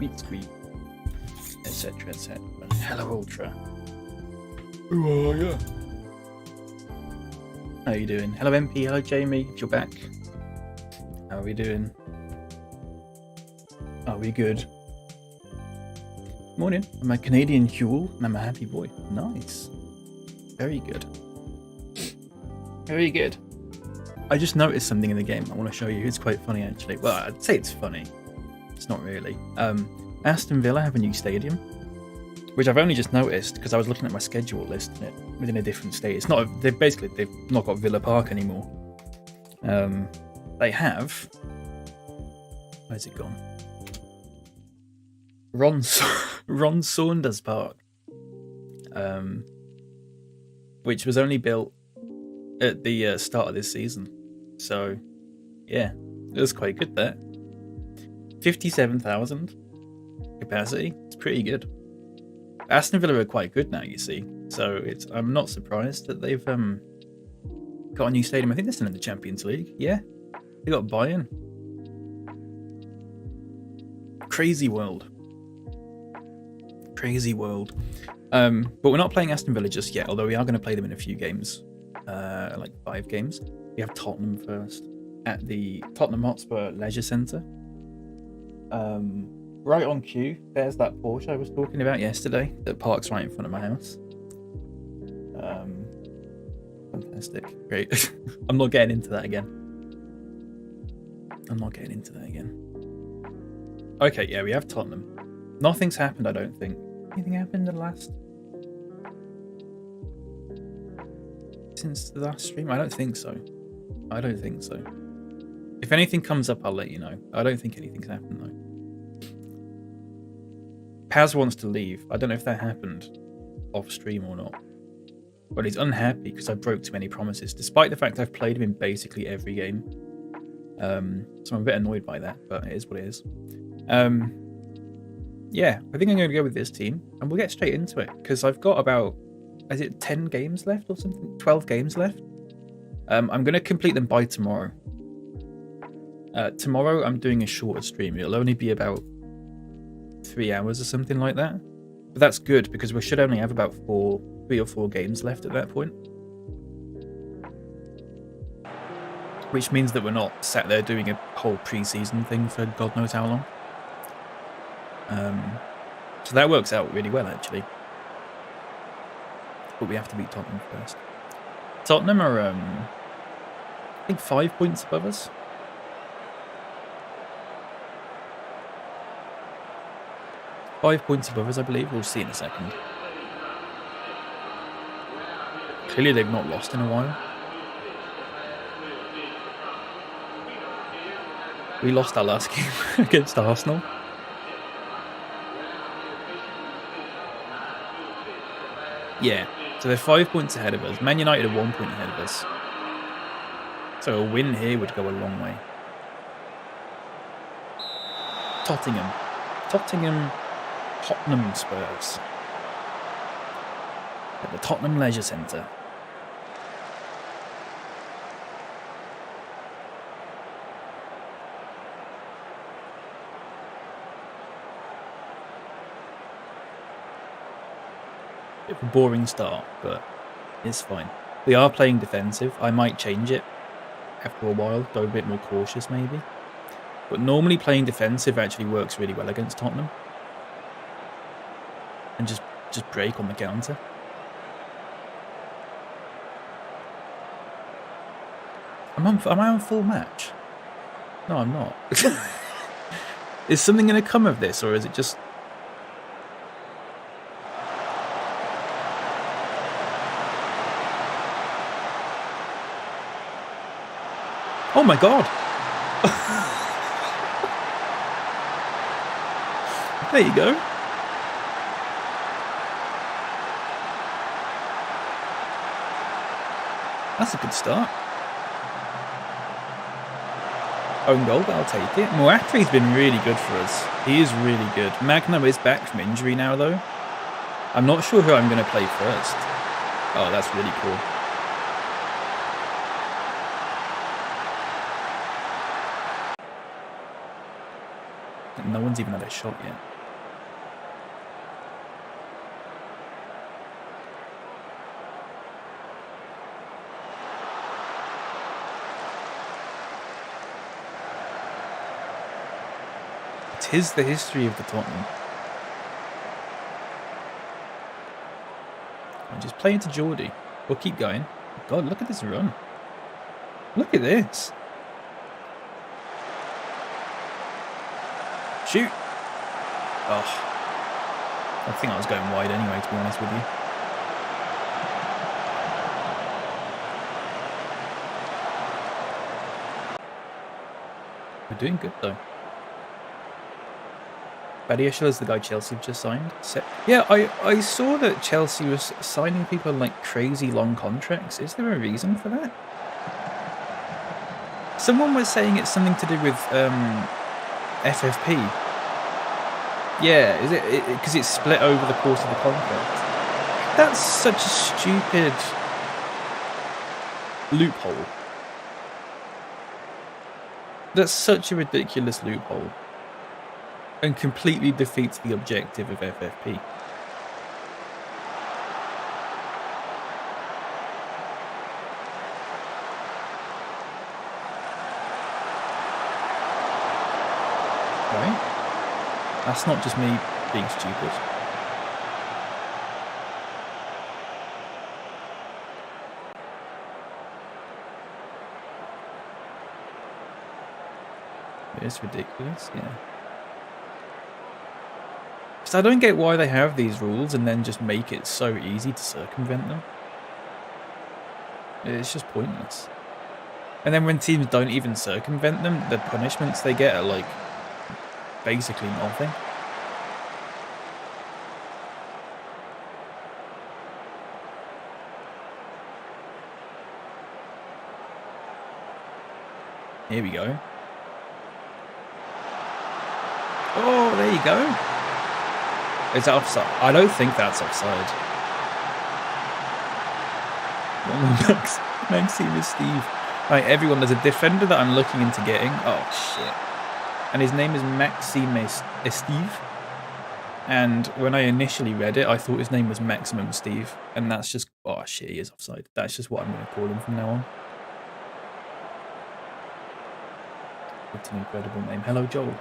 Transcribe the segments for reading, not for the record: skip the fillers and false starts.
squeak squeak, etc. etc. Hello Ultra. Who are you? How are you doing? Hello MP, hello Jamie, if you're back. How are we doing? Are we good? Morning, I'm a Canadian Huel and I'm a happy boy. Nice. Very good. Very good. I just noticed something in the game I want to show you. It's quite funny actually. Well, I'd say it's funny. It's not really. Aston Villa have a new stadium, which I've only just noticed because I was looking at my schedule list and it was in a different state. It's not. They've not got Villa Park anymore. They have. Where's it gone? Ron Saunders Park, which was only built at the start of this season. So, yeah, it was quite good there. 57,000 capacity. It's pretty good. Aston Villa are quite good now, you see. So I'm not surprised that they've got a new stadium. I think they're still in the Champions League. Yeah, they got Bayern. Crazy world. Crazy world. But we're not playing Aston Villa just yet, although we are going to play them in a few games. Like 5 games. We have Tottenham first at the Tottenham Hotspur Leisure Centre. Right on cue, there's that Porsche I was talking about yesterday that parks right in front of my house. Fantastic. Great. I'm not getting into that again. Okay, yeah, we have Tottenham. Nothing's happened, I don't think. Anything happened in the last... since the last stream? I don't think so. If anything comes up, I'll let you know. I don't think anything's happened, though. Paz wants to leave. I don't know if that happened off stream or not. But he's unhappy because I broke too many promises, despite the fact I've played him in basically every game. So I'm a bit annoyed by that, but it is what it is. Yeah, I think I'm going to go with this team, and we'll get straight into it, because I've got about, is it 10 games left or something? 12 games left? I'm going to complete them by tomorrow. Tomorrow I'm doing a shorter stream. It'll only be about 3 hours or something like that. But that's good, because we should only have about 3 or 4 games left at that point. Which means that we're not sat there doing a whole pre-season thing for God knows how long. So that works out really well, actually. But we have to beat Tottenham first. Tottenham are, I think, 5 points above us. Five points above us, I believe. We'll see in a second. Clearly, they've not lost in a while. We lost our last game against Arsenal. Yeah, so they're 5 points ahead of us. Man United are 1 point ahead of us. So a win here would go a long way. Tottenham Spurs. At the Tottenham Leisure Centre. Bit of a boring start, but it's fine. We are playing defensive. I might change it after a while, go a bit more cautious maybe. But normally playing defensive actually works really well against Tottenham. And just break on the counter. Am I on full match? No, I'm not. Is something going to come of this, or is it just... Oh my god! There you go. That's a good start. Own goal, but I'll take it. Moatri's been really good for us. He is really good. Magno is back from injury now, though. I'm not sure who I'm going to play first. Oh, that's really cool. No one's even had a shot yet. 'Tis the history of the Tottenham. And just play into Geordie. We'll keep going. God, look at this run. Look at this. Shoot. Oh. I think I was going wide anyway, to be honest with you. We're doing good, though. Badiashile is the guy Chelsea have just signed. Yeah, I saw that Chelsea was signing people on, like, crazy long contracts. Is there a reason for that? Someone was saying it's something to do with FFP. Yeah, is it because it's split over the course of the contract? That's such a stupid loophole. That's such a ridiculous loophole. And completely defeats the objective of FFP. Right? That's not just me being stupid. It's ridiculous, yeah. Because I don't get why they have these rules and then just make it so easy to circumvent them. It's just pointless. And then when teams don't even circumvent them, the punishments they get are like basically nothing. Here we go. Oh, there you go. Is that offside? I don't think that's offside. Maxime is Steve. Right, everyone, there's a defender that I'm looking into getting. Oh, shit. And his name is Maxime Steve. And when I initially read it, I thought his name was Maximum Steve. And that's just, oh shit, he is offside. That's just what I'm going to call him from now on. It's an incredible name. Hello, Joel.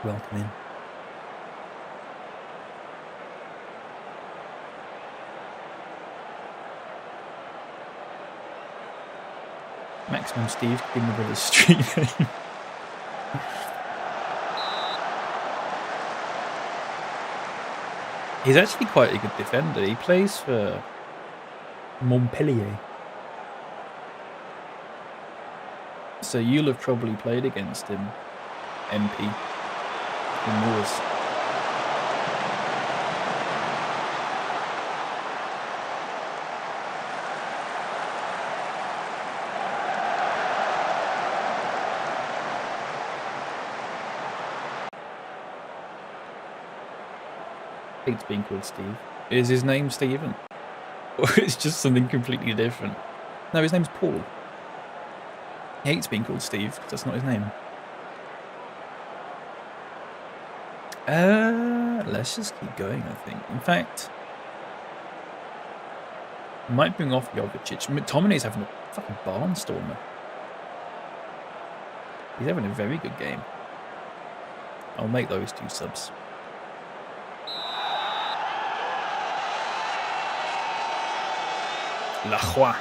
Welcome in. Maximum Steve could be my brother's street name. He's actually quite a good defender. He plays for Montpellier. So you'll have probably played against him, MP, in yours. Hates being called Steve. Is his name Stephen? Or it's just something completely different? No, his name's Paul. He hates being called Steve because that's not his name. Let's just keep going, I think. In fact, I might bring off Jovicic. McTominay's having a fucking barnstormer. He's having a very good game. I'll make those 2 subs. La Croix.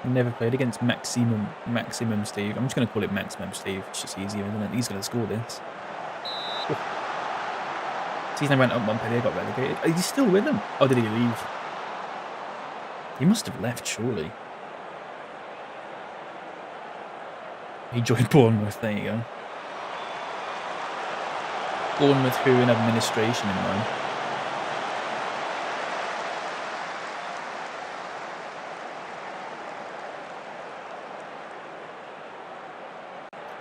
Never played against Maximum Steve. I'm just going to call it Maximum Steve. It's just easier, isn't it? He's going to score this. Season went up, Montpellier got relegated. He's still with them. Oh, did he leave? He must have left, surely. He joined Bournemouth. There you go. Bournemouth, who in administration in mind.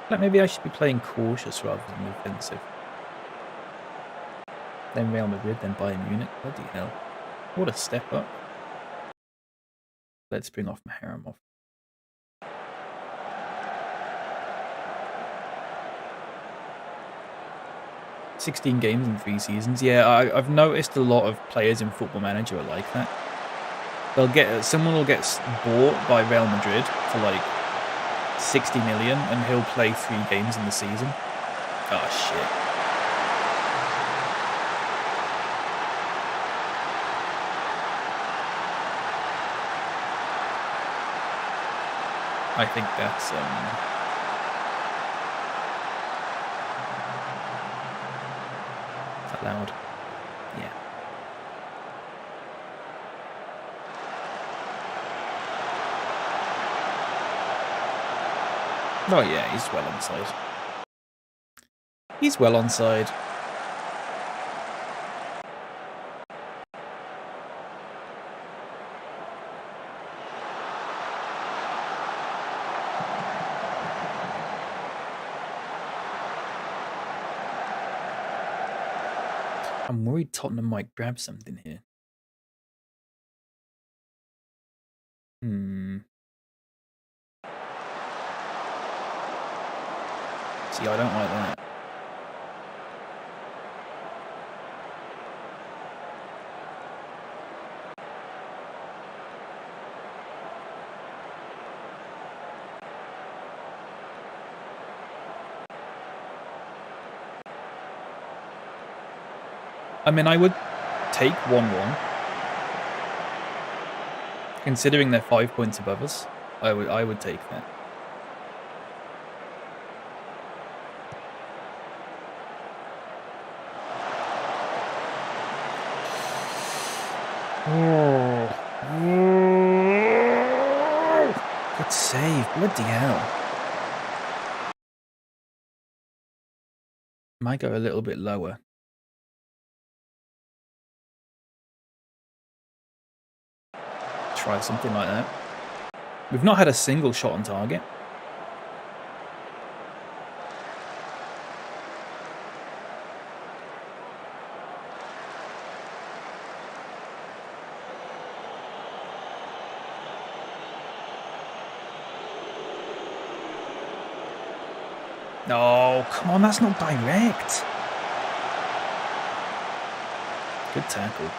Like maybe I should be playing cautious rather than offensive. Then Real Madrid, then Bayern Munich. Bloody hell. What a step up. Let's bring off Maharamov. "16 games in 3 seasons." Yeah, I've noticed a lot of players in Football Manager are like that. Someone will get bought by Real Madrid for like 60 million, and he'll play 3 games in the season. Oh shit! I think that's Is that loud? Yeah. Oh yeah, he's well onside. He's well onside. I'm worried Tottenham might grab something here. See, I don't like that. I mean, I would take 1-1. Considering they're 5 points above us, I would take that. Good save. Bloody hell. Might go a little bit lower. Try something like that. We've not had a single shot on target. No, come on, that's not direct. Good tackle.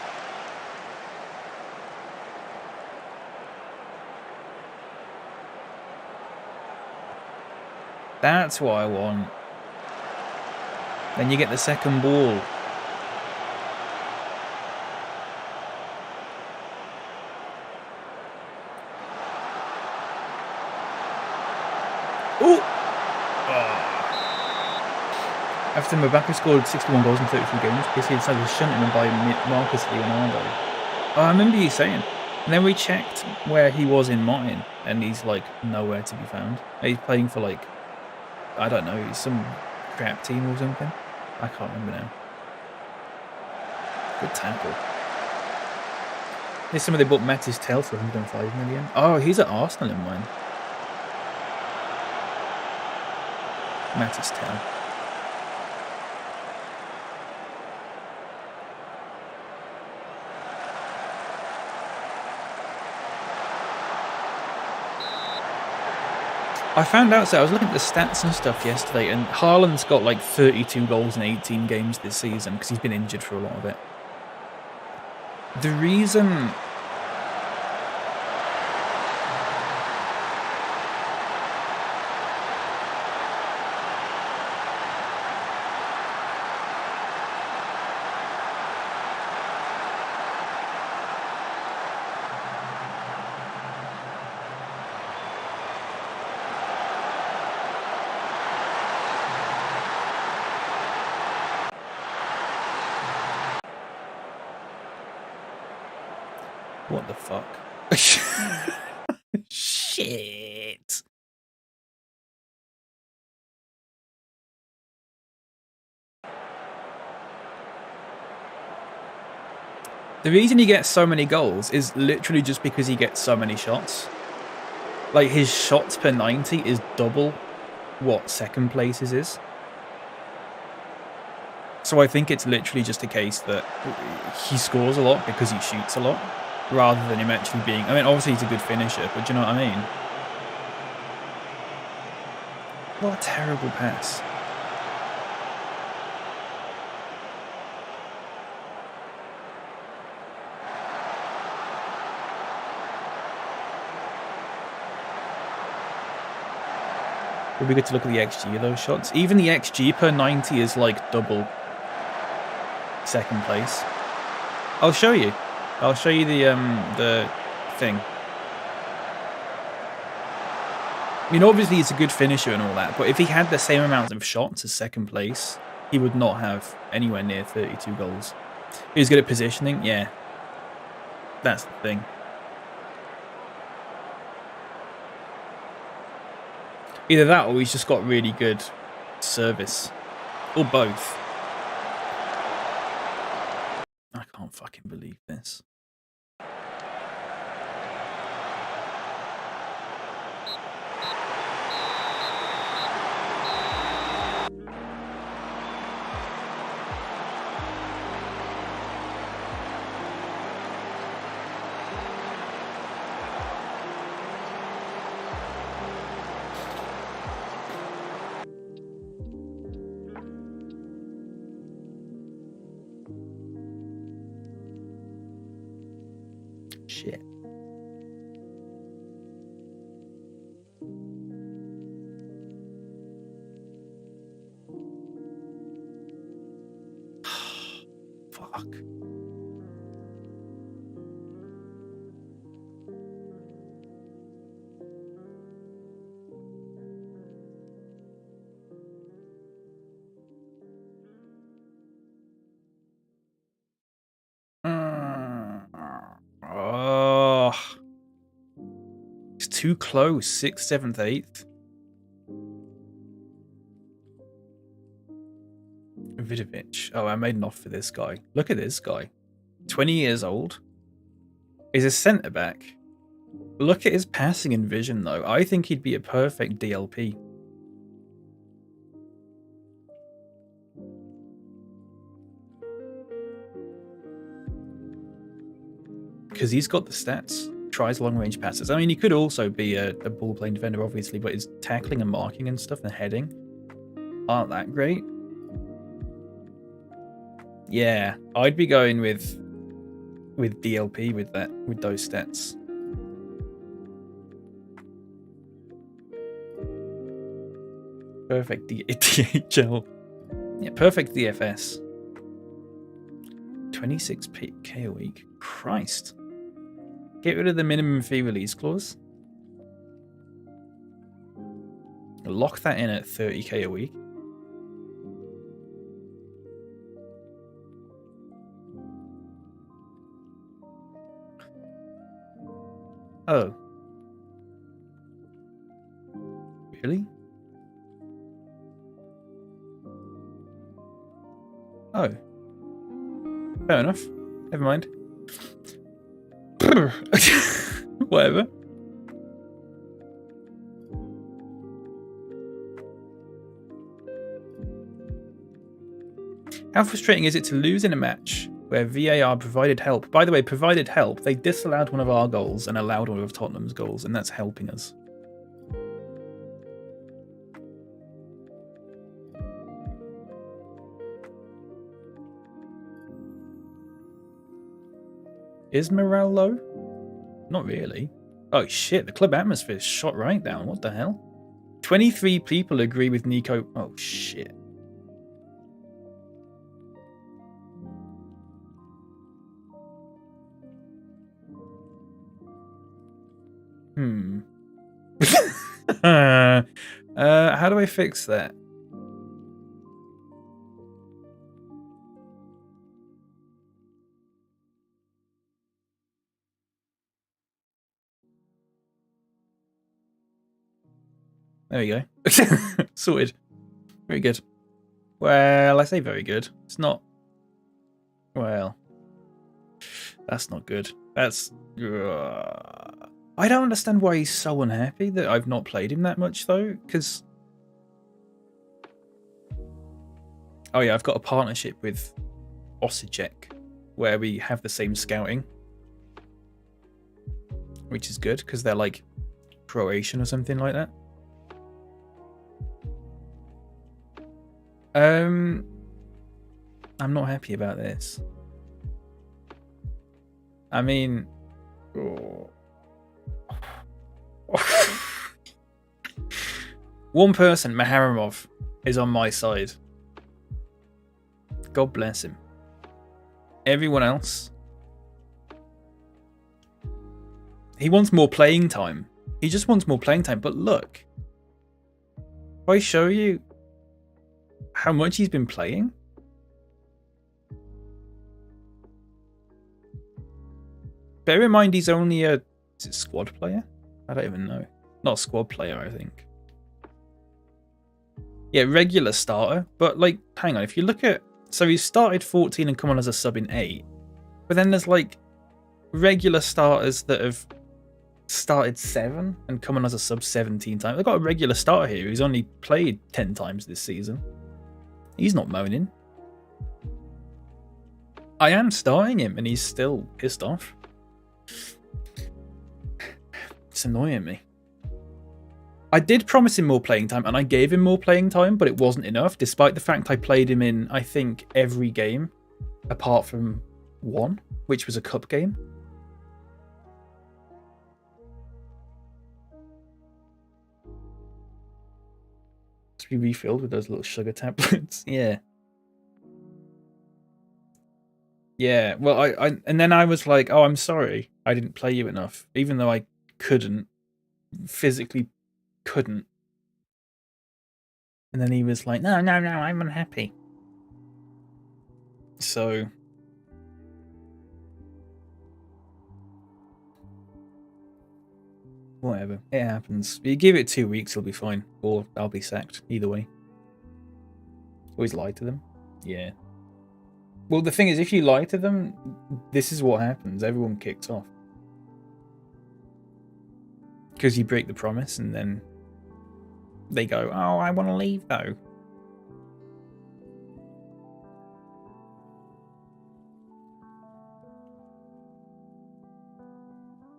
That's what I want. Then you get the second ball. Ooh! After Mbappe scored 61 goals in 33 games, PSG decided to shunt him and buy Marcus Leonardo. Oh, I remember you saying. And then we checked where he was in mine, and he's like nowhere to be found. He's playing for like, I don't know, some crap team or something. I can't remember now. Good tackle. There's somebody bought Mattis Tell for 105 million. Oh, he's at Arsenal in mine. Mattis Tell. I found out, so I was looking at the stats and stuff yesterday, and Haaland's got like 32 goals in 18 games this season because he's been injured for a lot of it. The reason... What the fuck? Shit. The reason he gets so many goals is literally just because he gets so many shots. Like, his shots per 90 is double what second places is. So I think it's literally just a case that he scores a lot because he shoots a lot. rather than him actually being... I mean, obviously he's a good finisher, but do you know what I mean? What a terrible pass. It would be good to look at the XG of those shots. Even the XG per 90 is like double second place. I'll show you. I'll show you the thing. I mean, obviously he's a good finisher and all that, but if he had the same amount of shots as second place, he would not have anywhere near 32 goals. He was good at positioning, yeah. That's the thing. Either that or he's just got really good service. Or both. I can't fucking believe this. Shit. Fuck. Oh. It's too close. 6th, 7th, 8th. Vidovic. Oh, I made an offer for this guy. Look at this guy. 20 years old. He's a centre-back. Look at his passing and vision, though. I think he'd be a perfect DLP. Because he's got the stats. Tries long-range passes. I mean, he could also be a ball-playing defender, obviously, but his tackling and marking and stuff and heading aren't that great. Yeah, I'd be going with DLP with those stats. Perfect DHL. Yeah, perfect DFS. 26k a week. Christ. Get rid of the minimum fee release clause. Lock that in at 30k a week. Oh. Really? Oh. Fair enough. Never mind. Whatever. How frustrating is it to lose in a match where VAR provided help? By the way, provided help, they disallowed one of our goals and allowed one of Tottenham's goals, and that's helping us. Is morale low? Not really. Oh shit, the club atmosphere is shot right down. What the hell? 23 people agree with Nico. Oh shit. How do I fix that? There we go. Sorted. Very good. Well, I say very good. It's not... Well... That's not good. That's... I don't understand why he's so unhappy that I've not played him that much, though, because... Oh yeah, I've got a partnership with Osijek, where we have the same scouting. which is good because they're like Croatian or something like that. I'm not happy about this. I mean, one person, Maharamov, is on my side. God bless him. Everyone else, he wants more playing time. He just wants more playing time. But look, if I show you how much he's been playing, bear in mind he's only a squad player? I don't even know. Not a squad player, I think. Yeah, regular starter. But like, hang on, if you look at, so he started 14 and come on as a sub in 8. But then there's like regular starters that have started 7 and come on as a sub 17 times. They've got a regular starter here who's only played 10 times this season. He's not moaning. I am starting him and he's still pissed off. It's annoying me. I did promise him more playing time and I gave him more playing time, but it wasn't enough, despite the fact I played him in, I think, every game apart from one, which was a cup game. To be refilled with those little sugar tablets. Yeah. Yeah, well, and then I was like, oh, I'm sorry, I didn't play you enough, even though I couldn't, physically couldn't. And then he was like, no, I'm unhappy. So whatever, it happens. You give it 2 weeks, he'll be fine, or I'll be sacked. Either way. Always lie to them. Yeah. Well, the thing is, if you lie to them, this is what happens. Everyone kicks off. Because you break the promise, and then they go, oh, I want to leave, though.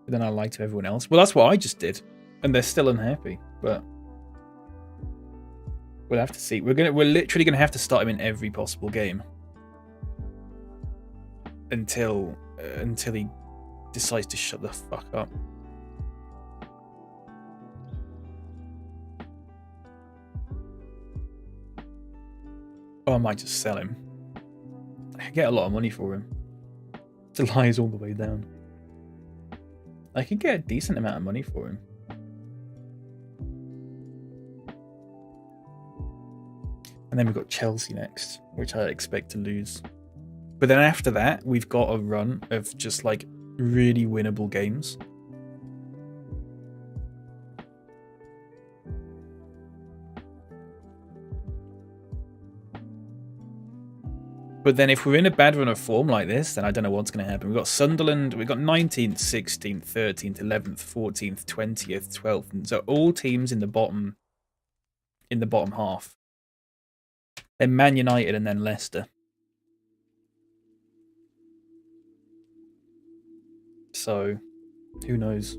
But then I lie to everyone else. Well, that's what I just did. And they're still unhappy. But we'll have to see. We're literally gonna have to start him in every possible game. Until he decides to shut the fuck up. Oh, I might just sell him. I could get a lot of money for him. To lies all the way down. I could get a decent amount of money for him. And then we've got Chelsea next, which I expect to lose. But then after that, we've got a run of just like really winnable games. But then if we're in a bad run of form like this, then I don't know what's going to happen. We've got Sunderland, we've got 19th, 16th, 13th, 11th, 14th, 20th, 12th. And so all teams in the bottom half. Then Man United and then Leicester. So, who knows?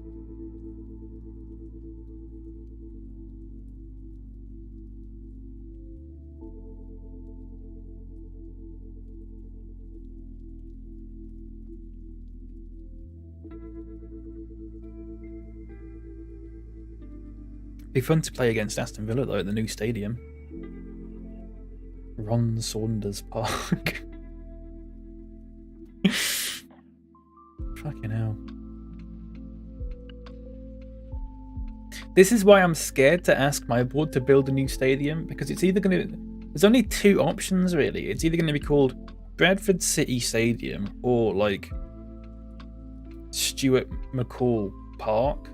Be fun to play against Aston Villa though at the new stadium. Ron Saunders Park. Fucking hell. This is why I'm scared to ask my board to build a new stadium, because it's either going to... There's only two options, really. It's either going to be called Bradford City Stadium or, like, Stuart McCall Park.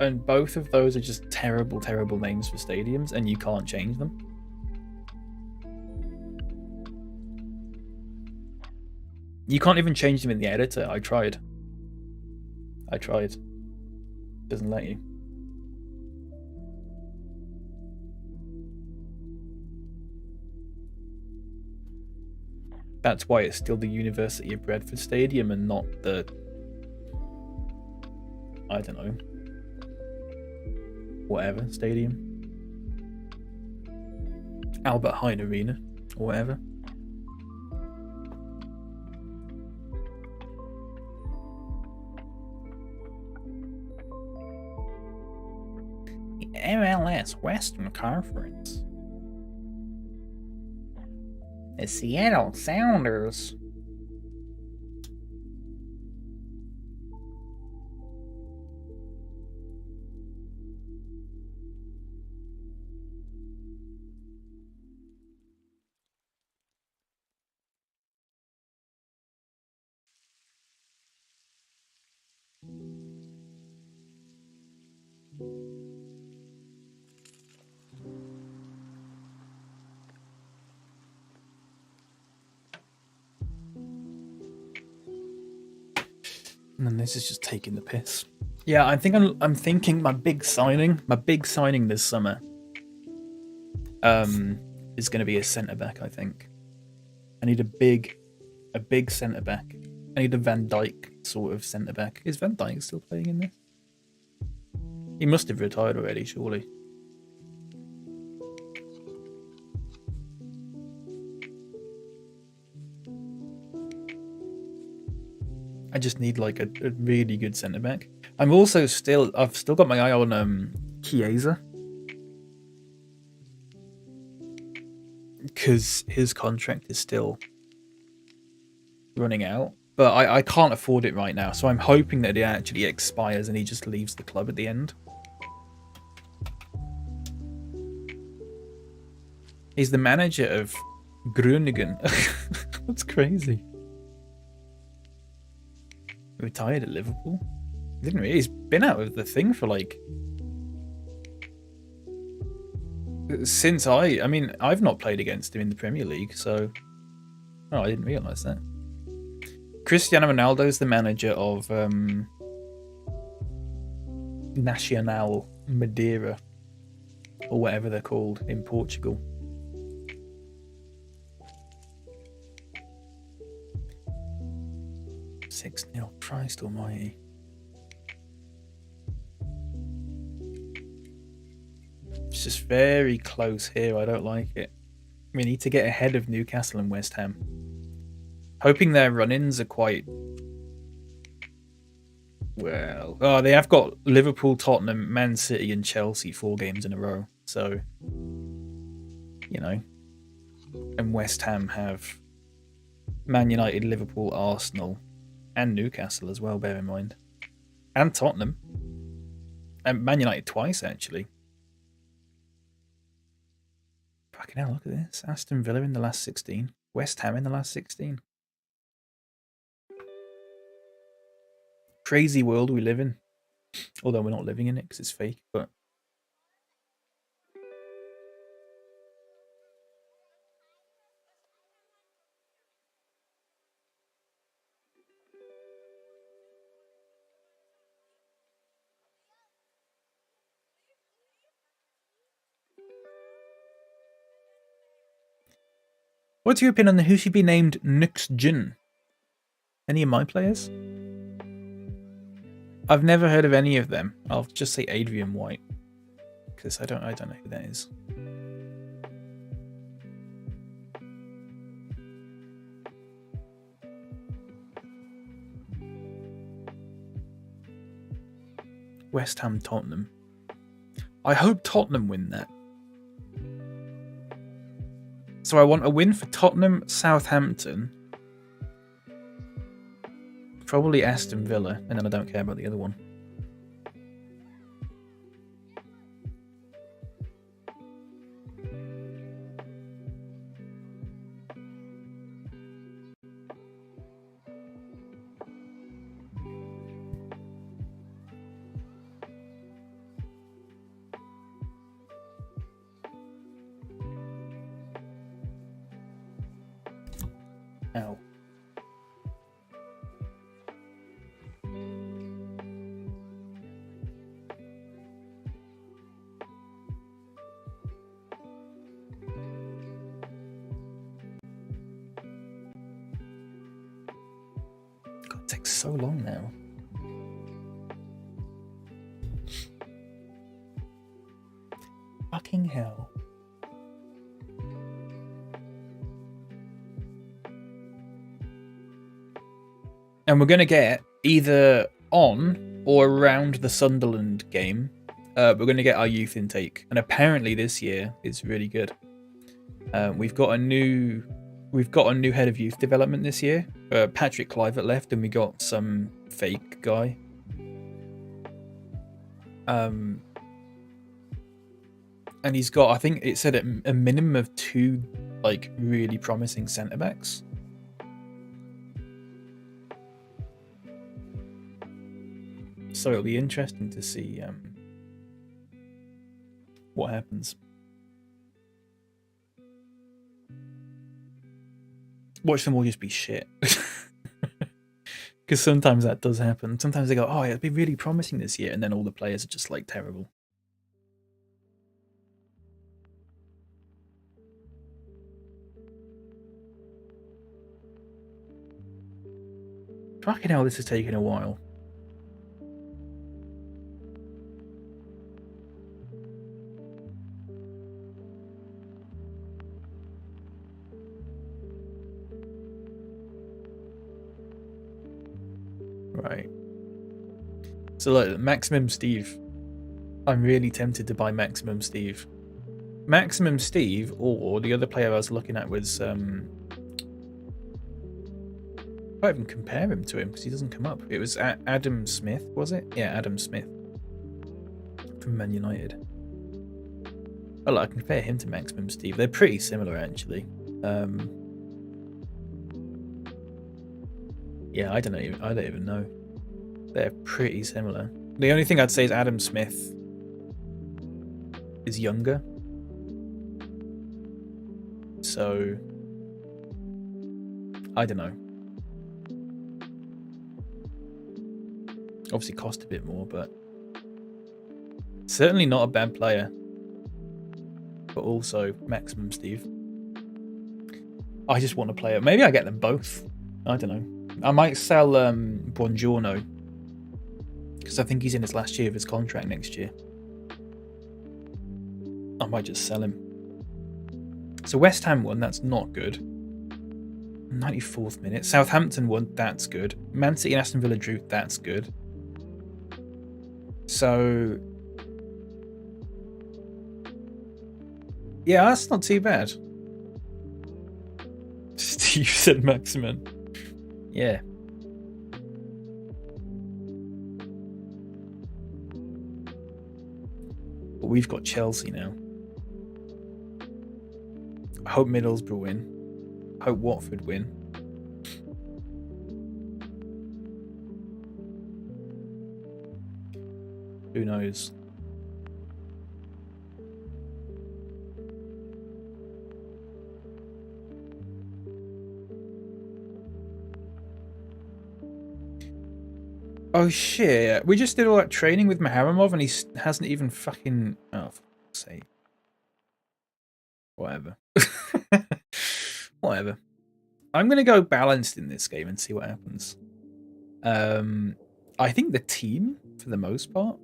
And both of those are just terrible, terrible names for stadiums, and you can't change them. You can't even change them in the editor. I tried. Doesn't let you. That's why it's still the University of Bradford Stadium and not the I don't know, whatever stadium, Albert Heijn Arena or whatever. The MLS Western Conference. The Seattle Sounders. And then this is just taking the piss. Yeah, I think I'm thinking my big signing this summer is going to be a centre back. I think I need a big centre back. I need a Van Dijk sort of centre back. Is Van Dijk still playing in this? He must have retired already, surely. I just need like a really good centre back. I've still got my eye on Chiesa, because his contract is still running out, but I can't afford it right now, so I'm hoping that it actually expires and he just leaves the club at the end. He's the manager of Groningen. That's crazy. Retired at Liverpool? Didn't really. He's been out of the thing for like since I mean I've not played against him in the Premier League, so oh, I didn't realise that. Cristiano Ronaldo's the manager of Nacional Madeira or whatever they're called in Portugal. Oh, Christ almighty. It's just very close here. I don't like it. We need to get ahead of Newcastle and West Ham. Hoping their run-ins are quite... well... oh, they have got Liverpool, Tottenham, Man City and Chelsea 4 games in a row. So, you know. And West Ham have Man United, Liverpool, Arsenal... and Newcastle as well, bear in mind. And Tottenham. And Man United twice, actually. Fucking hell, look at this. Aston Villa in the last 16. West Ham in the last 16. Crazy world we live in. Although we're not living in it because it's fake, but... what's your opinion on who should be named Nux Jin? Any of my players? I've never heard of any of them. I'll just say Adrian White, because I don't know who that is. West Ham, Tottenham. I hope Tottenham win that. So I want a win for Tottenham, Southampton, probably Aston Villa, and then I don't care about the other one. Ow. God, it takes so long now. Fucking hell. And we're going to get either on or around the Sunderland game. We're going to get our youth intake. And apparently this year is really good. We've got a new head of youth development this year. Patrick Clivett left, and we got some fake guy. And he's got, I think it said a minimum of 2 like really promising centre backs. So it'll be interesting to see what happens. Watch them all just be shit. Because sometimes that does happen. Sometimes they go, oh, it'll be really promising this year, and then all the players are just like terrible. Fucking hell, this is taking a while. Right. So look, Maximum Steve. I'm really tempted to buy Maximum Steve. Maximum Steve, or the other player I was looking at was I can't even compare him to him because he doesn't come up. It was Adam Smith, was it? Yeah, Adam Smith from Man United. Oh, look, I can compare him to Maximum Steve. They're pretty similar, actually. Yeah, I don't even know. They're pretty similar. The only thing I'd say is Adam Smith is younger. So I don't know. Obviously cost a bit more, but certainly not a bad player. But also Maximum Steve. I just want to play it. Maybe I get them both. I don't know. I might sell Buongiorno because I think he's in his last year of his contract next year. I might just sell him. So West Ham won, that's not good. 94th minute. Southampton won, that's good. Man City and Aston Villa drew, that's good. So yeah, that's not too bad. Steve said Maximin. Yeah. But we've got Chelsea now. I hope Middlesbrough win. I hope Watford win. Who knows? Oh shit, we just did all that training with Maharamov and he hasn't even fucking... Oh, for fuck's sake. Whatever. Whatever. I'm going to go balanced in this game and see what happens. I think the team, for the most part,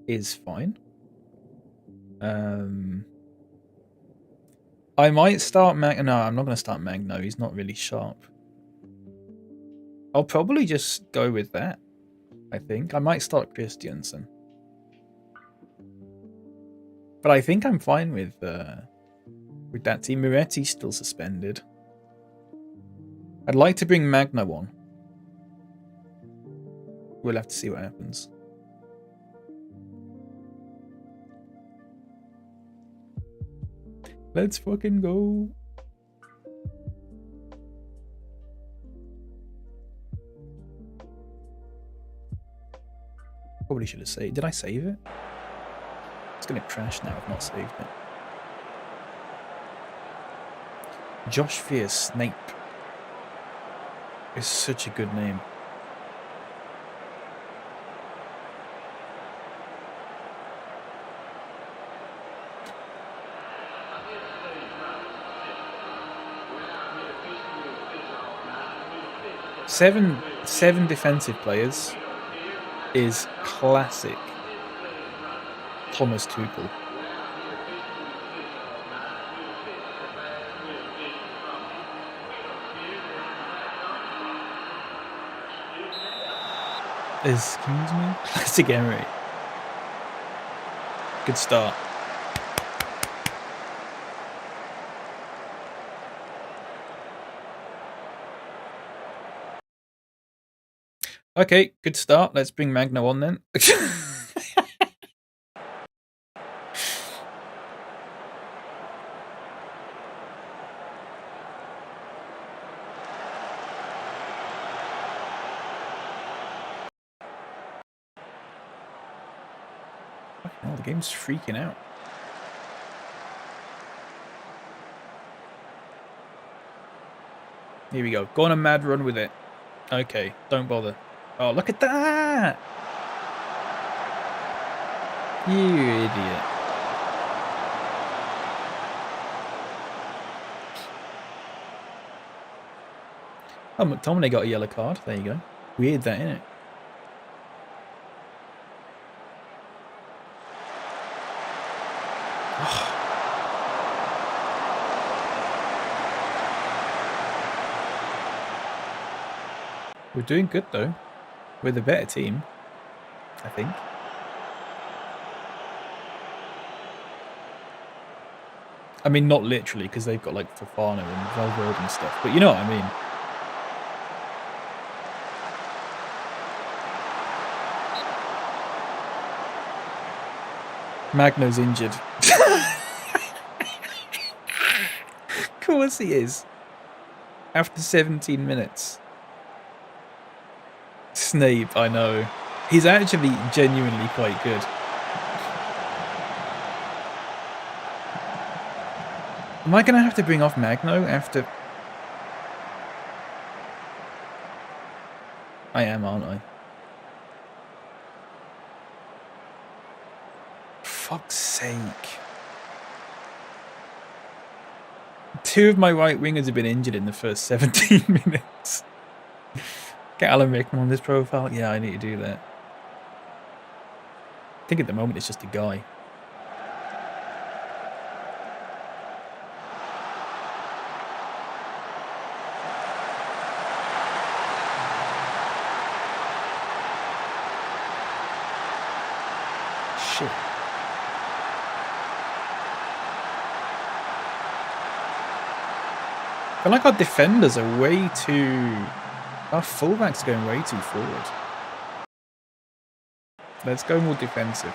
is fine. I might start Mag... No, I'm not going to start Magno. He's not really sharp. I'll probably just go with that. I think. I might start Christiansen. But I think I'm fine with that team. Moretti's still suspended. I'd like to bring Magno on. We'll have to see what happens. Let's fucking go. Probably should have saved. Did I save it? It's going to crash now. I've not saved it. Josh Fear Snape is such a good name. Seven defensive players is classic Thomas Tuchel. Excuse me? Classic Emery. Good start. Okay, good start. Let's bring Magno on then. Oh, the game's freaking out. Here we go. Go on a mad run with it. Okay, don't bother. Oh, look at that! You idiot. Oh, McTominay got a yellow card. There you go. Weird that, innit? We're doing good, though. We're the better team, I think. I mean, not literally, because they've got, like, Fofana and Valverde and stuff. But you know what I mean. Magno's injured. Of course he is. After 17 minutes. Snape, I know. He's actually genuinely quite good. Am I going to have to bring off Magno after... I am, aren't I? Fuck's sake. Two of my right wingers have been injured in the first 17 minutes. Get Alan Rickman on this profile? Yeah, I need to do that. I think at the moment it's just a guy. Shit. I feel like our defenders are way too... Our fullbacks are going way too forward. Let's go more defensive.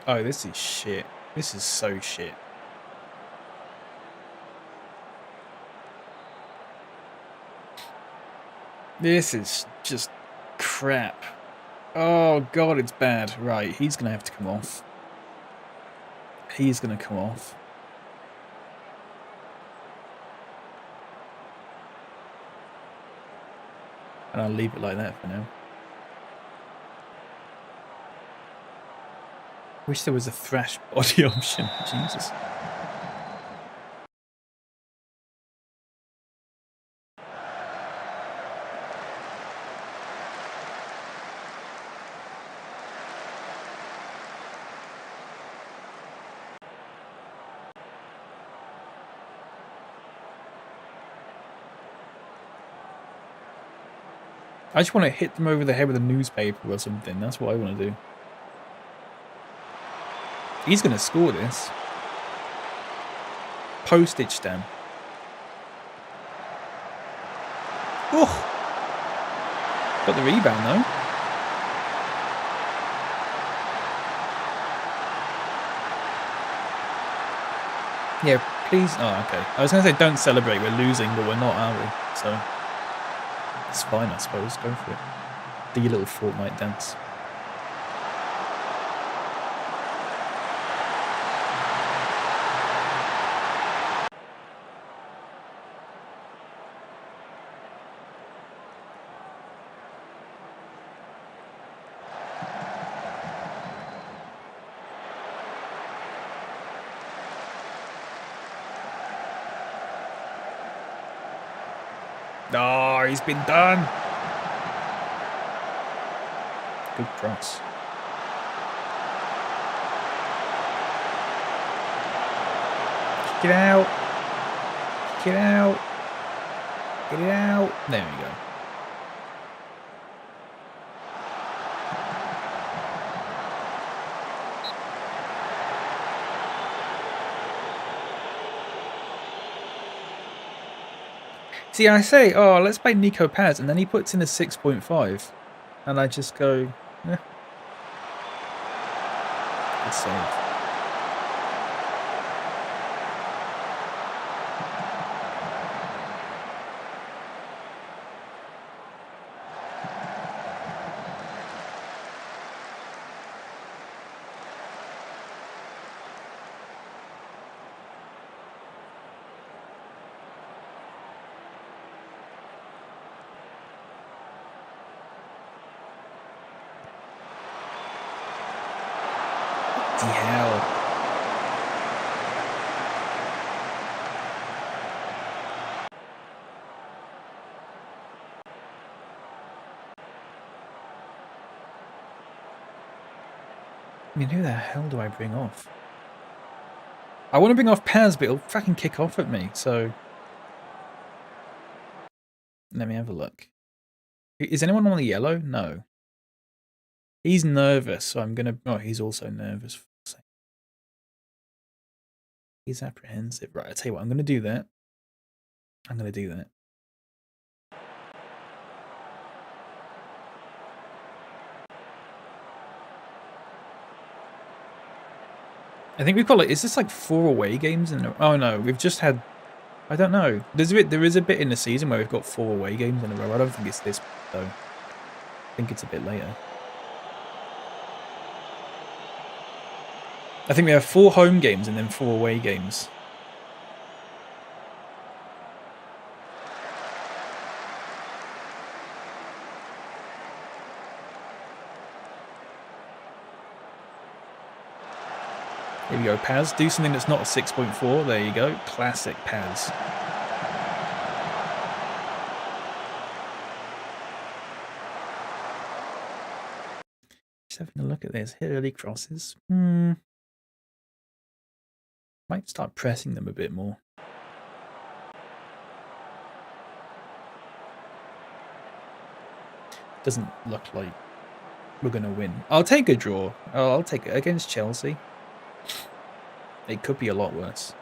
Oh, this is shit. This is so shit. This is just crap. Oh god, it's bad. Right, he's gonna have to come off. He's gonna come off. And I'll leave it like that for now. Wish there was a thrash body option. Jesus. I just want to hit them over the head with a newspaper or something. That's what I want to do. He's going to score this. Postage stamp. Oh! Got the rebound though. Yeah, please. Oh, okay. I was going to say don't celebrate. We're losing, but we're not, are we? So it's fine, I suppose. Go for it. Do your little Fortnite dance. Oh, he's been done. Good cross. Get out. Get out. Get it out. There we go. See, I say, oh, let's play Nico Paz, and then he puts in a 6.5. And I just go, eh. Good save. The hell. I mean, who the hell do I bring off? I want to bring off Paz, but he'll fucking kick off at me, so... Let me have a look. Is anyone on the yellow? No. He's nervous, so I'm gonna... Oh, he's also nervous. He's apprehensive. Right, I'll tell you what, I'm gonna do that. I'm gonna do that. I think we've got like... Is this like 4 away games in a... Oh no, we've just had... I don't know. There is a bit in the season where we've got 4 away games in a row. I don't think it's this though. I think it's a bit later. I think we have 4 home games and then 4 away games. Here we go, Paz. Do something that's not a 6.4. There you go. Classic Paz. Just having a look at this. Hit early crosses. Might start pressing them a bit more. Doesn't look like we're going to win. I'll take a draw. I'll take it against Chelsea. It could be a lot worse.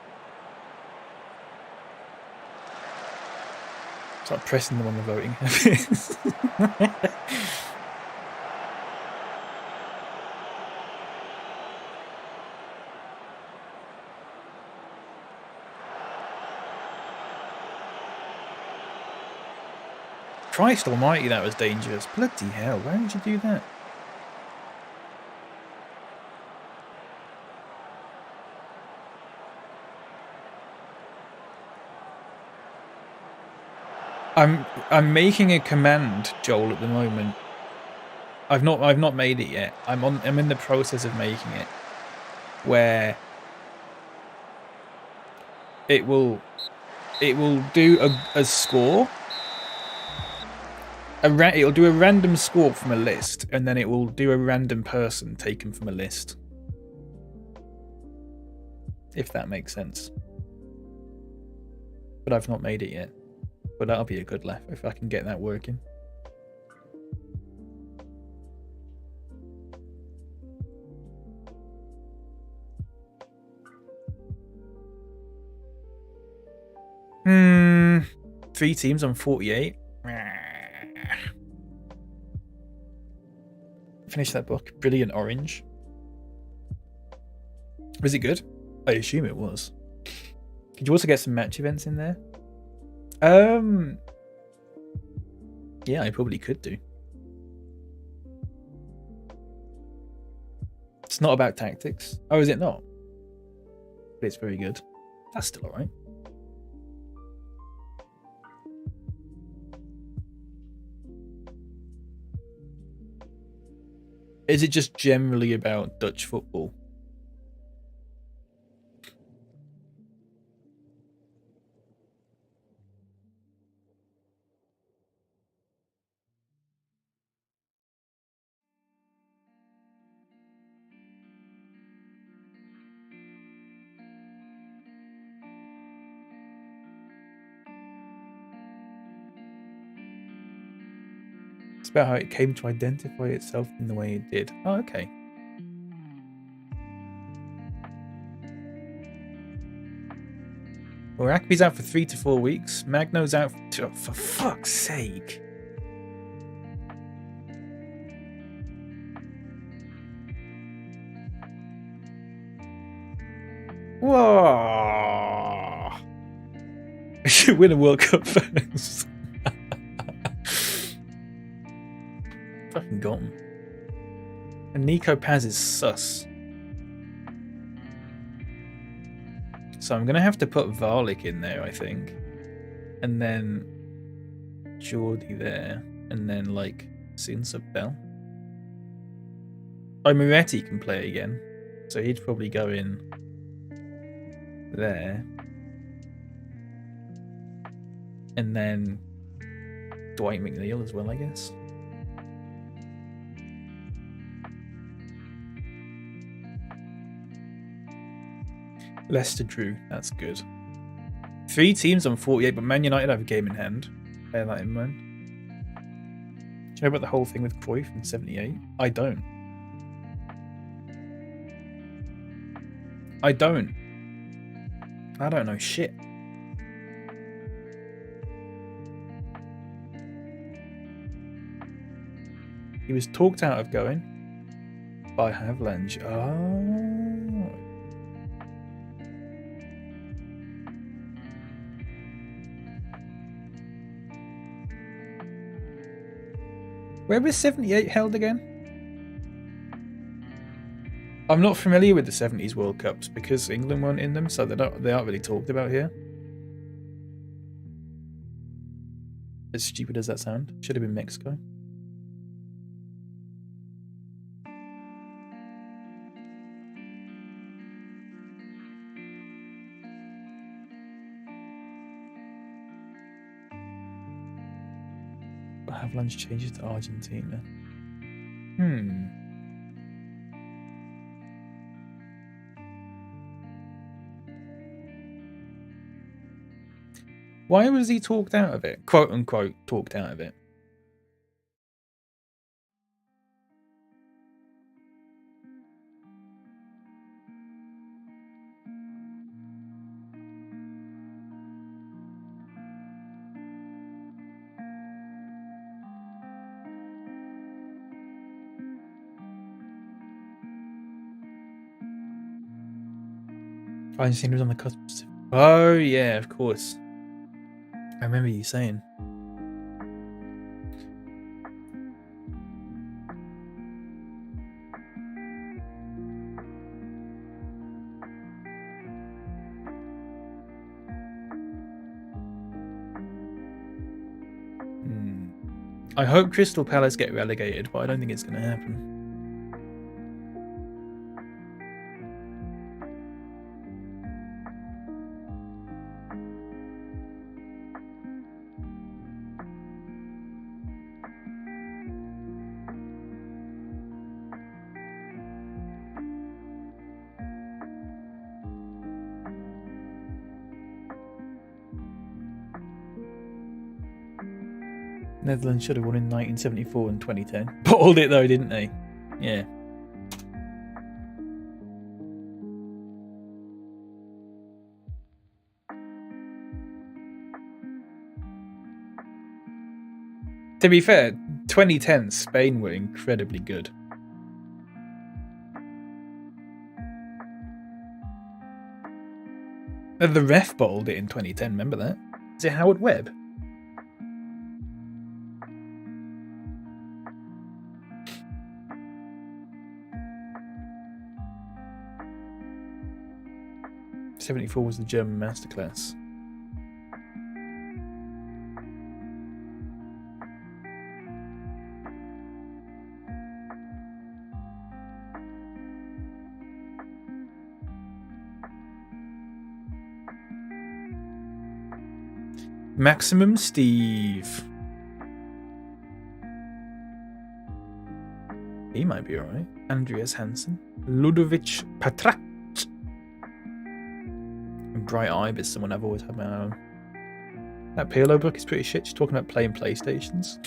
Start pressing them on the voting. Christ almighty, that was dangerous. Bloody hell, why would you do that? I'm making a command, Joel, at the moment. I've not made it yet. I'm in the process of making it. Where it will do a score. It'll do a random score from a list, and then it will do a random person taken from a list. If that makes sense. But I've not made it yet. But that'll be a good laugh if I can get that working. Three teams on 48. Finish that book. Brilliant Orange. Was it good? I assume it was. Could you also get some match events in there? Yeah, I probably could do. It's not about tactics. Oh, is it not? But it's very good. That's still alright. Is it just generally about Dutch football? It's about how it came to identify itself in the way it did. Oh, okay. Well, Akbi's out for 3 to 4 weeks. Magno's out for fuck's sake. Whoa! I should win a World Cup first. Fucking got him. And Nico Paz is sus. So I'm going to have to put Varlik in there, I think. And then Geordie there. And then, like, Sinsa Bell. Oh, Moretti can play again. So he'd probably go in there. And then Dwight McNeil as well, I guess. Leicester drew. That's good. 3 teams on 48, but Man United have a game in hand. Bear that in mind. Do you know about the whole thing with Cruyff in 78? I don't. I don't know shit. He was talked out of going by Havelange. Oh. Where was 78 held again? I'm not familiar with the 70s World Cups because England weren't in them, so they aren't really talked about here. As stupid as that sound, should have been Mexico. Havelange changes to Argentina. Why was he talked out of it? Quote unquote, talked out of it. Argentina was on the cusp. Oh yeah, of course. I remember you saying. I hope Crystal Palace get relegated, but I don't think it's going to happen. Netherlands should have won in 1974 and 2010. Bottled it though, didn't they? Yeah. To be fair, 2010 Spain were incredibly good. The ref bottled it in 2010, remember that? Is it Howard Webb? '74 was the German masterclass. Maximum Steve. He might be alright. Andreas Hansen. Ludovic Patrak. Bright Eye is someone I've always had my eye on. That Pirlo book is pretty shit. She's talking about playing PlayStations.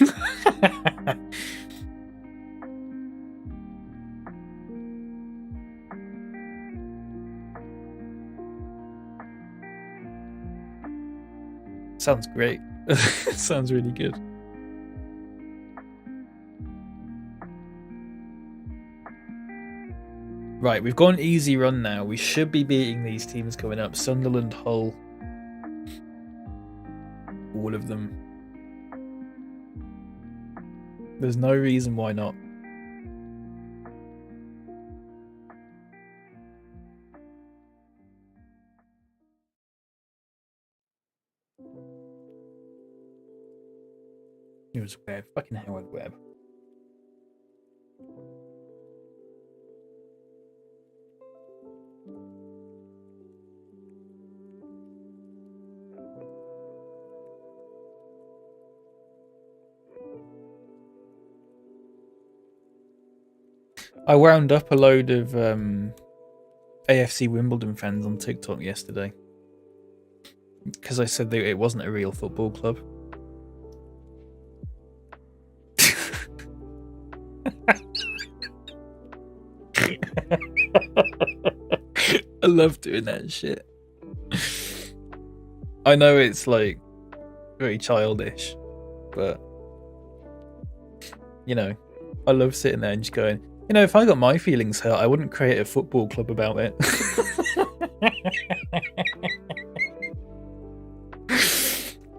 Sounds great. Sounds really good. Right, we've got an easy run now. We should be beating these teams coming up. Sunderland, Hull. All of them. There's no reason why not. It was Webb. Fucking Howard Webb. I wound up a load of AFC Wimbledon fans on TikTok yesterday because I said that it wasn't a real football club. I love doing that shit. I know it's like very childish, but you know, I love sitting there and just going, you know, if I got my feelings hurt, I wouldn't create a football club about it.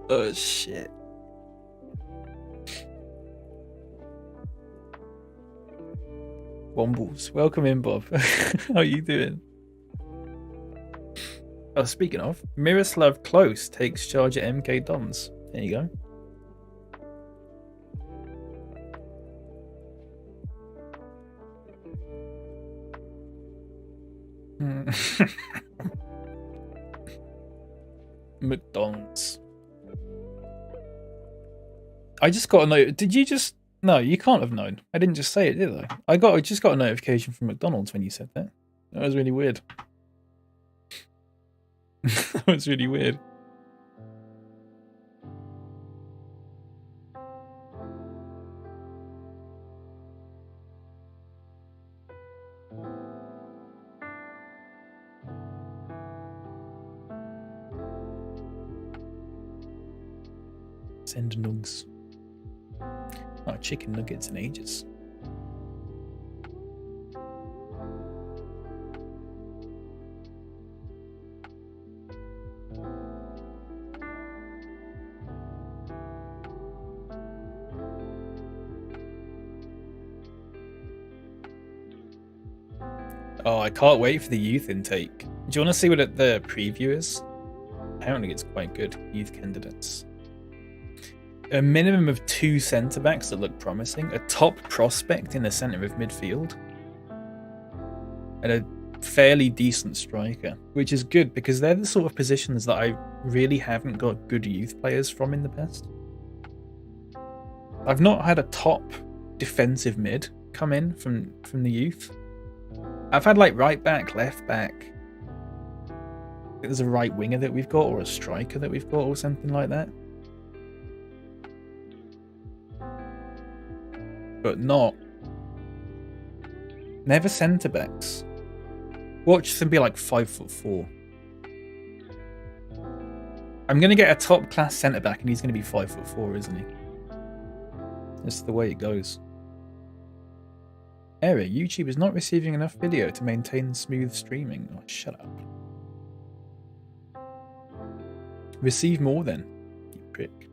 Oh shit. Wombles, welcome in, Bob. How are you doing? Oh, speaking of, Miroslav Klose takes charge at MK Dons. There you go. McDonald's. I just got a note. Did you just? No, you can't have known. I didn't just say it, did I? I just got a notification from McDonald's when you said that. That was really weird. That was really weird. Send nugs. Oh, chicken nuggets in ages. Oh, I can't wait for the youth intake. Do you want to see what the preview is? Apparently it's quite good. Youth candidates. A minimum of 2 centre-backs that look promising. A top prospect in the centre of midfield. And a fairly decent striker. Which is good because they're the sort of positions that I really haven't got good youth players from in the past. I've not had a top defensive mid come in from the youth. I've had like right back, left back. I think there's a right winger that we've got, or a striker that we've got, or something like that. But never centre backs. Watch them be like 5'4". I'm gonna get a top class centre back, and he's gonna be 5'4", isn't he? That's the way it goes. Error, YouTube is not receiving enough video to maintain smooth streaming. Oh, shut up. Receive more then, you prick.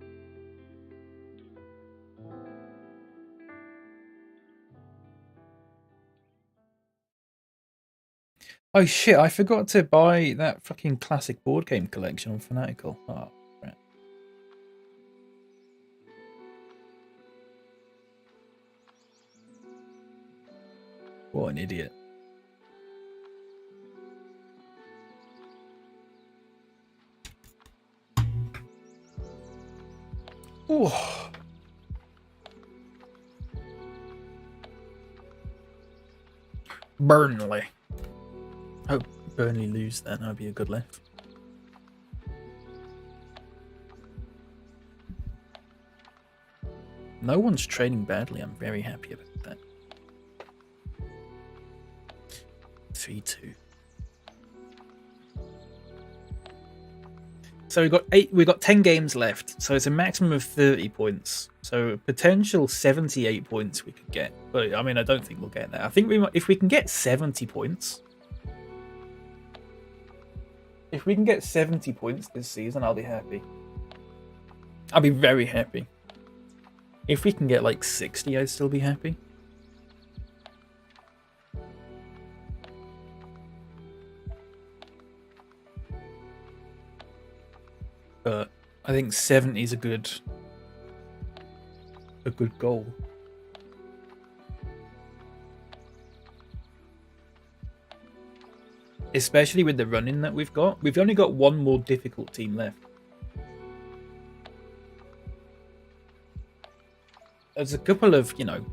Oh shit, I forgot to buy that fucking classic board game collection on Fanatical. Oh, right. What an idiot. Oh. Burnley. Hope Burnley lose then, that'd be a good lift. No one's training badly. I'm very happy about that. 3-2. So we've got 10 games left, so it's a maximum of 30 points. So potential 78 points we could get. But I mean, I don't think we'll get that. I think if we can get 70 points. If we can get 70 points this season, I'll be happy. I'll be very happy. If we can get like 60, I'd still be happy. But I think 70 is a good goal. Especially with the running that we've got. We've only got one more difficult team left. There's a couple of, you know,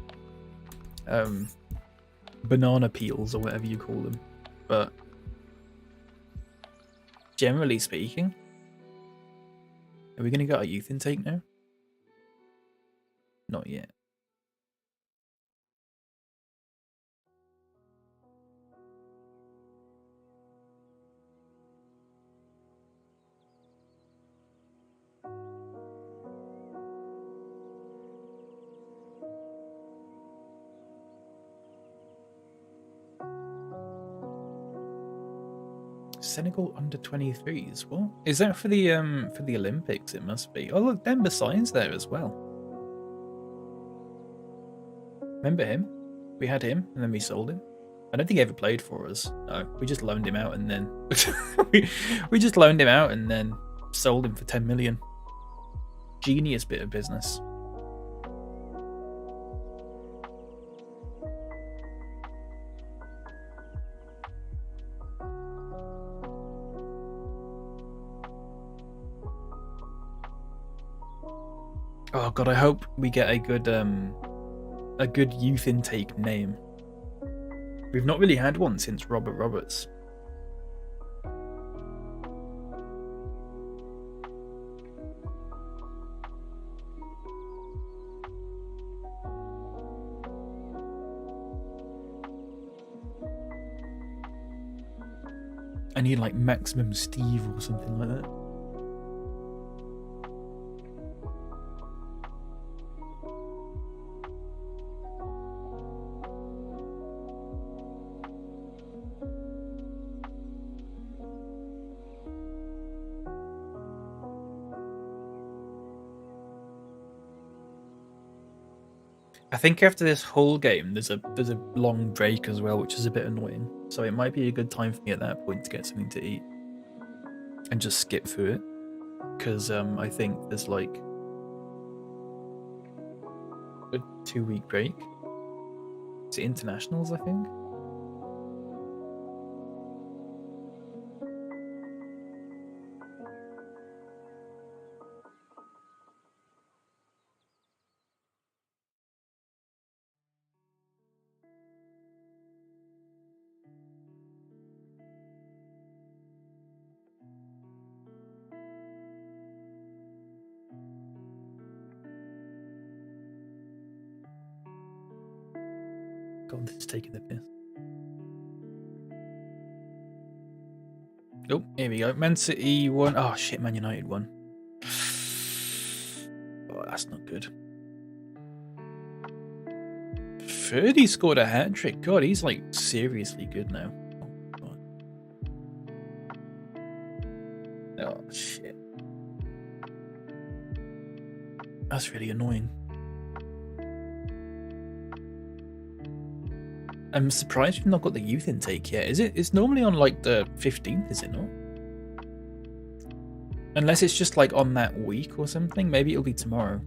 banana peels or whatever you call them. But generally speaking, are we going to get our youth intake now? Not yet. Senegal under 23s. What is that for the Olympics? It must be. Oh look, Demba Sign's there as well. Remember him? We had him and then we sold him. I don't think he ever played for us. No, we just loaned him out and then we just loaned him out and then sold him for 10 million. Genius bit of business. Oh god, I hope we get a good youth intake name. We've not really had one since Robert Roberts. I need like Maximum Steve or something like that. I think after this whole game, there's a long break as well, which is a bit annoying. So it might be a good time for me at that point to get something to eat and just skip through it, because I think there's like a 2-week break. It's internationals, I think. God, this is taking the piss. Oh, here we go. Man City won. Oh shit, Man United won. Oh, that's not good. Ferdy scored a hat trick. God, he's like seriously good now. Oh shit. That's really annoying. I'm surprised we've not got the youth intake yet. Is it? It's normally on like the 15th, is it not? Unless it's just like on that week or something. Maybe it'll be tomorrow.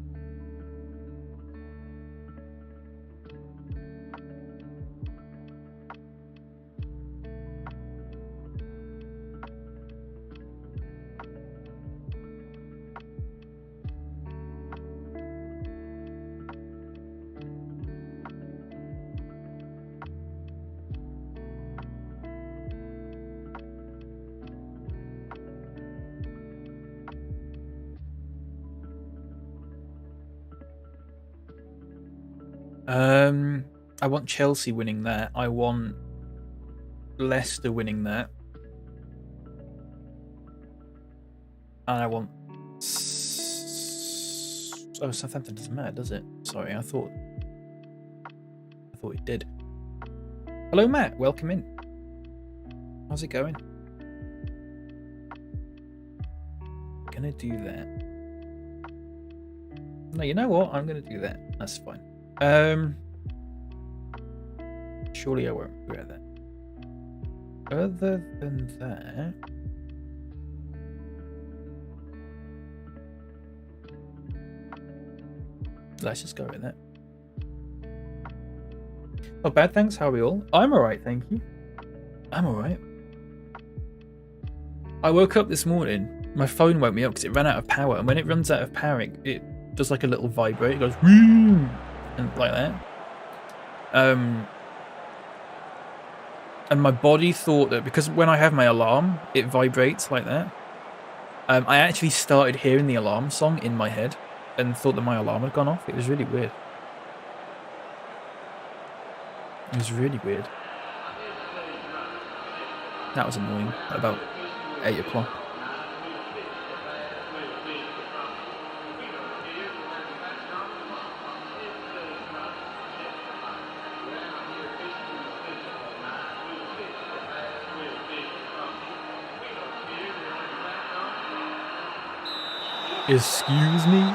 I want Chelsea winning that. I want Leicester winning that. And I want... Oh, Southampton doesn't matter, does it? Sorry, I thought it did. Hello, Matt. Welcome in. How's it going? Gonna do that. No, you know what? I'm gonna do that. That's fine. Surely I won't regret that. Other than that... Let's just go with that. Not bad, thanks. How are we all? I'm alright, thank you. I'm alright. I woke up this morning, my phone woke me up because it ran out of power, and when it runs out of power, it does like a little vibrate. It goes, and like that. And my body thought that because when I have my alarm, it vibrates like that. I actually started hearing the alarm song in my head and thought that my alarm had gone off. It was really weird. It was really weird. That was annoying. At about 8 o'clock. Excuse me?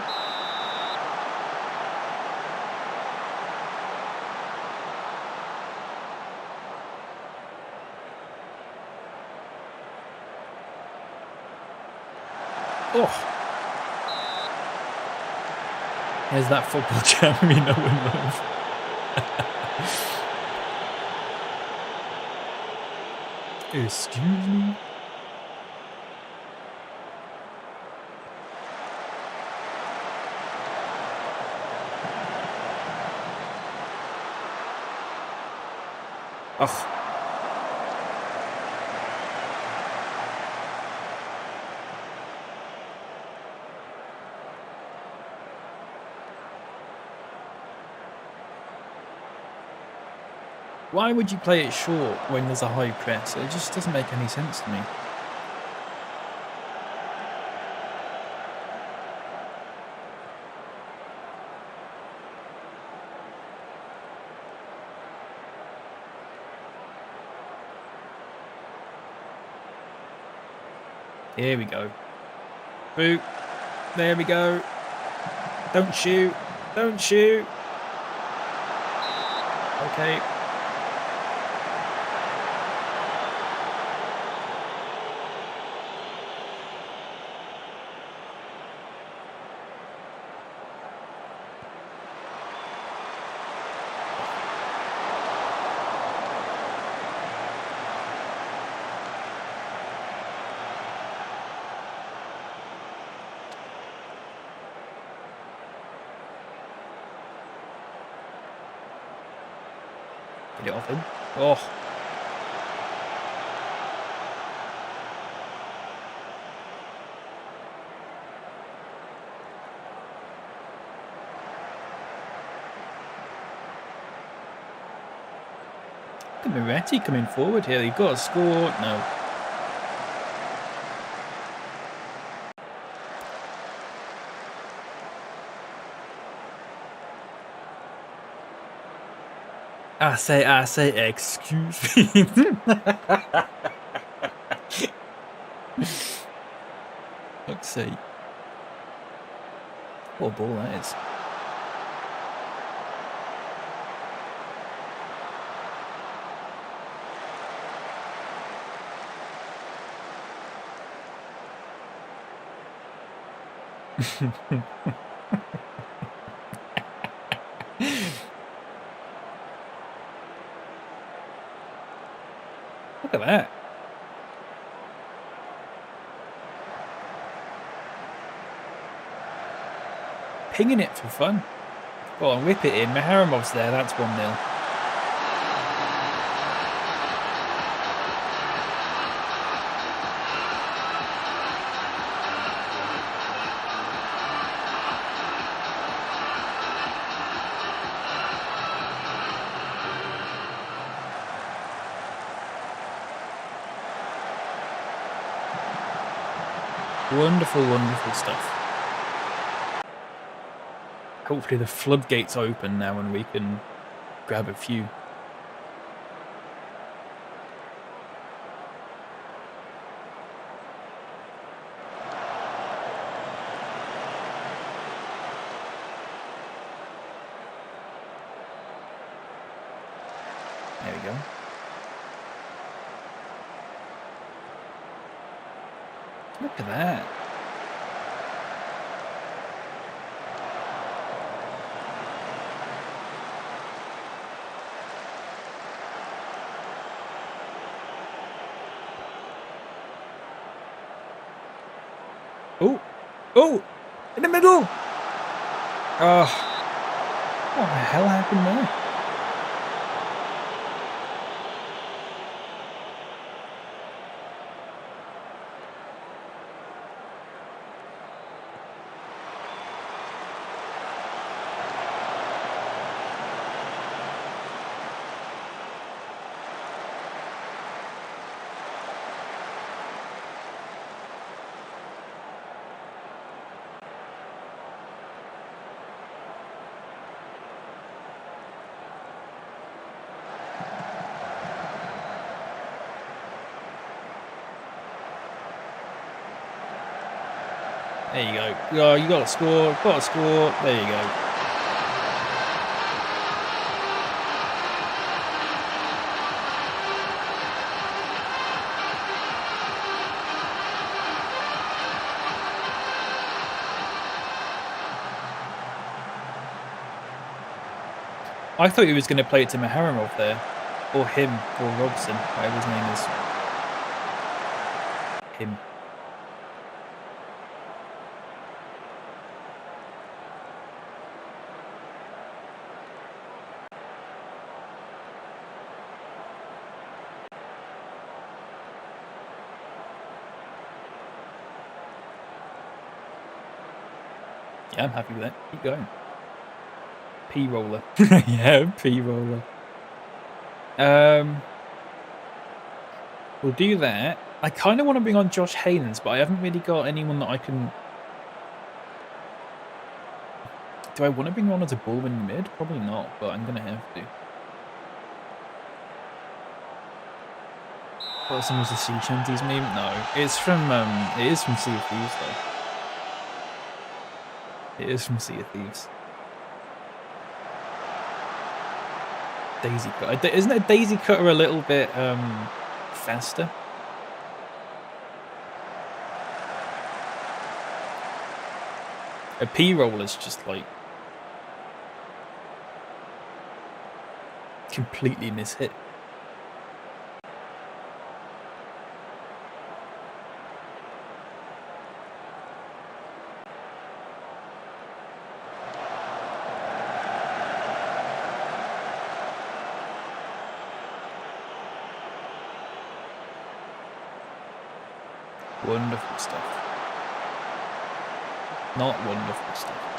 Oh. Here's that football jam we know and love. Excuse me? Ugh. Why would you play it short when there's a high press? It just doesn't make any sense to me. Here we go. Boot. There we go. Don't shoot. Don't shoot. Okay. Get it off him. Oh. Look at Moretti coming forward here. You've got to score. No. I say, excuse me. Fuck's sake. What a ball that is. Look at that. Pinging it for fun. Go on, whip it in. Maharamov's there. That's 1-0. Wonderful, wonderful stuff. Hopefully the floodgates open now and we can grab a few. There we go. Look at that. Oh, oh, in the middle. Oh, what the hell happened there? There you go. Oh, you got to score. Got to score. There you go. I thought he was going to play it to Maharamov there. Or him. Or Robson. Whatever his name is. Him. Yeah, I'm happy with that. Keep going. P-roller. Yeah, P-roller. We'll do that. I kind of want to bring on Josh Haynes, but I haven't really got anyone that I can... Do I want to bring on as a ballman mid? Probably not, but I'm going to have to. What some was the Sea Shanties meme? No, it's from it is from Sea of Thieves though. It is from Sea of Thieves. Daisy Cutter. Isn't a Daisy Cutter a little bit faster? A P-roll is just like completely mishit. Wonderful stuff. Not wonderful stuff.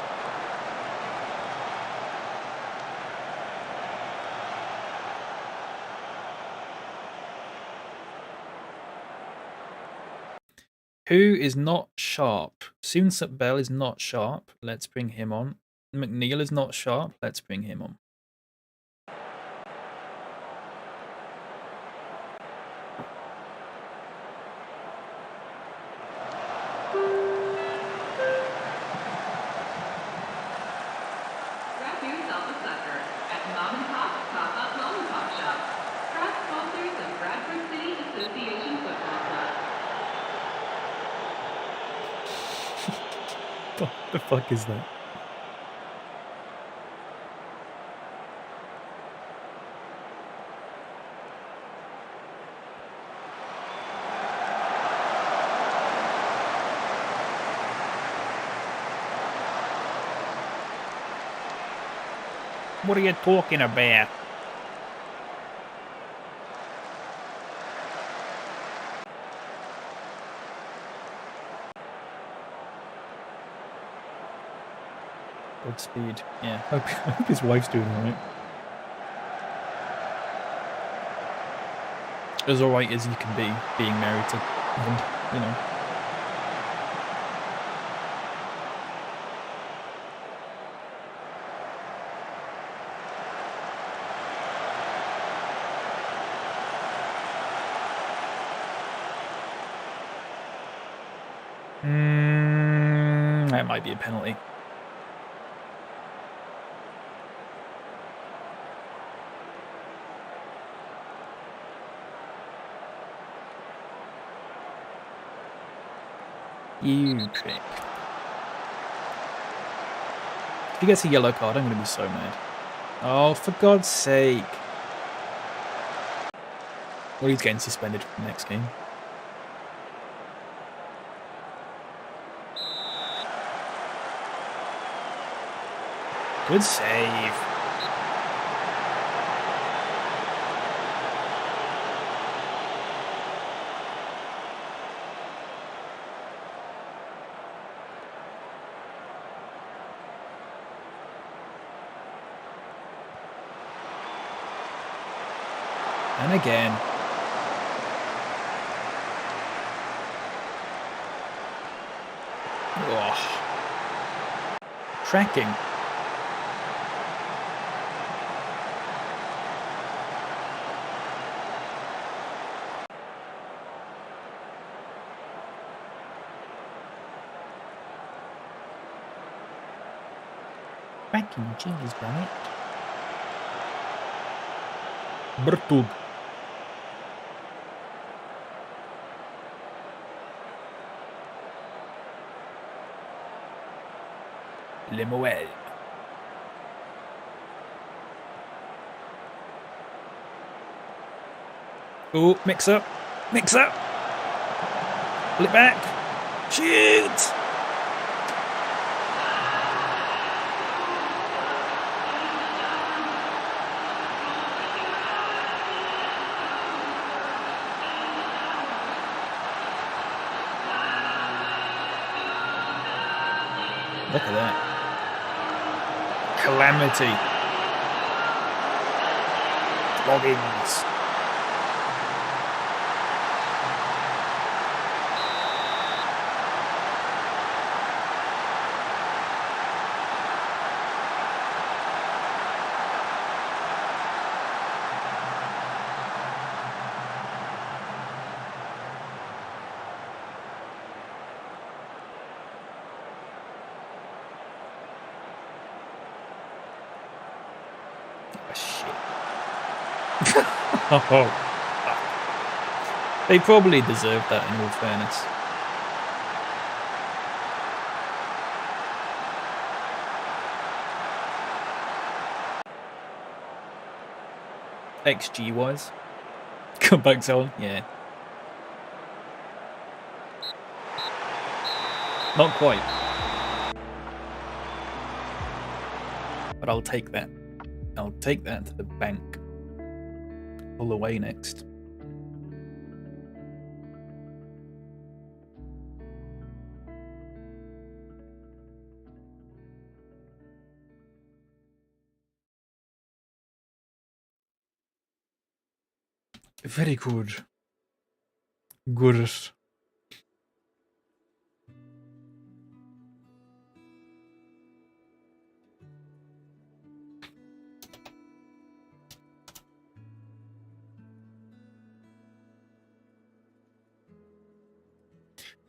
Who is not sharp? Soonsup Bell is not sharp. Let's bring him on. McNeil is not sharp. Let's bring him on. What the fuck is that? What are you talking about? Godspeed. Yeah, I hope his wife's doing alright. As alright as you can be, being married to him, you know. That might be a penalty. You prick. If he gets a yellow card, I'm going to be so mad. Oh, for God's sake. Well, he's getting suspended for the next game. Good save. And again. Oh. Tracking. Tracking, Jesus, damn it. Bertug. Lemuel. Oh, mix up. Mix up. Pull it back. Shoot. Look at that. Calamity. Loggins. Oh, they probably deserve that in all fairness. XG wise. Comeback zone, yeah. Not quite. But I'll take that. I'll take that to the bank. Pull away next. Very good. Good.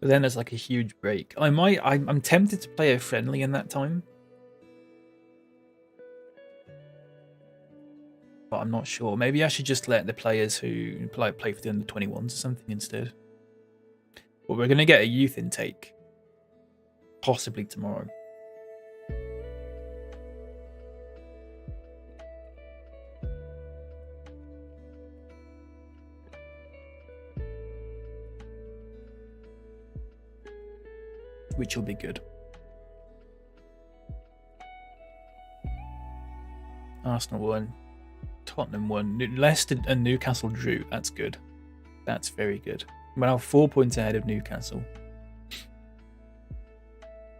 But then there's like a huge break. I'm tempted to play a friendly in that time. But I'm not sure. Maybe I should just let the players who play for the under 21s or something instead. But we're going to get a youth intake. Possibly tomorrow. Which will be good. Arsenal won. Tottenham won. Leicester and Newcastle drew. That's good. That's very good. We're now 4 points ahead of Newcastle.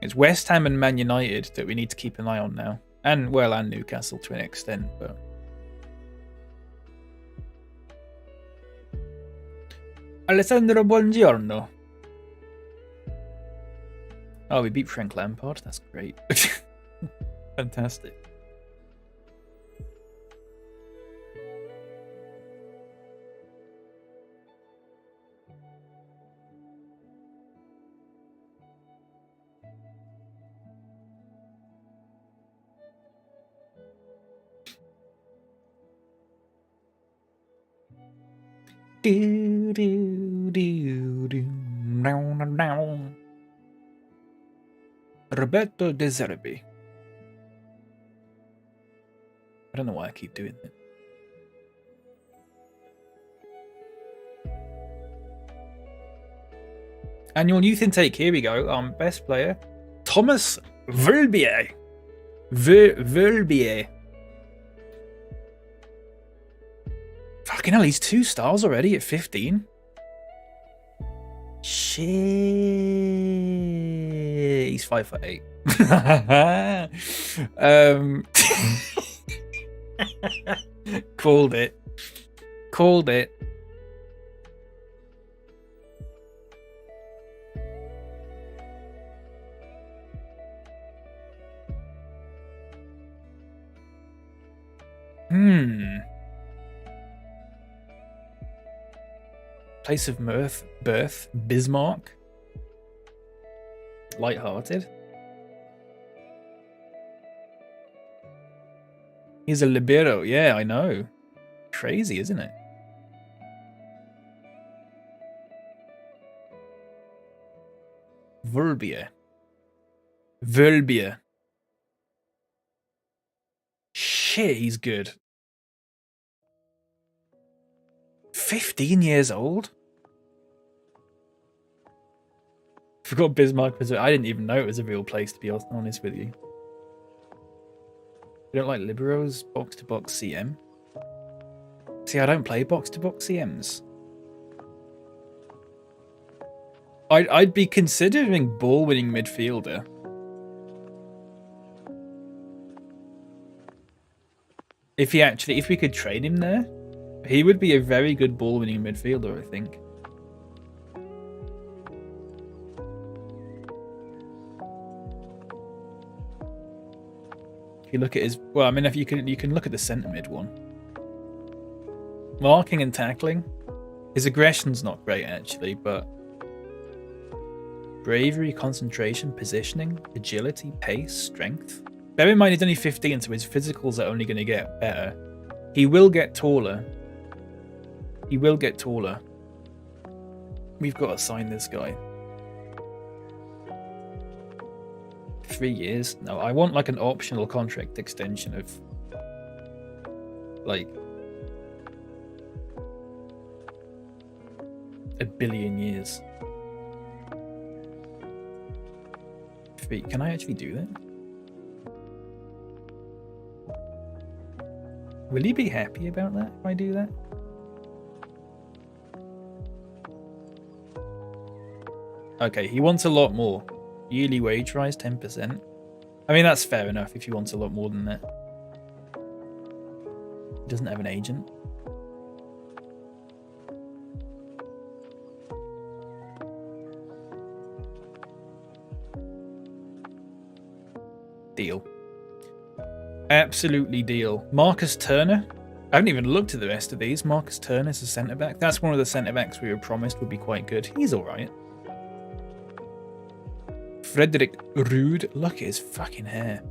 It's West Ham and Man United that we need to keep an eye on now. And Newcastle to an extent, but... Alessandro, buongiorno. Oh, we beat Frank Lampard. That's great. Fantastic. Do, do, do, do. Now, now, now. Roberto De Zerbi. I don't know why I keep doing it. Annual youth intake. Here we go. Best player, Thomas Verbier. Verbier. Fucking hell, he's 2 stars already at 15. Shit. He's 5'8". Called it. Called it. Place of birth, Bismarck. Light-hearted. He's a libero. Yeah, I know. Crazy, isn't it? Verbier. Shit, he's good. 15 years old? Forgot Bismarck was. I didn't even know it was a real place, to be honest with you. You don't like liberos? Box to box CM? See, I don't play box to box CMs. I'd be considering ball winning midfielder. If we could trade him there, he would be a very good ball winning midfielder, I think. If you look at his, well, I mean, if you can look at the centre mid one. Marking and tackling, his aggression's not great actually, but bravery, concentration, positioning, agility, pace, strength. Bear in mind he's only 15, so his physicals are only going to get better. He will get taller. We've got to sign this guy. 3 years? No, I want like an optional contract extension of like 1 billion years. Can I actually do that? Will he be happy about that if I do that? Okay, he wants a lot more. Yearly wage rise, 10%. I mean, that's fair enough if he wants a lot more than that. He doesn't have an agent. Deal. Absolutely deal. Marcus Turner. I haven't even looked at the rest of these. Marcus Turner's a centre-back. That's one of the centre-backs we were promised would be quite good. He's alright. Frederick Rude. Look at his fucking hair.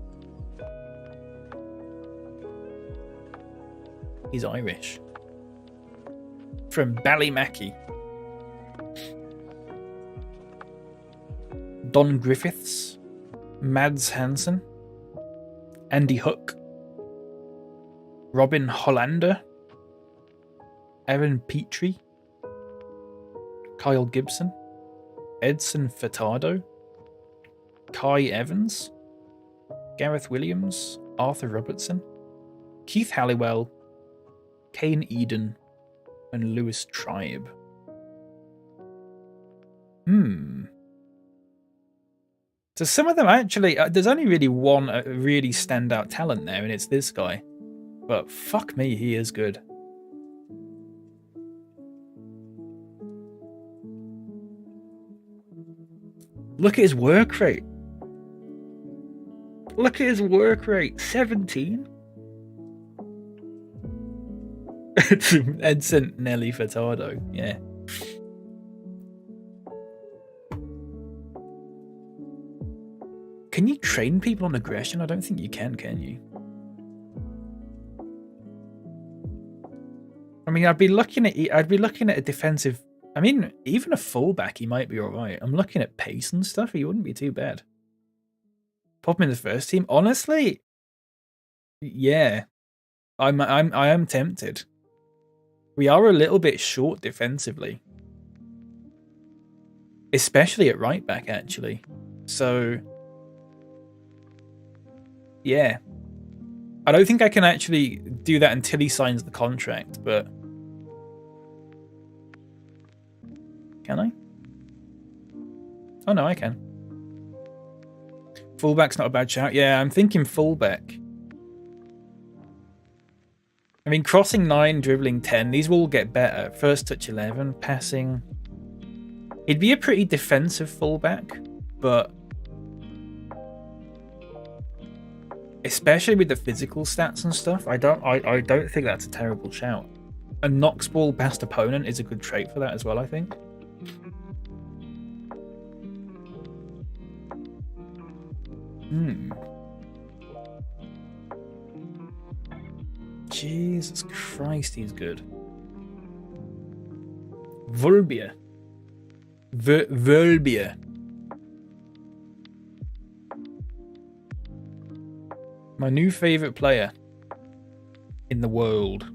He's Irish. From Ballymackie. Don Griffiths. Mads Hansen. Andy Hook. Robin Hollander. Aaron Petrie. Kyle Gibson. Edson Furtado. Kai Evans. Gareth Williams. Arthur Robertson. Keith Halliwell. Kane Eden. And Lewis Tribe. So some of them actually, there's only really one really standout talent there, and it's this guy. But fuck me, he is good. Look at his work rate. Look at his work rate. 17. Edson Nelly Furtado. Yeah. Can you train people on aggression? I don't think you can you? I mean, I'd be looking at a defensive. I mean, even a fullback, he might be all right. I'm looking at pace and stuff. He wouldn't be too bad. Pop him in the first team. Honestly, yeah, I am tempted. We are a little bit short defensively, especially at right back, actually. So, yeah. I don't think I can actually do that until he signs the contract, but... Can I? Oh, no, I can. Fullback's not a bad shout. Yeah, I'm thinking fullback. I mean, crossing 9, dribbling 10, these will all get better. First touch 11, passing. He'd be a pretty defensive fullback, but especially with the physical stats and stuff, I don't think that's a terrible shout. A knocks ball past opponent is a good trait for that as well, I think. Jesus Christ, he's good. Volbia. Volbia. My new favorite player in the world.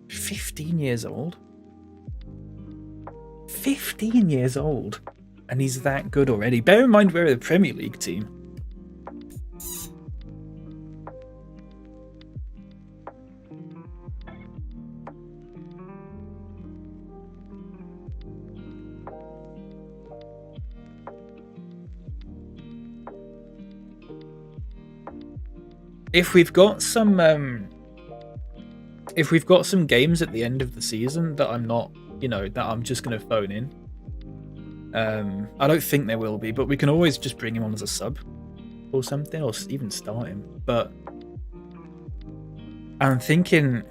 15 years old. 15 years old. And he's that good already. Bear in mind we're a Premier League team. If we've got some games at the end of the season that I'm not, that I'm just going to phone in. I don't think there will be, but we can always just bring him on as a sub or something, or even start him. But I'm thinking,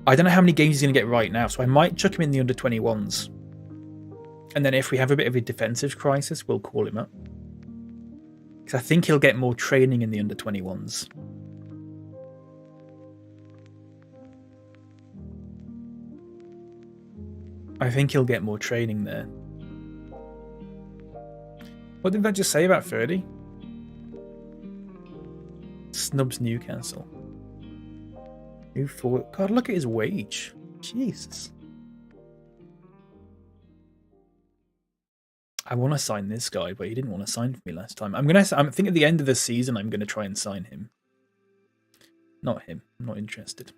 I don't know how many games he's going to get right now, so I might chuck him in the under-21s. And then if we have a bit of a defensive crisis, we'll call him up. Because I think he'll get more training in the under-21s. I think he'll get more training there. What did that just say about 30? Snubs Newcastle. New forward. God, look at his wage. Jesus. I want to sign this guy, but he didn't want to sign for me last time. I think at the end of the season, I'm going to try and sign him. Not him. I'm not interested.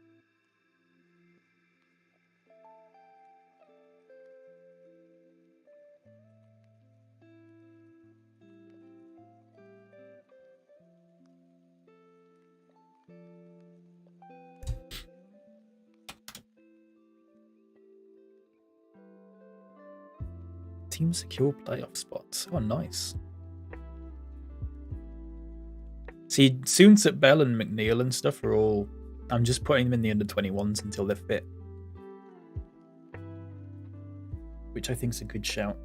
Team secure playoff spots. Oh, nice. See, Soonsup Bell and McNeil and stuff are all... I'm just putting them in the under-21s until they're fit. Which I think is a good shout.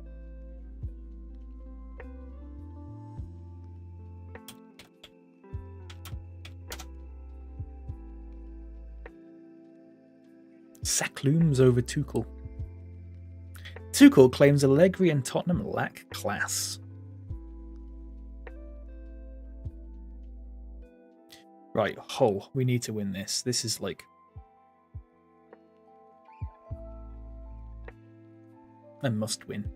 Sacklooms over Tuchel. Tuchel claims Allegri and Tottenham lack class. Right, Hull. We need to win this. This is like... a must win.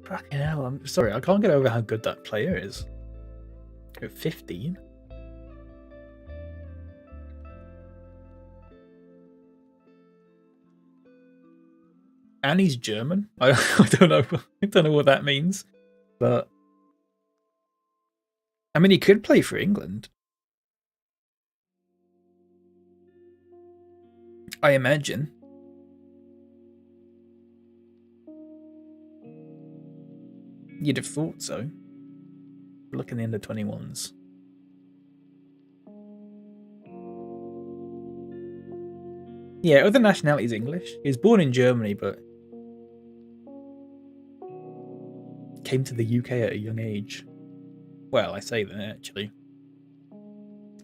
Fucking hell, I'm sorry, I can't get over how good that player is. Go 15. And he's German. I don't know. I don't know what that means, but I mean, he could play for England. I imagine. You'd have thought so. Look in the under 21s. Yeah, other nationalities English. He was born in Germany, but came to the UK at a young age. Well, I say that actually.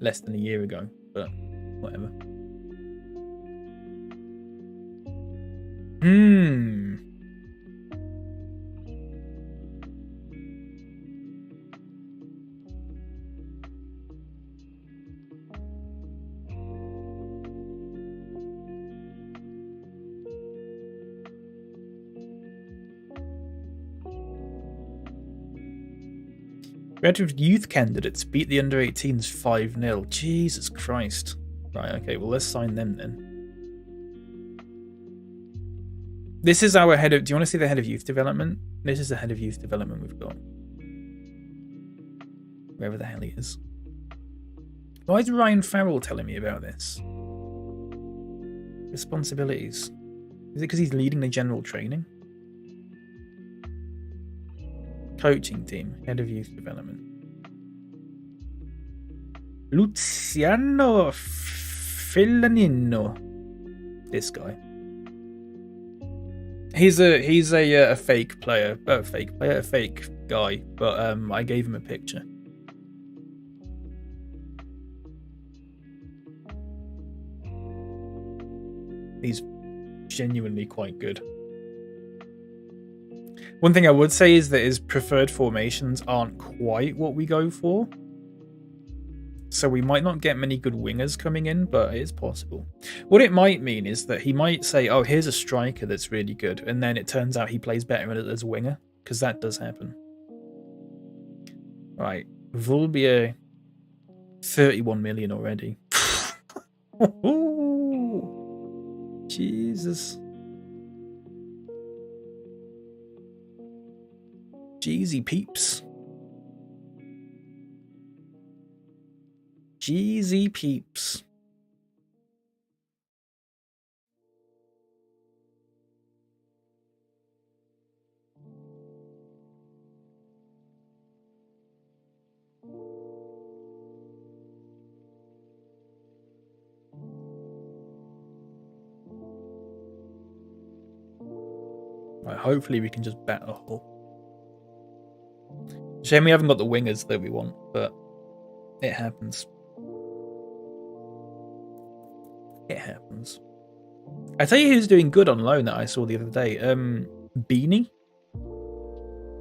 Less than a year ago, but whatever. Graduate youth candidates beat the under 18s 5-0. Jesus Christ. Right, okay, well, let's sign them then. This is our head of... Do you want to see the head of youth development? This is the head of youth development we've got. Wherever the hell he is. Why is Ryan Farrell telling me about this? Responsibilities. Is it because he's leading the general training? Coaching team, head of youth development. Luciano Filanino. This guy. He's a fake player, a fake guy. But I gave him a picture. He's genuinely quite good. One thing I would say is that his preferred formations aren't quite what we go for. So we might not get many good wingers coming in, but it is possible. What it might mean is that he might say, oh, here's a striker that's really good. And then it turns out he plays better as a winger, because that does happen. Right. Vulbia, 31 million already. Jesus. Jeezy peeps. Jeezy peeps. Right, hopefully we can just bat a hole. Shame we haven't got the wingers that we want, but it happens. It happens. I tell you who's doing good on loan that I saw the other day. Beanie.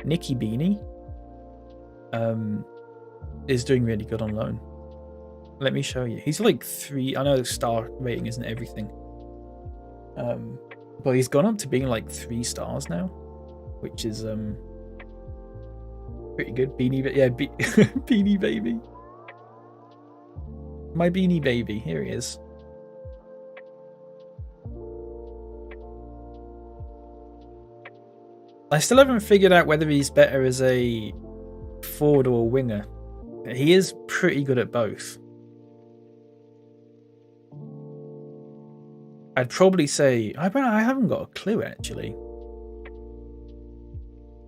Nicky Beanie. Is doing really good on loan. Let me show you. He's like 3. I know the star rating isn't everything. But he's gone up to being like 3 stars now, which is pretty good. Beanie, yeah, Beanie Baby. My Beanie Baby. Here he is. I still haven't figured out whether he's better as a forward or a winger. He is pretty good at both. I'd probably say... I haven't got a clue, actually.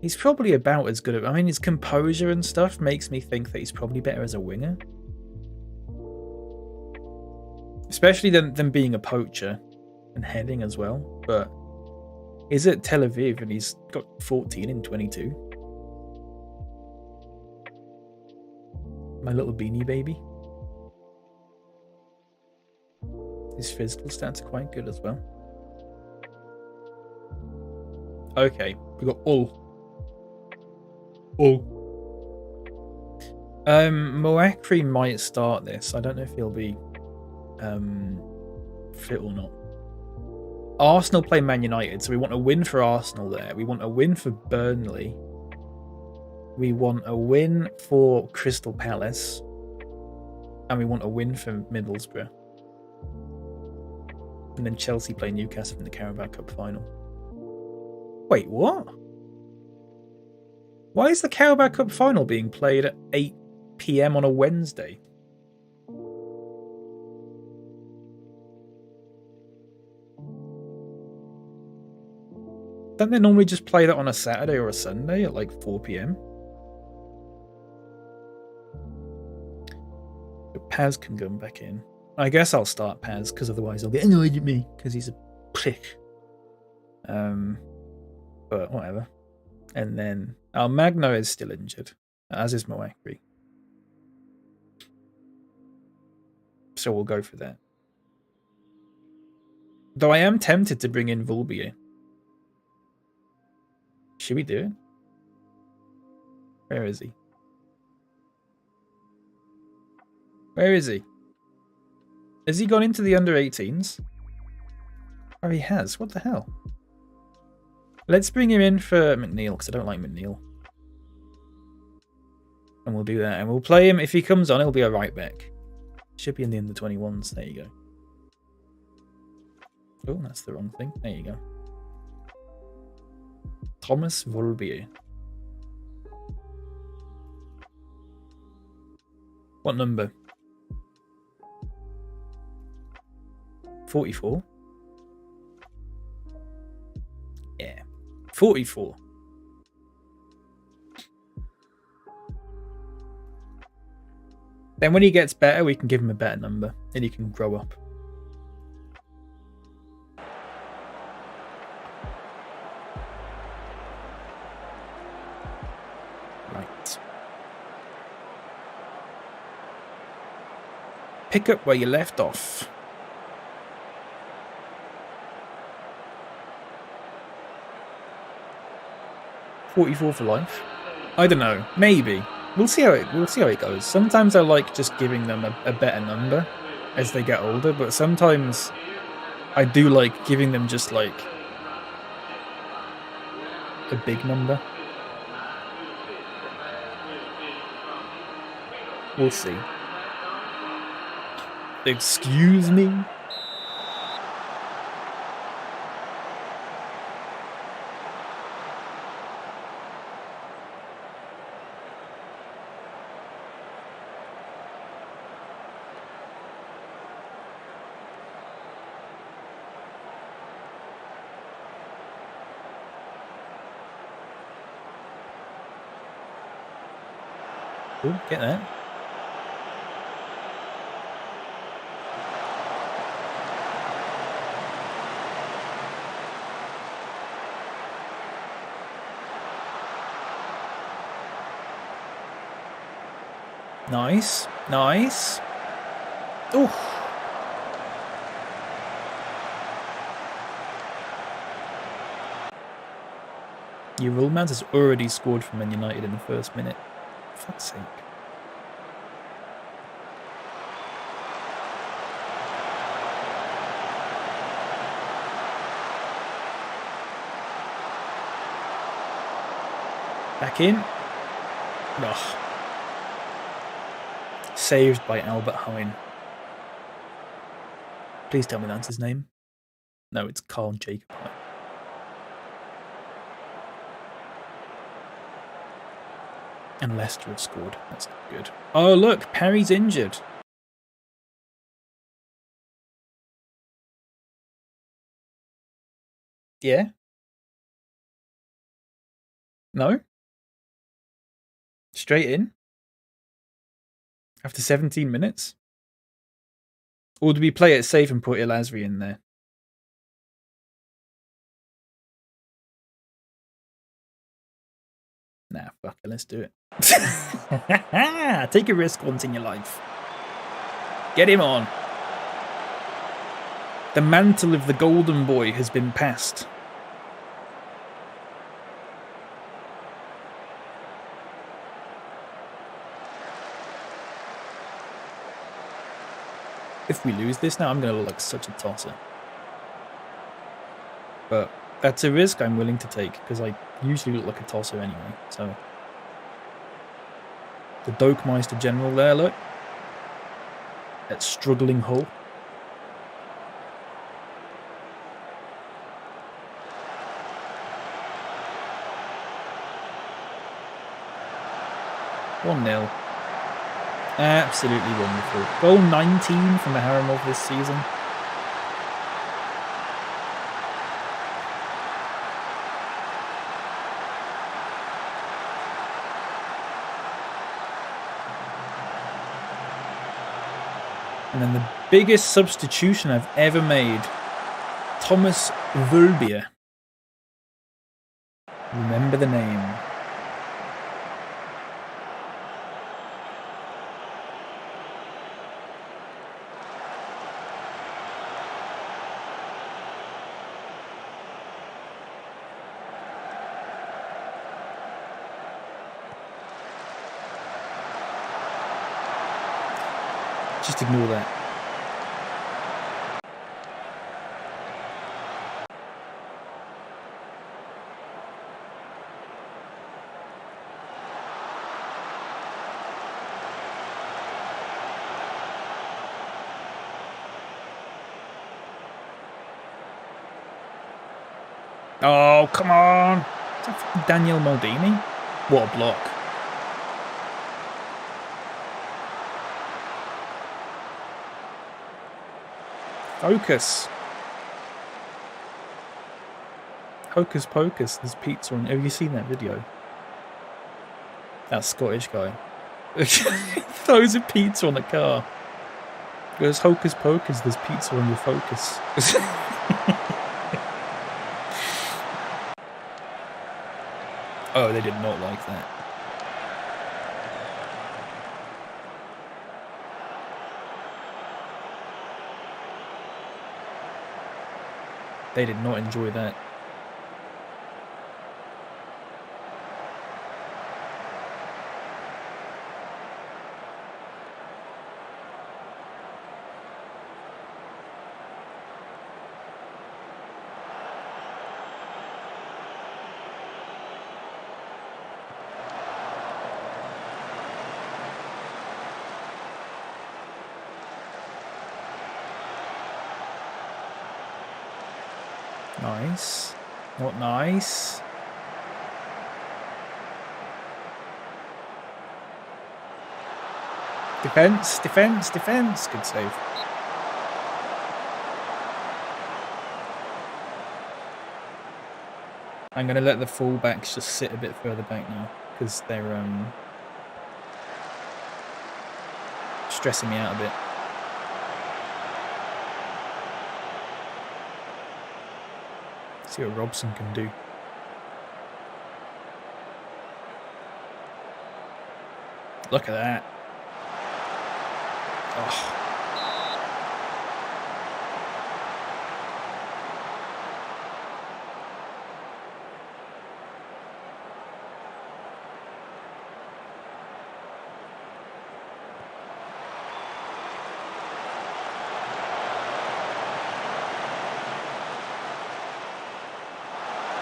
He's probably about as good at... I mean, his composure and stuff makes me think that he's probably better as a winger. Especially than being a poacher and heading as well. But he's at Tel Aviv and he's got 14 in 22. My little Beanie Baby. His physical stats are quite good as well. Okay, we got all. Moakri might start this. I don't know if he'll be fit or not. Arsenal play Man United, so we want a win for Arsenal there. We want a win for Burnley. We want a win for Crystal Palace. And we want a win for Middlesbrough. And then Chelsea play Newcastle in the Carabao Cup final. Wait, what? Why is the Carabao Cup final being played at 8 PM on a Wednesday? Don't they normally just play that on a Saturday or a Sunday at like 4 PM? So Paz can come back in. I guess I'll start Paz because otherwise he'll get annoyed at me because he's a prick. But whatever. And then Magno is still injured, as is Moakri. So we'll go for that. Though I am tempted to bring in Vulbier. Should we do it? Where is he? Where is he? Has he gone into the under-18s? Oh, he has. What the hell? Let's bring him in for McNeil, because I don't like McNeil. And we'll do that. And we'll play him. If he comes on, he'll be a right back. Should be in the under-21s. There you go. Oh, that's the wrong thing. There you go. Thomas Volbier. What number? 44? Yeah. 44. Then when he gets better, we can give him a better number. And he can grow up. Right. Pick up where you left off. $44 for life. I don't know. Maybe. We'll see how it goes. Sometimes I like just giving them a better number as they get older, but sometimes I do like giving them just like a big number. We'll see. Excuse me? Ooh, get that. Nice. Nice. Ooh. Yulmaz has already scored for Man United in the first minute. For fuck's sake. Back in. Ugh. Saved by Albert Hein. Please tell me that's his name. No, it's Carl Jacob Hein. And Leicester have scored. That's good. Oh, look, Perry's injured. Yeah? No? Straight in? After 17 minutes? Or do we play it safe and put El Asri in there? Nah, fuck it, let's do it. Take a risk once in your life. Get him on. The mantle of the golden boy has been passed. If we lose this now, I'm going to look like such a tosser. But that's a risk I'm willing to take, because I usually look like a tosser anyway, so... The Dokemeister General there, look. That struggling Hull. One 0. Absolutely wonderful. Goal 19 from the Haramov this season. And then the biggest substitution I've ever made, Thomas Vulbier. Remember the name. Just ignore that. Oh, come on. Is that Daniel Maldini? What a block. Focus. Hocus pocus, there's pizza on. Have you seen that video? That Scottish guy. Throws a pizza on the car. Goes, hocus pocus, there's pizza on your Focus. Oh, they did not like that. They did not enjoy that. Nice. Not nice. Defense, defense, defense. Good save. I'm going to let the fullbacks just sit a bit further back now because they're stressing me out a bit. See what Robson can do. Look at that. Oh.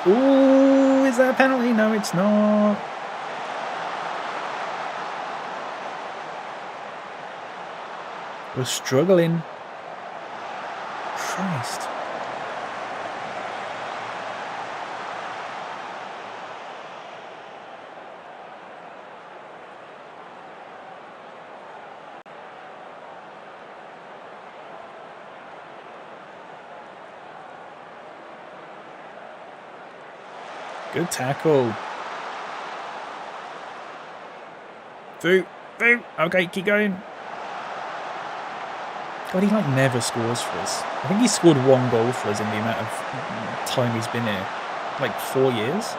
Ooh, is that a penalty? No, it's not. We're struggling. Christ. Good tackle. Through. Okay, keep going. God, he like never scores for us. I think he scored one goal for us in the amount of time he's been here. Like 4 years?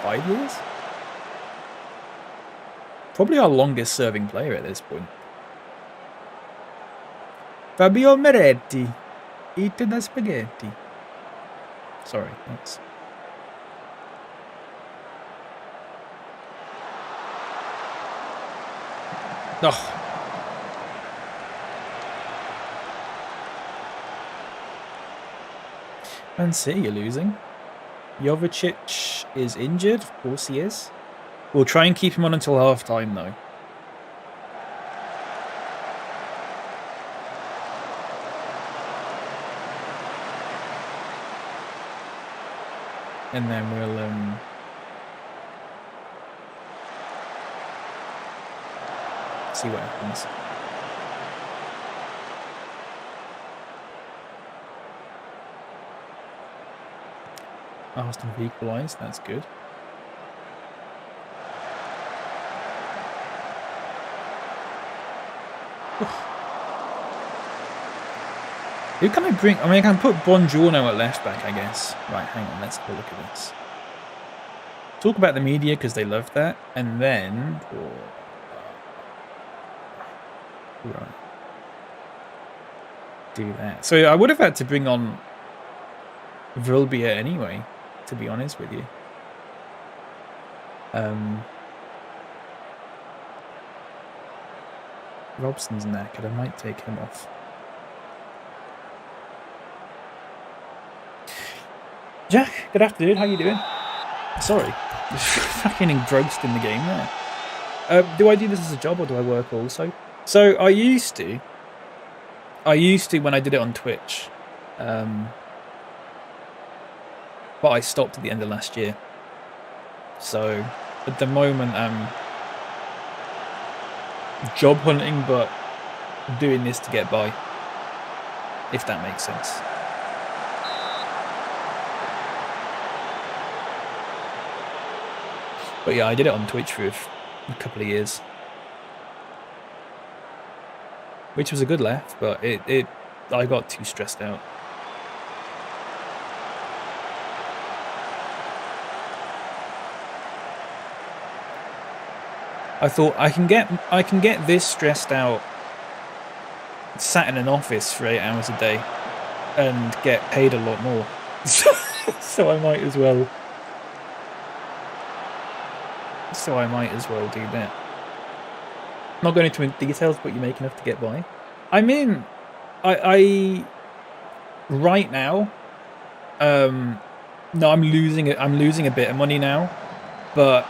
5 years? Probably our longest serving player at this point. Fabio Meretti. Eat the spaghetti. Sorry, that's... Oh. Man City are losing. Jovicic is injured. Of course he is. We'll try and keep him on until half time, though. And then we'll see what happens. Arsenal have equalised, that's good. Who can I bring? I mean, I can put Buongiorno at left back, I guess. Right, hang on, let's have a look at this. Talk about the media because they love that, and then... Right. Do that. So I would have had to bring on Vilbia anyway, to be honest with you. Robson's knackered, I might take him off. Jack, good afternoon, how you doing? Sorry, fucking engrossed in the game there. Do I do this as a job or do I work also? So I used to when I did it on Twitch, but I stopped at the end of last year. So at the moment I'm job hunting, but doing this to get by, if that makes sense. But yeah, I did it on Twitch for a couple of years, which was a good laugh, but I got too stressed out. I thought I can get this stressed out, sat in an office for 8 hours a day, and get paid a lot more. So I might as well. So I might as well do that. Not going into details, but you make enough to get by. I mean, I right now, no, I'm losing it. I'm losing a bit of money now, but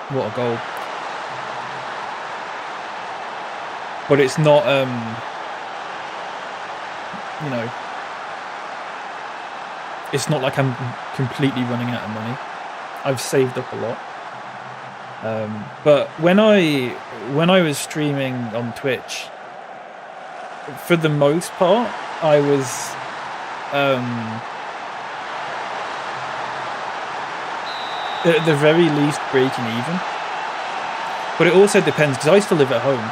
what a goal! But it's not, you know, it's not like I'm completely running out of money. I've saved up a lot. But when I was streaming on Twitch, for the most part, I was at the very least breaking even. But it also depends, because I still live at home.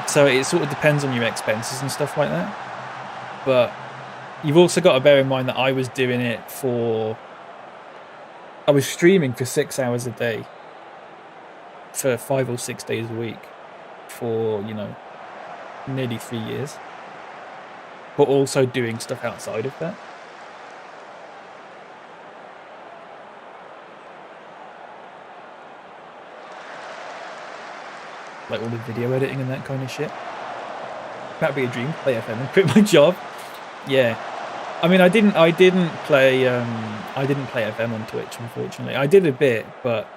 So it sort of depends on your expenses and stuff like that. But you've also got to bear in mind that I was doing it I was streaming for 6 hours a day for 5 or 6 days a week for, you know, nearly 3 years. But also doing stuff outside of that. Like all the video editing and that kind of shit. That'd be a dream. Play FM and quit my job. Yeah. I mean, I didn't play FM on Twitch, unfortunately. I did a bit, but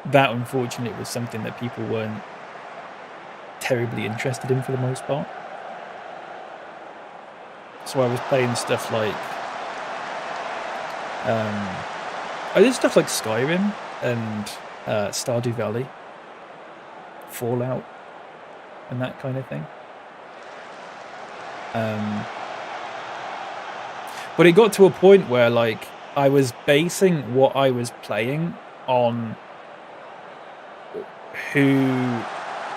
that unfortunately was something that people weren't terribly interested in for the most part. So I was playing stuff like I did stuff like Skyrim and Stardew Valley, Fallout, and that kind of thing. But it got to a point where, like, I was basing what I was playing on who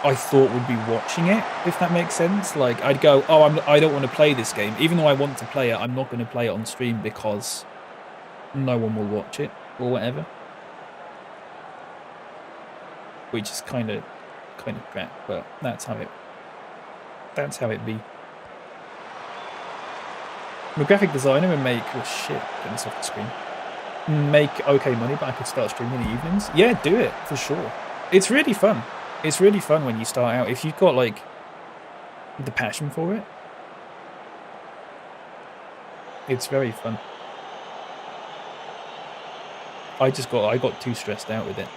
I thought would be watching it, if that makes sense. Like, I'd go, oh, I don't want to play this game. Even though I want to play it, I'm not going to play it on stream because no one will watch it or whatever. Which is kind of crap, but that's how it be. I'm a graphic designer and make getting this off the screen. Make okay money, but I could start streaming in the evenings. Yeah, do it for sure. It's really fun. It's really fun when you start out. If you've got like the passion for it, it's very fun. I got too stressed out with it.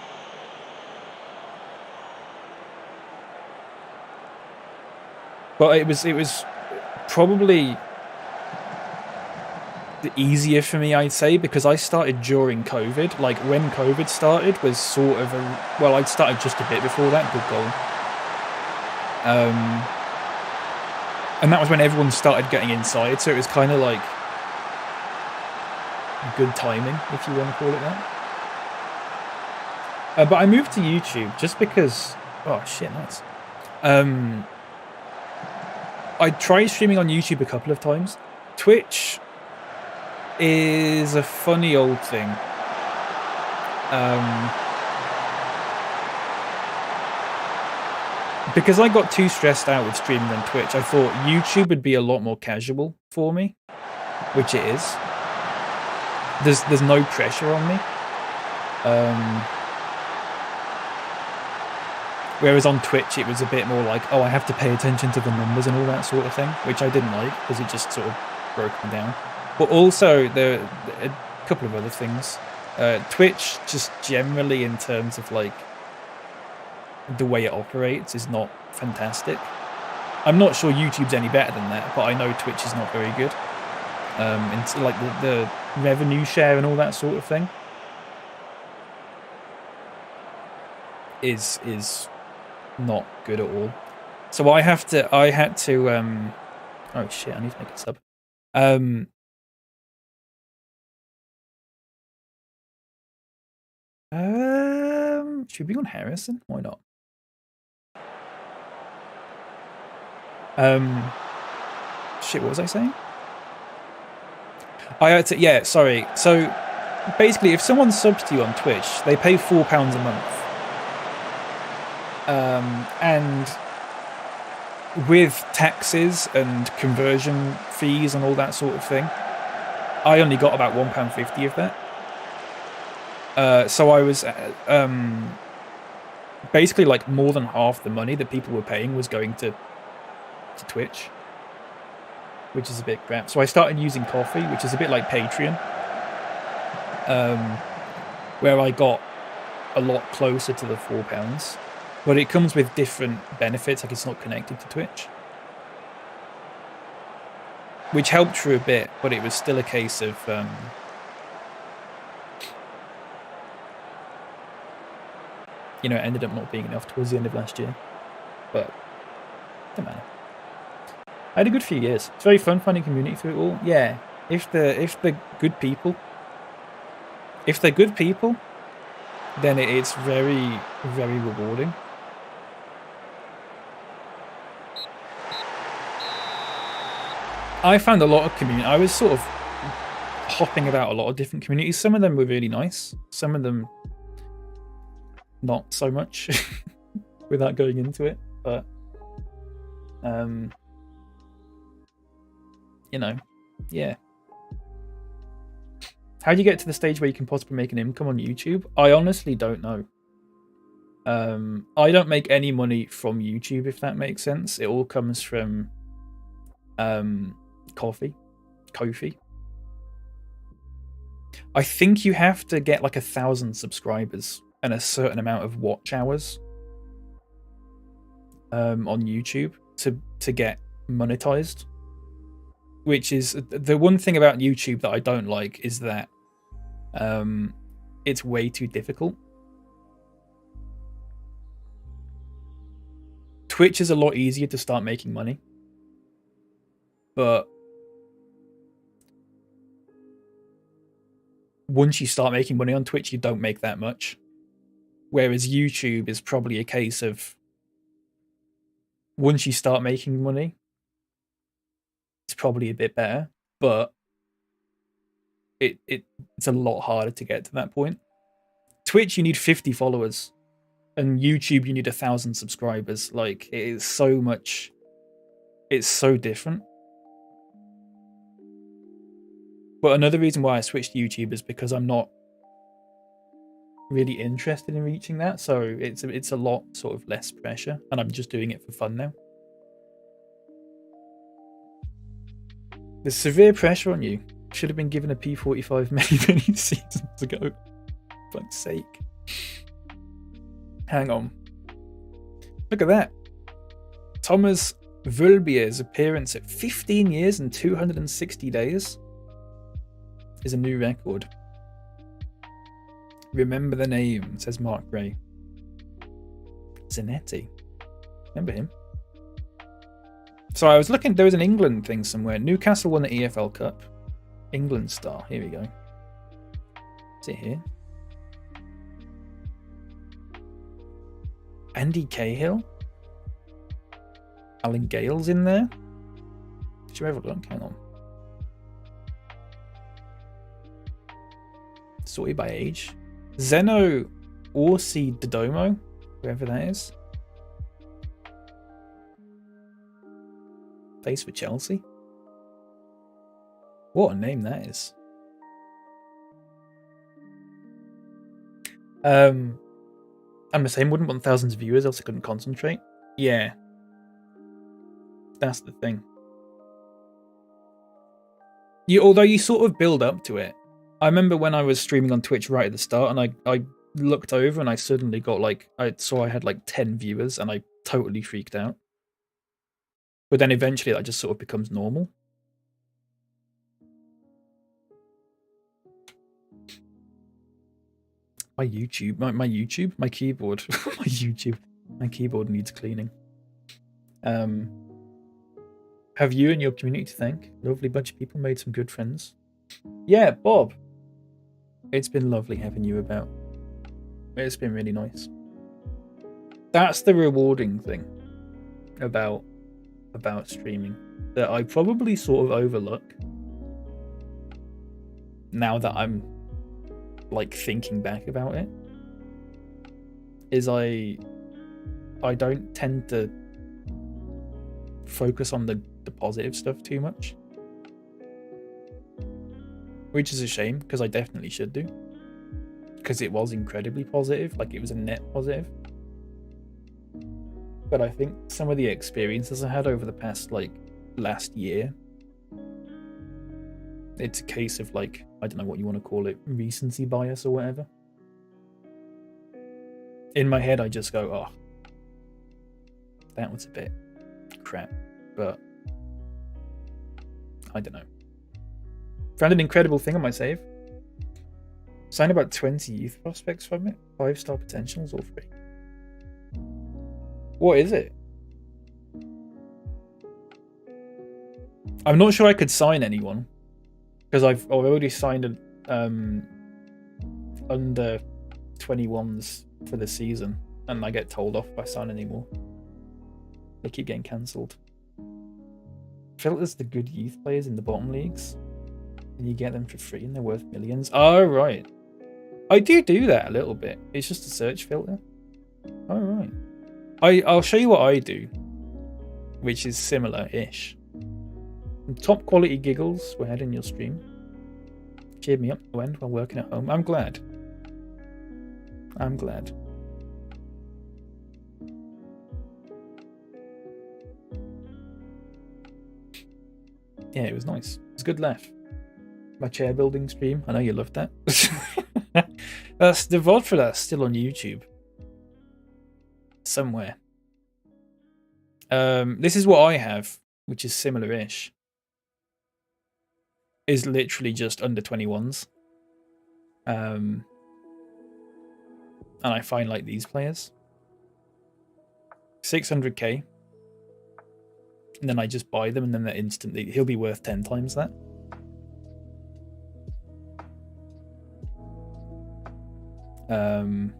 But it was probably easier for me, I'd say, because I started during COVID. Like when COVID started was sort of well, I'd started just a bit before that. Good goal. And that was when everyone started getting inside, so it was kind of like good timing, if you want to call it that. But I moved to YouTube just because. Oh shit, nice. I tried streaming on YouTube a couple of times. Twitch is a funny old thing. Because I got too stressed out with streaming on Twitch, I thought YouTube would be a lot more casual for me, which it is. There's no pressure on me. Whereas on Twitch, it was a bit more like, oh, I have to pay attention to the numbers and all that sort of thing, which I didn't like because it just sort of broke me down. But also, there are a couple of other things. Twitch, just generally in terms of like the way it operates, is not fantastic. I'm not sure YouTube's any better than that, but I know Twitch is not very good. And like the revenue share and all that sort of thing is not good at all. So I had to oh shit, I need to make a sub. Should we be on Harrison? Why not? Shit, what was I saying? I had to, yeah, sorry. So basically, if someone subs to you on Twitch, they pay £4 a month. And with taxes and conversion fees and all that sort of thing, I only got about £1.50 of that. So I was basically like more than half the money that people were paying was going to Twitch, which is a bit crap. So I started using Coffee, which is a bit like Patreon, where I got a lot closer to the £4, but it comes with different benefits, like it's not connected to Twitch, which helped for a bit, but it was still a case of you know, it ended up not being enough towards the end of last year, but don't matter. I had a good few years. It's very fun finding community through it all. Yeah, if they're good people, then it's very, very rewarding. I found a lot of community. I was sort of hopping about a lot of different communities. Some of them were really nice. Some of them not so much without going into it, but you know, yeah. How do you get to the stage where you can possibly make an income on YouTube? I honestly don't know. I don't make any money from YouTube, if that makes sense. It all comes from Ko-fi. I think you have to get like 1,000 subscribers and a certain amount of watch hours on YouTube to get monetized. Which is the one thing about YouTube that I don't like, is that it's way too difficult. Twitch is a lot easier to start making money, but once you start making money on Twitch, you don't make that much. Whereas YouTube is probably a case of once you start making money, it's probably a bit better, but it's a lot harder to get to that point. Twitch, you need 50 followers, and YouTube, you need 1,000 subscribers. Like, it is so much. It's so different. But another reason why I switched to YouTube is because I'm not really interested in reaching that, so it's a lot sort of less pressure, and I'm just doing it for fun now. There's severe pressure on you. Should have been given a P45 many seasons ago. fuck's sake. Hang on. Look at that. Thomas Vulbier's appearance at 15 years and 260 days is a new record. Remember the name, says Mark Gray. Zanetti. Remember him? So I was looking, there was an England thing somewhere. Newcastle won the EFL Cup. England star. Here we go. Is it here? Andy Cahill? Alan Gale's in there? Should we have a look? Hang on. Sorted by age. Zeno Orsi Dodomo, whoever that is. Plays for Chelsea. What a name that is. I'm the same, wouldn't want thousands of viewers, else I couldn't concentrate. Yeah. That's the thing. Although you sort of build up to it. I remember when I was streaming on Twitch right at the start, and I looked over and I suddenly got like, I had like 10 viewers, and I totally freaked out. But then eventually that just sort of becomes normal. My YouTube, my keyboard, my keyboard needs cleaning. Have you and your community to thank. Lovely bunch of people, made some good friends. Yeah, Bob. It's been lovely having you about. It's been really nice. That's the rewarding thing about streaming that I probably sort of overlook now that I'm like thinking back about it, is I don't tend to focus on the positive stuff too much, which is a shame because I definitely should do, because it was incredibly positive, like it was a net positive. But I think some of the experiences I had over the past like last year, it's a case of like, I don't know what you want to call it, recency bias or whatever. In my head I just go, oh, that was a bit crap, but I don't know. Found an incredible thing on my save. Signed about 20 youth prospects from it. 5-star potentials, all free. What is it? I'm not sure I could sign anyone, because I've already signed under 21s for the season, and I get told off if I sign anymore. They keep getting cancelled. Filters the good youth players in the bottom leagues, and you get them for free, and they're worth millions. Oh, right. I do that a little bit. It's just a search filter. Oh, right. I'll show you what I do, which is similar-ish. Top quality giggles were had in your stream. Cheered me up to end while working at home. I'm glad. Yeah, it was nice. It was a good laugh. My chair building stream. I know you loved that. That's the VOD for that's still on YouTube. Somewhere. This is what I have, which is similar-ish. Is literally just under 21s. And I find like these players. 600k. And then I just buy them, and then they're instantly, he'll be worth 10 times that. Um,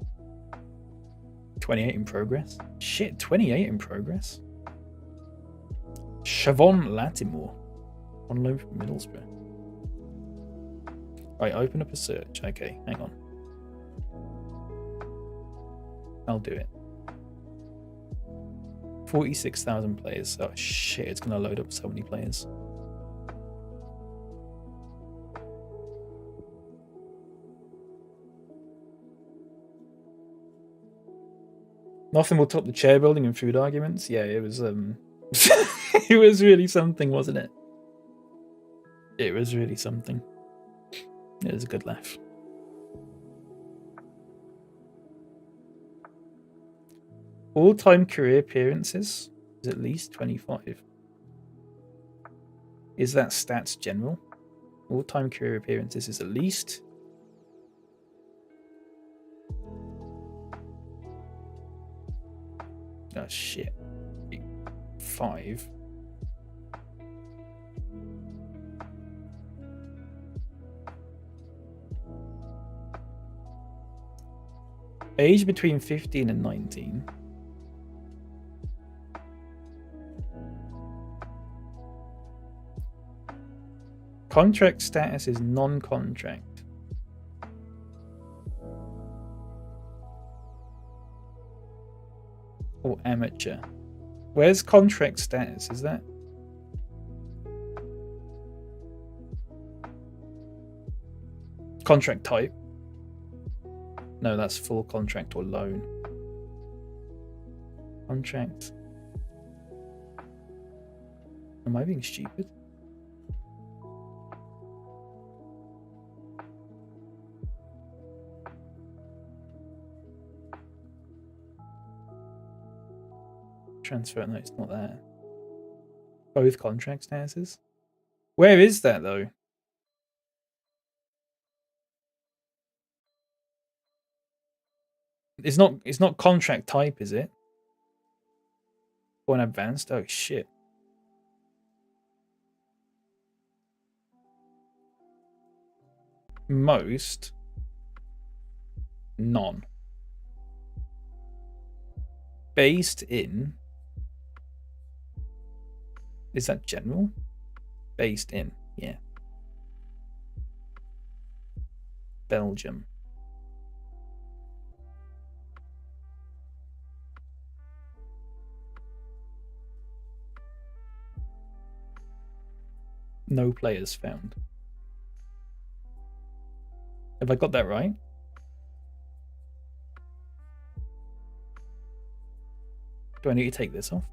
28 in progress. Shit, 28 in progress. Siobhan Latimore. On loan from Middlesbrough. Right, open up a search. Okay, hang on. I'll do it. 46,000 players. Oh shit, it's gonna load up so many players. Nothing will top the chair building and food arguments. Yeah, it was it was really something, wasn't it? It was really something. It was a good laugh. All-time career appearances is at least 25. Is that stats general? All-time career appearances is at least. Oh shit. 5. Age between 15 and 19. Contract status is non-contract. Or amateur. Where's contract status? Is that? Contract type? No, that's full contract or loan. Contract. Am I being stupid? Transfer, no, it's not there. Both contract statuses. Where is that though? It's not contract type, is it? Or an advanced? Oh shit. Most. None. Based in. Is that general? Based in, yeah. Belgium. No players found. Have I got that right? Do I need to take this off?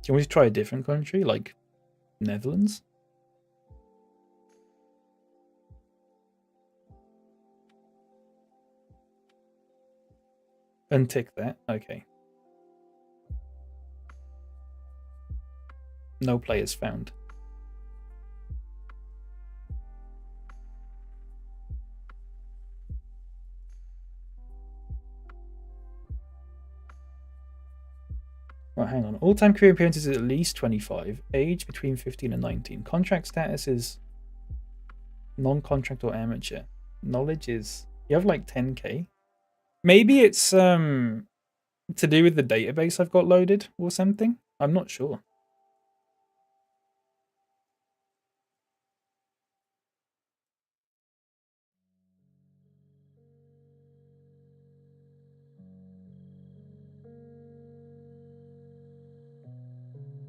Do you want me to try a different country, like Netherlands? Untick that. Okay. No players found. Right, hang on. All-time career appearances is at least 25. Age between 15 and 19. Contract status is non-contract or amateur. Knowledge is... You have like 10k. Maybe it's to do with the database I've got loaded or something. I'm not sure.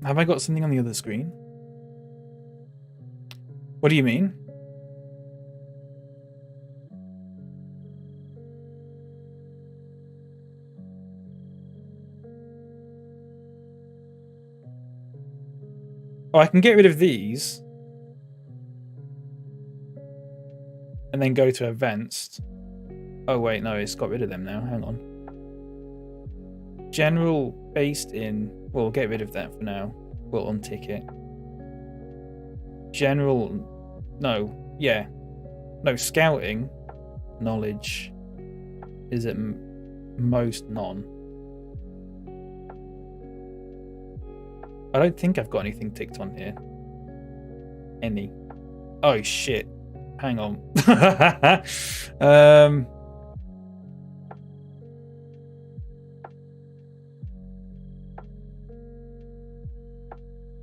Have I got something on the other screen? What do you mean? Oh, I can get rid of these. And then go to advanced. Oh, wait, no, it's got rid of them now. Hang on. General based in... We'll get rid of that for now. We'll untick it. General... No. Yeah. No, scouting. Knowledge. Is it most none? I don't think I've got anything ticked on here. Any. Oh, shit. Hang on.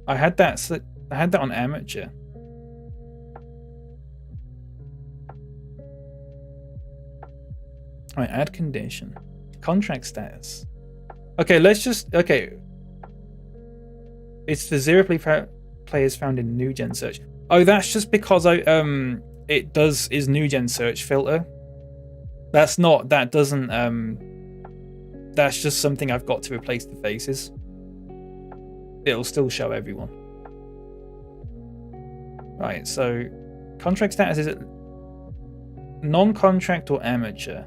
I had that on amateur. Alright, add condition. Contract status. Okay, let's just... Okay. It's the 0 players found in new gen search. Oh, that's just because it does is new gen search filter. That's not... That doesn't... That's just something I've got to replace the faces. It'll still show everyone. Right, so contract status is Non-contract or amateur?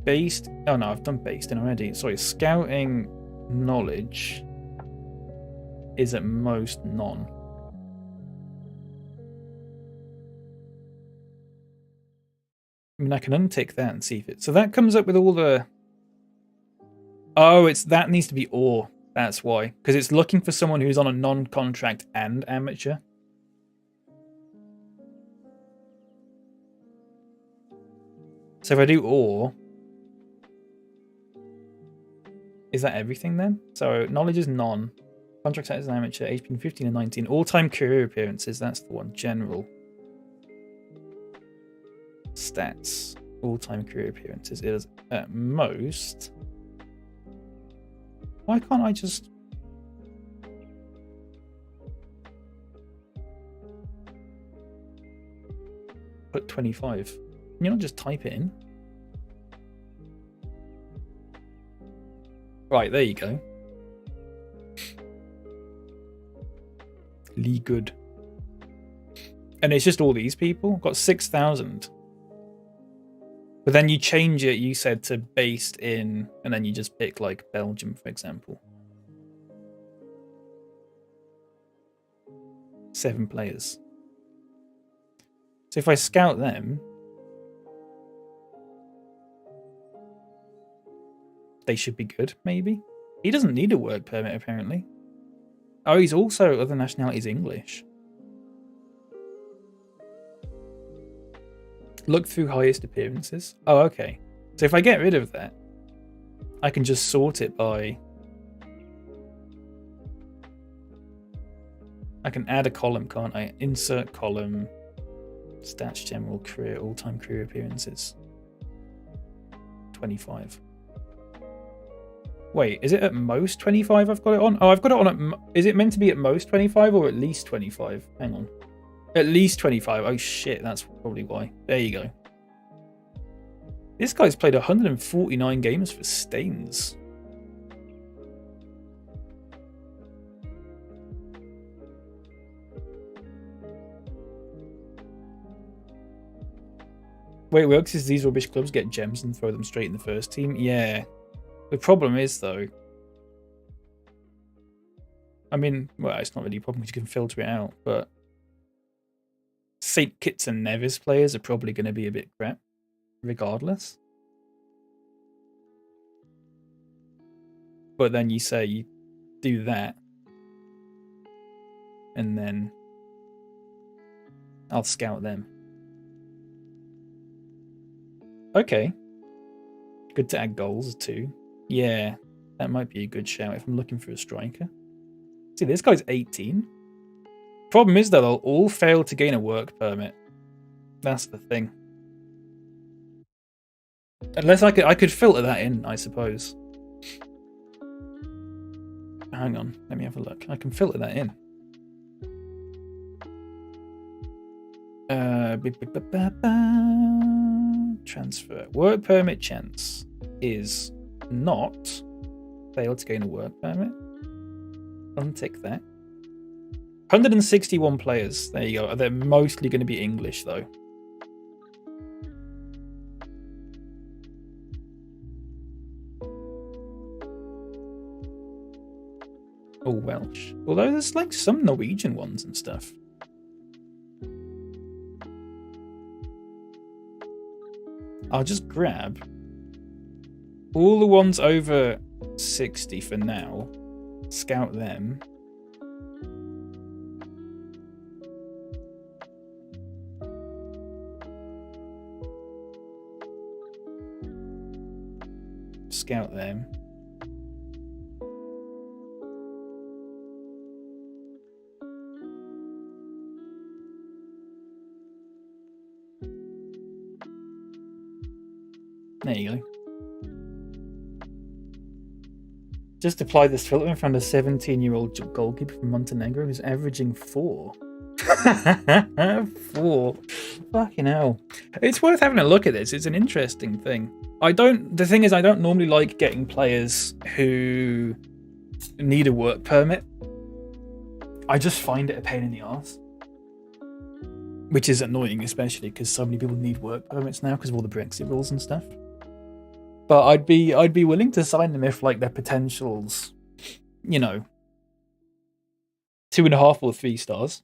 Based. Oh no, I've done based in already. Sorry, scouting knowledge is at most non. I mean, I can untick that and see if it. So that comes up with all the. Oh, it's that needs to be or. That's why, because it's looking for someone who's on a non-contract and amateur. So if I do or, is that everything then? So knowledge is non, contract status is an amateur, age between 15 and 19, all-time career appearances, that's the one, general. Stats, all-time career appearances is at most. Why can't I just... put 25? Can you not just type it in? Right, there you go. Lee Good. And it's just all these people? Got 6,000. But then you change it, you said, to based in, and then you just pick, like, Belgium, for example. 7 players. So if I scout them, they should be good, maybe? He doesn't need a work permit, apparently. Oh, he's also other nationalities English. Look through highest appearances. Oh, okay. So if I get rid of that, I can just sort it by... I can add a column, can't I? Insert column, stats, general, career, all-time career appearances. 25. Wait, is it at most 25 I've got it on? Oh, I've got it on at... Is it meant to be at most 25 or at least 25? Hang on. At least 25. Oh, shit. That's probably why. There you go. This guy's played 149 games for Staines. Wait, well, because these rubbish clubs get gems and throw them straight in the first team? Yeah. The problem is, though... I mean, well, it's not really a problem because you can filter it out, but... St. Kitts and Nevis players are probably going to be a bit crap, regardless. But then you say you do that, and then I'll scout them. Okay. Good to add goals too. Yeah, that might be a good shout if I'm looking for a striker. See, this guy's 18. Problem is, though, they'll all fail to gain a work permit. That's the thing. Unless I could filter that in, I suppose. Hang on, let me have a look. I can filter that in. Transfer. Work permit chance is not fail to gain a work permit. Untick that. 161 players. There you go. They're mostly going to be English, though. Or Welsh. Although there's like some Norwegian ones and stuff. I'll just grab all the ones over 60 for now. Scout them. Scout them. There you go. Just apply this filter and found a 17-year-old goalkeeper from Montenegro who's averaging 4. 4. Fucking hell. It's worth having a look at this. It's an interesting thing. The thing is, I don't normally like getting players who need a work permit. I just find it a pain in the arse, which is annoying, especially because so many people need work permits now because of all the Brexit rules and stuff. But I'd be willing to sign them if like their potential's, 2.5 or 3 stars,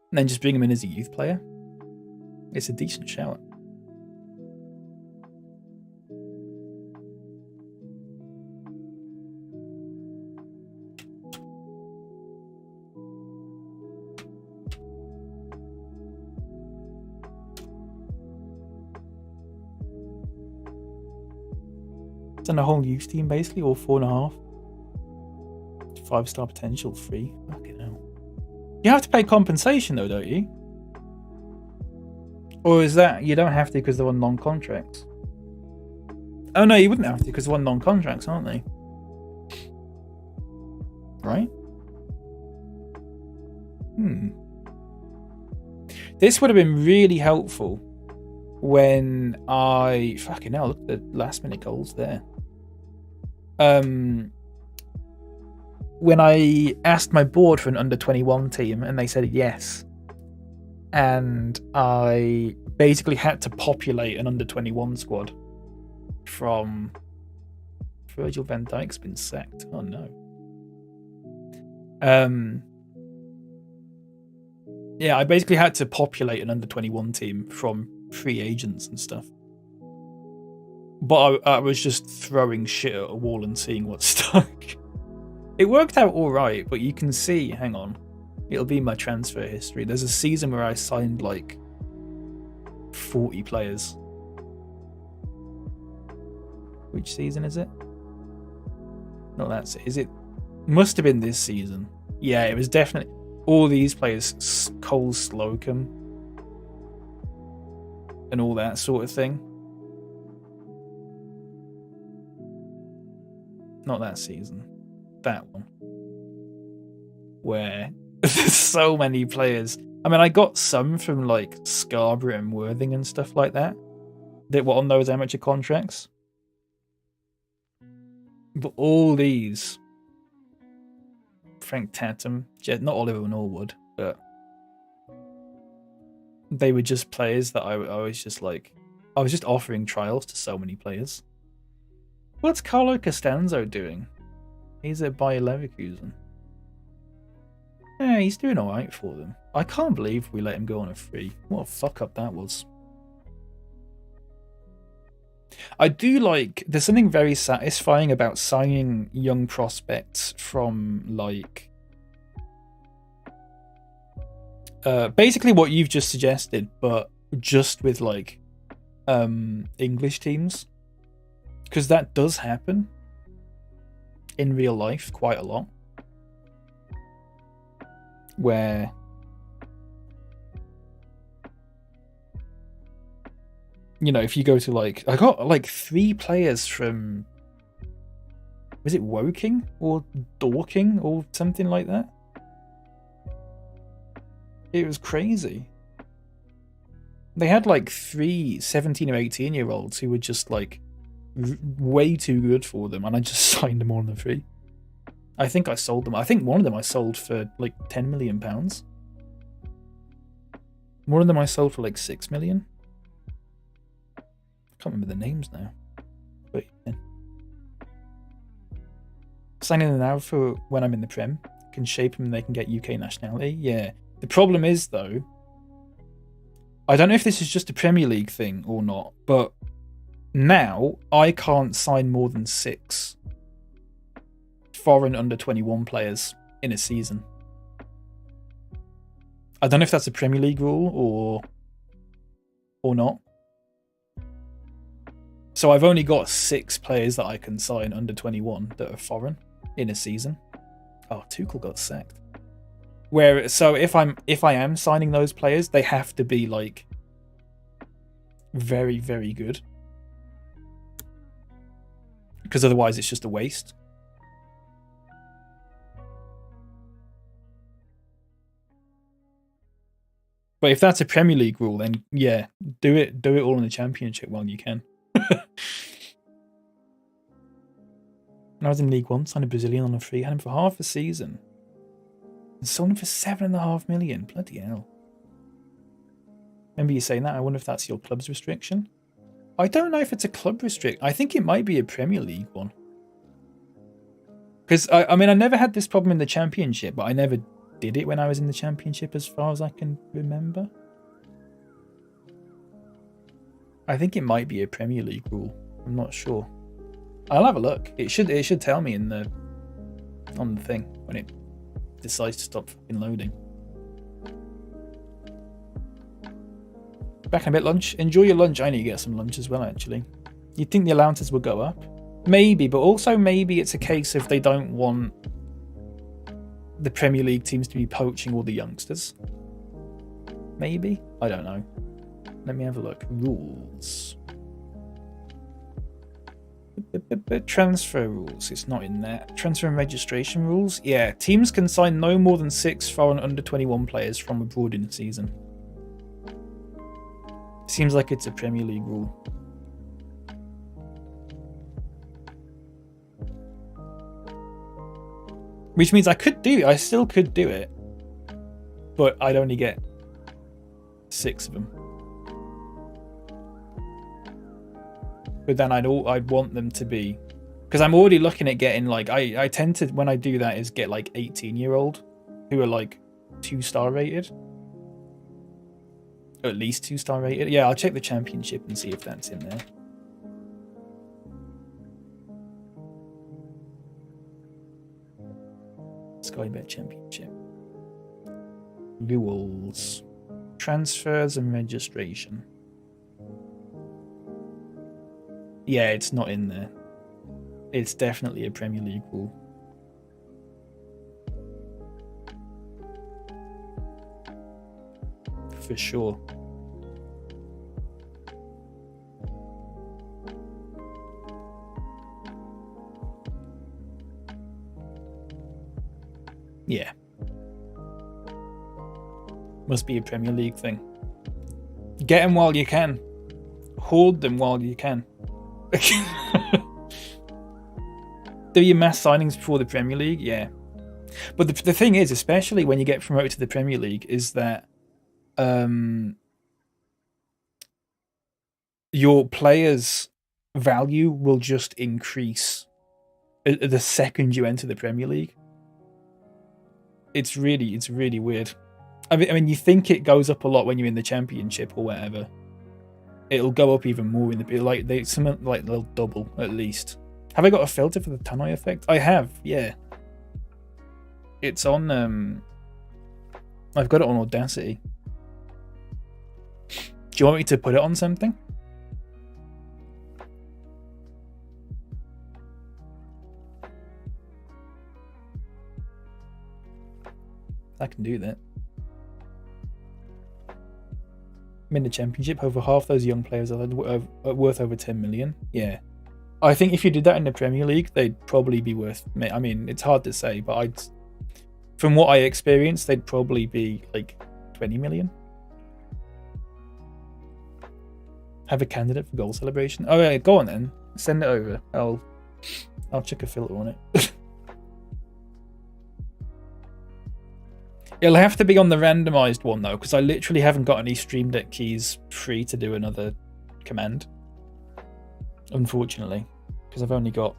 and then just bring them in as a youth player. It's a decent shout. Done a whole youth team basically, or 4.5. 5-star potential, 3. Fucking hell. You have to pay compensation though, don't you? Or is that you don't have to because they're on non-contracts? Oh no, you wouldn't have to because they're on non-contracts, aren't they? Right? This would have been really helpful when I... Fucking hell, look at the last minute goals there. When I asked my board for an under-21 team and they said yes. And I basically had to populate an under-21 squad from... Virgil van Dijk's been sacked. Oh no. Yeah, I basically had to populate an under-21 team from free agents and stuff. But I was just throwing shit at a wall and seeing what stuck. It worked out alright, but you can see, hang on, it'll be my transfer history. There's a season where I signed like 40 players. Which season is it? Not that, is it? Must have been this season. Yeah, it was definitely all these players, Cole Slocum and all that sort of thing. Not that season. That one. Where there's so many players. I mean, I got some from like Scarborough and Worthing and stuff like that were on those amateur contracts. But all these, Frank Tatum, not Oliver Norwood, but they were just players that I was just like, I was just offering trials to so many players. What's Carlo Costanzo doing? He's at Bayer Leverkusen. Yeah, he's doing alright for them. I can't believe we let him go on a free. What a fuck up that was. I do like... There's something very satisfying about signing young prospects from, like... basically what you've just suggested, but just with, like, English teams. Because that does happen in real life quite a lot. Where... You know, if you go to like... I got like 3 players from... Was it Woking or Dorking or something like that? It was crazy. They had like 3 17 or 18 year olds who were just like way too good for them, and I just signed them all on the free. I think I sold them. I think one of them I sold for like £10 million. One of them I sold for like 6 million. I can't remember the names now. But yeah. Signing them now for when I'm in the Prem. Can shape them and they can get UK nationality. Yeah. The problem is though, I don't know if this is just a Premier League thing or not, but now I can't sign more than 6 foreign under-21 players in a season. I don't know if that's a Premier League rule or not. So I've only got 6 players that I can sign under-21 that are foreign in a season. Oh, Tuchel got sacked. So if I am signing those players, they have to be like very, very good. Because otherwise it's just a waste. But if that's a Premier League rule, then yeah, do it all in the Championship while you can. When I was in League One, signed a Brazilian on a free, had him for half a season. And sold him for 7.5 million. Bloody hell. Remember you saying that? I wonder if that's your club's restriction. I don't know if it's a club restrict. I think it might be a Premier League one. Because, I mean, I never had this problem in the Championship, but I never did it when I was in the Championship as far as I can remember. I think it might be a Premier League rule. I'm not sure. I'll have a look. It should tell me on the thing when it decides to stop fucking loading. Back in a bit, lunch. Enjoy your lunch. I need to get some lunch as well, actually. You'd think the allowances would go up. Maybe, but also maybe it's a case of they don't want the Premier League teams to be poaching all the youngsters. Maybe? I don't know. Let me have a look. Rules. Transfer rules. It's not in there. Transfer and registration rules. Yeah, teams can sign no more than 6 foreign under 21 players from abroad in the season. Seems like it's a Premier League rule. Which means I still could do it, but I'd only get 6 of them. But then I'd want them to be, because I'm already looking at getting like I tend to, when I do that, is get like 18-year-old who are like 2-star rated. Or at least 2-star rated. Yeah, I'll check the Championship and see if that's in there. Skybet Championship. Rules. Transfers and registration. Yeah, it's not in there. It's definitely a Premier League rule. For sure. Yeah. Must be a Premier League thing. Get them while you can. Hoard them while you can. Do your mass signings before the Premier League? Yeah. But the thing is, especially when you get promoted to the Premier League, is that your players' value will just increase the second you enter the Premier League. It's really weird. I mean, you think it goes up a lot when you're in the Championship or whatever. It'll go up even more in the they'll double at least. Have I got a filter for the Tannoy effect? I have, yeah. It's on I've got it on Audacity. Do you want me to put it on something? I can do that. I'm in the Championship. Over half those young players are worth over 10 million. Yeah. I think if you did that in the Premier League, they'd probably be worth... I mean, it's hard to say, but from what I experienced, they'd probably be like 20 million. Have a candidate for goal celebration. Oh yeah, go on then. Send it over. I'll check a filter on it. It'll have to be on the randomized one though, because I literally haven't got any Stream Deck keys free to do another command. Unfortunately, because I've only got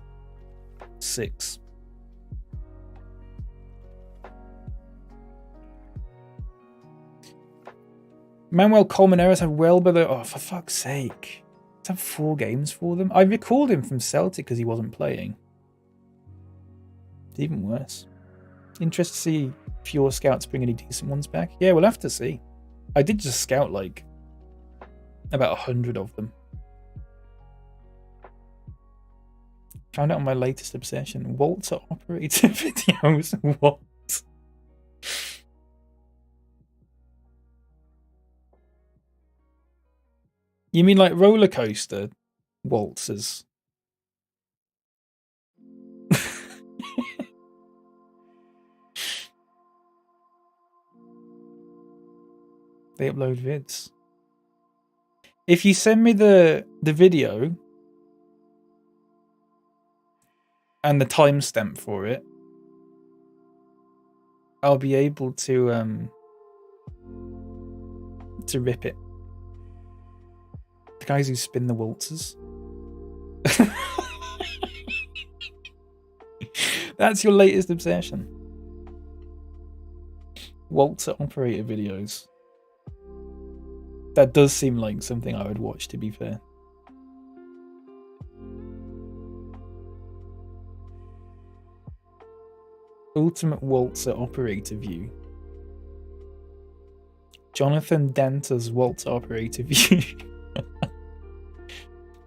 6. Manuel Colmenares had well below... Oh, for fuck's sake. Let's have 4 games for them. I recalled him from Celtic because he wasn't playing. It's even worse. Interested to see if your scouts bring any decent ones back. Yeah, we'll have to see. I did just scout like about 100 of them. Found out on my latest obsession. Walter operator videos. What? You mean like roller coaster waltzers? They upload vids. If you send me the video, and the timestamp for it, I'll be able to rip it. The guys who spin the waltzes. That's your latest obsession. Waltzer operator videos. That does seem like something I would watch, to be fair. Ultimate Waltzer operator view. Jonathan Danta's Waltzer operator view.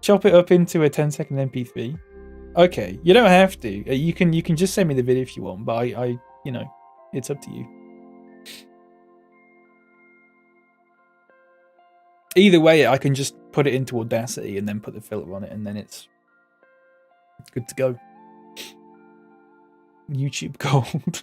Chop it up into a 10-second MP3. Okay, you don't have to. You can just send me the video if you want, but I you know, it's up to you. Either way, I can just put it into Audacity and then put the filter on it, and then it's good to go. YouTube Gold.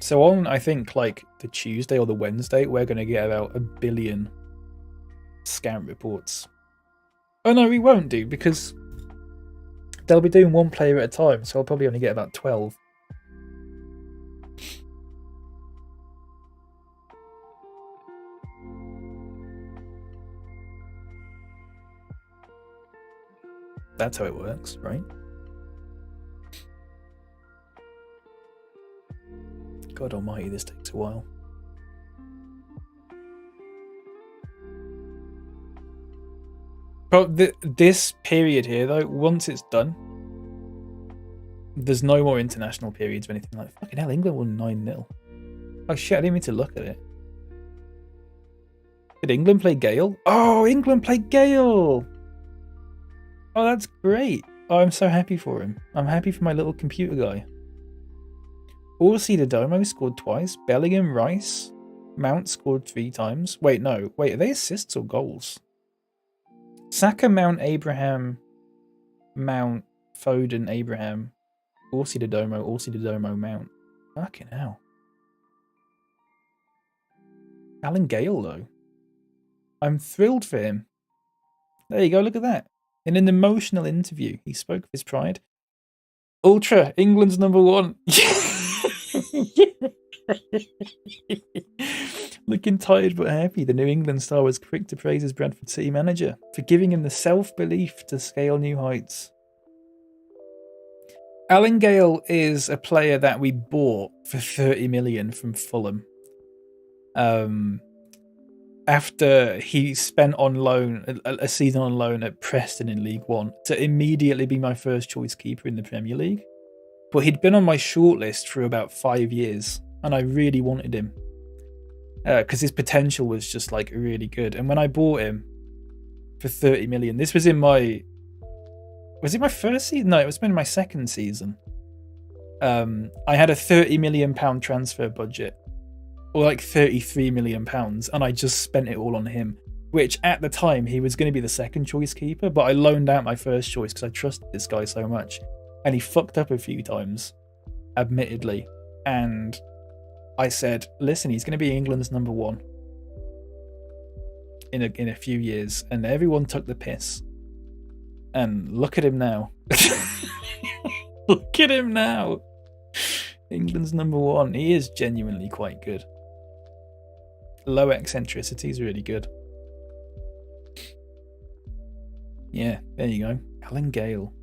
So on, I think, like, the Tuesday or the Wednesday, we're going to get about 1 billion scam reports. Oh, no, we won't do, because they'll be doing one player at a time, so I'll probably only get about 12. That's how it works, right? God almighty, this takes a while. But this period here, though, once it's done, there's no more international periods or anything like that. Fucking hell, England won 9-0. Oh shit, I didn't mean to look at it. Did England play Gale? Oh, England played Gale! Oh, that's great. Oh, I'm so happy for him. I'm happy for my little computer guy. Domo scored twice. Bellingham, Rice, Mount scored 3 times. Wait, no. Wait, are they assists or goals? Saka, Mount, Abraham, Mount, Foden, Abraham, Domo, Mount. Fucking hell. Alan Gale, though. I'm thrilled for him. There you go, look at that. In an emotional interview, he spoke of his pride. Ultra, England's #1. Looking tired but happy, the New England star was quick to praise his Bradford City manager for giving him the self-belief to scale new heights. Alan Gale is a player that we bought for 30 million from Fulham. After he spent on loan a season on loan at Preston in League One to immediately be my first choice keeper in the Premier League. But he'd been on my shortlist for about 5 years, and I really wanted him because his potential was just like really good. And when I bought him for 30 million, this was in my... Was it my first season? No, it was in my second season. I had a £30 million transfer budget, or like £33 million, and I just spent it all on him, which at the time he was going to be the second choice keeper, but I loaned out my first choice because I trusted this guy so much, and he fucked up a few times, admittedly, and I said, listen, he's going to be England's #1 in a few years, and everyone took the piss. And look at him now. Look at him now. England's #1. He is genuinely quite good. Low eccentricity is really good. Yeah, there you go. Alan Gale.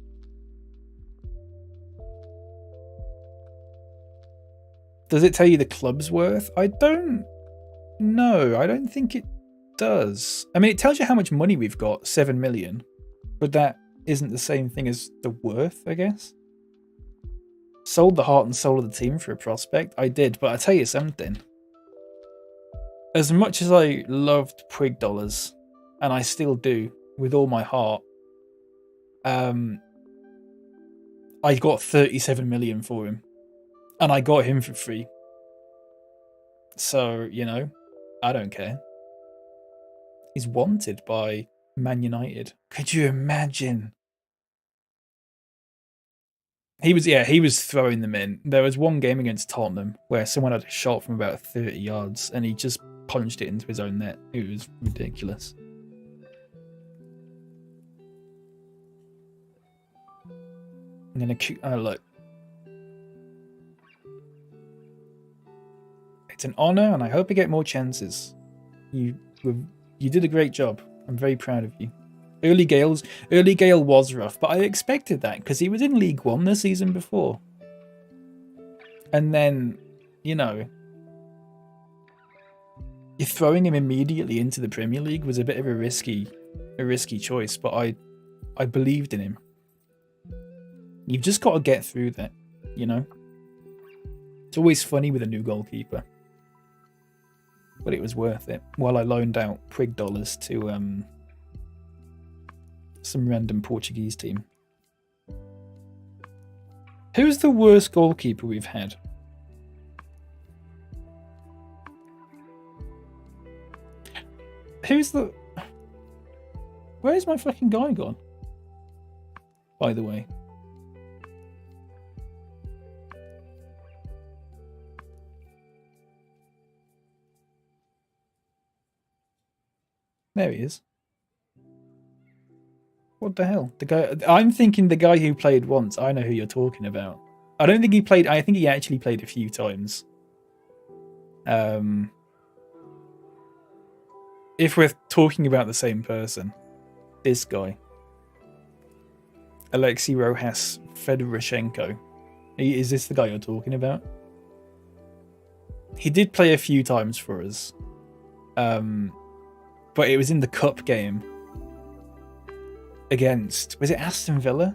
Does it tell you the club's worth? I don't know. I don't think it does. I mean, it tells you how much money we've got, 7 million. But that isn't the same thing as the worth, I guess. Sold the heart and soul of the team for a prospect. I did, but I'll tell you something. As much as I loved Puig dollars, and I still do with all my heart, I got 37 million for him. And I got him for free. So, you know, I don't care. He's wanted by Man United. Could you imagine? he was throwing them in. There was one game against Tottenham where someone had a shot from about 30 yards and he just punched it into his own net. It was ridiculous. I'm gonna look. It's an honor, and I hope you get more chances. You did a great job. I'm very proud of you. Early Gale was rough, but I expected that because he was in League One the season before. And then, you know, you're throwing him immediately into the Premier League was a bit of a risky choice, but I believed in him. You've just got to get through that, you know? It's always funny with a new goalkeeper. But it was worth it. While I loaned out Prig dollars to some random Portuguese team. Who's the worst goalkeeper we've had? Where's my fucking guy gone? By the way. There he is. What the hell? The guy. I'm thinking the guy who played once. I know who you're talking about. I don't think he played. I think he actually played a few times. If we're talking about the same person, this guy, Alexei Rojas Fedorushenko. Is this the guy you're talking about? He did play a few times for us. But it was in the cup game against, was it Aston Villa?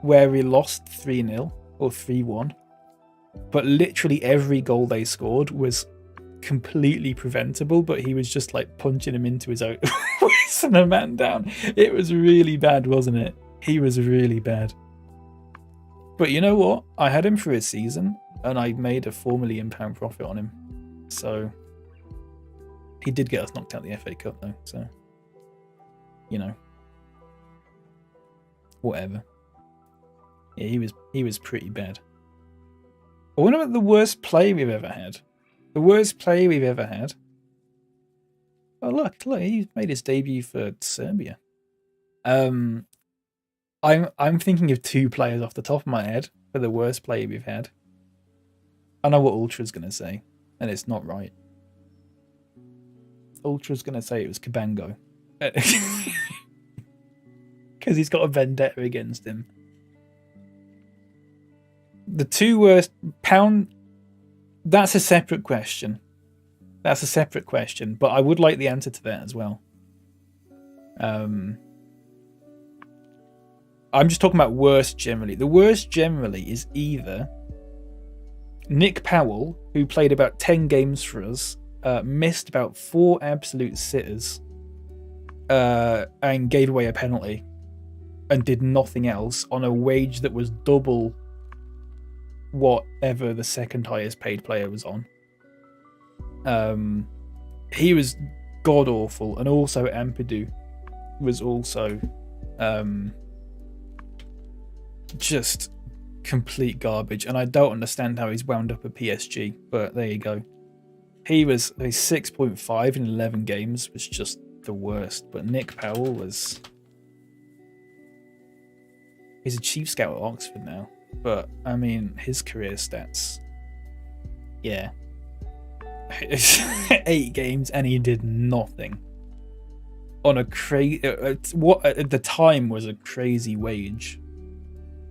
Where we lost 3-0 or 3-1. But literally every goal they scored was completely preventable, but he was just like punching him into his own, whistling a man down. It was really bad, wasn't it? He was really bad. But you know what? I had him for a season and I made a £4 million profit on him. So he did get us knocked out the FA Cup though, so you know. Whatever. Yeah, he was pretty bad. I wonder what the worst play we've ever had. The worst play we've ever had. Oh look, he made his debut for Serbia. I'm thinking of two players off the top of my head for the worst play we've had. I know what Ultra's gonna say, and it's not right. Ultra's gonna say it was Cabango. Because he's got a vendetta against him. The two worst pound. That's a separate question. That's a separate question, but I would like the answer to that as well. I'm just talking about worst generally. The worst generally is either Nick Powell, who played about 10 games for us, missed about 4 absolute sitters, and gave away a penalty, and did nothing else on a wage that was double whatever the second highest paid player was on. He was god awful, and also Ampadu was also just complete garbage, and I don't understand how he's wound up at PSG, but there you go. He was a 6.5 in 11 games, was just the worst, but Nick Powell was... He's a chief scout at Oxford now, but I mean, his career stats, yeah. 8 games and he did nothing. On a what at the time was a crazy wage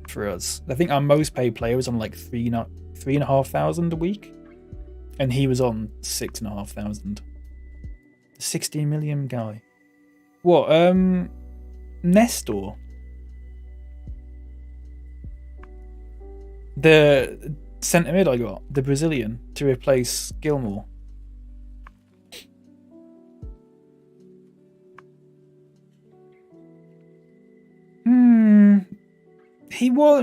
for us. I think our most paid player was on like 3,500 a week, and he was on 6,500. 16 million guy. What? Nestor. The centre mid I got, the Brazilian, to replace Gilmore. He was.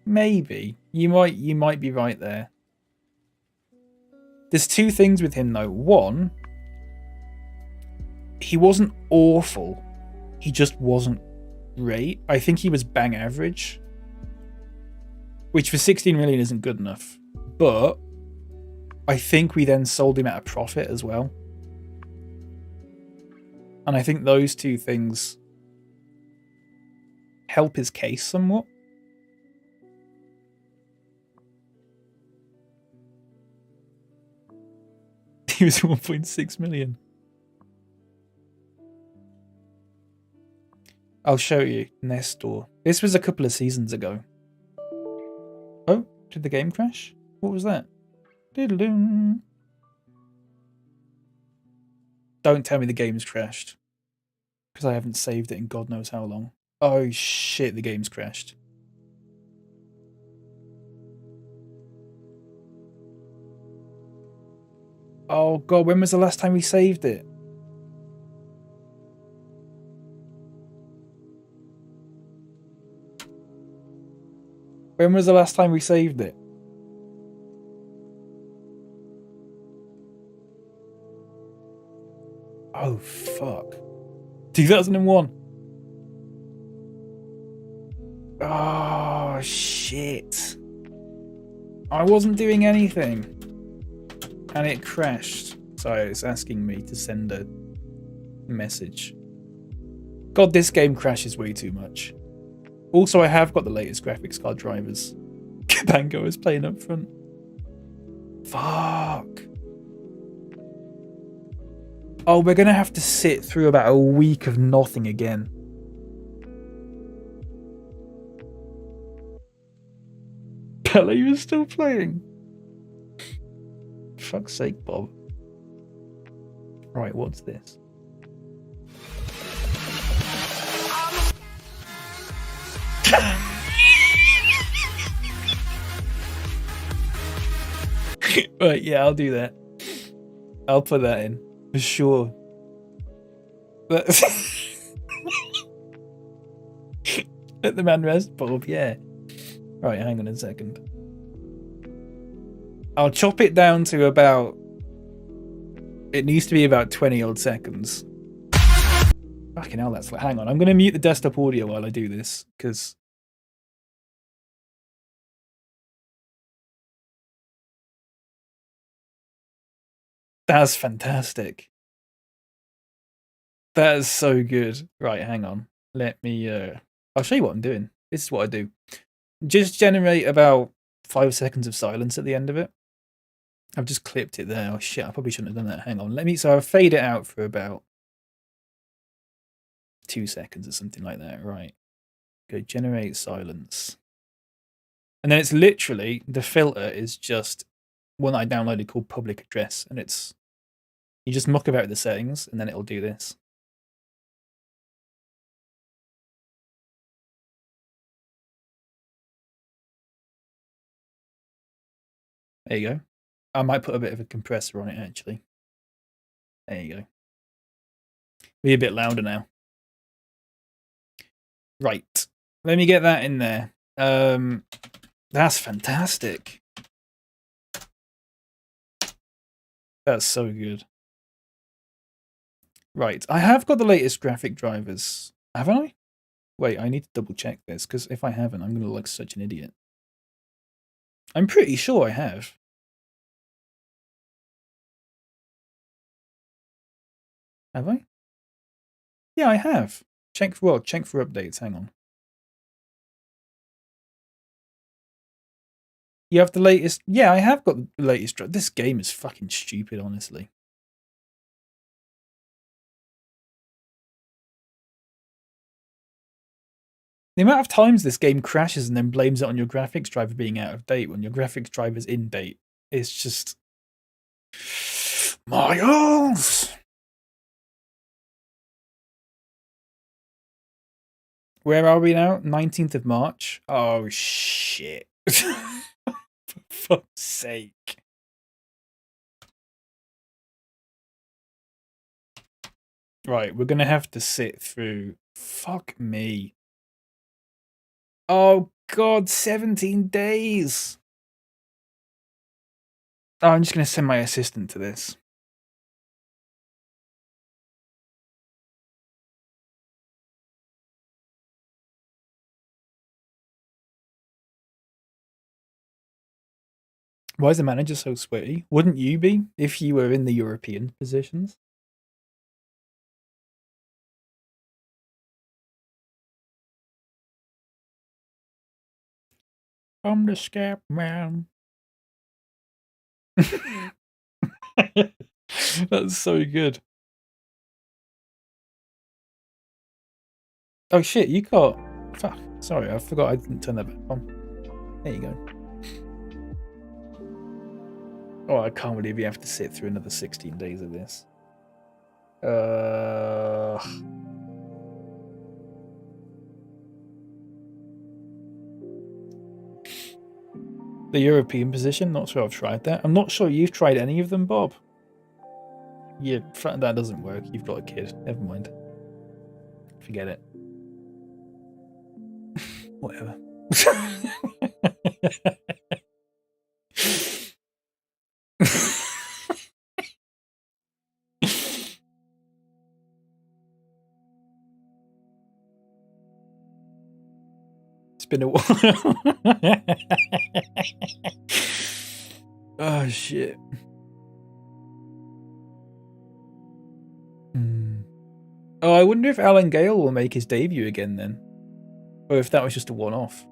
Maybe you might be right there. There's two things with him though. One, he wasn't awful. He just wasn't great. I think he was bang average. which for 16 million isn't good enough. But I think we then sold him at a profit as well. And I think those two things help his case somewhat. He was 1.6 million. I'll show you. Nestor. This was a couple of seasons ago. Oh, did the game crash? What was that? Diddle-doo. Don't tell me the game's crashed. Because I haven't saved it in God knows how long. Oh shit, the game's crashed. Oh god, when was the last time we saved it? When was the last time we saved it? Oh fuck. 2001. Oh shit. I wasn't doing anything. And it crashed. So it's asking me to send a message. God, this game crashes way too much. Also, I have got the latest graphics card drivers. Cabango is playing up front. Fuck. Oh, we're going to have to sit through about a week of nothing again. Pele was still playing. Fuck's sake, Bob. Right, what's this? Right, yeah, I'll do that. I'll put that in for sure. But let the man rest, Bob. Yeah. Right, hang on a second. I'll chop it down to about. It needs to be about 20 odd seconds. Fucking hell, that's like. Hang on, I'm going to mute the desktop audio while I do this because. That's fantastic. That is so good. Right, hang on. Let me. I'll show you what I'm doing. This is what I do. Just generate about 5 seconds of silence at the end of it. I've just clipped it there. Oh shit, I probably shouldn't have done that. Hang on. Let me. So I'll fade it out for about 2 seconds or something like that. Right. Go generate silence. And then it's literally the filter is just one that I downloaded called public address, and it's you just muck about the settings, and then it'll do this. There you go. I might put a bit of a compressor on it, actually. There you go. Be a bit louder now. Right. Let me get that in there. That's fantastic. That's so good. Right. I have got the latest graphic drivers. Haven't I? Wait, I need to double check this, because if I haven't, I'm going to look like such an idiot. I'm pretty sure I have. Have I? Yeah, I have. Check for what? Check for updates. Hang on. You have the latest? Yeah, I have got the latest. This game is fucking stupid, honestly. The amount of times this game crashes and then blames it on your graphics driver being out of date when your graphics driver's in date, it's just... Miles! Where are we now? 19th of March? Oh, shit. For fuck's sake. Right, we're going to have to sit through... Fuck me. Oh, God, 17 days. Oh, I'm just going to send my assistant to this. Why is the manager so sweaty? Wouldn't you be if you were in the European positions? I'm the scap man. That's so good. Oh shit, you got... Fuck, sorry, I forgot I didn't turn that back on. There you go. Oh, I can't believe you have to sit through another 16 days of this. The European position, not sure I've tried that. I'm not sure you've tried any of them, Bob. Yeah, that doesn't work. You've got a kid. Never mind. Forget it. Whatever. It's been a while. Oh, shit. Oh, I wonder if Alan Gale will make his debut again then. Or if that was just a one-off.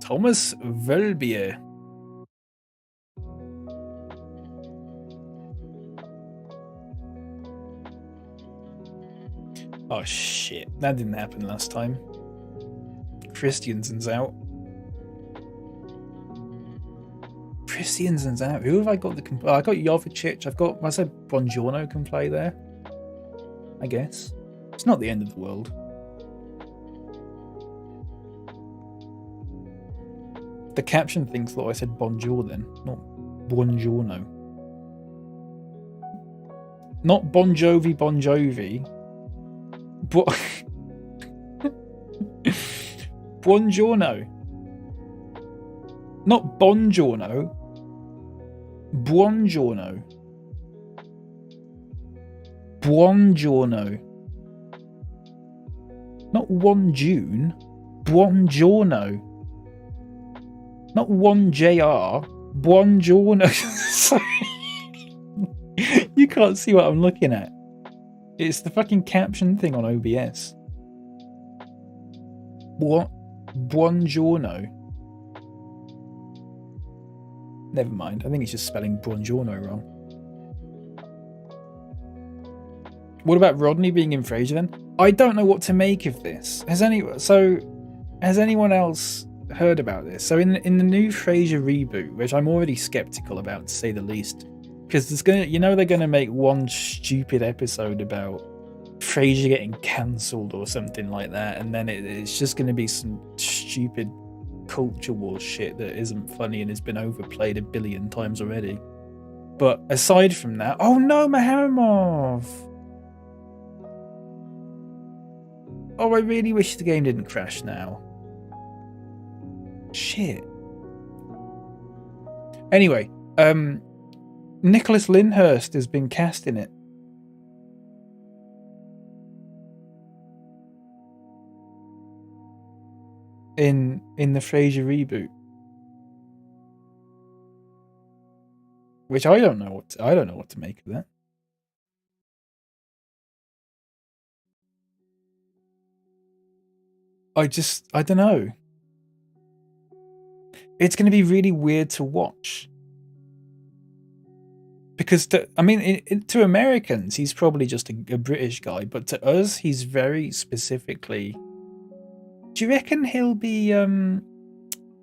Thomas Velbier. Oh shit, that didn't happen last time. Christiansen's out. Christiansen's out. Who have I got that can play? I got Jovicic. I said Buongiorno can play there. I guess. It's not the end of the world. The caption thinks that I said bonjour then, not buongiorno. Not Bon Jovi, Bon Jovi. But buongiorno. Not bongiorno. Buongiorno. Buongiorno. Not 1 June. Buongiorno. Not 1 JR. Buongiorno. You can't see what I'm looking at. It's the fucking caption thing on OBS. Buongiorno. Never mind. I think it's just spelling buongiorno wrong. What about Rodney being in Frasier then? I don't know what to make of this. Has anyone else heard about this? So in the new Frasier reboot, which I'm already skeptical about to say the least, because they're gonna make one stupid episode about Frasier getting cancelled or something like that, and then it's just gonna be some stupid culture war shit that isn't funny and has been overplayed 1 billion times already. But aside from that, oh no, Maharimov! Oh, I really wish the game didn't crash now. Shit. Anyway, Nicholas Lyndhurst has been cast in it. In the Frasier reboot. Which I don't know what to make of that. I don't know. It's going to be really weird to watch. Because, to Americans, he's probably just a British guy, but to us, he's very specifically... Do you reckon he'll be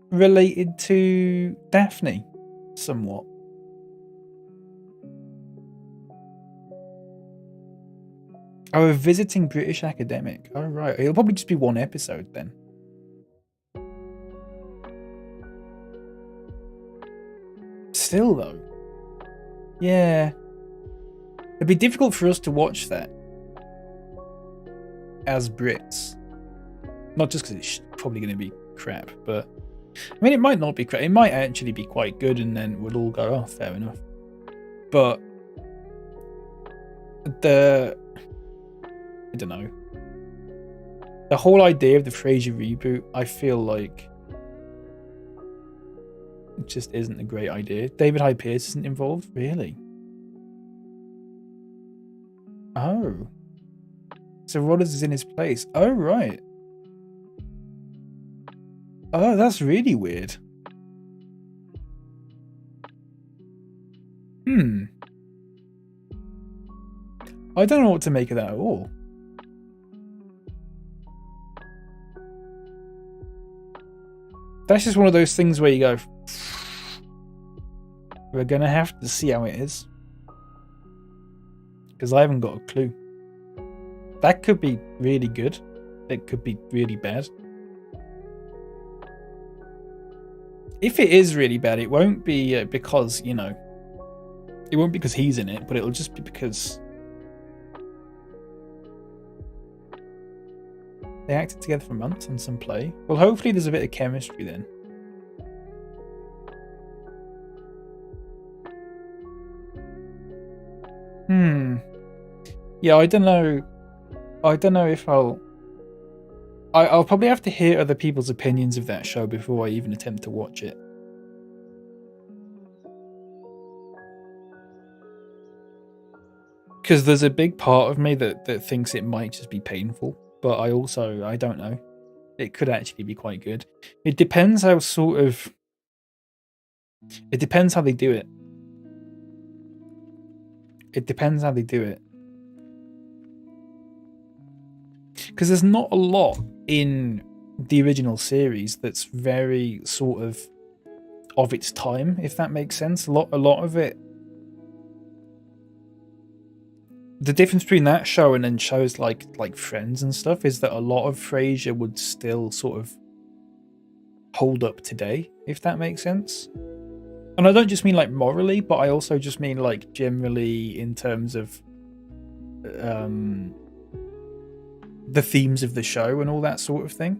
related to Daphne somewhat? Oh, a visiting British academic. Oh, right. It'll probably just be one episode then. Still, though. Yeah. It'd be difficult for us to watch that as Brits. Not just because it's probably going to be crap, but... I mean, it might not be crap. It might actually be quite good, and then we'll all go, oh, fair enough. But... I don't know. The whole idea of the Frasier reboot, I feel like It just isn't a great idea. David Hyde Pierce isn't involved, really? Oh. So Rollins is in his place. Oh, right. Oh, that's really weird. I don't know what to make of that at all. That's just one of those things where you go, we're going to have to see how it is. Because I haven't got a clue. That could be really good. It could be really bad. If it is really bad, it won't be because, you know, it won't be because he's in it, but it'll just be because they acted together for months on some play. Well, hopefully there's a bit of chemistry then. Yeah, I don't know. I don't know if I'll probably have to hear other people's opinions of that show before I even attempt to watch it. Because there's a big part of me that thinks it might just be painful, but I don't know. It could actually be quite good. It depends how it depends how they do it. It depends how they do it. Because there's not a lot in the original series that's very sort of its time, if that makes sense. A lot of it. The difference between that show and then shows like Friends and stuff is that a lot of Frasier would still sort of hold up today, if that makes sense. And I don't just mean like morally, but I also just mean like generally in terms of the themes of the show and all that sort of thing.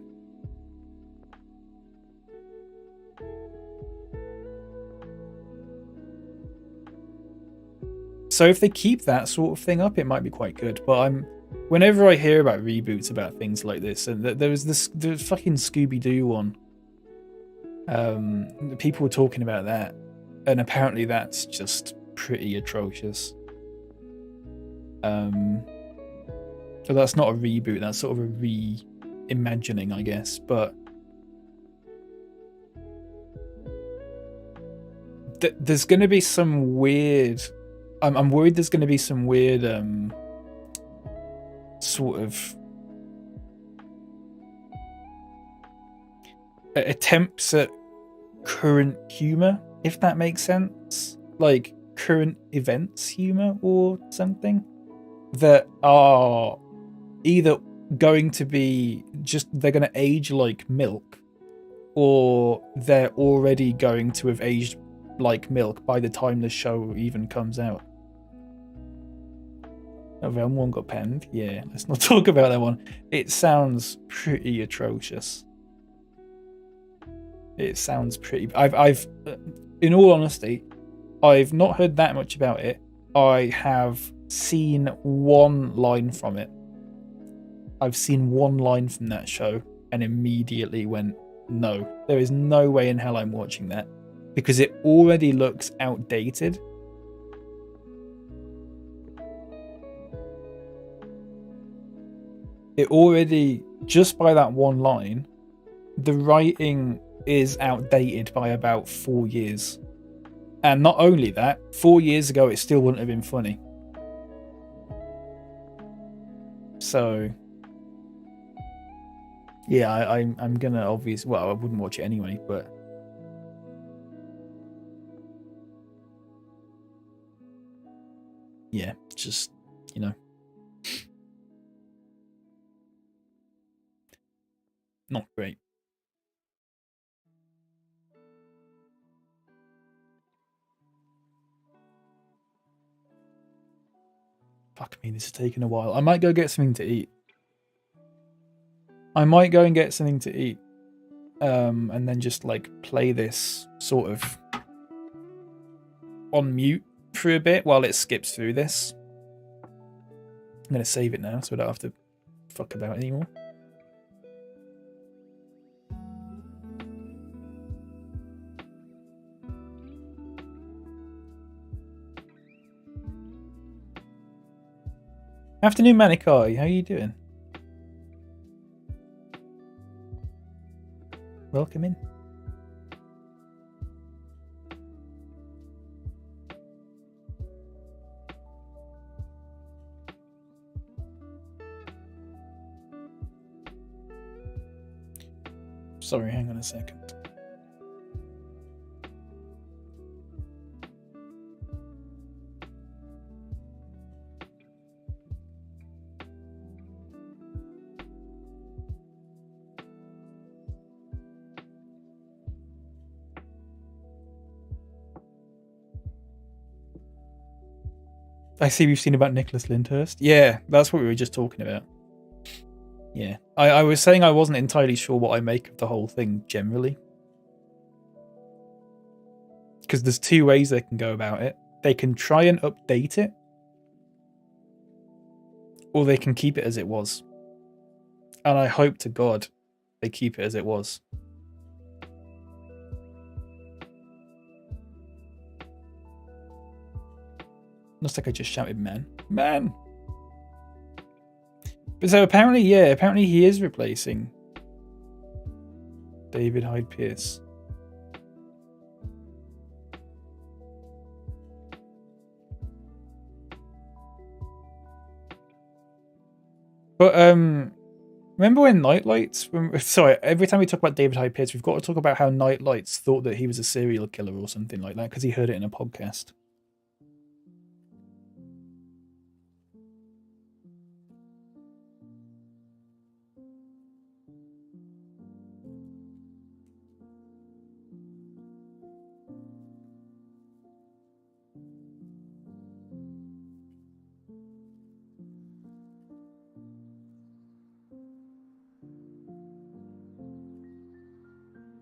So if they keep that sort of thing up, it might be quite good. But whenever I hear about reboots about things like this, and there was the fucking Scooby-Doo one. People were talking about that, and apparently that's just pretty atrocious. So that's not a reboot, that's sort of a reimagining, I guess. But there's going to be some weird. I'm worried there's going to be some weird sort of attempts at current humor, if that makes sense. Like current events humor or something that are either going to be they're going to age like milk, or they're already going to have aged like milk by the time the show even comes out. Oh, Realm 1 got penned. Yeah, let's not talk about that one. It sounds pretty atrocious. It sounds pretty. I've, in all honesty, I've not heard that much about it. I have seen one line from it. I've seen one line from that show and immediately went, no, there is no way in hell I'm watching that, because it already looks outdated. It already, just by that one line, the writing is outdated by about 4 years. And not only that, 4 years ago it still wouldn't have been funny. So yeah, I'm gonna obviously, well, I wouldn't watch it anyway, but yeah, just, you know, not great. Fuck me, this is taking a while. I might go get something to eat. And then just like play this sort of on mute for a bit while it skips through this. I'm gonna save it now so I don't have to fuck about anymore. Afternoon, Manikai. How are you doing? Welcome in. Sorry, hang on a second. I see we've seen about Nicholas Lyndhurst. Yeah, that's what we were just talking about. Yeah. I was saying I wasn't entirely sure what I make of the whole thing generally. Because there's two ways they can go about it. They can try and update it, or they can keep it as it was. And I hope to God they keep it as it was. Looks like I just shouted man. Man! But so apparently, yeah, apparently he is replacing David Hyde Pierce. But remember when Nightlights? Sorry, every time we talk about David Hyde Pierce, we've got to talk about how Nightlights thought that he was a serial killer or something like that because he heard it in a podcast.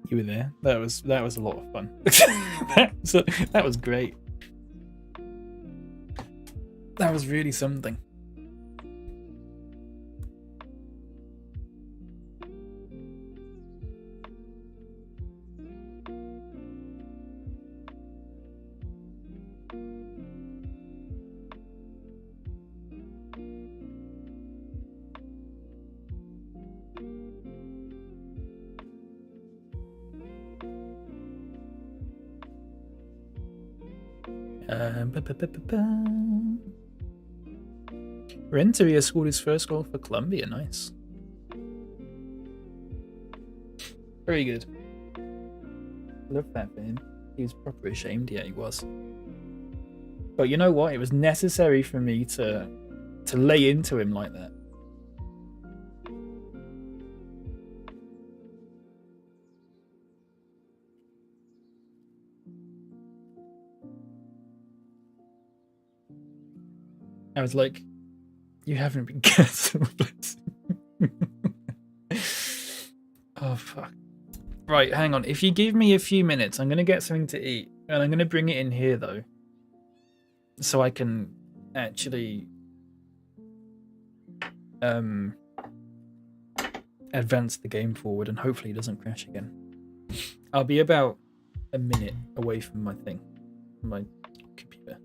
You were there. That was a lot of fun. that was great. That was really something. Renteria scored his first goal for Colombia. Nice. Very good. Love that for him. He was proper ashamed. Yeah, he was. But you know what? It was necessary for me to lay into him like that. I was like, you haven't been cancelled. Oh, fuck. Right, hang on. If you give me a few minutes, I'm going to get something to eat. And I'm going to bring it in here, though. So I can actually advance the game forward and hopefully it doesn't crash again. I'll be about a minute away from my thing. My computer.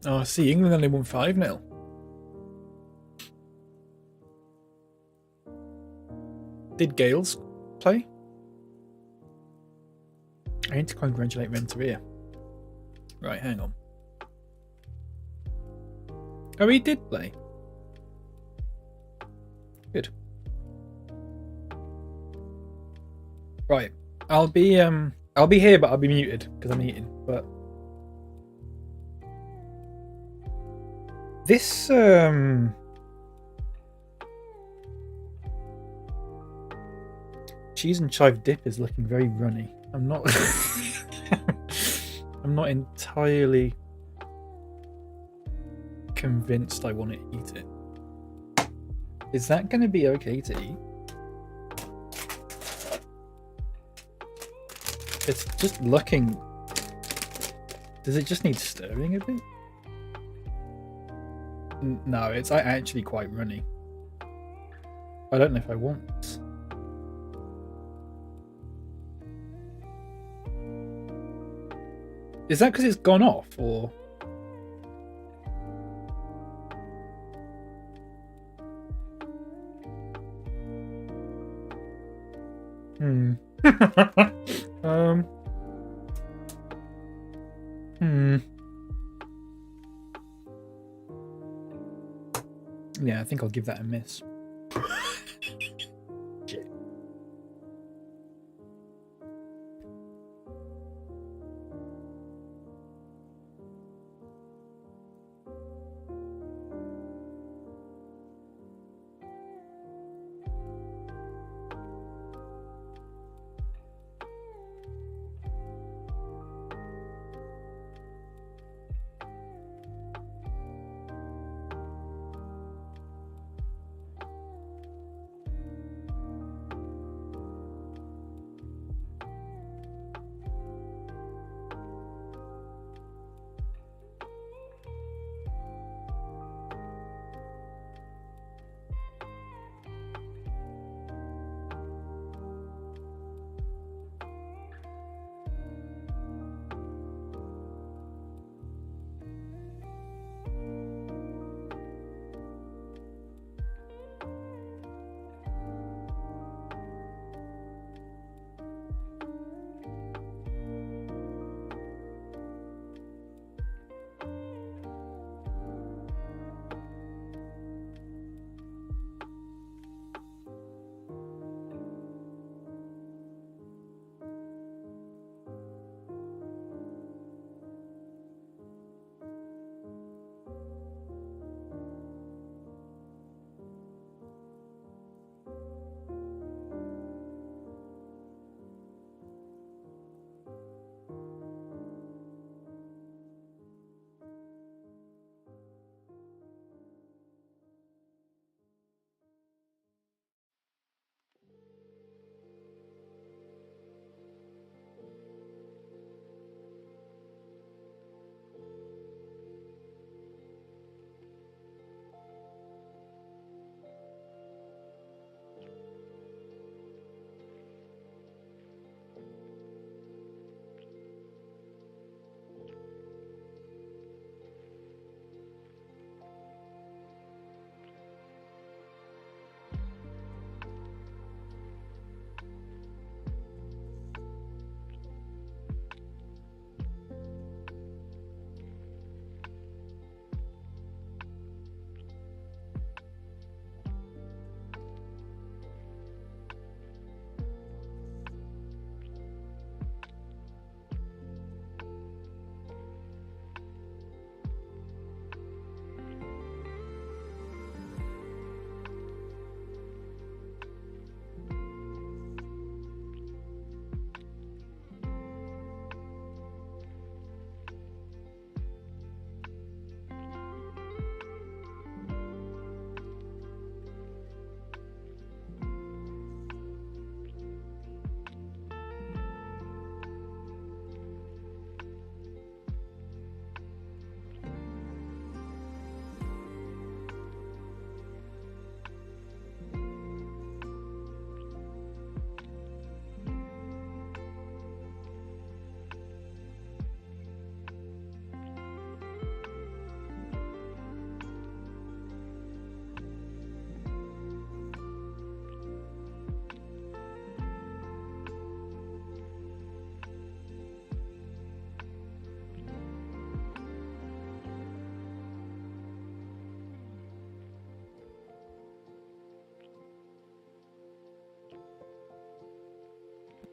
Oh, see, England only won 5-0. Did Gales play? I need to congratulate Renteria. Right, hang on. Oh, he did play. Good. Right. I'll be here, but I'll be muted because I'm eating. But this cheese and chive dip is looking very runny. I'm not I'm not entirely convinced I want to eat it. Is that going to be okay to eat? It's just looking... Does it just need stirring a bit? No, it's actually quite runny. I don't know if I want this. Is that because it's gone off, or...? Yeah, I think I'll give that a miss.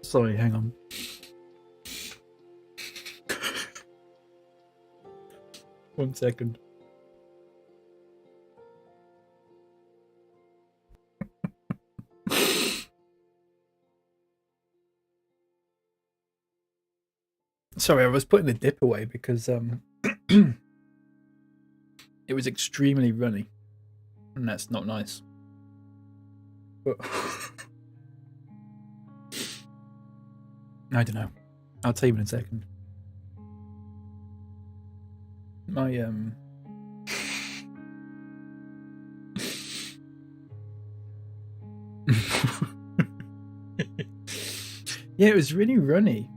Sorry, hang on. One second. Sorry, I was putting the dip away because it was extremely runny, and that's not nice. But I don't know. I'll tell you in a second. My yeah, it was really runny.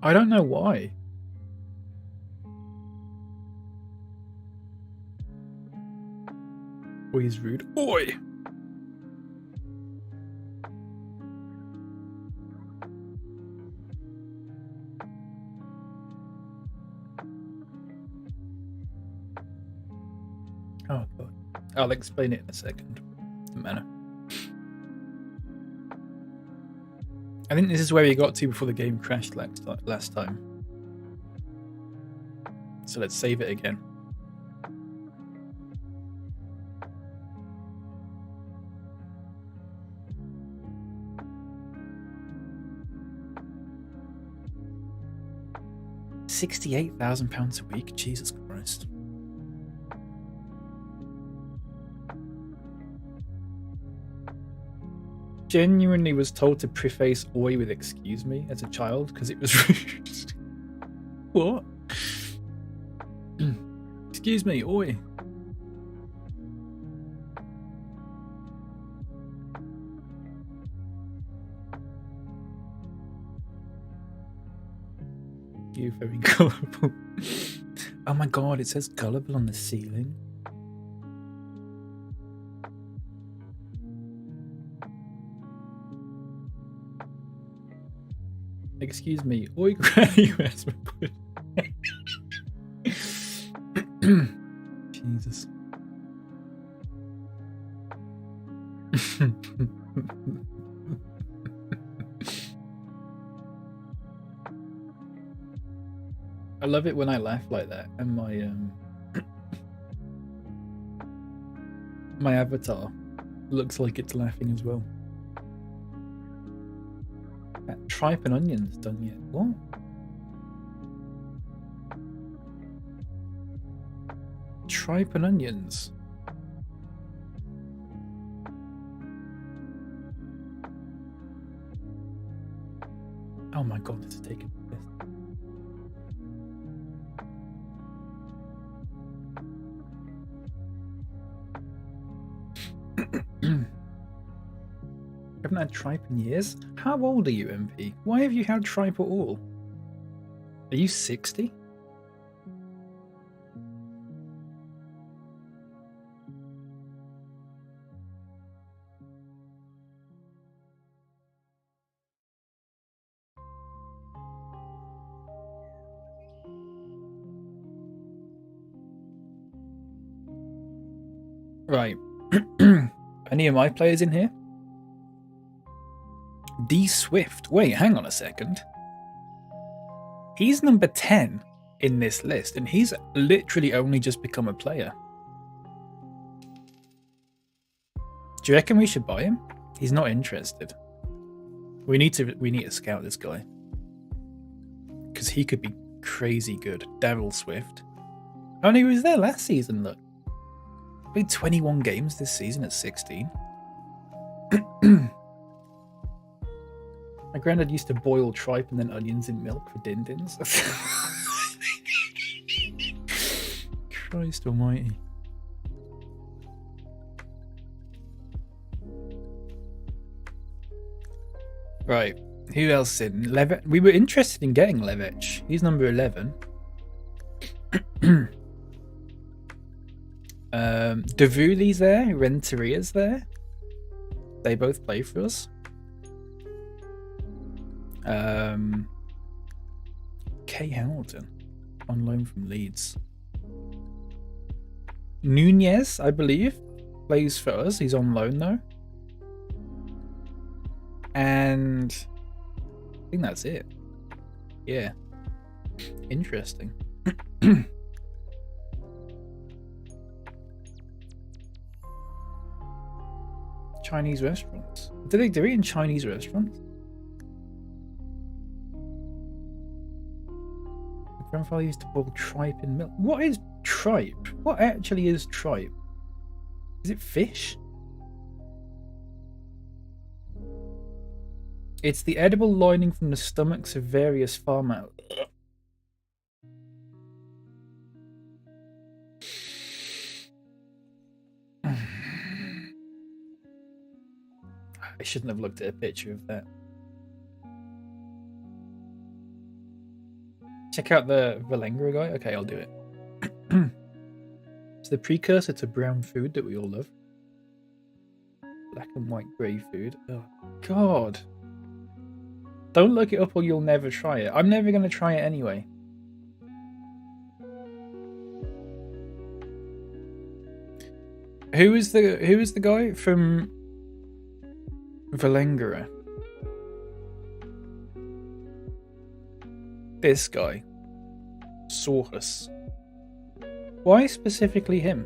I don't know why. Oh, he's rude. Oi! Oh god. I'll explain it in a second. Doesn't matter. I think this is where we got to before the game crashed last time. So let's save it again. £68,000 a week? Jesus Christ. Genuinely was told to preface oi with excuse me as a child because it was rude. What? Excuse me, oi. You very gullible. Oh my god, it says gullible on the ceiling. Excuse me, oi, granny, where's my pudding? Jesus. I love it when I laugh like that, and my avatar looks like it's laughing as well. That tripe and onions done yet? What? Tripe and onions. Oh my god, this is taking this. Haven't had tripe in years? How old are you, MP? Why have you had tripe at all? Are you 60? Right. Any of my players in here? D Swift. Wait, hang on a second. He's number 10 in this list, and he's literally only just become a player. Do you reckon we should buy him? He's not interested. We need to scout this guy. Because he could be crazy good. Daryl Swift. Oh, no, he was there last season, look. Played 21 games this season at 16. My granddad used to boil tripe and then onions in milk for din-dins. Christ almighty. Right, who else in? We were interested in getting Levich. He's number 11. Davuli's there, Renteria's there. They both play for us. Kay Hamilton on loan from Leeds. Nunez, I believe, plays for us. He's on loan though. And I think that's it. Yeah. Interesting. Chinese restaurants. Do they eat in Chinese restaurants? My grandfather used to boil tripe in milk. What is tripe? What actually is tripe? Is it fish? It's the edible lining from the stomachs of various farm animals. I shouldn't have looked at a picture of that. Check out the Valengra guy. Okay, I'll do it. It's the precursor to brown food that we all love. Black and white grey food. Oh, God. Don't look it up or you'll never try it. I'm never going to try it anyway. Who is the guy from Valengra? This guy. Saurus. Why specifically him?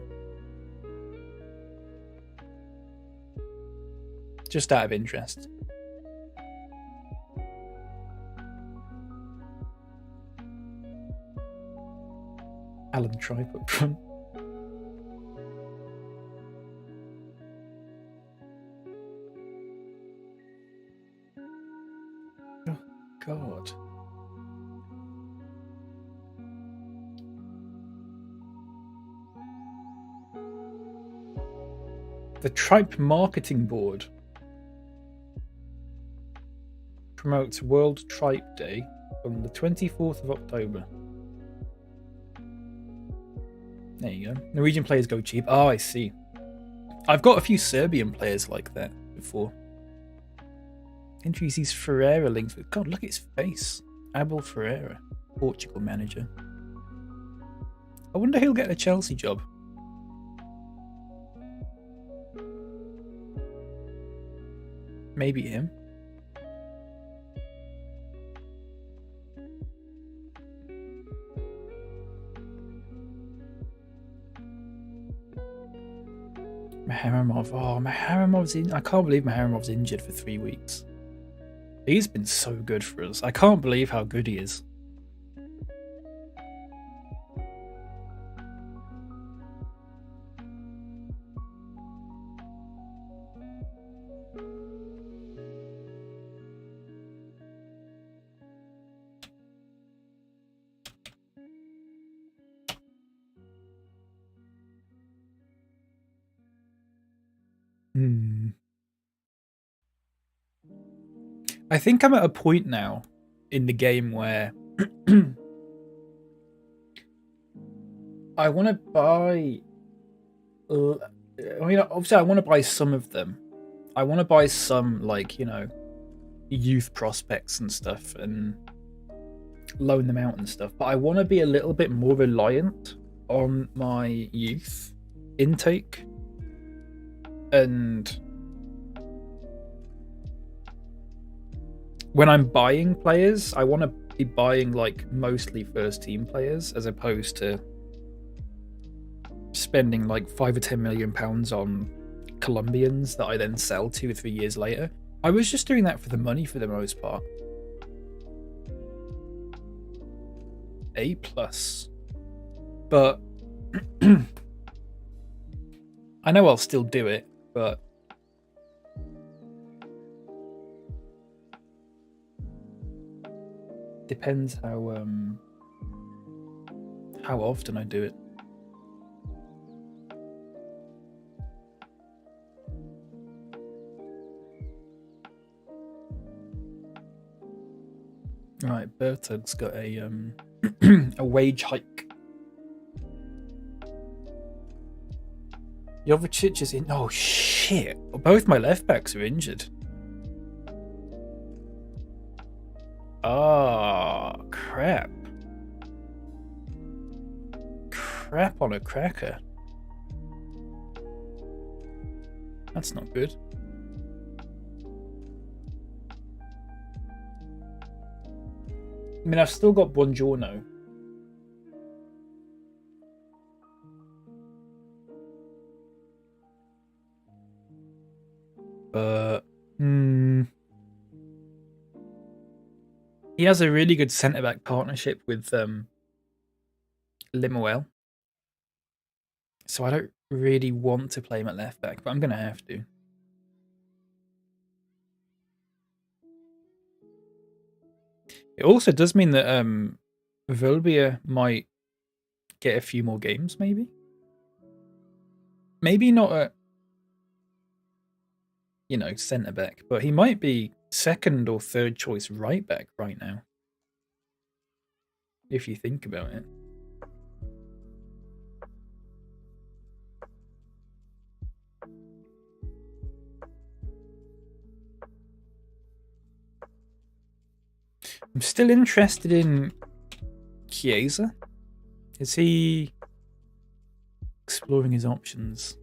Just out of interest. Alan Tripe up front. Oh, God. The Tripe Marketing Board promotes World Tripe Day on the 24th of October. There you go. Norwegian players go cheap. Oh, I see. I've got a few Serbian players like that before. Introduces Ferreira links with... God, look at his face. Abel Ferreira, Portugal manager. I wonder who'll get a Chelsea job. Maybe him. Maharamov. Oh, Maharamov's in. I can't believe Maharamov's injured for 3 weeks. He's been so good for us. I can't believe how good he is. I think I'm at a point now in the game where I want to buy... I mean, obviously I want to buy some of them. I want to buy some, like, you know, youth prospects and stuff and loan them out and stuff. But I want to be a little bit more reliant on my youth intake. And when I'm buying players, I want to be buying like mostly first team players as opposed to spending like £5 or £10 million on Colombians that I then sell 2 or 3 years later. I was just doing that for the money for the most part. A+. But I know I'll still do it, but depends how often I do it. Right, Bertug's got a a wage hike. Jovicic is in. Oh shit! Both my left backs are injured. Ah, crap. Crap on a cracker. That's not good. I mean, I've still got Buongiorno. But he has a really good centre back partnership with Limoel. So I don't really want to play him at left back, but I'm gonna have to. It also does mean that Volbia might get a few more games, maybe. Maybe not at, you know, centre back, but he might be second or third choice right back right now. If you think about it. I'm still interested in Chiesa. Is he exploring his options?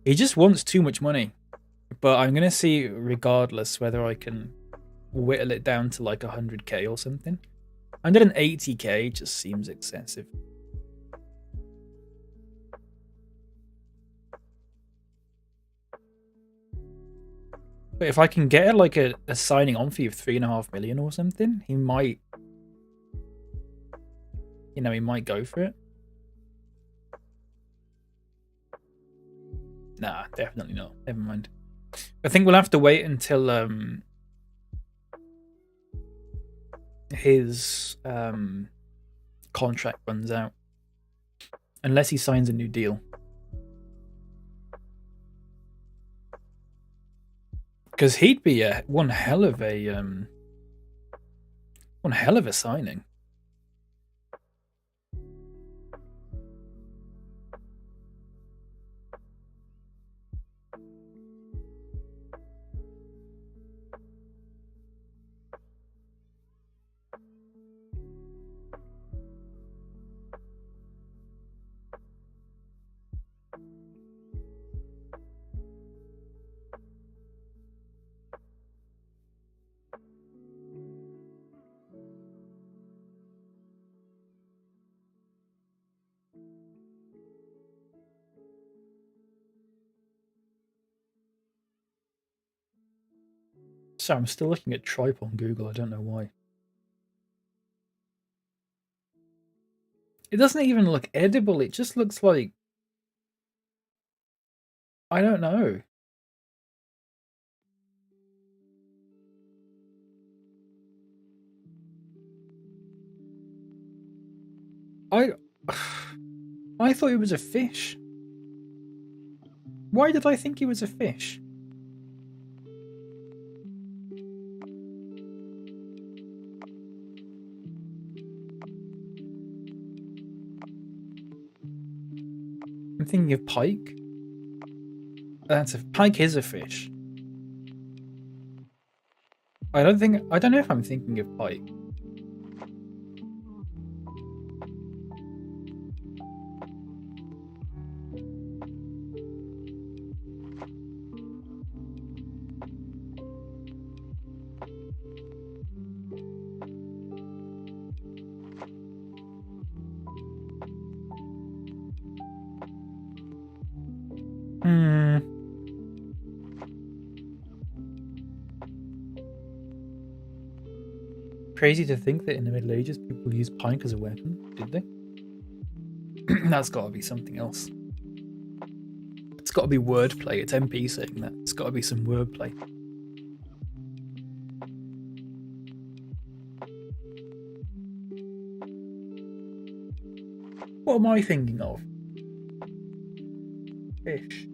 He just wants too much money. But I'm going to see regardless whether I can whittle it down to like 100k or something. 180k just seems excessive. But if I can get like a signing on fee of 3.5 million or something, he might, you know, he might go for it. Nah, definitely not. Never mind. I think we'll have to wait until his contract runs out, unless he signs a new deal. Because he'd be one hell of a signing. So I'm still looking at tripe on Google. I don't know why. It doesn't even look edible. It just looks like, I don't know. I thought it was a fish. Why did I think it was a fish? I'm thinking of pike. Pike is a fish. I don't know if I'm thinking of pike. Crazy to think that in the Middle Ages people used pike as a weapon, did they? That's got to be something else. It's got to be wordplay. It's MP saying that. It's got to be some wordplay. What am I thinking of? Fish.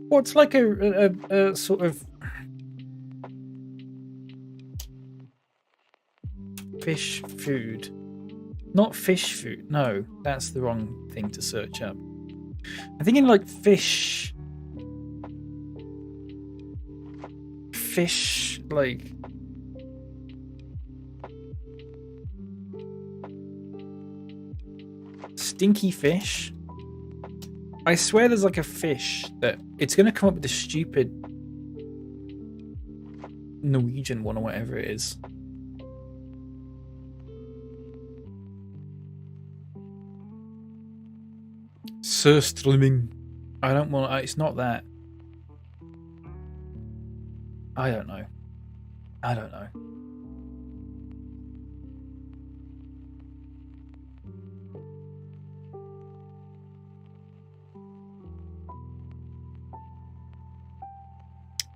What's like a sort of fish food? Not fish food. No, that's the wrong thing to search up. I'm thinking like fish, like stinky fish. I swear there's like a fish that it's going to come up with a stupid Norwegian one or whatever it is. Surströmming. I don't want. It's not that. I don't know. I don't know.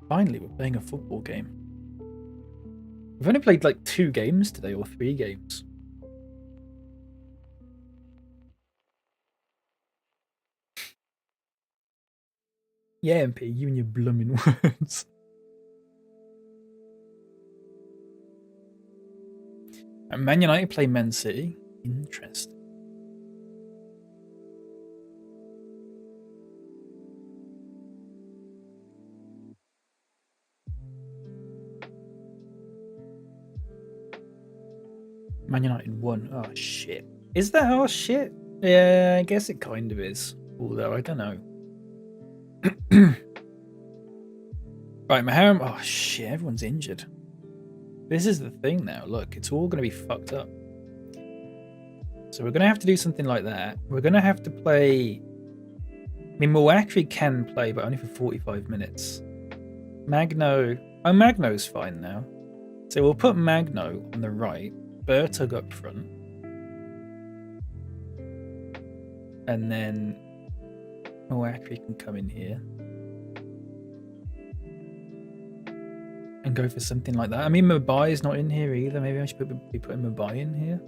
Finally, we're playing a football game. We've only played like 2 games today, or 3 games. Yeah, MP, you and your blooming words. And Man United play Man City. Interesting. Man United won. Oh, shit. Is that our shit? Yeah, I guess it kind of is. Although, I don't know. Right, Maharam. Oh, shit. Everyone's injured. This is the thing now. Look, it's all going to be fucked up. So we're going to have to do something like that. We're going to have to play... I mean, Moakri can play, but only for 45 minutes. Magno... Oh, Magno's fine now. So we'll put Magno on the right. Bertug up front. And then Moakri can come in here. And go for something like that. I mean, Mabai is not in here either. Maybe I should be putting Mabai in here.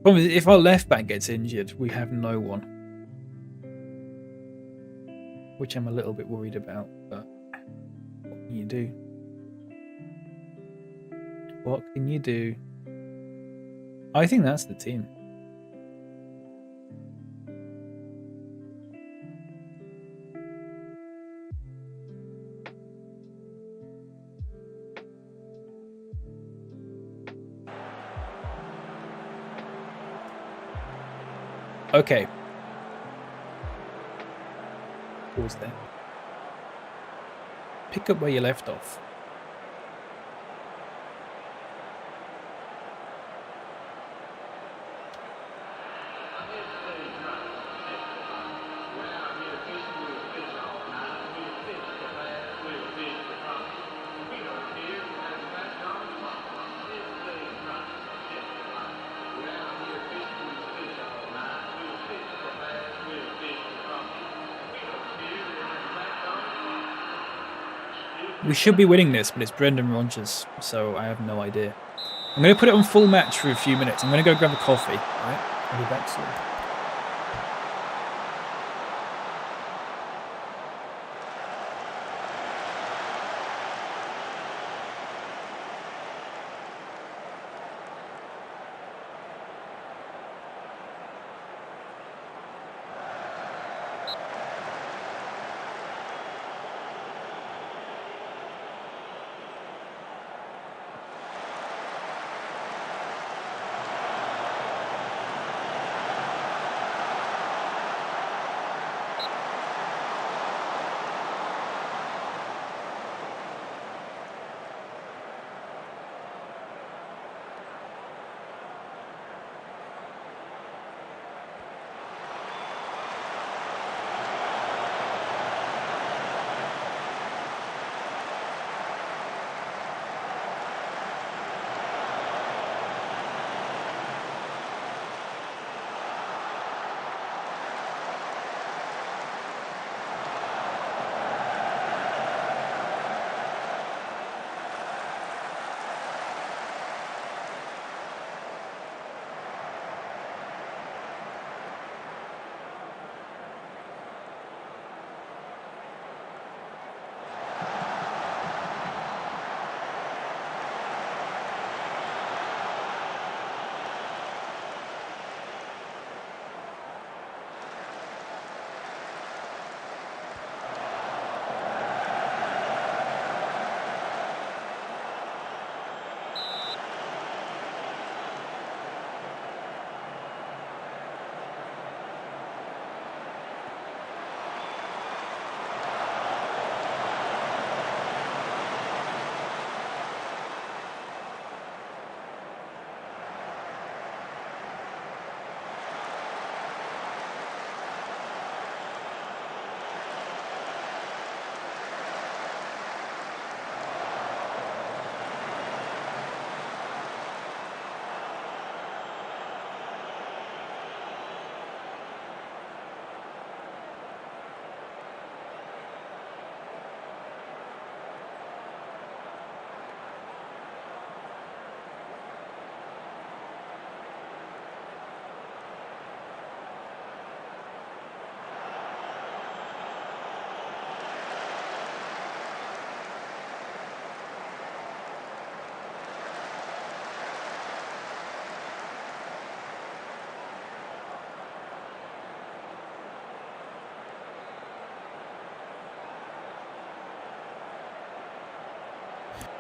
Problem is, if our left back gets injured, we have no one. Which I'm a little bit worried about, but what can you do? What can you do? I think that's the team. Okay. Pause there. Pick up where you left off. We should be winning this, but it's Brendan Rodgers, so I have no idea. I'm going to put it on full match for a few minutes. I'm going to go grab a coffee. All right? I'll be back soon.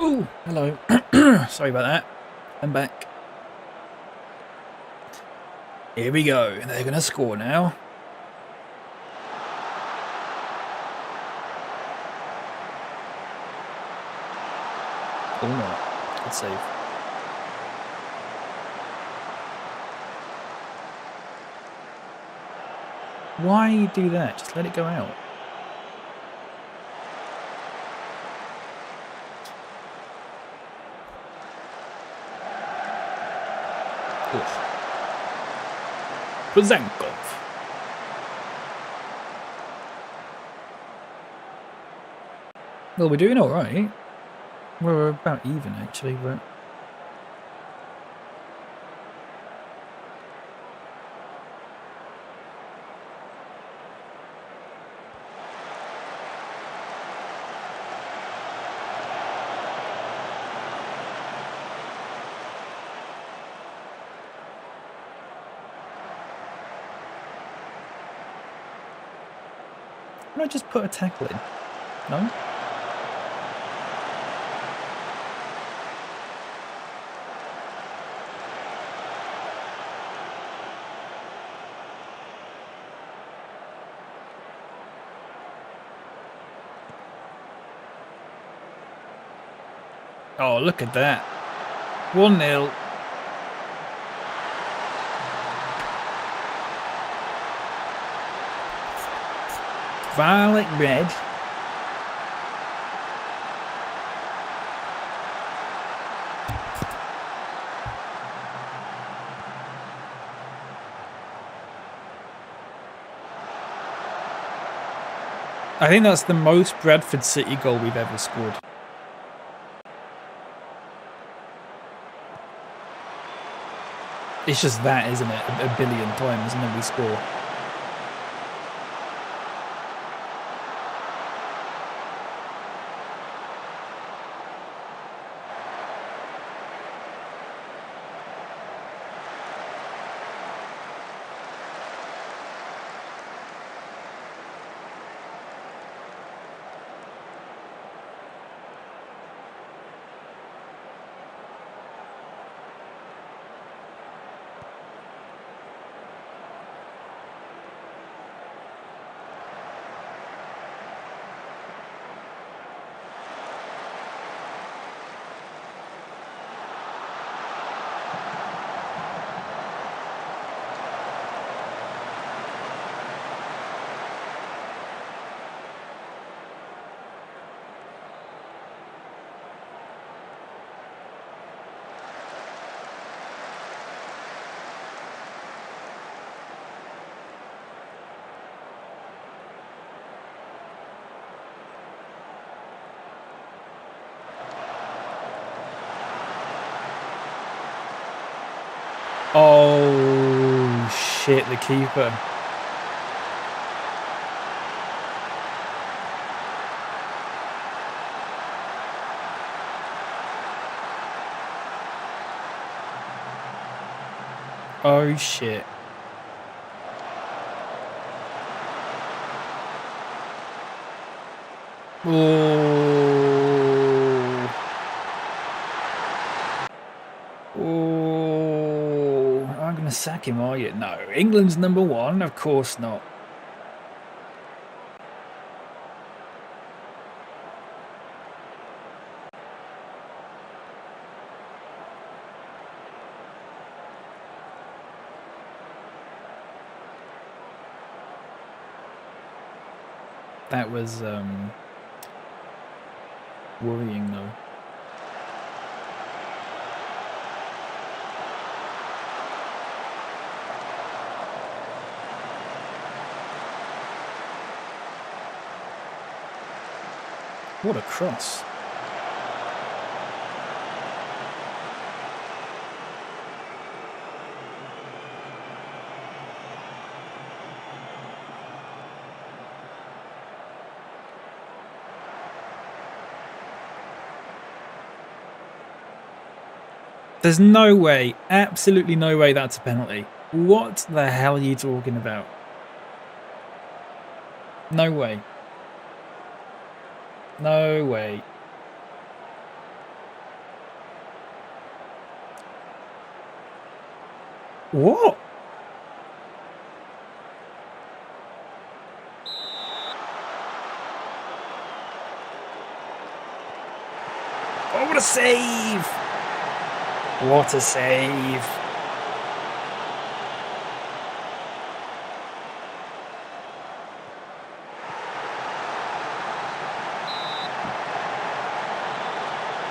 Oh, hello. Sorry about that. I'm back. Here we go. They're going to score now. Or not. Good save. Why do that? Just let it go out. Pazankov. Well, we're doing all right. We're about even, actually, but... Why not just put a tackle in? No? Oh, look at that. 1-0. Varlik red. I think that's the most Bradford City goal we've ever scored. It's just that, isn't it? A billion times, and then we score. Oh, shit, the keeper. Oh, shit. Oh. Oh. I'm going to sack him, are you? No. England's #1? Of course not. That was worrying, though. What a cross. There's no way, absolutely no way that's a penalty. What the hell are you talking about? No way. No way. What? Oh, what a save! What a save!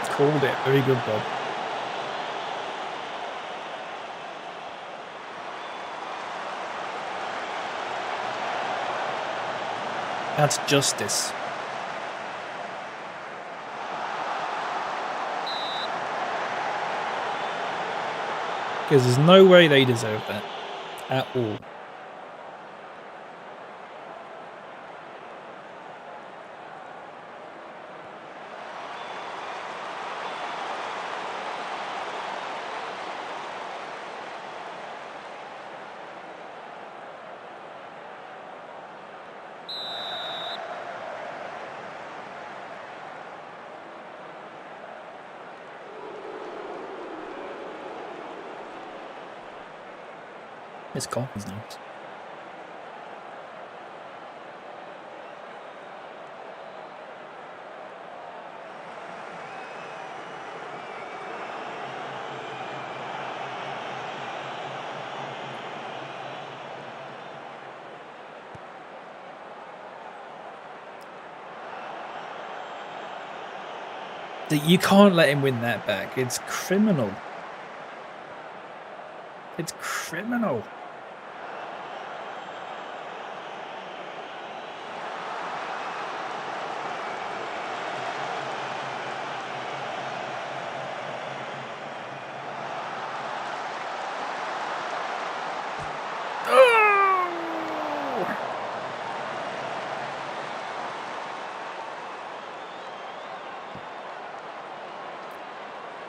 Called it. Very good, Bob. That's justice. Because there's no way they deserve that. At all. His coffee's nice. You can't let him win that back. It's criminal. It's criminal.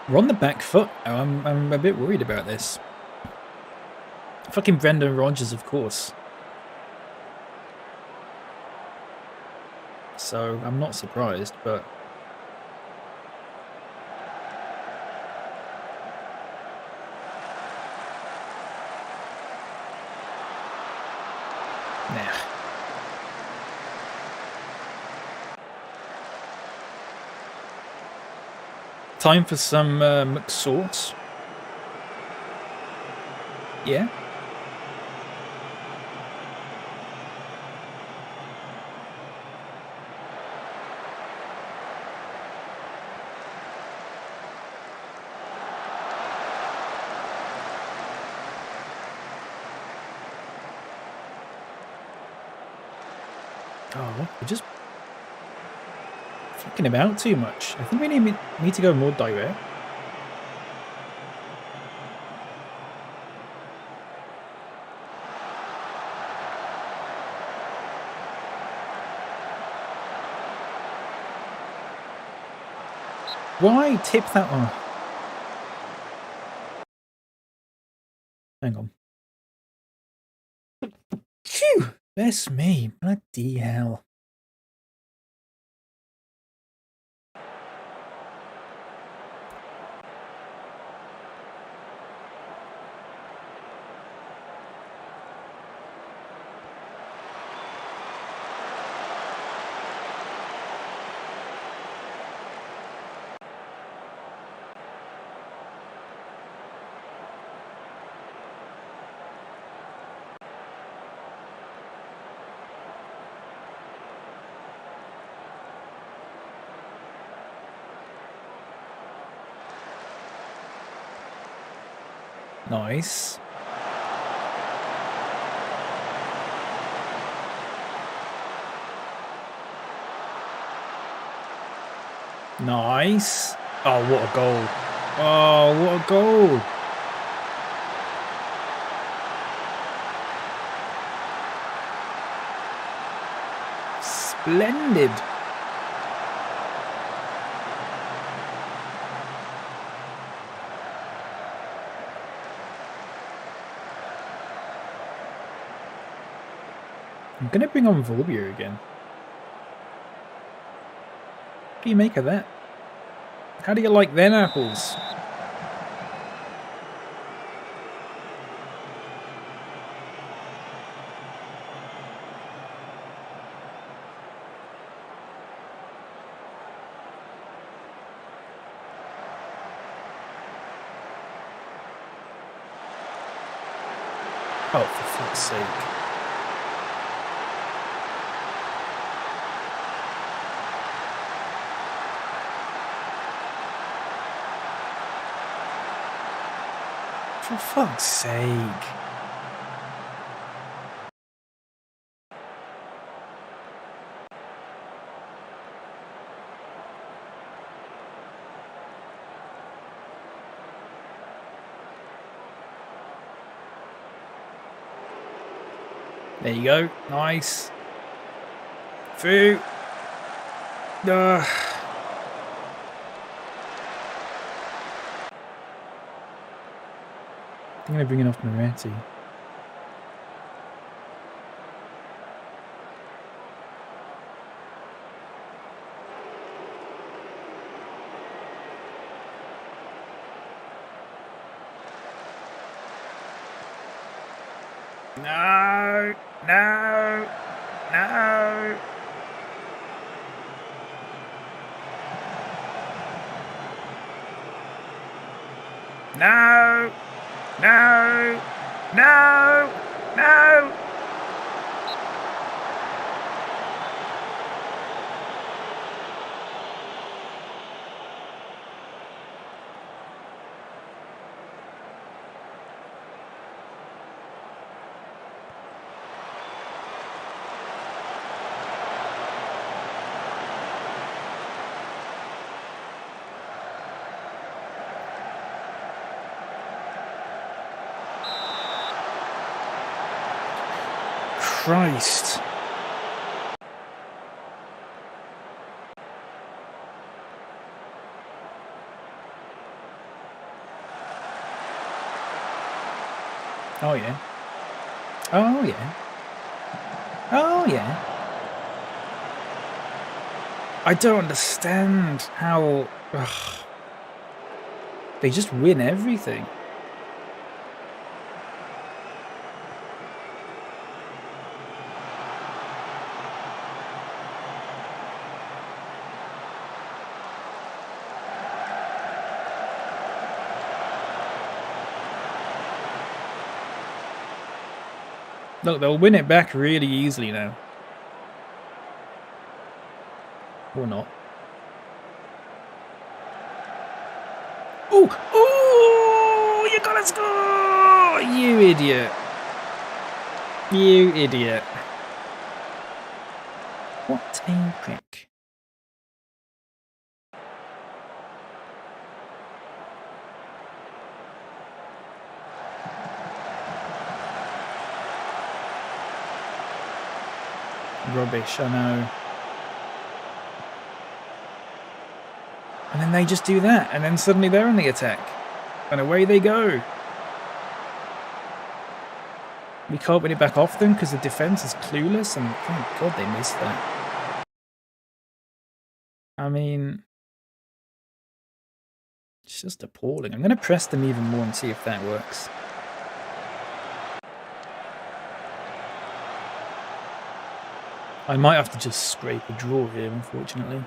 We're on the back foot. I'm a bit worried about this. Fucking Brendan Rodgers, of course. So I'm not surprised, but nah. Time for some McSauce. Yeah. Oh, we're just fucking about too much. I think we need to go more direct. Why tip that one? Hang on. Phew! Bless me. Bloody hell. Nice. Nice. Oh, what a goal. Oh, what a goal. Splendid. I'm going to bring on Volbia again. What do you make of that? How do you like them apples? Oh, for fuck's sake. For fuck's sake. There you go. Nice. Through. I'm going to bring it off Moretti. No, no, no. No, no, no, no. Christ. Oh, yeah. Oh, yeah. Oh, yeah. I don't understand how... Ugh. They just win everything. Look, they'll win it back really easily now. Or not. Oh! Oh! You gotta score! You idiot. You idiot. What a prick. Rubbish, I know. And then they just do that, and then suddenly they're on the attack. And away they go. We can't win it back off them because the defense is clueless, and thank God they missed that. I mean, it's just appalling. I'm going to press them even more and see if that works. I might have to just scrape a draw here, unfortunately.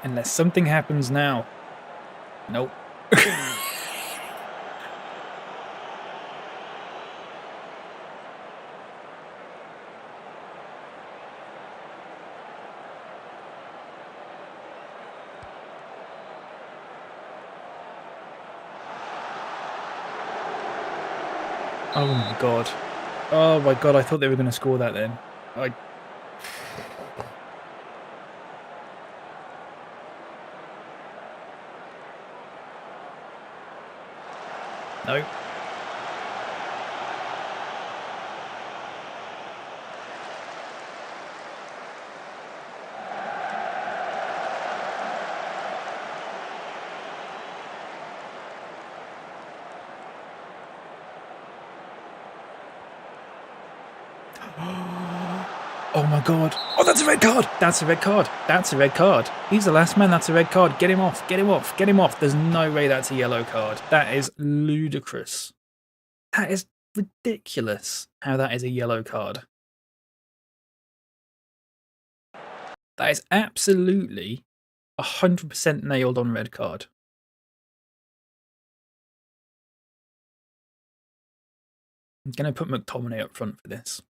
Unless something happens now. Nope. Oh my god. Oh my god, I thought they were going to score that then. No. Oh my god. Oh, that's a red card. That's a red card. That's a red card. He's the last man. That's a red card. Get him off. Get him off. Get him off. There's no way that's a yellow card. That is ludicrous. That is ridiculous how that is a yellow card. That is absolutely 100% nailed on red card. I'm going to put McTominay up front for this.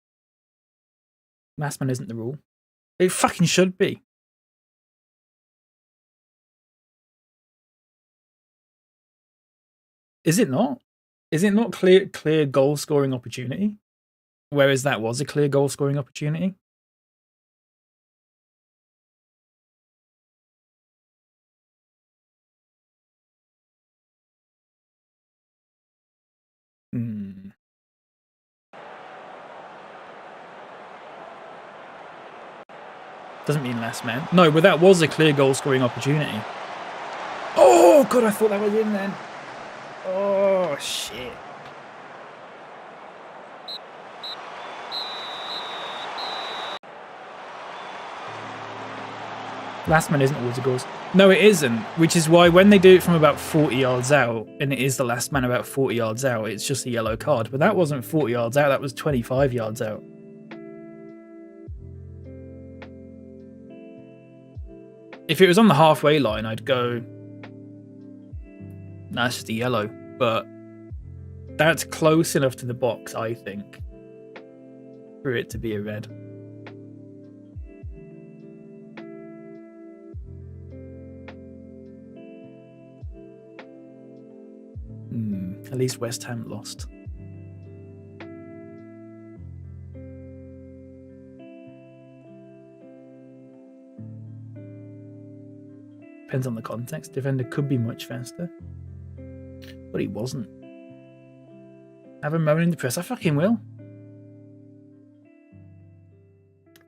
Last man isn't the rule. It fucking should be. Is it not? Is it not clear goal scoring opportunity? Whereas that was a clear goal scoring opportunity. Doesn't mean last man. No, but that was a clear goal scoring opportunity. Oh god, I thought that was in then. Oh shit. Last man isn't always a goal. No, it isn't. Which is why when they do it from about 40 yards out, and it is the last man about 40 yards out, it's just a yellow card. But that wasn't 40 yards out, that was 25 yards out. If it was on the halfway line, I'd go, nah, it's just a yellow. But that's close enough to the box, I think, for it to be a red. At least West Ham lost. Depends on the context. Defender could be much faster. But he wasn't. Have a moment in the press. I fucking will.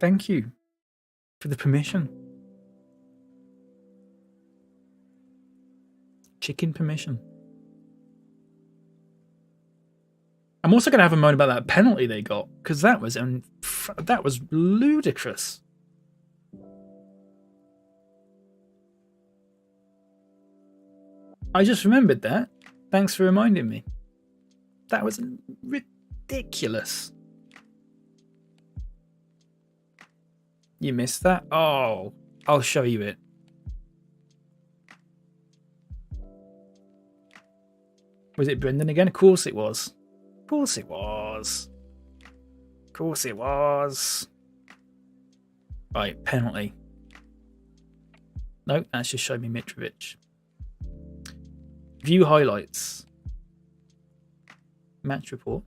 Thank you for the permission. Chicken permission. I'm also going to have a moan about that penalty they got, because that was ludicrous. I just remembered that. Thanks for reminding me. That was ridiculous. You missed that? Oh, I'll show you it. Was it Brendan again? Of course it was. Of course it was. Of course it was. Right, penalty. Nope, that's just showed me Mitrovic. View highlights. Match report.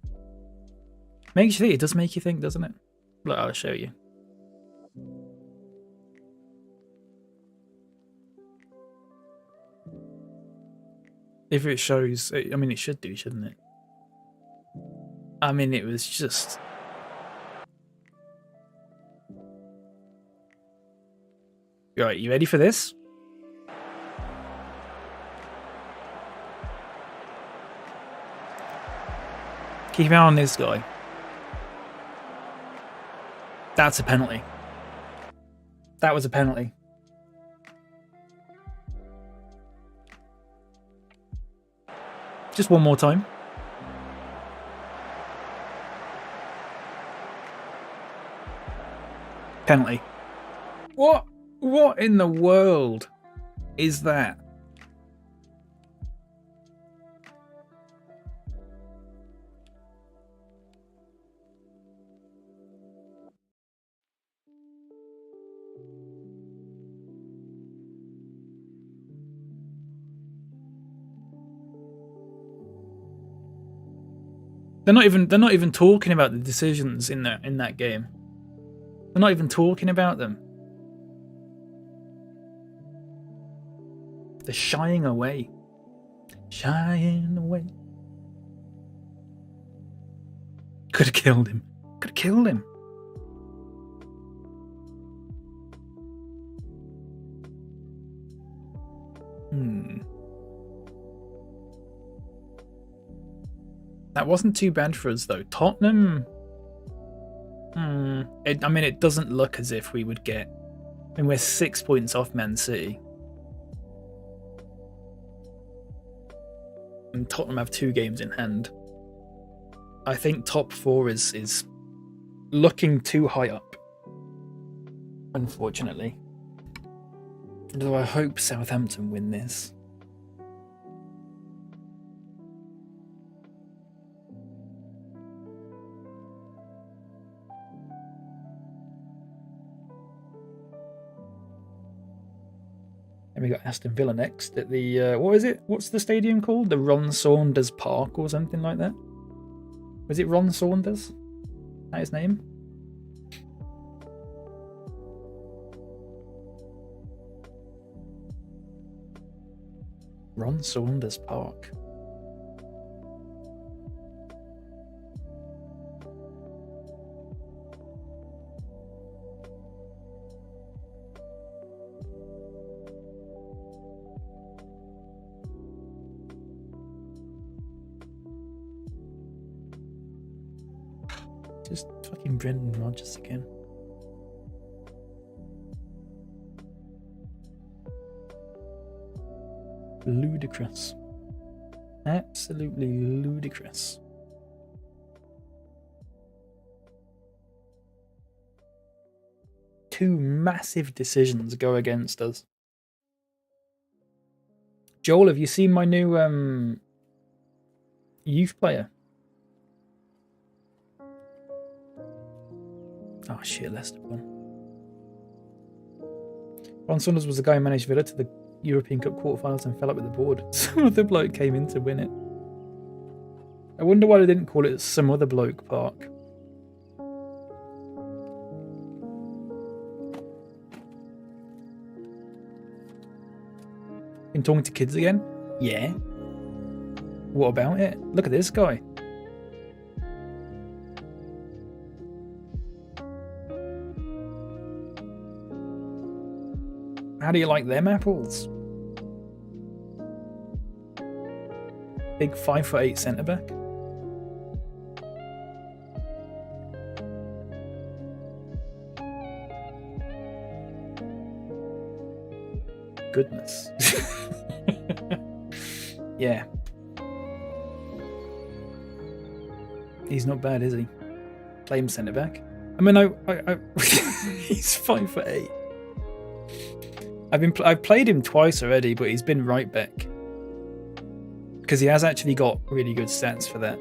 Makes you think. It does make you think, doesn't it? Look, I'll show you. If it shows, I mean, it should do, shouldn't it? I mean, it was just... Right, you ready for this? Keep an eye on this guy. That's a penalty. That was a penalty. Just one more time. Penalty. What? What in the world is that? They're not even talking about the decisions in that game. They're not even talking about them. They're shying away. Shying away. Could have killed him. Could have killed him. That wasn't too bad for us, though. Tottenham... I mean, it doesn't look as if we would get... I mean, we're 6 points off Man City. And Tottenham have 2 games in hand. I think top 4 is looking too high up. unfortunately. Although I hope Southampton win this. And we got Aston Villa next at the what is it? What's the stadium called? The Ron Saunders Park or something like that? Was it Ron Saunders? Is that his name? Ron Saunders Park. Just fucking Brendan Rodgers again. Ludicrous. Absolutely ludicrous. Two massive decisions go against us. Joel, have you seen my new youth player? Oh shit, Leicester won. Ron Saunders was the guy who managed Villa to the European Cup quarterfinals and fell up with the board. Some other bloke came in to win it. I wonder why they didn't call it Some Other Bloke Park. Been talking to kids again? Yeah. What about it? Look at this guy. How do you like them apples? Big 5'8" centre back. Goodness. Yeah. He's not bad, is he? Play him centre back. I mean, he's 5'8". I've played him twice already, but he's been right back because he has actually got really good stats for that.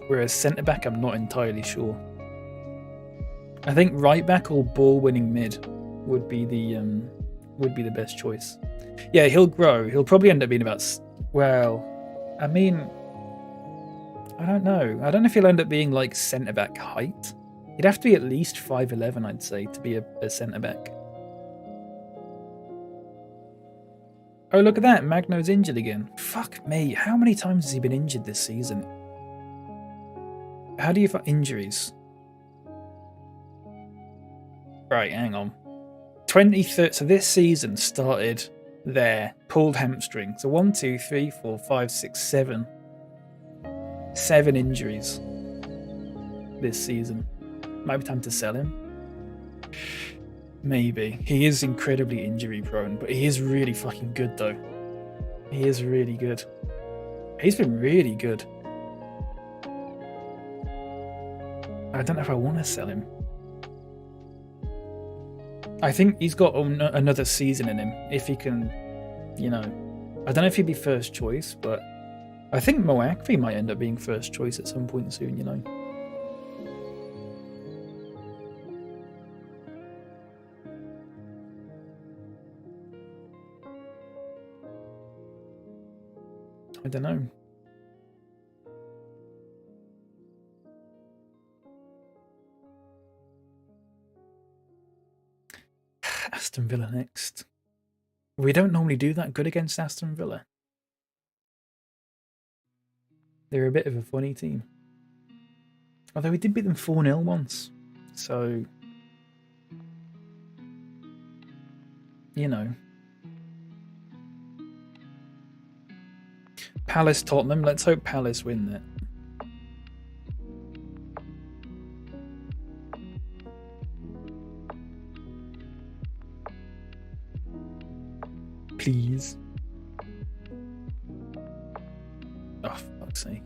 Whereas centre back, I'm not entirely sure. I think right back or ball winning mid would be the best choice. Yeah, he'll grow. He'll probably end up being about. Well, I mean, I don't know. I don't know if he'll end up being like centre back height. He'd have to be at least 5'11", I'd say, to be a centre-back. Oh, look at that. Magno's injured again. Fuck me. How many times has he been injured this season? How do you find injuries? Right, hang on. 23rd. So this season started there. Pulled hamstring. So 1, 2, 3, 4, 5, 6, 7. 7 injuries this season. Might be time to sell him. Maybe. He is incredibly injury prone, but he is really fucking good though. He is really good. He's been really good. I don't know if I want to sell him. I think he's got another season in him. If he can, you know. I don't know if he'd be first choice, but I think Moakvi might end up being first choice at some point soon, you know. I don't know. Aston Villa next. We don't normally do that good against Aston Villa. They're a bit of a funny team. Although we did beat them 4-0 once. So, you know. Palace Tottenham. Let's hope Palace win that. Please. Oh, for fuck's sake.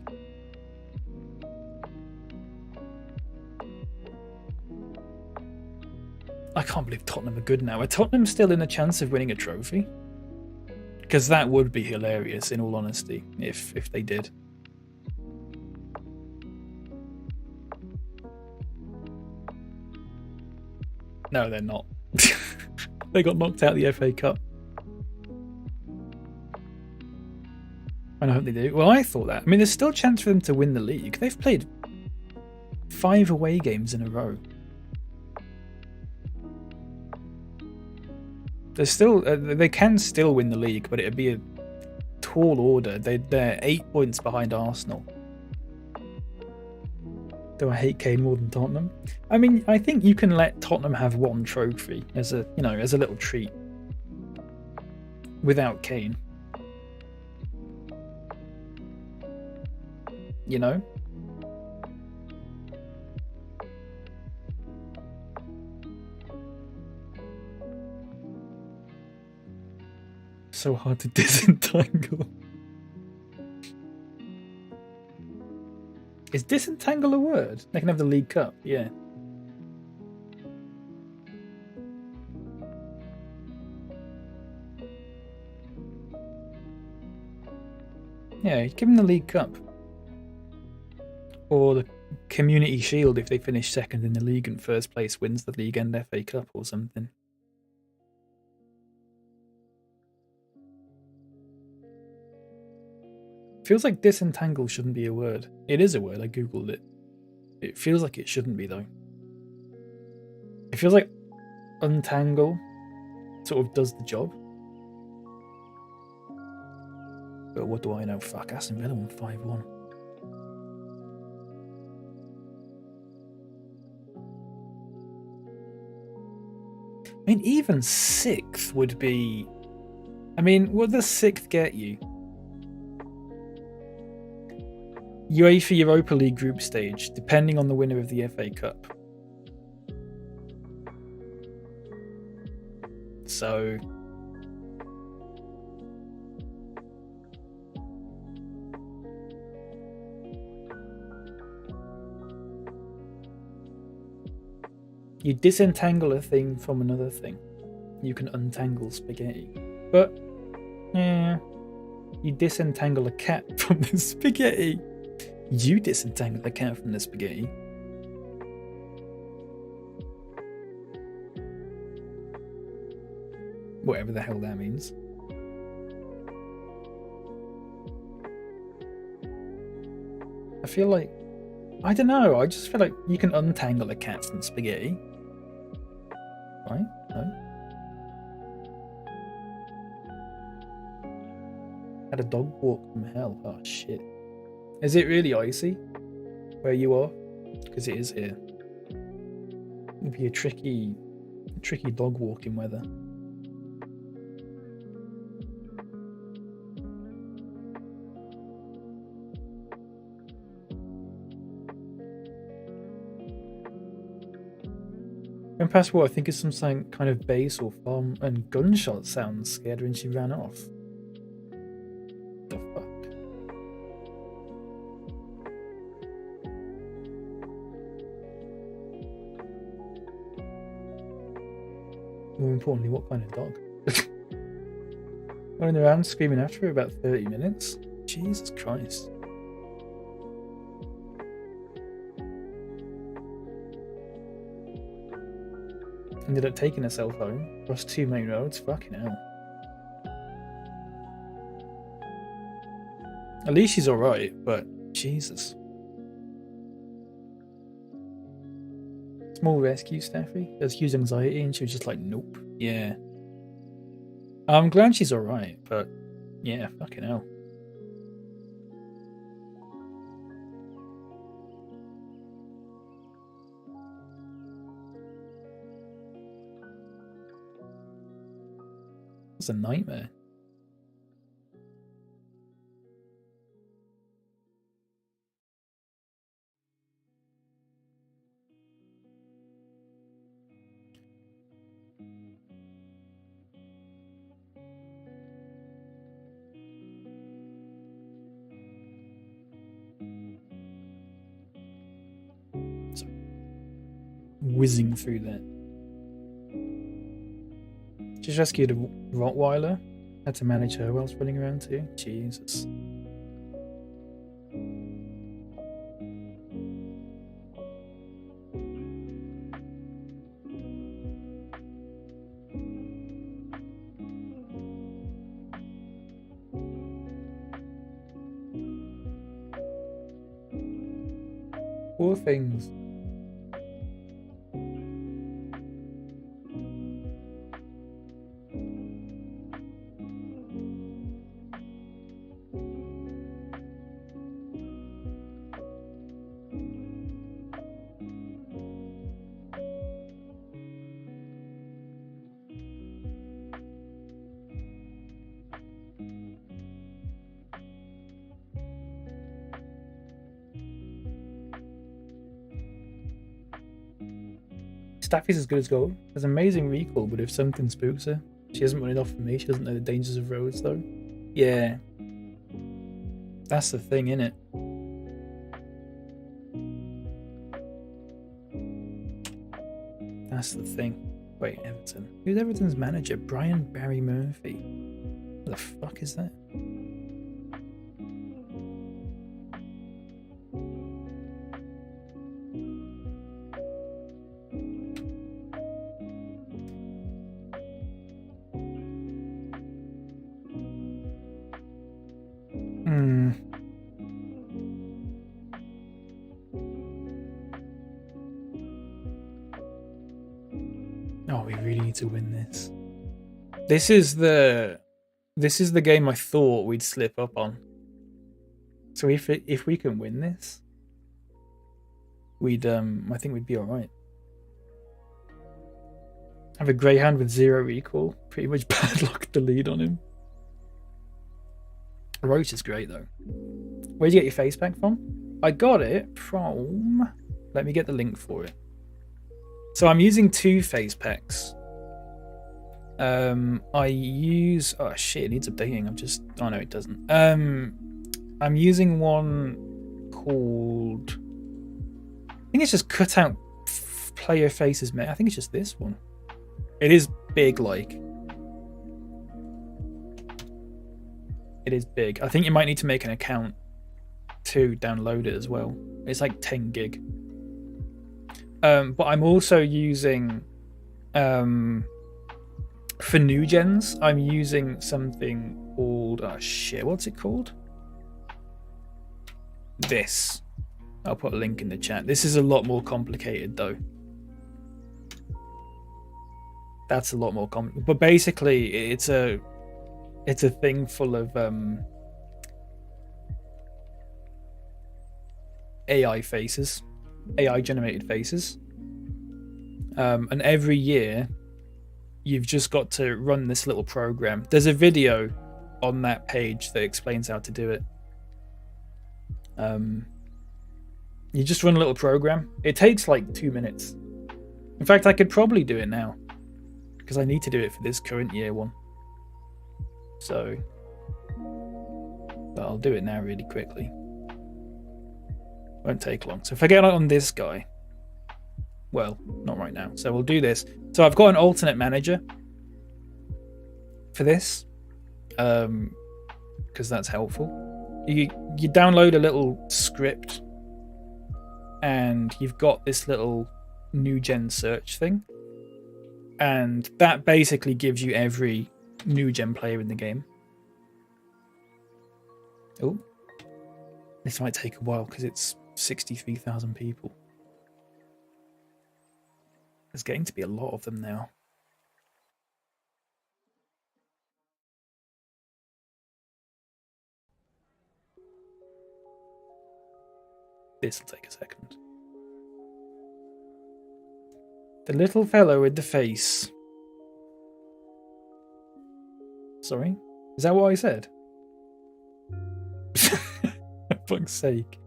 I can't believe Tottenham are good now. Are Tottenham still in a chance of winning a trophy? Because that would be hilarious, in all honesty, if they did. No, they're not. They got knocked out of the FA Cup. And I hope they do. Well, I thought that. I mean, there's still a chance for them to win the league. They've played 5 away games in a row. There's still, they can still win the league, but it'd be a tall order. They're 8 points behind Arsenal. Do I hate Kane more than Tottenham? I mean, I think you can let Tottenham have 1 trophy as a, you know, as a little treat without Kane. You know? So hard to disentangle. Is disentangle a word? They can have the League Cup, yeah. Yeah, give them the League Cup. Or the Community Shield if they finish second in the league and first place wins the league and FA Cup or something. Feels like disentangle shouldn't be a word. It is a word, I googled it. It feels like it shouldn't be though. It feels like untangle sort of does the job. But what do I know? Fuck, Aston Villa won 5-1. I mean, even 6th would be... I mean, what does 6th get you? UEFA Europa League group stage, depending on the winner of the FA Cup. So... you disentangle a thing from another thing. You can untangle spaghetti. But, yeah, you disentangle a cat from the spaghetti. You disentangle the cat from the spaghetti. Whatever the hell that means. I feel like... I don't know, I just feel like you can untangle a cat from spaghetti. Right? No? Had a dog walk from hell. Oh shit. Is it really icy where you are? Because it is here. It'd be a tricky dog walking weather. Going past what I think is some kind of bass or farm and gunshot sound scared her and she ran off. The fuck? More importantly, what kind of dog? Running around screaming after her about 30 minutes? Jesus Christ. Ended up taking herself home across 2 main roads. Fucking hell. At least she's alright, but Jesus. Small rescue staffy. There's huge anxiety and she was just like, nope. Yeah. I'm glad she's alright, but yeah, fucking hell. It's a nightmare. So, whizzing through that. Just rescued a Rottweiler. Had to manage her whilst running around too. Jesus. Poor things. Staffy's as good as gold. Has amazing recall, but if something spooks her, she hasn't run it off for me. She doesn't know the dangers of roads, though. Yeah. That's the thing, innit? That's the thing. Wait, Everton. Who's Everton's manager? Brian Barry Murphy. What the fuck is that? Oh, we really need to win this. This is the game I thought we'd slip up on. So if we can win this, we'd I think we'd be all right. Have a greyhound with 0 recall. Pretty much bad luck to lead on him. Roach is great though. Where'd you get your face pack from? I got it from. Let me get the link for it. So I'm using 2 face packs. I use. Oh shit! It needs updating. Oh no, it doesn't. I'm using one called. I think it's just cut out player faces, mate. I think it's just this one. It is big, like. It is big. I think you might need to make an account to download it as well. It's like 10 gig. But I'm also using, for new gens, I'm using something called, oh shit, what's it called? This. I'll put a link in the chat. This is a lot more complicated though. That's a lot more complicated. But basically, it's a thing full of AI faces. AI generated faces, and every year you've just got to run this little program. There's a video on that page that explains how to do it. You just run a little program. It takes like 2 minutes. In fact, I could probably do it now because I need to do it for this current year one. So, but I'll do it now really quickly. Won't take long. So if I get on this guy, well, not right now. So we'll do this. So I've got an alternate manager for this, because that's helpful. You download a little script, and you've got this little new gen search thing, and that basically gives you every new gen player in the game. Oh, this might take a while because it's 63,000 people. There's getting to be a lot of them now. This will take a second. The little fellow with the face. Sorry? Is that what I said? For fuck's sake.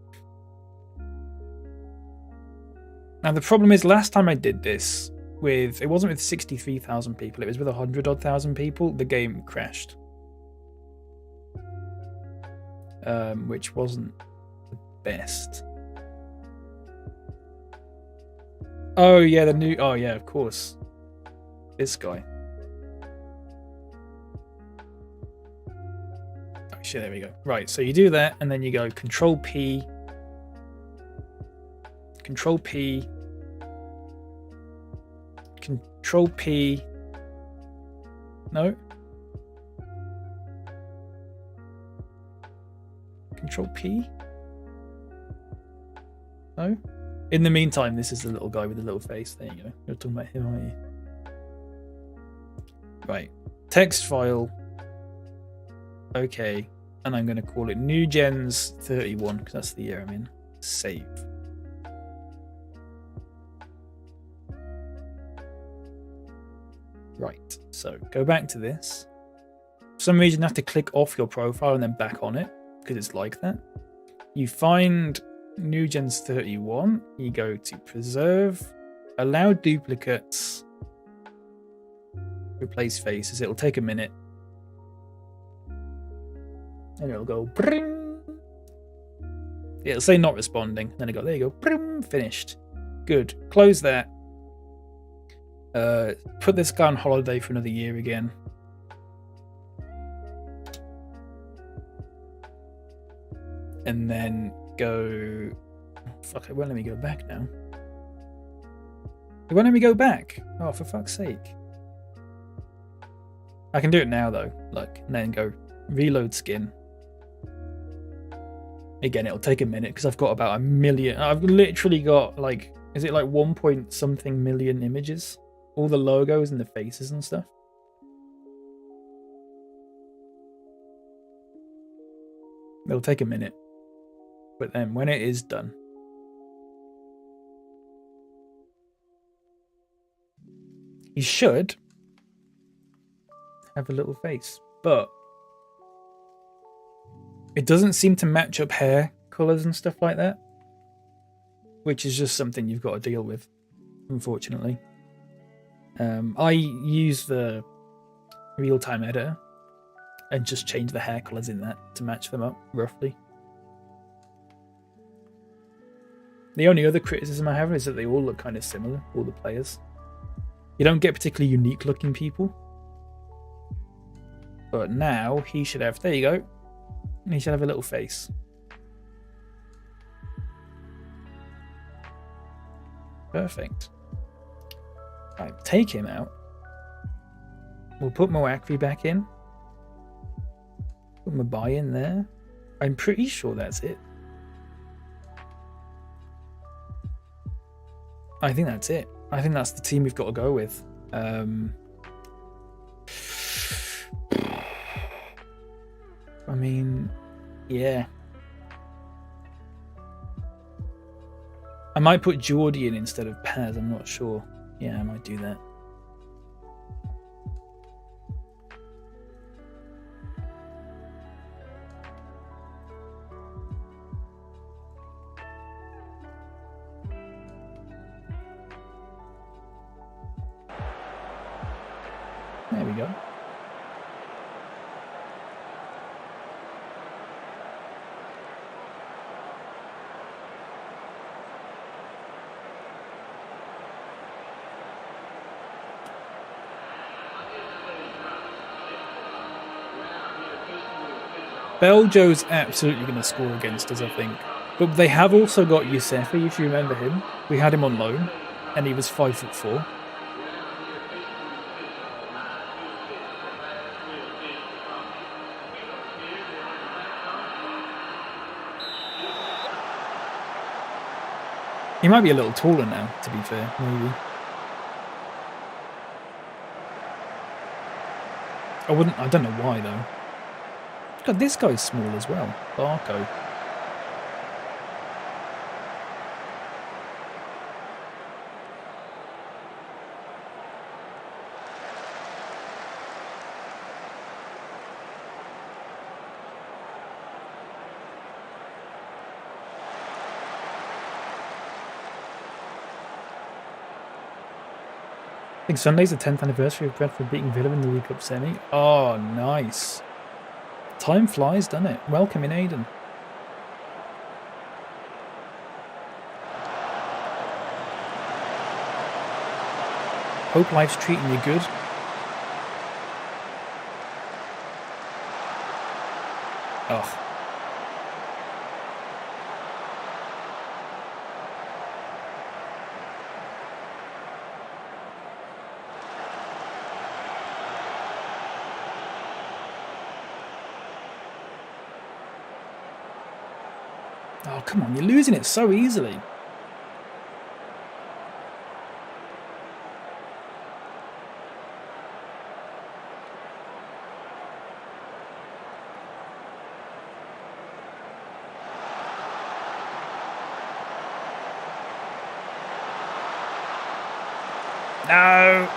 Now the problem is, last time I did this with, it wasn't with 63,000 people, it was with 100,000 people, the game crashed. Which wasn't the best. Oh yeah, oh yeah, of course. This guy. Actually, there we go. Right, so you do that, and then you go Control P, Control P, Control P. No. Control P. No. In the meantime, this is the little guy with the little face. There you go. You're talking about him, aren't you? Right. Text file. Okay. And I'm going to call it New Gens 31 because that's the year I'm in. Save. Right. So go back to this. For some reason, you have to click off your profile and then back on it because it's like that. You find New Gens 31. You go to Preserve, Allow Duplicates, Replace Faces. It'll take a minute. And it'll go, bring. It'll say not responding. Then it'll go, there you go, bring, finished. Good. Close that. Put this guy on holiday for another year again. And then go... Fuck, it won't let me go back now. It won't let me go back. Oh, for fuck's sake. I can do it now, though. Look, and then go reload skin. Again, it'll take a minute because I've got about 1 million. I've literally got, like... Is it like 1 point something million images? All the logos and the faces and stuff. It'll take a minute. But then when it is done, you should have a little face. But it doesn't seem to match up hair colours and stuff like that. Which is just something you've got to deal with, unfortunately. I use the real-time editor and just change the hair colours in that to match them up, roughly. The only other criticism I have is that they all look kind of similar, all the players. You don't get particularly unique-looking people. But now he should have... There you go. He should have a little face. Perfect. Right, take him out. We'll put Moakvi back in. Put Mabai in there. I'm pretty sure that's it. I think that's it. I think that's the team we've got to go with. I mean, yeah. I might put Geordie in instead of Paz, I'm not sure. Yeah, I might do that. There we go. Beljo's absolutely going to score against us, I think. But they have also got Yusefi, if you remember him. We had him on loan, and he was 5'4". He might be a little taller now, to be fair, maybe. I don't know why, though. God, this guy's small as well. Barco. I think Sunday's the 10th anniversary of Brentford beating Villa in the League Cup semi. Oh, nice. Time flies, doesn't it? Welcome in, Aiden. Hope life's treating you good. Oh. Oh, come on, you're losing it so easily. No!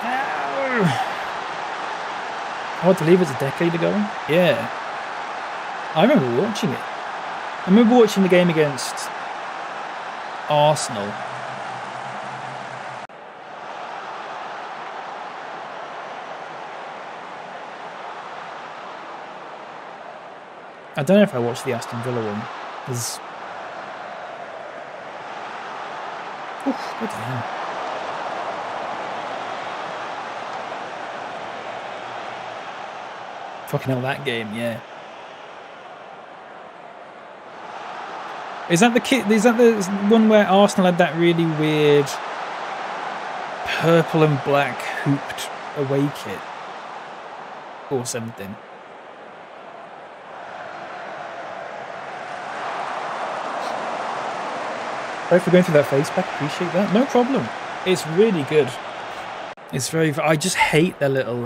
No! Hard to believe it's a decade ago. Yeah. I remember watching it. I remember watching the game against Arsenal. I don't know if I watched the Aston Villa one. There's... Oof, good hell. Fucking hell, that game, yeah. Is that the kit? Is that the one where Arsenal had that really weird purple and black hooped away kit or something? Thanks for going through that face pack. Appreciate that. No problem. It's really good. It's very. I just hate their little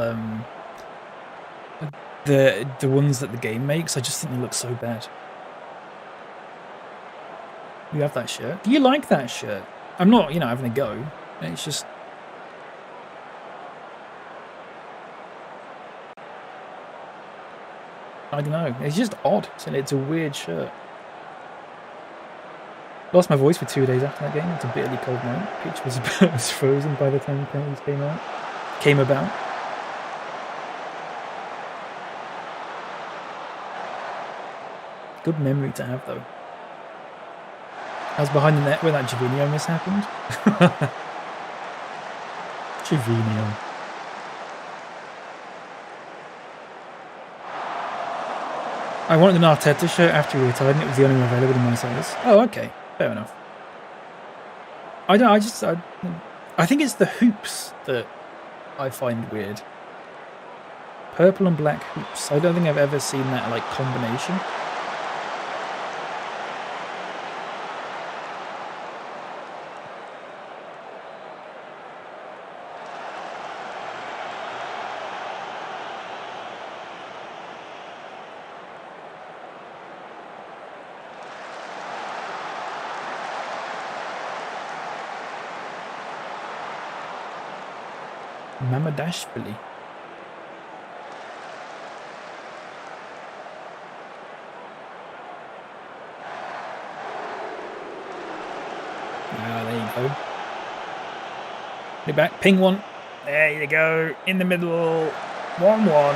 the ones that the game makes. I just think they look so bad. You have that shirt. Do you like that shirt? I'm not, having a go. It's just... I don't know. It's just odd. It's a weird shirt. Lost my voice for 2 days after that game. It's a bitterly cold night. Pitch was frozen by the time the penalties came about. Good memory to have, though. I was behind the net where that Jovino miss happened. Jovino. I wanted an Arteta shirt after he retired, and it was the only one available in my size. Oh, okay. Fair enough. I think it's the hoops that I find weird. Purple and black hoops. I don't think I've ever seen that, like, combination. Mamadashvili. Ah, there you go. Put it back, ping one. There you go. In the middle. 1-1.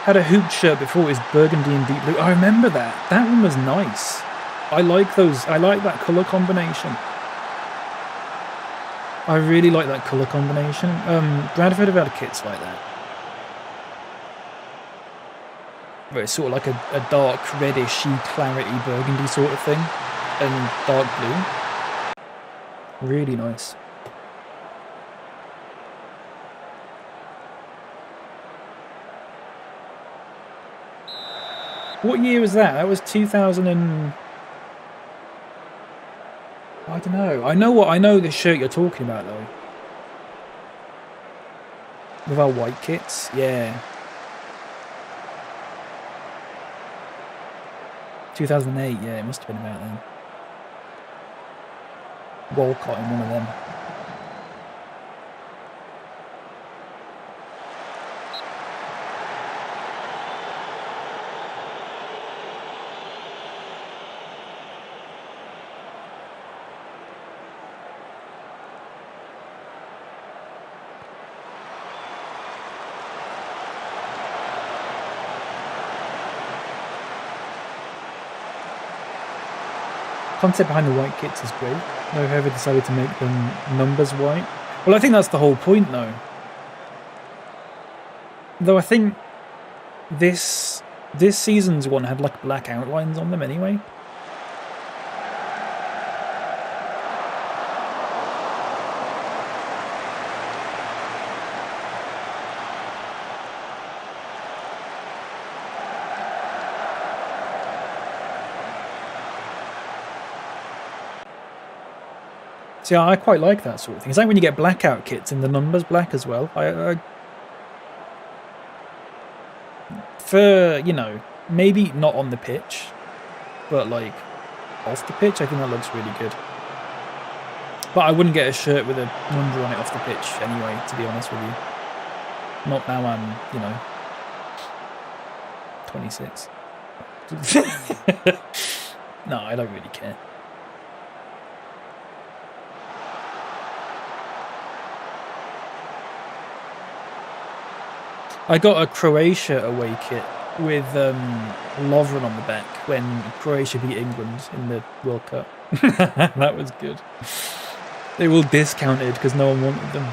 Had a hoop shirt before, it was burgundy and deep blue. I remember that. That one was nice. I like those. I like that colour combination. I really like that colour combination. Bradford have had kits like that. Where it's sort of like a dark reddishy, clarity burgundy sort of thing. And dark blue. Really nice. What year was that? That was 2000 and... I don't know. I know the shirt you're talking about, though. With our white kits? Yeah. 2008, yeah, it must have been about then. Walcott in one of them. Concept behind the white kits is great. Though whoever decided to make them numbers white Well, I think that's the whole point, though. Though I think this season's one had like black outlines on them anyway. See, I quite like that sort of thing. It's like when you get blackout kits and the numbers black as well. For, you know, maybe not on the pitch, but like off the pitch, I think that looks really good. But I wouldn't get a shirt with a number on it off the pitch anyway, to be honest with you. Not now I'm, you know, 26. No, I don't really care. I got a Croatia away kit with Lovren on the back when Croatia beat England in the World Cup. That was good. They were all discounted because no one wanted them.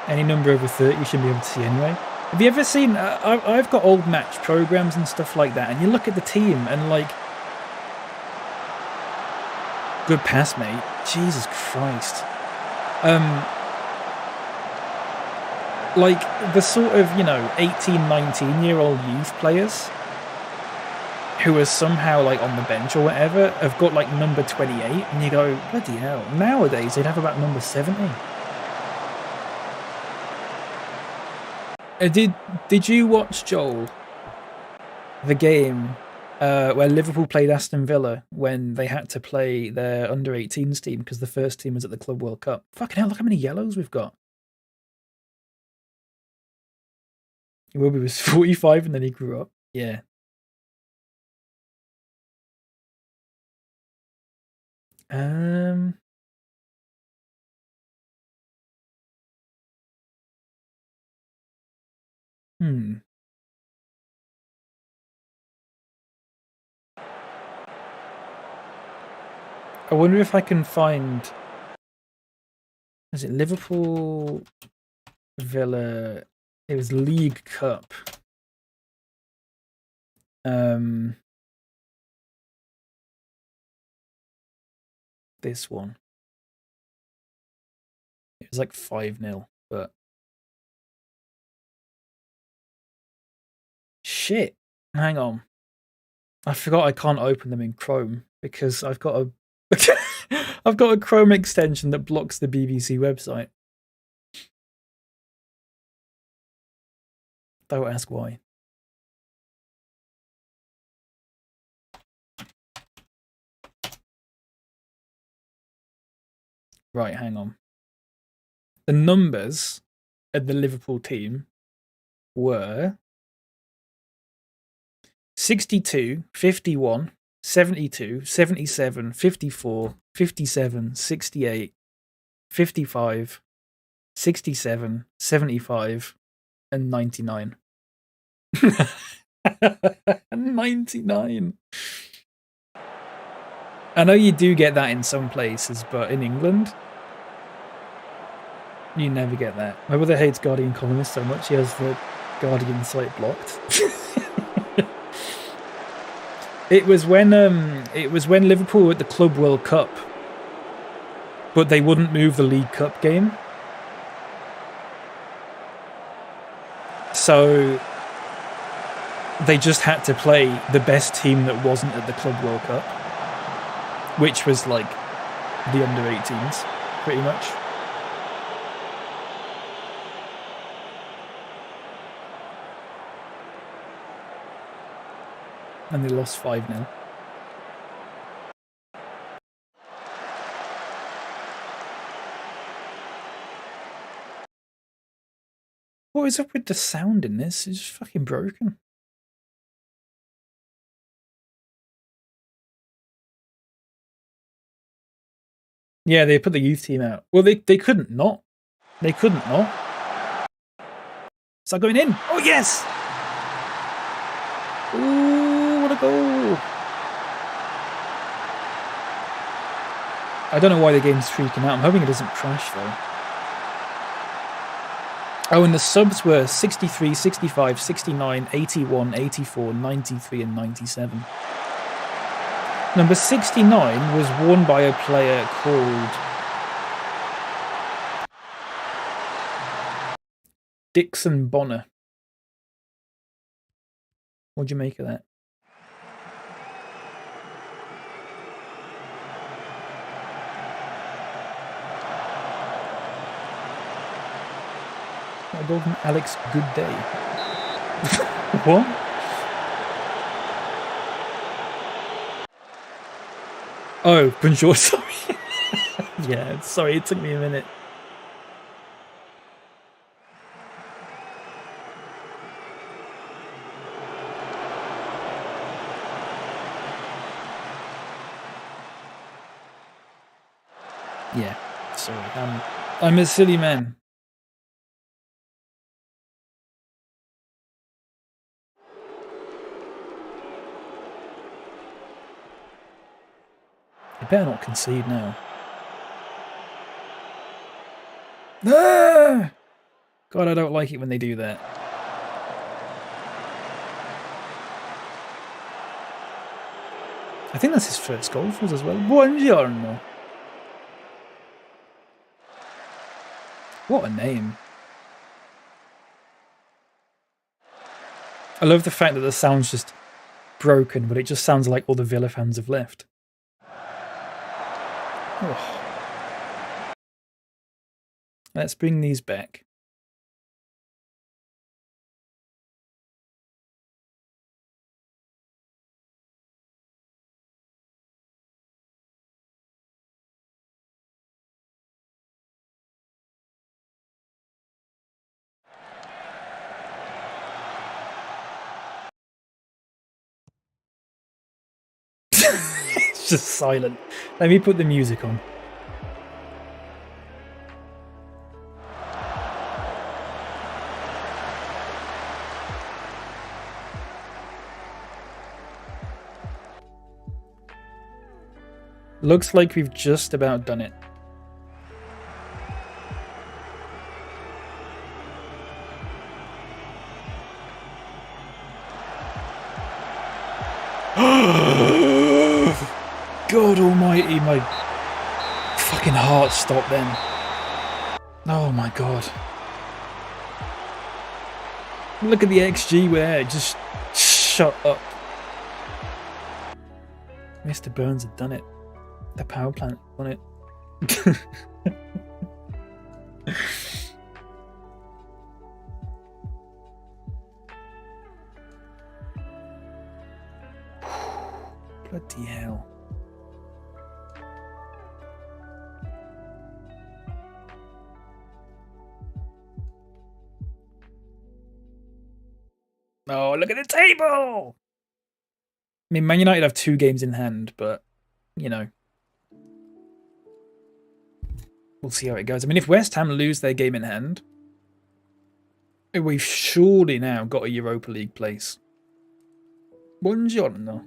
Any number over 30 you should be able to see anyway. Have you ever seen... I've got old match programs and stuff like that, and you look at the team and like... Good pass, mate. Jesus Christ. Like, the sort of, you know, 18, 19-year-old youth players who are somehow, like, on the bench or whatever have got, like, number 28, and you go, bloody hell. Nowadays, they'd have about number 70. Did you watch, Joel, the game... where Liverpool played Aston Villa when they had to play their under-18s team because the first team was at the Club World Cup. Fucking hell, look how many yellows we've got. Iwobi was 45 and then he grew up. Yeah. I wonder if I can find... Is it Liverpool, Villa? It was League Cup. This one. It was like 5-0, but... Shit. Hang on. I forgot I can't open them in Chrome because I've got a... I've got a Chrome extension that blocks the BBC website. Don't ask why. Right, hang on. The numbers at the Liverpool team were 62, 51, 72, 77, 54, 57, 68, 55, 67, 75, and 99. 99. I know you do get that in some places, but in England, you never get that. My brother hates Guardian columnists so much he has the Guardian site blocked. It was when Liverpool were at the Club World Cup, but they wouldn't move the League Cup game. So they just had to play the best team that wasn't at the Club World Cup, which was like the under-18s, pretty much. And they lost 5-0. What is up with the sound in this? It's just fucking broken. Yeah, they put the youth team out. Well, they couldn't not. They couldn't not. Is that going in? Oh, yes! table! I don't know why the game's freaking out. I'm hoping it doesn't crash, though. Oh, and the subs were 63, 65, 69, 81, 84, 93, and 97. Number 69 was won by a player called Dixon Bonner. What'd you make of that? I called him Alex Goodday. What? Oh, bonjour, sorry. Yeah, sorry, it took me a minute. Yeah, sorry, I'm a silly man. You better not concede now. Ah! God, I don't like it when they do that. I think that's his first goal for us as well. Buongiorno. What a name. I love the fact that the sound's just broken, but it just sounds like all the Villa fans have left. Oh. Let's bring these back. It's just silent. Let me put the music on. Looks like we've just about done it. God almighty, my fucking heart stopped then. Oh my god. Look at the XG where just shut up. Mr. Burns had done it. The power plant on it. Bloody hell. Oh, look at the table! I mean, Man United have 2 games in hand, but, you know. We'll see how it goes. I mean, if West Ham lose their game in hand, we've surely now got a Europa League place. Buongiorno.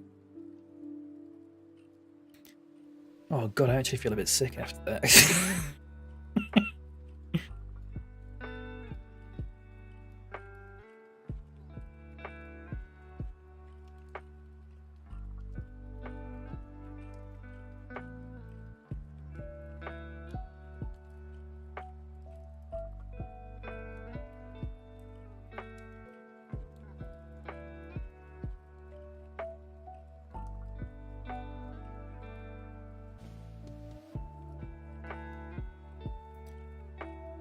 Oh, God, I actually feel a bit sick after that.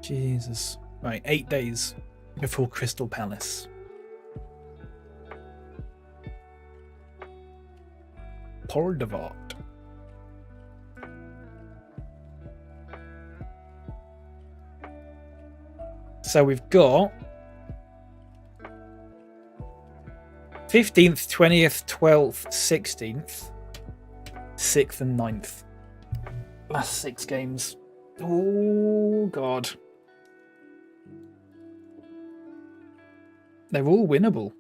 Jesus. Right, 8 days before Crystal Palace. Paul Devart. So we've got 15th, 20th, 12th, 16th, 6th and 9th. Last 6 games. Oh, God. They're all winnable.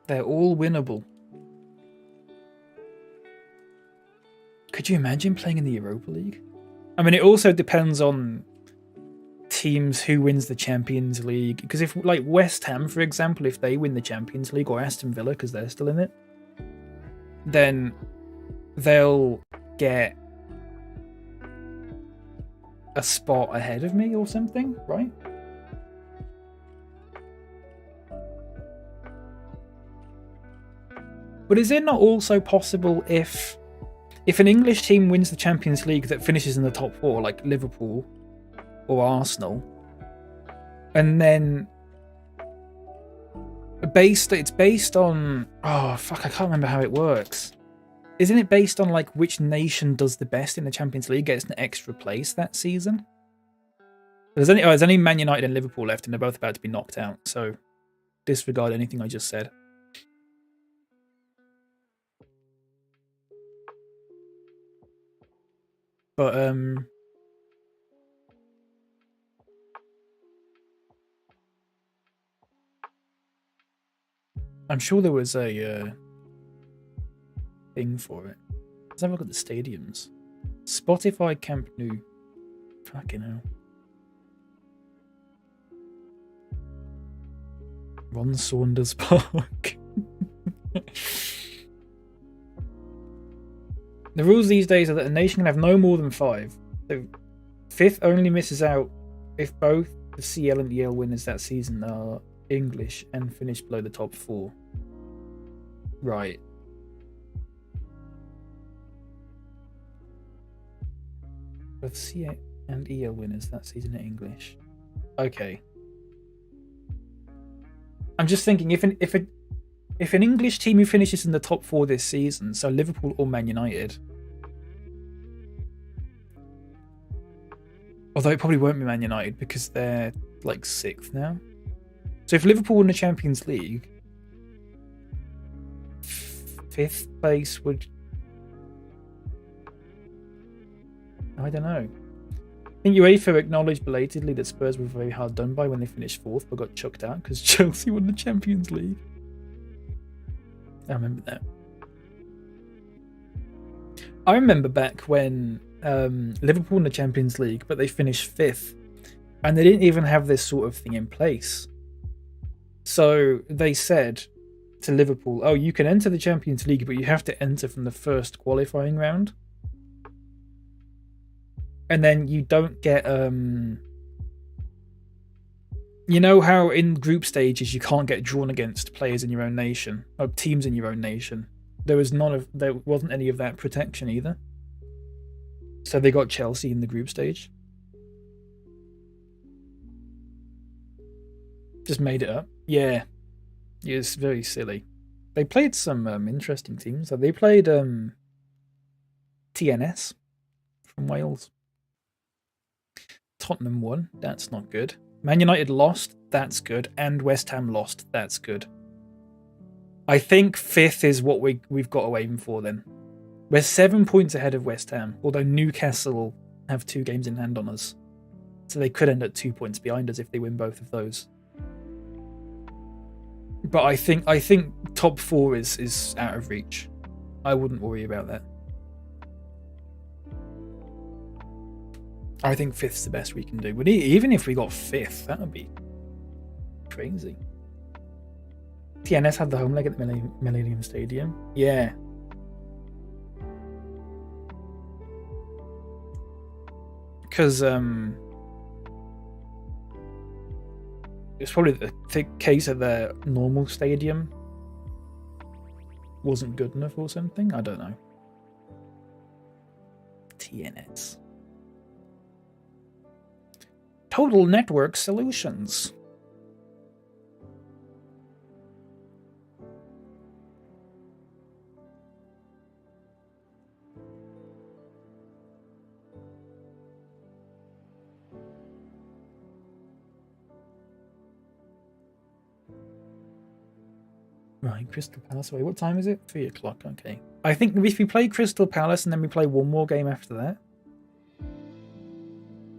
They're all winnable. Could you imagine playing in the Europa League? I mean, it also depends on teams who wins the Champions League. Because if, like, West Ham, for example, if they win the Champions League, or Aston Villa, because they're still in it, then they'll get a spot ahead of me or something, right? But is it not also possible if an English team wins the Champions League that finishes in the top 4, like Liverpool or Arsenal, and then it's based on, oh fuck, I can't remember how it works. Isn't it based on like which nation does the best in the Champions League gets an extra place that season? There's only Man United and Liverpool left, and they're both about to be knocked out. So disregard anything I just said. But I'm sure there was a thing for it. Let's have a look at the stadiums. Spotify Camp Nou. Fucking hell. Ron Saunders Park. The rules these days are that a nation can have no more than 5. So 5th only misses out if both the CL and EL winners that season are English and finish below the top 4. Right. Both CL and EL winners that season are English. Okay. I'm just thinking if an English team who finishes in the top 4 this season, so Liverpool or Man United, although it probably won't be Man United because they're like 6th now. So if Liverpool win the Champions League, 5th place would... I don't know. I think UEFA acknowledged belatedly that Spurs were very hard done by when they finished 4th but got chucked out because Chelsea won the Champions League. I remember that. I remember back when Liverpool won the Champions League, but they finished 5th, and they didn't even have this sort of thing in place. So they said to Liverpool, "Oh, you can enter the Champions League, but you have to enter from the first qualifying round, and then you don't get you know how in group stages you can't get drawn against players in your own nation or teams in your own nation. There wasn't any of that protection either. So they got Chelsea in the group stage. Just made it up. Yeah. It's very silly. They played some interesting teams. They played TNS from Wales. Tottenham won. That's not good. Man United lost. That's good. And West Ham lost. That's good. I think 5th is what we've got to aim for then. We're 7 points ahead of West Ham, although Newcastle have 2 games in hand on us. So they could end at 2 points behind us if they win both of those. But I think top 4 is out of reach. I wouldn't worry about that. I think 5th's the best we can do. But even if we got 5th, that would be crazy. TNS had the home leg at the Millennium Stadium. Yeah. Because it's probably the case that their normal stadium wasn't good enough or something. I don't know. TNS. Total Network Solutions. Right, Crystal Palace away. What time is it? 3 o'clock. Okay. I think if we play Crystal Palace and then we play one more game after that,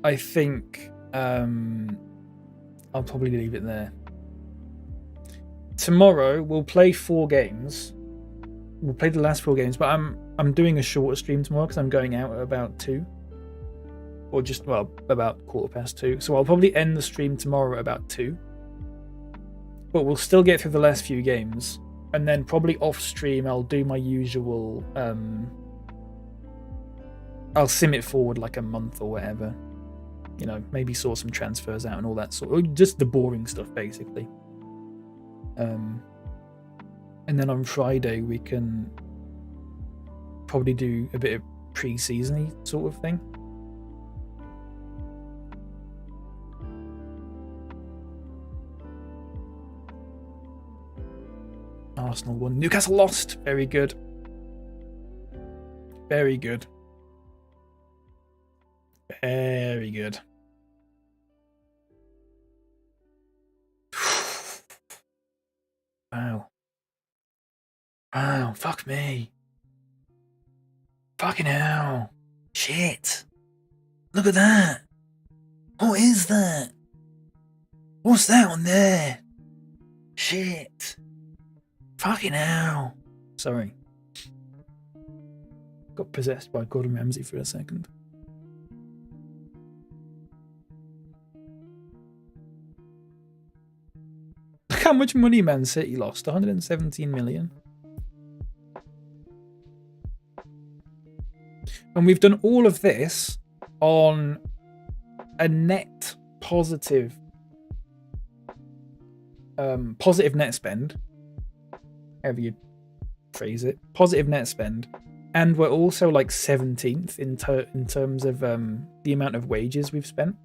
I think I'll probably leave it there. tomorrow we'll play 4 games. We'll play the last 4 games, but I'm doing a shorter stream tomorrow because I'm going out at about 2. Or just, well, about 2:15. So I'll probably end the stream tomorrow at about 2. But we'll still get through the last few games. And then probably off stream I'll do my usual I'll sim it forward like a month or whatever. You know, maybe sort some transfers out and all that sort of, just the boring stuff basically. And then on Friday we can probably do a bit of pre-season-y sort of thing. Arsenal won. Newcastle lost. Very good. Very good. Very good. Wow. Wow, fuck me. Fucking hell. Shit. Look at that. What is that? What's that on there? Shit. Fucking hell. Sorry. Got possessed by Gordon Ramsay for a second. Look how much money Man City lost. 117 million. And we've done all of this on a net positive net spend, however you phrase it, positive net spend, and we're also like 17th in terms of the amount of wages we've spent,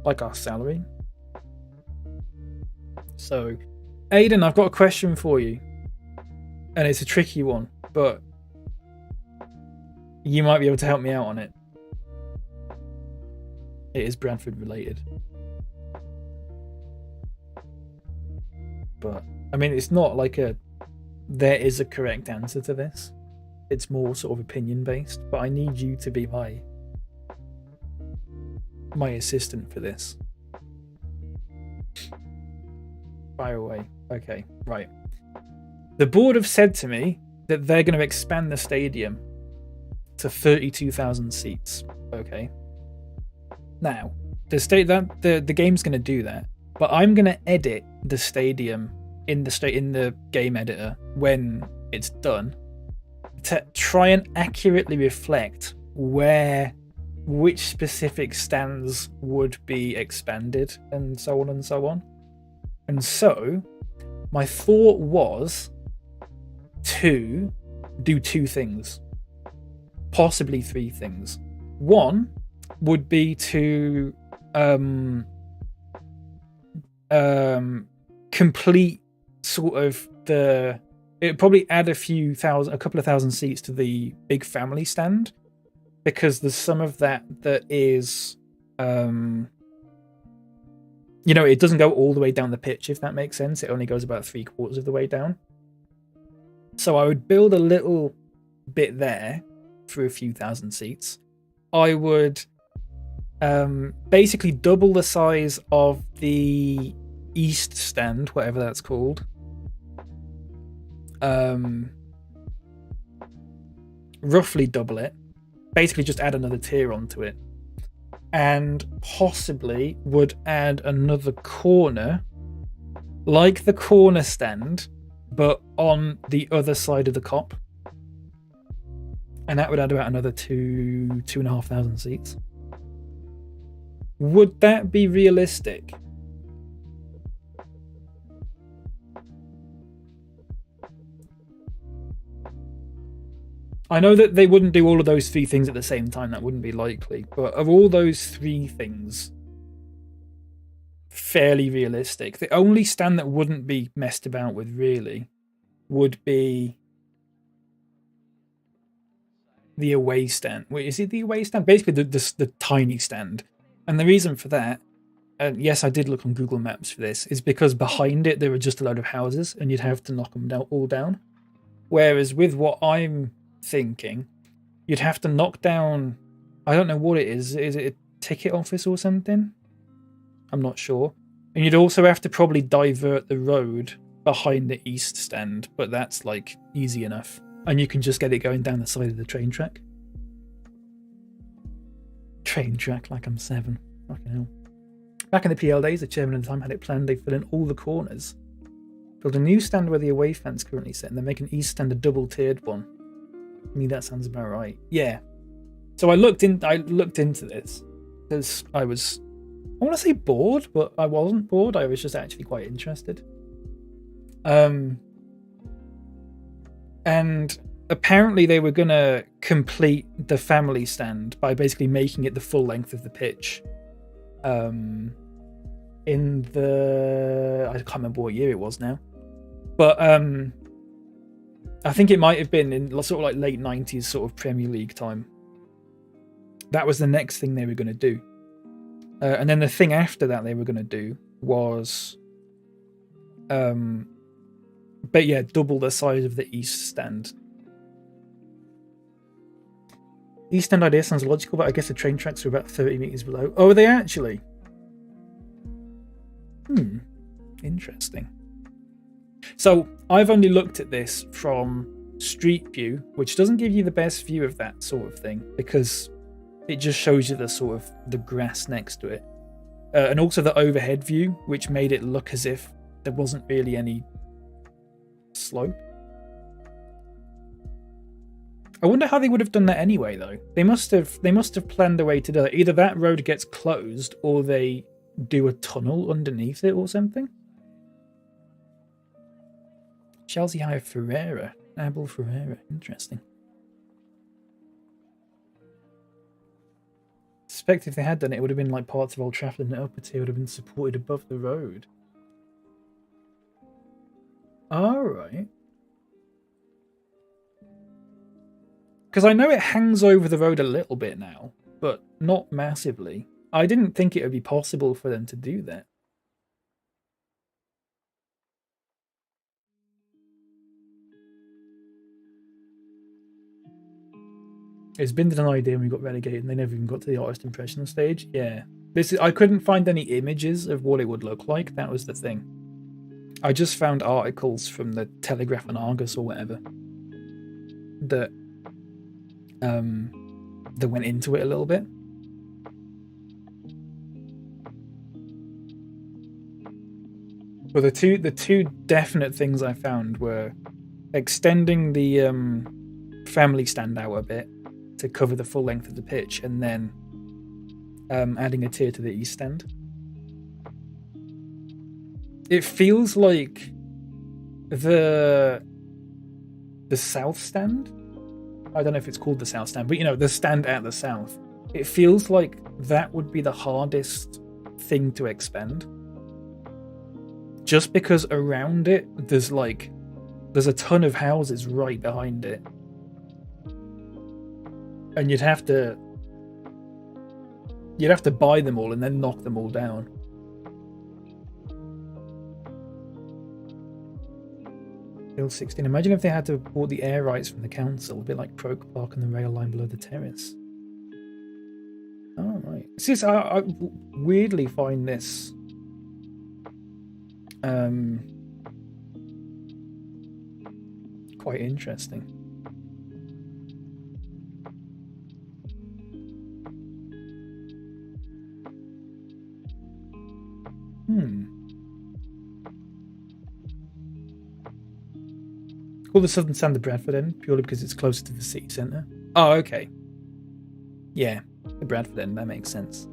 like our salary. So, Aiden, I've got a question for you, and it's a tricky one, but you might be able to help me out on it. It is Bradford related. But, I mean, it's not like there is a correct answer to this. It's more sort of opinion based, but I need you to be my assistant for this. Fire away. Okay, right. The board have said to me that they're going to expand the stadium to 32,000 seats. Okay. Now, the game's going to do that, but I'm going to edit the stadium in the game editor when it's done to try and accurately reflect which specific stands would be expanded and so on and so on. And so my thought was to do 2 things, possibly 3 things. One would be to complete sort of it'd probably add a couple of thousand seats to the big family stand, because there's some of that is you know, it doesn't go all the way down the pitch, if that makes sense. It only goes about 3/4 of the way down. So I would build a little bit there for a few thousand seats. I would basically double the size of the East stand, whatever that's called. Roughly double it. Basically just add another tier onto it. And possibly would add another corner, like the corner stand, but on the other side of the Kop. And that would add about another 2,500 seats. Would that be realistic? I know that they wouldn't do all of those 3 things at the same time. That wouldn't be likely. But of all those 3 things, fairly realistic. The only stand that wouldn't be messed about with, really, would be the away stand. Wait, is it the away stand? Basically, the tiny stand. And the reason for that, and yes, I did look on Google Maps for this, is because behind it there are just a load of houses, and you'd have to knock them all down. Whereas with what I'm thinking, you'd have to knock down, I don't know what it is it a ticket office or something? I'm not sure. And you'd also have to probably divert the road behind the east stand, but that's like easy enough. And you can just get it going down the side of the train track. Train track like I'm 7. Fucking hell. Back in the PL days, the chairman at the time had it planned they'd fill in all the corners. Build a new stand where the away fans currently sit, and then make an east stand a double-tiered one. I mean, that sounds about right. Yeah. So I looked into this because I want to say bored, but I wasn't bored. I was just actually quite interested. And apparently they were going to complete the family stand by basically making it the full length of the pitch. In the... I can't remember what year it was now. But I think it might have been in sort of like late 90s sort of Premier League time. That was the next thing they were going to do. And then the thing after that they were going to do was... but yeah, double the size of the East Stand. East Stand idea sounds logical, but I guess the train tracks are about 30 meters below. Oh, are they actually? Interesting. So I've only looked at this from Street View, which doesn't give you the best view of that sort of thing because it just shows you the sort of the grass next to it, and also the overhead view, which made it look as if there wasn't really any slope. I wonder how they would have done that anyway, though. They must have planned a way to do it. Either that road gets closed, or they do a tunnel underneath it, or something. Chelsea hired Ferreira, Abel Ferreira. Interesting. I suspect if they had done it, it would have been like parts of Old Trafford and the upper tier would have been supported above the road. All right. Because I know it hangs over the road a little bit now, but not massively. I didn't think it would be possible for them to do that. It's been an idea and we got relegated and they never even got to the artist impression stage. Yeah. I couldn't find any images of what it would look like. That was the thing. I just found articles from the Telegraph and Argus or whatever that went into it a little bit. But the two definite things I found were extending the family stand out a bit to cover the full length of the pitch, and then adding a tier to the east stand. It feels like the south stand. I don't know if it's called the south stand, but you know, the stand at the south. It feels like that would be the hardest thing to expand. Just because around it, there's a ton of houses right behind it. And you'd have to buy them all and then knock them all down. Bill 16. Imagine if they had to have bought the air rights from the council, a bit like Croke Park and the rail line below the terrace. Oh, right. See, I weirdly find this quite interesting. Call the southern stand the Bradford end purely because it's closer to the city centre. Oh, okay. Yeah, the Bradford end, that makes sense.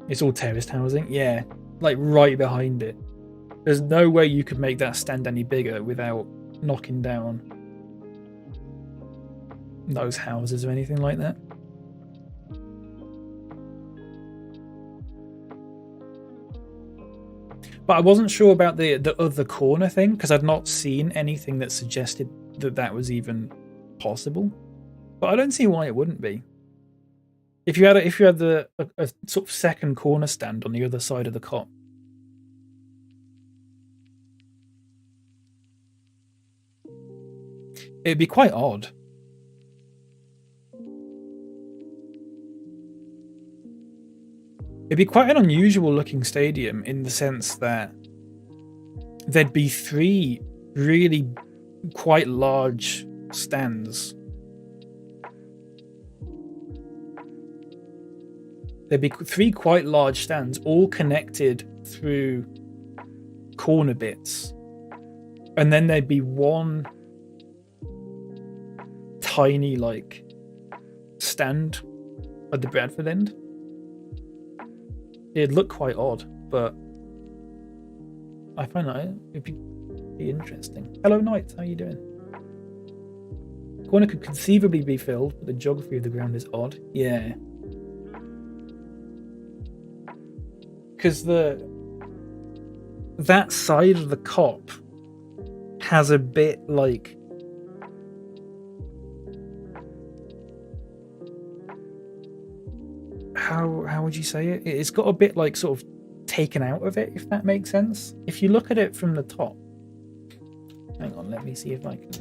It's all terraced housing. Yeah, like right behind it. There's no way you could make that stand any bigger without knocking down those houses or anything like that. But I wasn't sure about the other corner thing because I'd not seen anything that suggested that was even possible. But I don't see why it wouldn't be. If you had a sort of second corner stand on the other side of the cop. It'd be quite odd. It'd be quite an unusual looking stadium in the sense that there'd be 3 really quite large stands. There'd be 3 quite large stands, all connected through corner bits. And then there'd be one tiny, like, stand at the Bradford end. It'd look quite odd, but I find that it'd be interesting. Hello, Knight. How you doing? Corner could conceivably be filled, but the geography of the ground is odd. Yeah. Because that side of the cop has a bit like how would you say it? It's got a bit like sort of taken out of it, if that makes sense. If you look at it from the top, hang on, let me see if I can.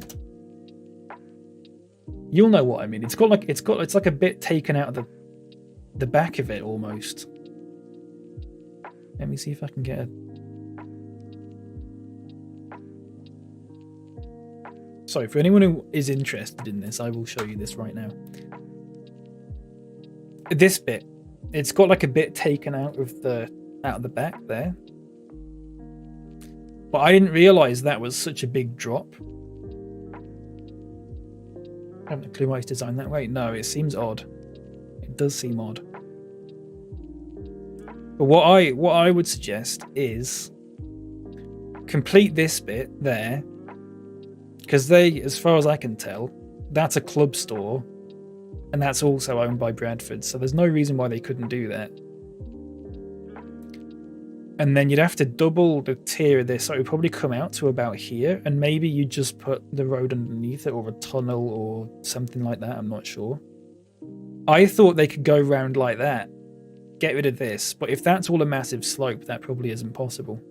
You'll know what I mean. It's like a bit taken out of the back of it almost. Let me see if I can get a... Sorry, for anyone who is interested in this, I will show you this right now. This bit, it's got like a bit taken out of the back there. But I didn't realise that was such a big drop. I haven't a clue why it's designed that way. No, it seems odd. It does seem odd. But what I would suggest is complete this bit there, because they, as far as I can tell, that's a club store, and that's also owned by Bradford, so there's no reason why they couldn't do that. And then you'd have to double the tier of this, so it would probably come out to about here, and maybe you just put the road underneath it, or a tunnel, or something like that, I'm not sure. I thought they could go round like that, get rid of this, but if that's all a massive slope, that probably isn't possible.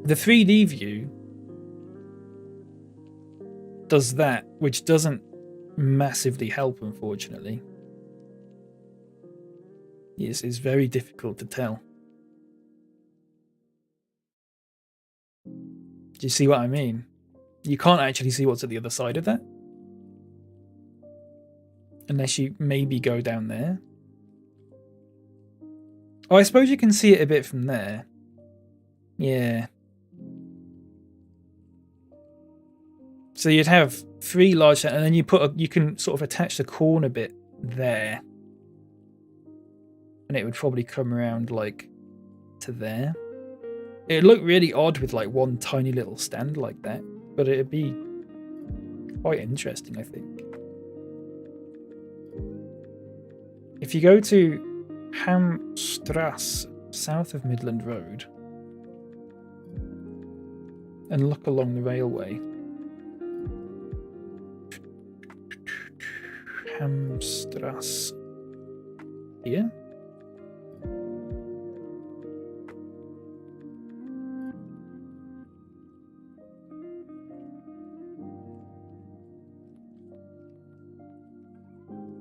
The 3D view does that, which doesn't massively help, unfortunately. Yes, it's very difficult to tell. Do you see what I mean? You can't actually see what's at the other side of that. Unless you maybe go down there. Oh, I suppose you can see it a bit from there. Yeah. So you'd have 3 large, and then you can sort of attach the corner bit there. And it would probably come around like to there. It'd look really odd with like one tiny little stand like that, but it'd be quite interesting, I think. If you go to Hamstrasse, south of Midland Road, and look along the railway. Hamstrasse here.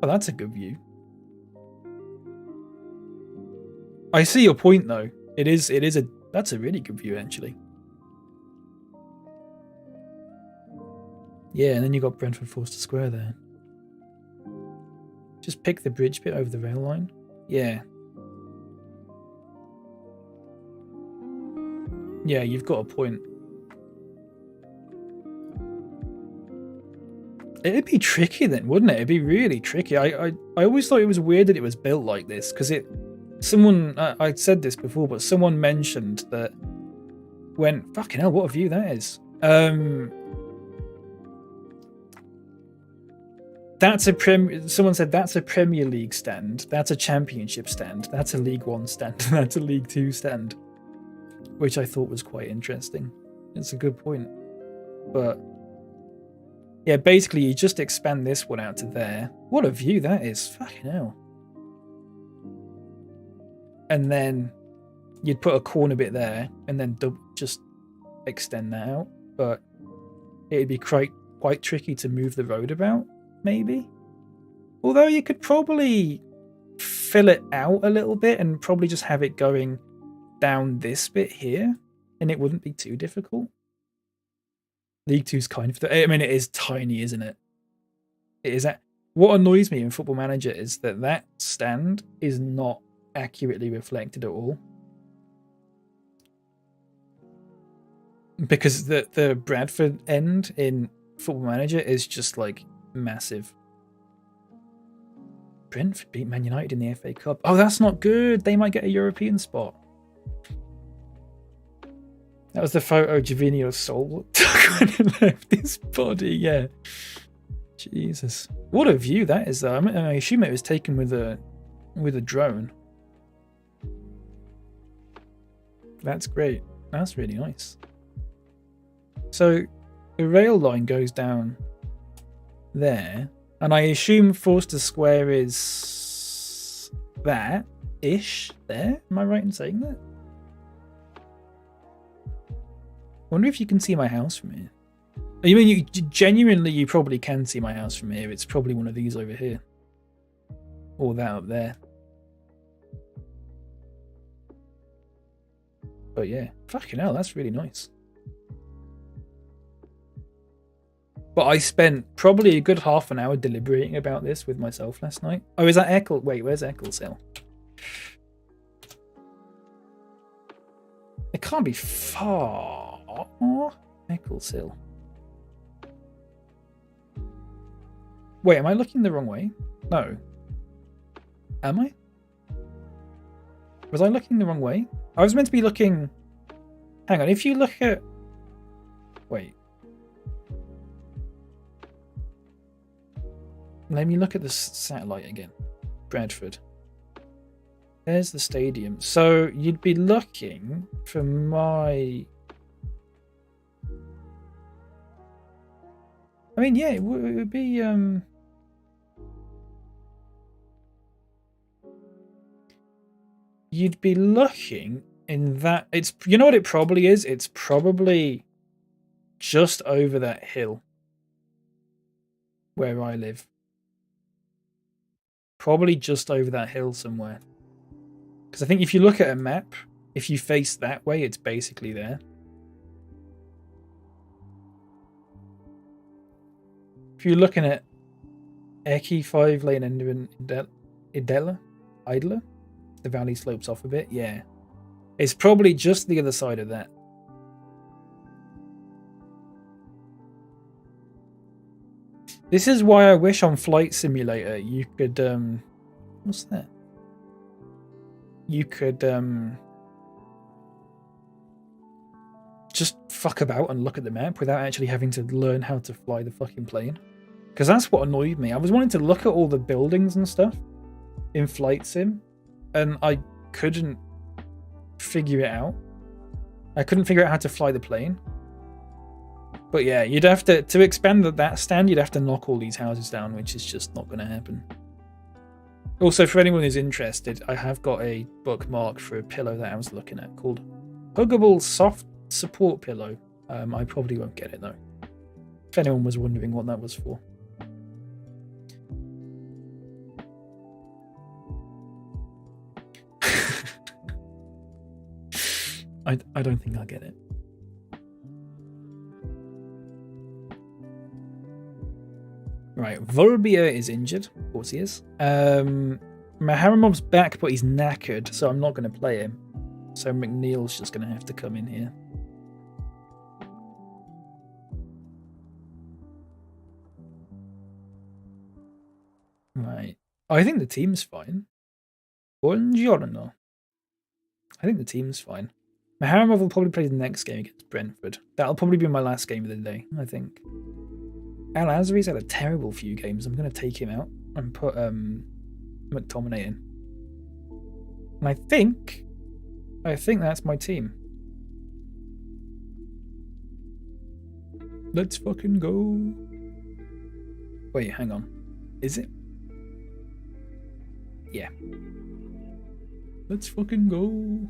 Oh, that's a good view. I see your point though. That's a really good view actually. Yeah, and then you got Brentford Forster Square there. Just pick the bridge bit over the rail line. Yeah. Yeah, you've got a point. It'd be tricky then, wouldn't it? It'd be really tricky. I always thought it was weird that it was built like this, because I'd said this before, but someone mentioned that when, fucking hell, what a view that is. Someone said that's a Premier League stand, that's a Championship stand, that's a League One stand, that's a League Two stand, which I thought was quite interesting. It's a good point. But yeah, basically you just expand this one out to there. What a view that is, fucking hell. And then you'd put a corner bit there and then just extend that out. But it'd be quite tricky to move the road about, maybe. Although you could probably fill it out a little bit and probably just have it going down this bit here, and it wouldn't be too difficult. League 2's kind of... I mean, it is tiny, isn't it? It is... What annoys me in Football Manager is that that stand is not accurately reflected at all. Because the Bradford end in Football Manager is just, like, massive. Brentford beat Man United in the FA Cup. Oh, that's not good. They might get a European spot. That was the photo Jovini's soul took when he left his body. Yeah. Jesus. What a view that is, though. I assume it was taken with a drone. That's great. That's really nice. So the rail line goes down there. And I assume Forster Square is that-ish there? Am I right in saying that? I wonder if you can see my house from here. You mean genuinely you probably can see my house from here. It's probably one of these over here. Or that up there. But yeah, fucking hell, that's really nice. But I spent probably a good half an hour deliberating about this with myself last night. Oh, is that Eccles? Wait, where's Eccles Hill? It can't be far. Eccles Hill. Wait, am I looking the wrong way? No. Am I? Was I looking the wrong way? I was meant to be looking... Hang on, if you look at... Wait. Let me look at the satellite again. Bradford. There's the stadium. So you'd be looking for my... I mean, yeah, it would be... You'd be looking in that... It's, you know what it probably is? It's probably just over that hill where I live. Probably just over that hill somewhere. Because I think if you look at a map, if you face that way, it's basically there. If you're looking at Eki 5 lane ender in Idler, the valley slopes off a bit. Yeah. It's probably just the other side of that. This is why I wish on Flight Simulator you could, what's that? You could, just fuck about and look at the map without actually having to learn how to fly the fucking plane. Because that's what annoyed me. I was wanting to look at all the buildings and stuff in Flight Sim, and I couldn't figure it out. I couldn't figure out how to fly the plane. But yeah, you'd have to expand that stand, you'd have to knock all these houses down, which is just not going to happen. Also, for anyone who's interested, I have got a bookmark for a pillow that I was looking at called Huggable Soft Support Pillow. I probably won't get it though. If anyone was wondering what that was for. I don't think I'll get it. Right, Vorbia is injured. Of course he is. Maharamov's back, but he's knackered, so I'm not going to play him. So McNeil's just going to have to come in here. Right. I think the team's fine. Buongiorno. I think the team's fine. Maharamov will probably play the next game against Brentford. That'll probably be my last game of the day, I think. Al Azri's had a terrible few games. I'm going to take him out and put McTominay in. And I think that's my team. Let's fucking go. Wait, hang on. Is it? Yeah. Let's fucking go.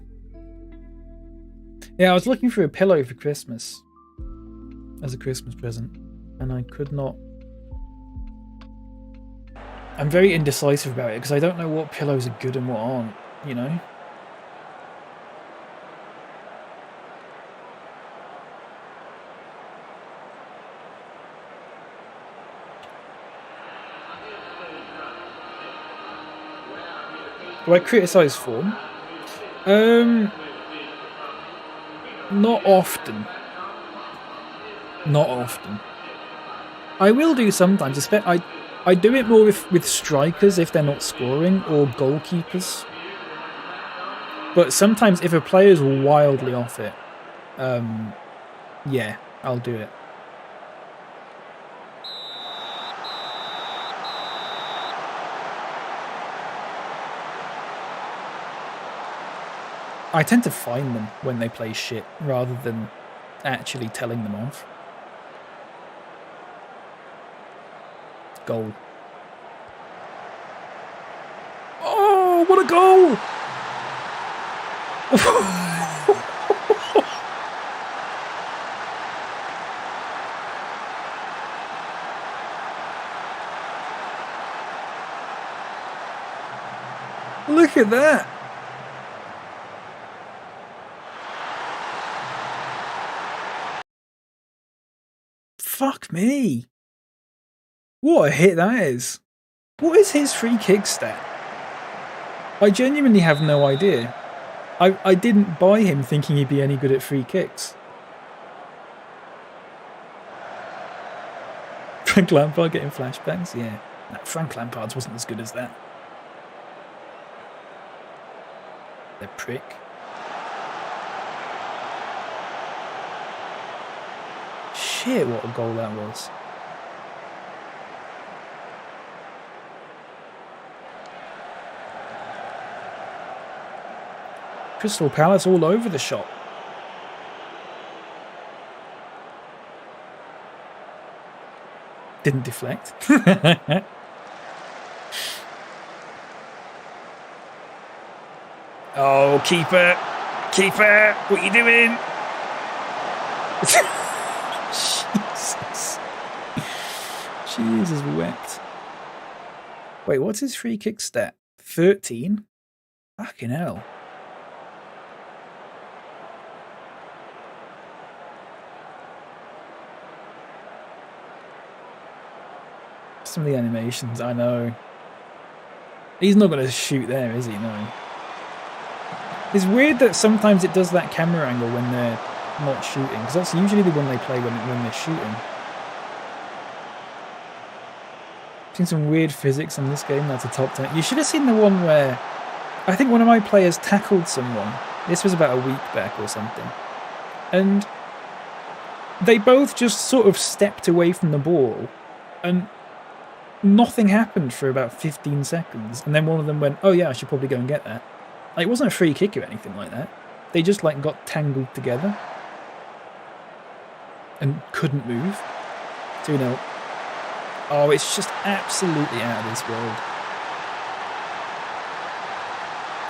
Yeah, I was looking for a pillow for Christmas. As a Christmas present. And I could not I'm very indecisive about it because I don't know what pillows are good and what aren't, you know? Do I criticise form? Not often. Not often. I will do sometimes. I do it more with strikers if they're not scoring, or goalkeepers. But sometimes if a player's wildly off it, yeah, I'll do it. I tend to find them when they play shit, rather than actually telling them off. Goal. Oh, what a goal! Look at that! Fuck me! What a hit that is! What is his free kick stat? I genuinely have no idea. I didn't buy him thinking he'd be any good at free kicks. Frank Lampard getting flashbacks? Yeah. No, Frank Lampard's wasn't as good as that. The prick. Shit, what a goal that was. Crystal Palace all over the shop. Didn't deflect. Oh, keeper! Keeper! What are you doing? Jesus. Jesus wept. Wait, what's his free kick stat? 13? Fucking hell. Some of the animations, I know. He's not going to shoot there, is he? No. It's weird that sometimes it does that camera angle when they're not shooting, because that's usually the one they play when they're shooting. I've seen some weird physics in this game. That's a top 10. You should have seen the one where I think one of my players tackled someone. This was about a week back or something. And they both just sort of stepped away from the ball and nothing happened for about 15 seconds. And then one of them went, oh yeah, I should probably go and get that. Like, it wasn't a free kick or anything like that. They just like got tangled together and couldn't move. 2-0. Oh, it's just absolutely out of this world.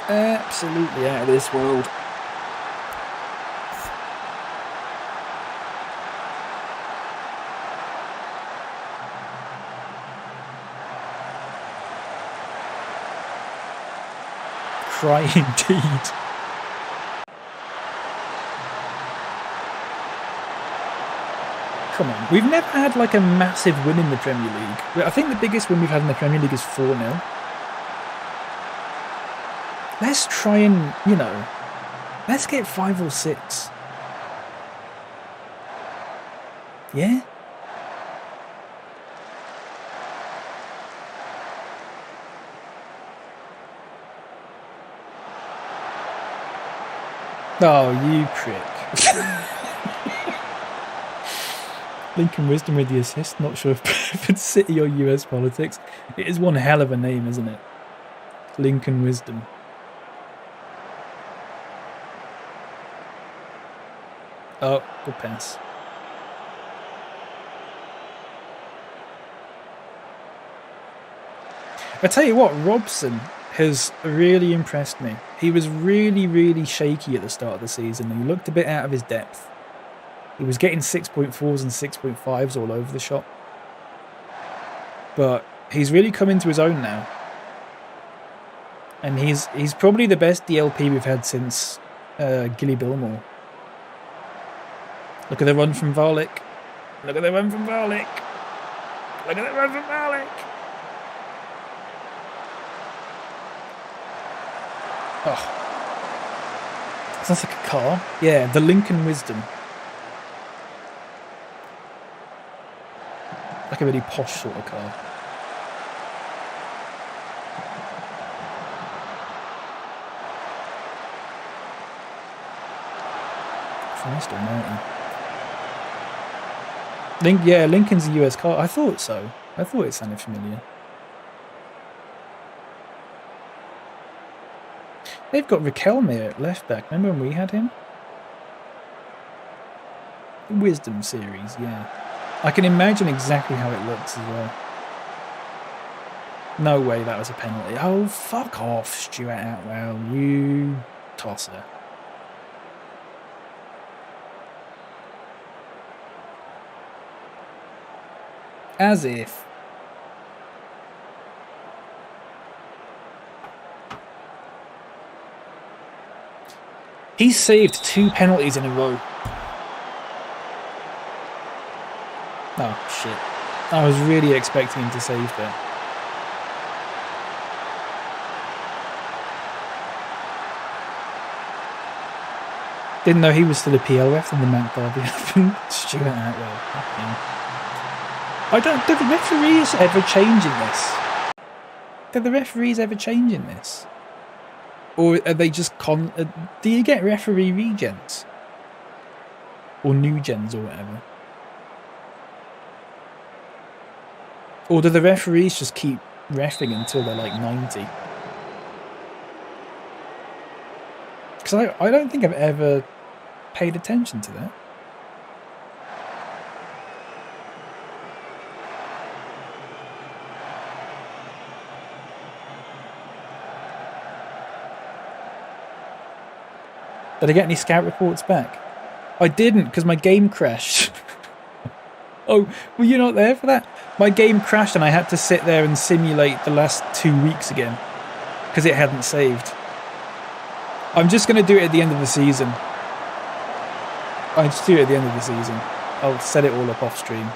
Absolutely out of this world. Cry indeed. Come on, we've never had like a massive win in the Premier League. I think the biggest win we've had in the Premier League is 4-0. Let's try and, you know, let's get 5 or 6. Yeah? Oh, you prick. Lincoln Wisdom with the assist. Not sure if it's City or US politics. It is one hell of a name, isn't it? Lincoln Wisdom. Oh, good pass. I tell you what, Robson has really impressed me. He was really, really shaky at the start of the season, and he looked a bit out of his depth. He was getting 6.4s and 6.5s all over the shop. But He's really come into his own now. And he's probably the best DLP we've had since Gilly Billmore. Look at the run from Varlik. Look at the run from Varlik. Look at the run from Varlik. Oh. Sounds like a car. Yeah, the Lincoln Wisdom. Like a really posh sort of car. Christ almighty. Yeah, Lincoln's a US car. I thought so. I thought it sounded familiar. They've got Riquelme at left back. Remember when we had him? The Wisdom series, yeah. I can imagine exactly how it looks as well. No way that was a penalty. Oh, fuck off, Stuart Atwell, you tosser. As if. He's saved 2 penalties in a row. Oh, shit. I was really expecting him to save that. Didn't know he was still a PL ref in the Mount Derby. Stuart Atwell. Do the referees ever change in this? Do the referees ever change in this? Or are they just do you get referee regens? Or new gens or whatever? Or do the referees just keep reffing until they're like 90? Because I don't think I've ever paid attention to that. Did I get any scout reports back? I didn't, because my game crashed. Oh, were you not there for that? My game crashed and I had to sit there and simulate the last 2 weeks again. Because it hadn't saved. I'm just going to do it at the end of the season. I'll just do it at the end of the season. I'll set it all up off stream.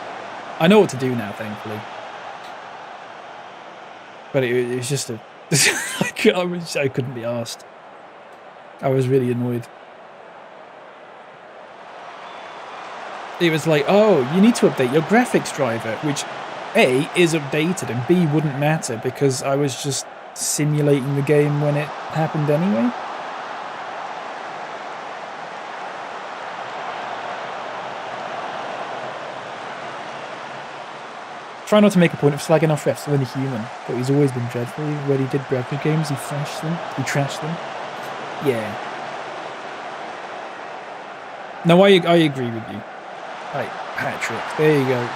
I know what to do now, thankfully. But it was just I couldn't be asked. I was really annoyed. It was like, oh, you need to update your graphics driver, which A, is updated, and B, wouldn't matter because I was just simulating the game when it happened anyway. Try not to make a point of slagging off refs, they're only human, but he's always been dreadful. When he did Bradford games, he trashed them. Yeah. No, I agree with you. Right, hat trick. There you go.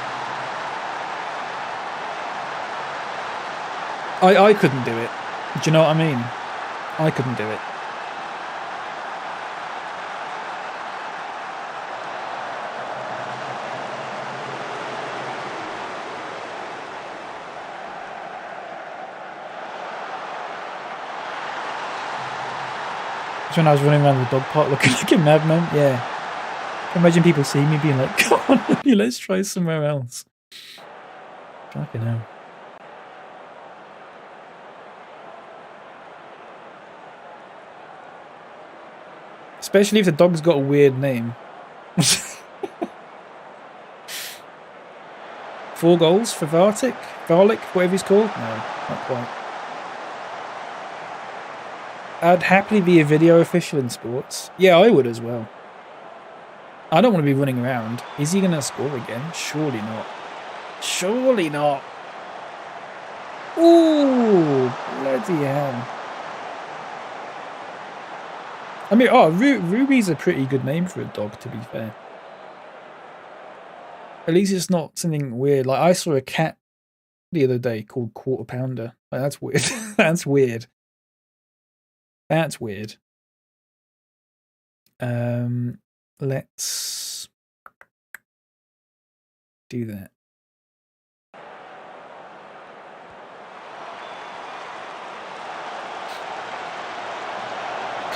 I couldn't do it. Do you know what I mean? I couldn't do it. When I was running around the dog park looking like a madman, yeah. Imagine people seeing me being like, come on, let's try somewhere else. Fucking hell. Especially if the dog's got a weird name. 4 goals for Varlik, whatever he's called? No, not quite. I'd happily be a video official in sports. Yeah, I would as well. I don't want to be running around. Is he going to score again? Surely not. Surely not. Ooh, bloody hell. I mean, Ruby's a pretty good name for a dog, to be fair. At least it's not something weird. Like, I saw a cat the other day called Quarter Pounder. Like, that's weird. That's weird. That's weird. Let's do that.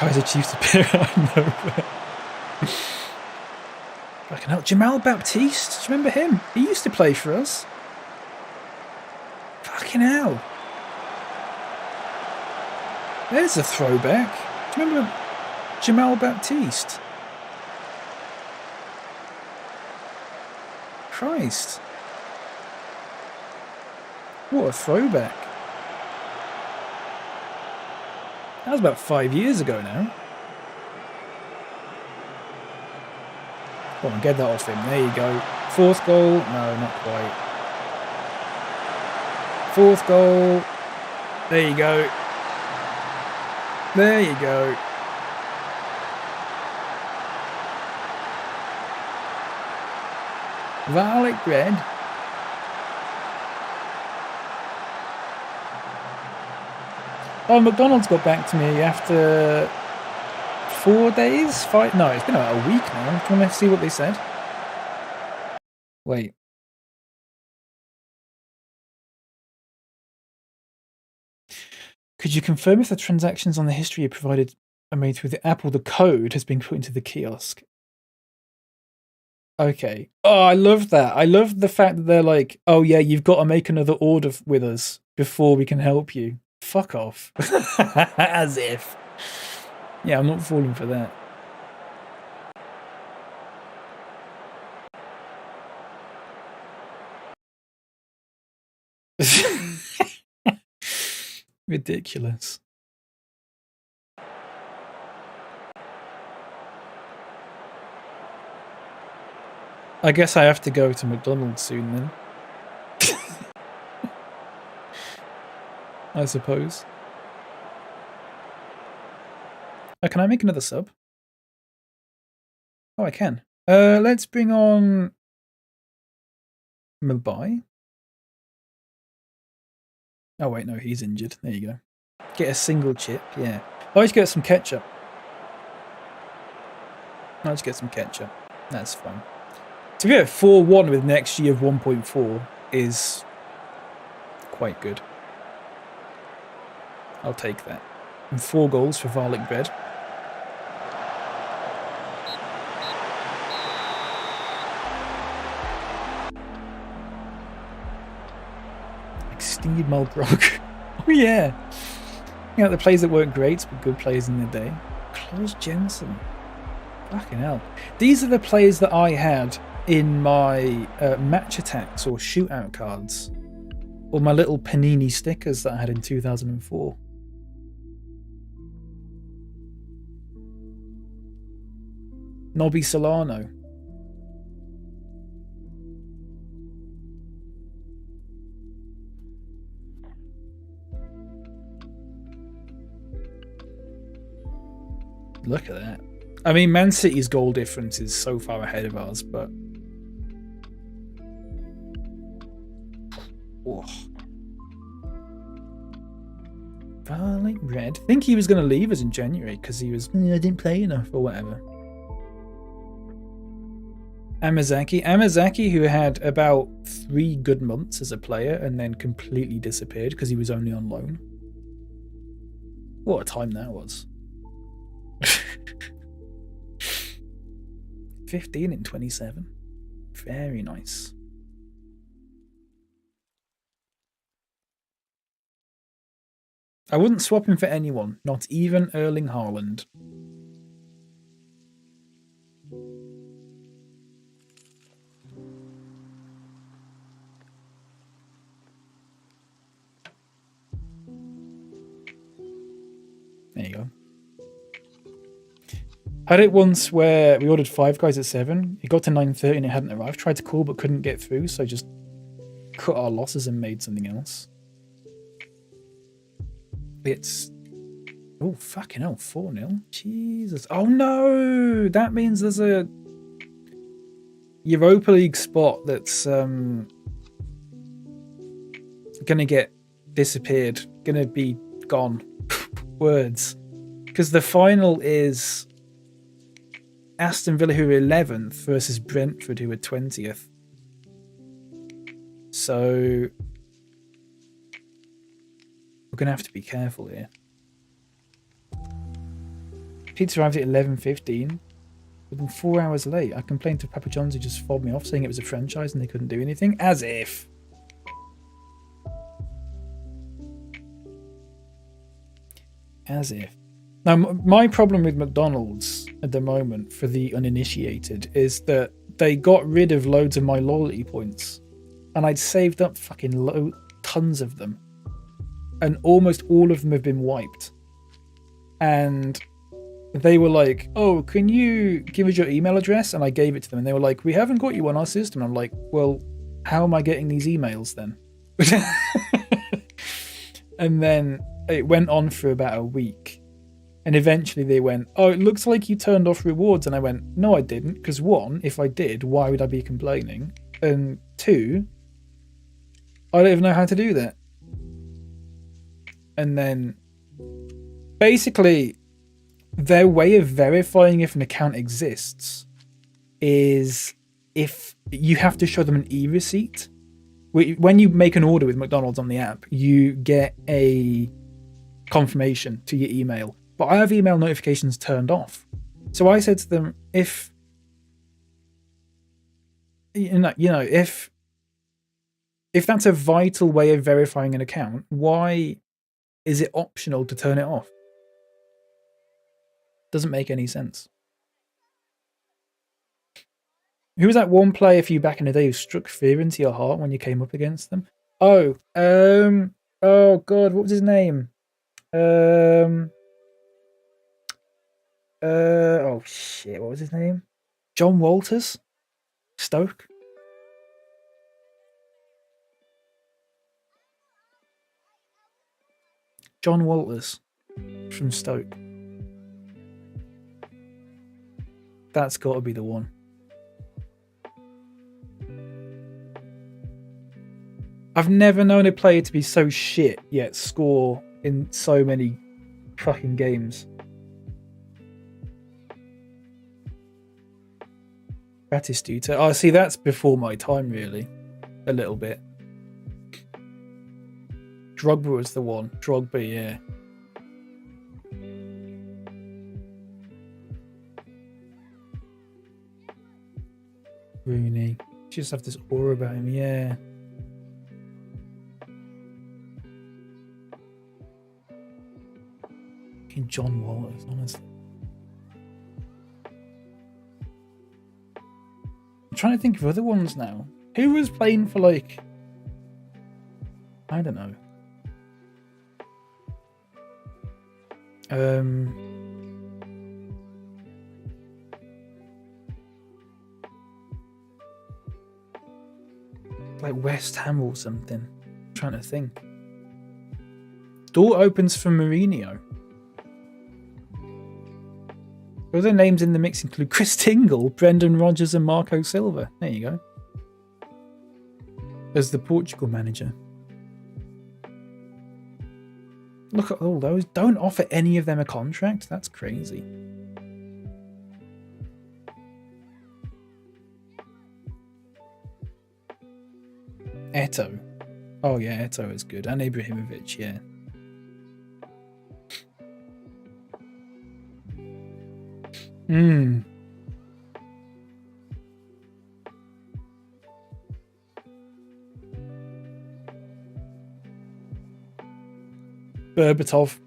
Kaiser Chiefs appear out of nowhere. Fucking hell. Jamal Baptiste, do you remember him? He used to play for us. Fucking hell. There's a throwback. Do you remember Jamal Baptiste? Christ. What a throwback. That was about 5 years ago now. Come on, get that off him. There you go. Fourth goal. No, not quite. Fourth goal. There you go. There you go. Varlik red. Oh, McDonald's got back to me after 4 days? No, it's been about a week now. Do you want to see what they said? Wait. Could you confirm if the transactions on the history you provided are made through the app or the code has been put into the kiosk? Okay. Oh, I love that. I love the fact that they're like, oh yeah, you've got to make another order with us before we can help you. Fuck off. As if. Yeah, I'm not falling for that. Ridiculous. I guess I have to go to McDonald's soon then. I suppose. Oh, can I make another sub? Oh, I can. Let's bring on Mabai. Oh wait, no, he's injured. There you go. Get a single chip, yeah. Oh, let's get some ketchup. Let's get some ketchup. That's fine. To get 4-1 with an XG of 1.4 is quite good. I'll take that. And 4 goals for Varlik bread. Like Steve Mulbrook. Oh yeah. You know, the plays that weren't great, but good plays in the day. Klaus Jensen. Fucking hell. These are the players that I had in my match attacks or shootout cards. Or my little Panini stickers that I had in 2004. Nobby Solano. Look at that. I mean, Man City's goal difference is so far ahead of ours, but... Oh. Varlik red. I think he was going to leave us in January because he was, I didn't play enough or whatever. Amazaki, who had about 3 good months as a player and then completely disappeared because he was only on loan. What a time that was. 15 in 27. Very nice. I wouldn't swap him for anyone, not even Erling Haaland. There you go. Had it once where we ordered 5 Guys at 7. It got to 9:30 and it hadn't arrived. Tried to call but couldn't get through, so just cut our losses and made something else. It's... Oh, fucking hell. 4-0. Jesus. Oh, no! That means there's a Europa League spot that's gonna get disappeared. Gonna be gone. Words. Because the final is Aston Villa, who are 11th, versus Brentford, who are 20th. So we're going to have to be careful here. Pizza arrived at 11:15. Within 4 hours late. I complained to Papa John's, who just fobbed me off, saying it was a franchise and they couldn't do anything. As if. As if. Now, my problem with McDonald's at the moment for the uninitiated is that they got rid of loads of my loyalty points. And I'd saved up fucking tons of them. And almost all of them have been wiped. And they were like, oh, can you give us your email address? And I gave it to them. And they were like, we haven't got you on our system. I'm like, well, how am I getting these emails then? And then it went on for about a week. And eventually they went, oh, it looks like you turned off rewards. And I went, no, I didn't. Because one, if I did, why would I be complaining? And two, I don't even know how to do that. And then basically their way of verifying if an account exists is if you have to show them an e-receipt. When you make an order with McDonald's on the app, you get a confirmation to your email. But I have email notifications turned off. So I said to them, if that's a vital way of verifying an account, why is it optional to turn it off? Doesn't make any sense. Who was that one player for you back in the day who struck fear into your heart when you came up against them? Oh God, what was his name? Oh shit, what was his name? John Walters? Stoke? John Walters from Stoke. That's got to be the one. I've never known a player to be so shit yet score in so many fucking games. Batistuta. Oh, see, that's before my time, really. A little bit. Drogba was the one. Drogba, yeah. Rooney. Just have this aura about him, yeah. Fucking John Walters, honestly. I'm trying to think of other ones now. Who was playing for, like, I don't know. Like West Ham or something. I'm trying to think. Door opens for Mourinho. Other names in the mix include Chris Tingle, Brendan Rodgers, and Marco Silva. There you go. As the Portugal manager. Look at all those. Don't offer any of them a contract. That's crazy. Eto. Oh yeah, Eto is good. And Ibrahimovic, yeah. Berbatov.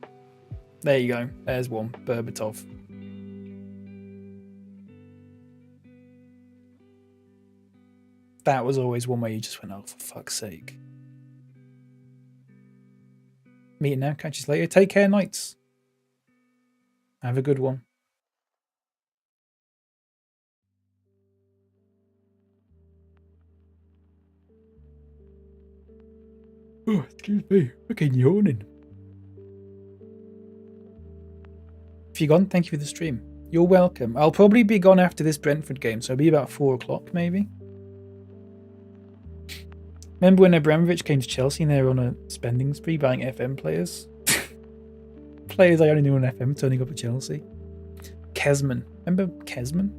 There you go. There's one. Berbatov. That was always one where you just went, oh, for fuck's sake. Meeting now. Catch you later. Take care, Knights. Have a good one. Oh, excuse me. Fucking yawning. If you're gone, thank you for the stream. You're welcome. I'll probably be gone after this Brentford game, so it'll be about 4 o'clock maybe. Remember when Abramovich came to Chelsea and they were on a spending spree buying FM players? Players I only knew on FM turning up at Chelsea. Kesman. Remember Kesman?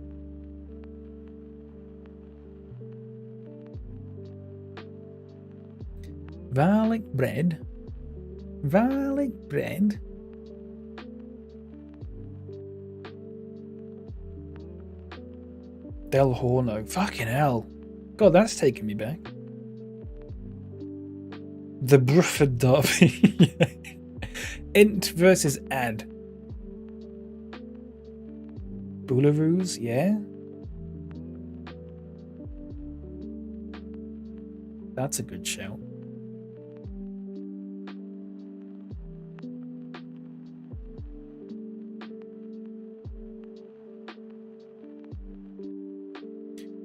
Varlik bread. Varlik bread. Del Horno. Fucking hell. God, that's taking me back. The Bruford Derby. Int versus Ad. Boularus, yeah. That's a good shout.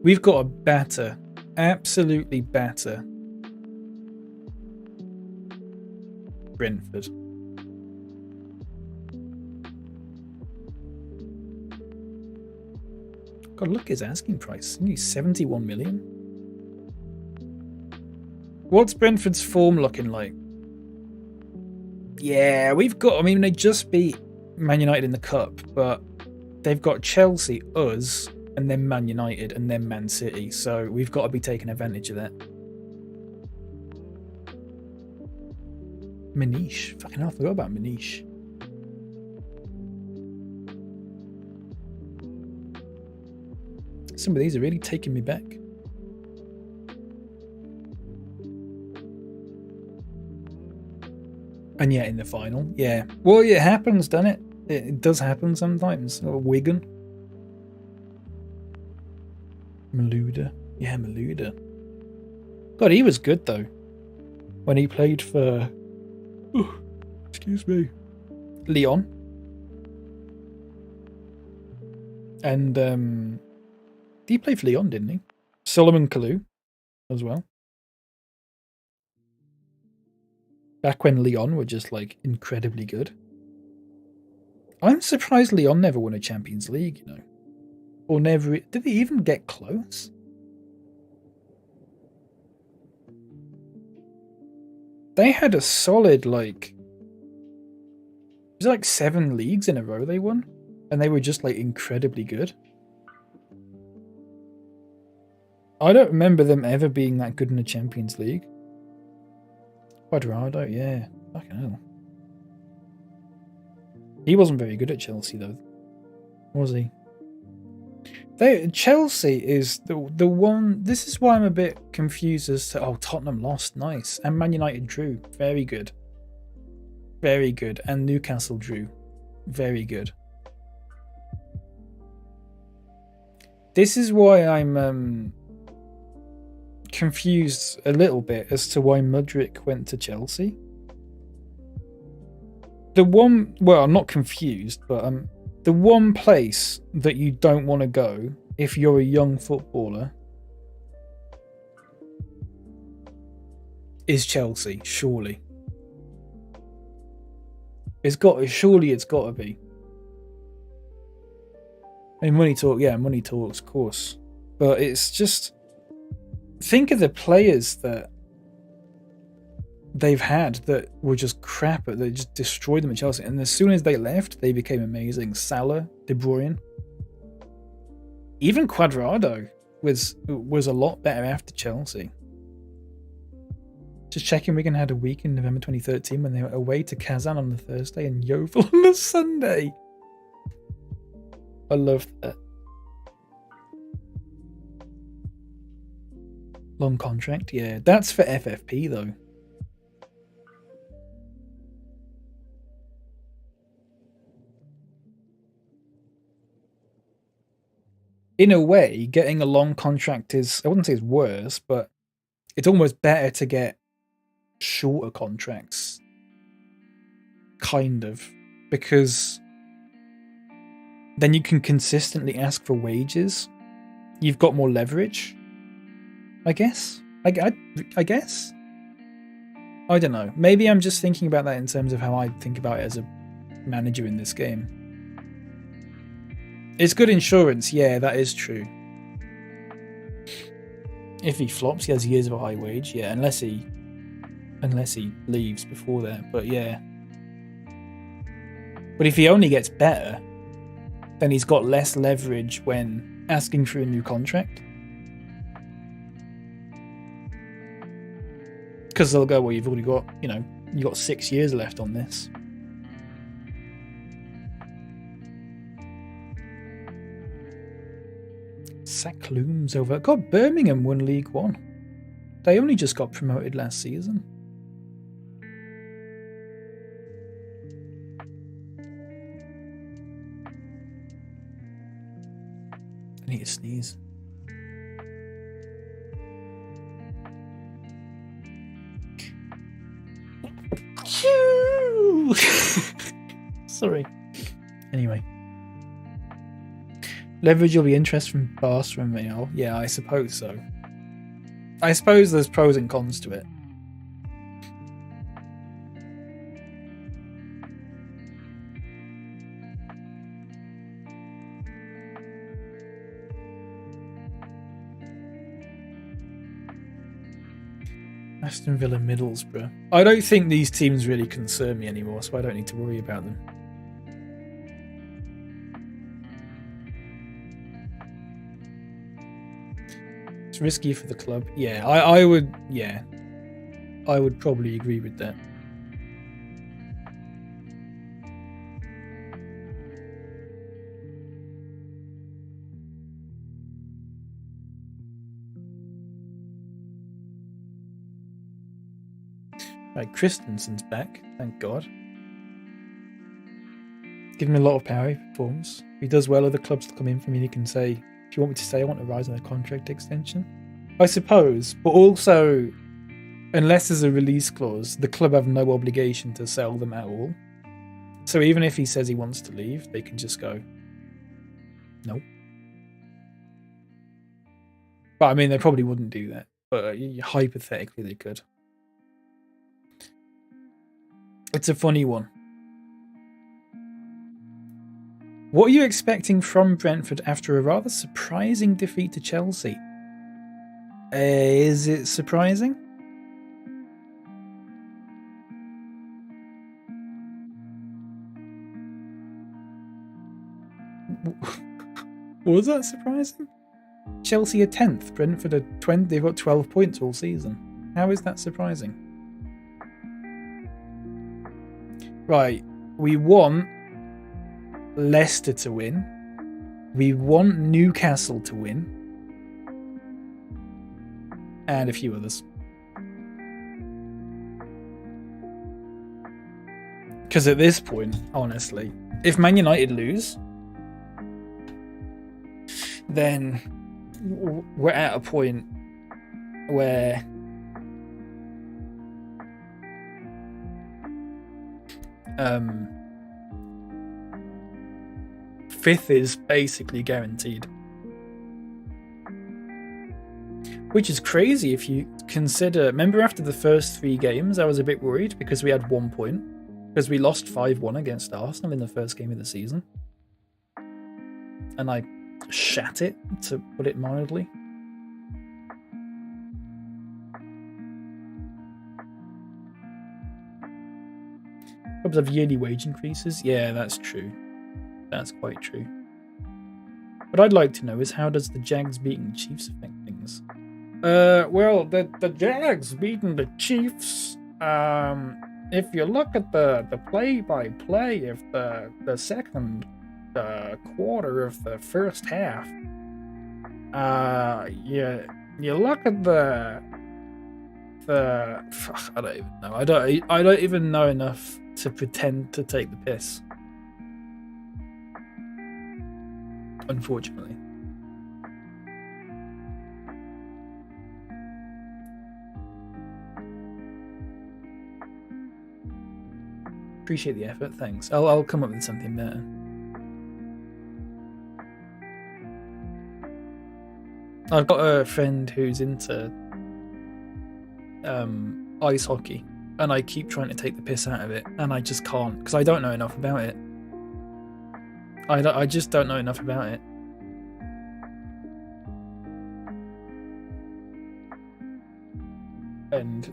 We've got a batter. Absolutely batter. Brentford. God, look at his asking price. Only 71 million. What's Brentford's form looking like? Yeah, we've got... I mean, they just beat Man United in the Cup, but they've got Chelsea, us, and then Man United, and then Man City. So we've got to be taking advantage of that. Manish. Fucking hell, I forgot about Manish. Some of these are really taking me back. And yet in the final, yeah. Well, it happens, doesn't it? It does happen sometimes. Or Wigan. Malouda. Yeah, Malouda. God, he was good, though. When he played for... excuse me. Lyon. And, he played for Lyon, didn't he? Solomon Kalou as well. Back when Lyon were just, like, incredibly good. I'm surprised Lyon never won a Champions League, you know. Or never... Did they even get close? They had a solid, like... It was like 7 leagues in a row they won. And they were just, like, incredibly good. I don't remember them ever being that good in the Champions League. Quadrado, yeah. Fucking hell. He wasn't very good at Chelsea, though. Was he? Chelsea is the one... This is why I'm a bit confused as to... Oh, Tottenham lost. Nice. And Man United drew. Very good. Very good. And Newcastle drew. Very good. This is why I'm confused a little bit as to why Mudryk went to Chelsea. The one... Well, I'm not confused, but the one place that you don't want to go if you're a young footballer is Chelsea, surely. Surely it's got to be. I mean, money talk, yeah, money talks, of course. But it's just... Think of the players that they've had that were just crap, that just destroyed them at Chelsea. And as soon as they left, they became amazing. Salah, De Bruyne. Even Quadrado was a lot better after Chelsea. Just checking, Wigan had a week in November 2013 when they were away to Kazan on the Thursday and Yeovil on the Sunday. I love that. Long contract, yeah. That's for FFP, though. In a way, getting a long contract is... I wouldn't say it's worse, but it's almost better to get shorter contracts. Kind of. Because then you can consistently ask for wages. You've got more leverage. I guess. I guess. I don't know. Maybe I'm just thinking about that in terms of how I think about it as a manager in this game. It's good insurance. Yeah, that is true. If he flops, he has years of a high wage. Yeah, unless he leaves before that. But yeah. But if he only gets better, then he's got less leverage when asking for a new contract. Because they'll go, well, you've already got, you got 6 years left on this. Sack plumes over. God, Birmingham won League One. They only just got promoted last season. I need to sneeze. Sorry. Anyway. Leverage will be interest from Barca and Real. Yeah, I suppose so. I suppose there's pros and cons to it. Aston Villa, Middlesbrough. I don't think these teams really concern me anymore, so I don't need to worry about them. It's risky for the club. Yeah, I would. Yeah, I would probably agree with that. Right, Christensen's back, thank God. Give him a lot of power if he performs. If he does well, other clubs will come in for me and he can say, if you want me to stay, I want to rise on a contract extension. I suppose, but also, unless there's a release clause, the club have no obligation to sell them at all. So even if he says he wants to leave, they can just go, nope. But I mean, they probably wouldn't do that. But hypothetically, they could. It's a funny one. What are you expecting from Brentford after a rather surprising defeat to Chelsea? Is it surprising? Was that surprising? Chelsea are 10th, Brentford are 20. They've got 12 points all season. How is that surprising? Right, we want Leicester to win. We want Newcastle to win. And a few others. Because at this point, honestly, if Man United lose, then we're at a point where fifth is basically guaranteed. Which is crazy if you consider... Remember after the first 3 games, I was a bit worried because we had 1 point. Because we lost 5-1 against Arsenal in the first game of the season. And I shat it, to put it mildly. Clubs have yearly wage increases. Yeah, that's true. That's quite true. What I'd like to know is how does the Jags beating the Chiefs affect things? Well, the Jags beating the Chiefs, if you look at the play-by-play of the second quarter of the first half, you look at the I don't even know. I don't even know enough to pretend to take the piss. Unfortunately. Appreciate the effort, thanks. I'll come up with something better. I've got a friend who's into ice hockey, and I keep trying to take the piss out of it, and I just can't because I don't know enough about it. I just don't know enough about it. And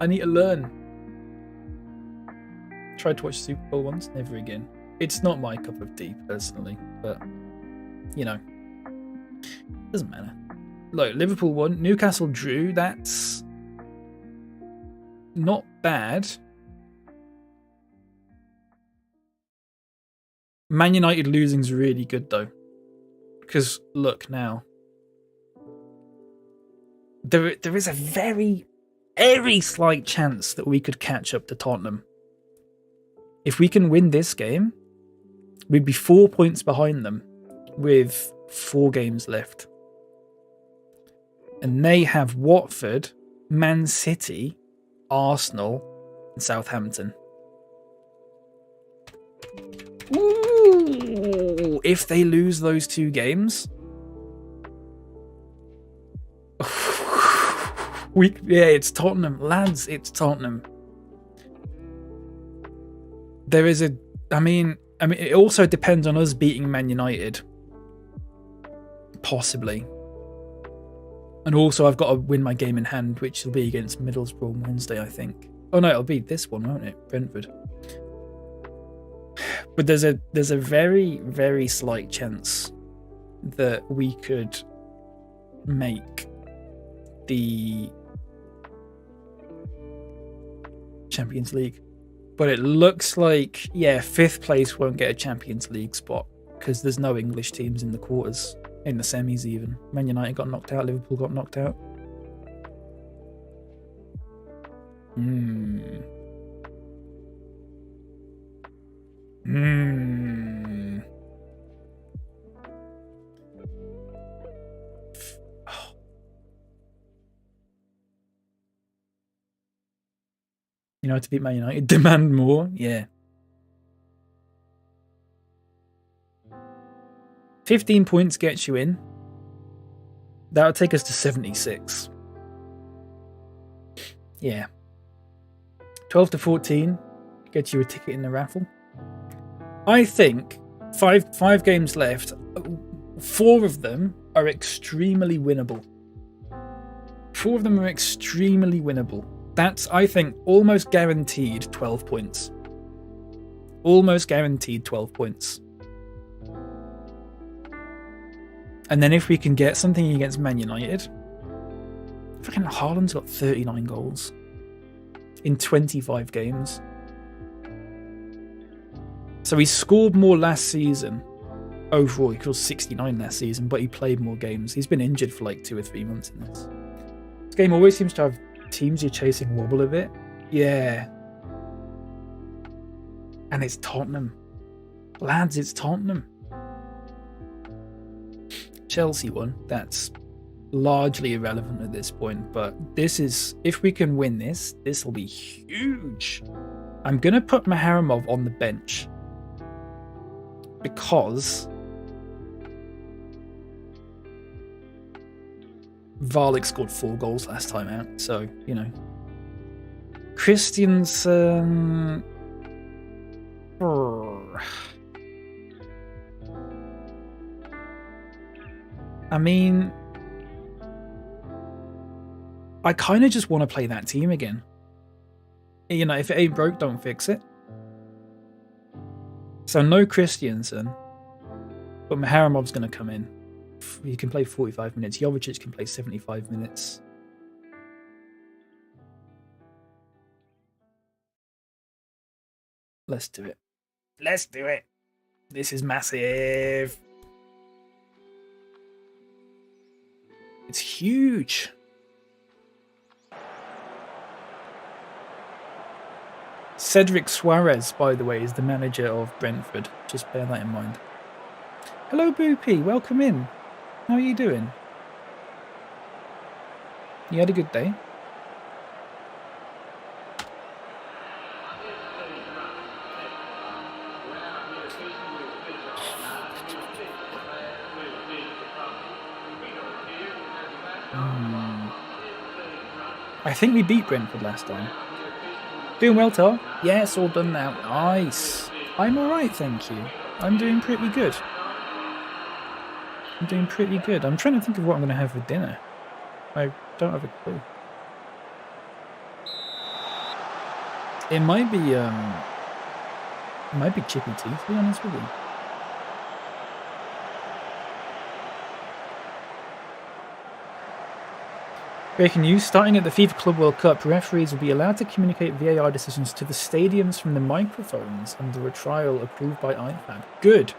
I need to learn. Tried to watch Super Bowl once, never again. It's not my cup of tea, personally, but, you know, doesn't matter. Look, Liverpool won, Newcastle drew, that's not bad. Man United losing's really good, though. Because look now. There is a very, very slight chance that we could catch up to Tottenham. If we can win this game, we'd be 4 points behind them with 4 games left. And they have Watford, Man City, Arsenal, and Southampton. Ooh, if they lose those 2 games... it's Tottenham. Lads, it's Tottenham. There is a... I mean, it also depends on us beating Man United. Possibly. And also, I've got to win my game in hand, which will be against Middlesbrough on Wednesday, I think. Oh no, it'll be this one, won't it? Brentford. But there's a very, very slight chance that we could make the Champions League. But it looks like, yeah, 5th place won't get a Champions League spot because there's no English teams in the quarters, in the semis even. Man United got knocked out, Liverpool got knocked out. You know, to beat Man United, demand more. Yeah. 15 points gets you in. That'll take us to 76. Yeah. 12 to 14 gets you a ticket in the raffle. I think five games left. 4 of them are extremely winnable. 4 of them are extremely winnable. That's, I think, almost guaranteed 12 points. Almost guaranteed 12 points. And then if we can get something against Man United, fucking Haaland's got 39 goals in 25 games. So he scored more last season. Overall, he scored 69 last season, but he played more games. He's been injured for like 2 or 3 months in this. This game always seems to have teams you're chasing wobble a bit. Yeah. And it's Tottenham. Lads, it's Tottenham. Chelsea won. That's largely irrelevant at this point, but this is, if we can win this, this will be huge. I'm going to put Maharamov on the bench because Varlik scored 4 goals last time out, so, you know. Christiansen... I mean, I kind of just want to play that team again. You know, if it ain't broke, don't fix it. So no Christiansen, but Maharamov's going to come in. He can play 45 minutes. Jovicic can play 75 minutes. Let's do it. Let's do it. This is massive. It's huge. Cedric Suarez, by the way, is the manager of Brentford. Just bear that in mind. Hello, Boopy. Welcome in. How are you doing? You had a good day? I think we beat Brentford last time. Doing well, Tar? Yeah, it's all done now. Nice. I'm alright, thank you. I'm doing pretty good. I'm doing pretty good. I'm trying to think of what I'm going to have for dinner. I don't have a clue. It might be chicken teeth, to be honest with you. Breaking news, starting at the FIFA Club World Cup, referees will be allowed to communicate VAR decisions to the stadiums from the microphones under a trial approved by IFAB. Good.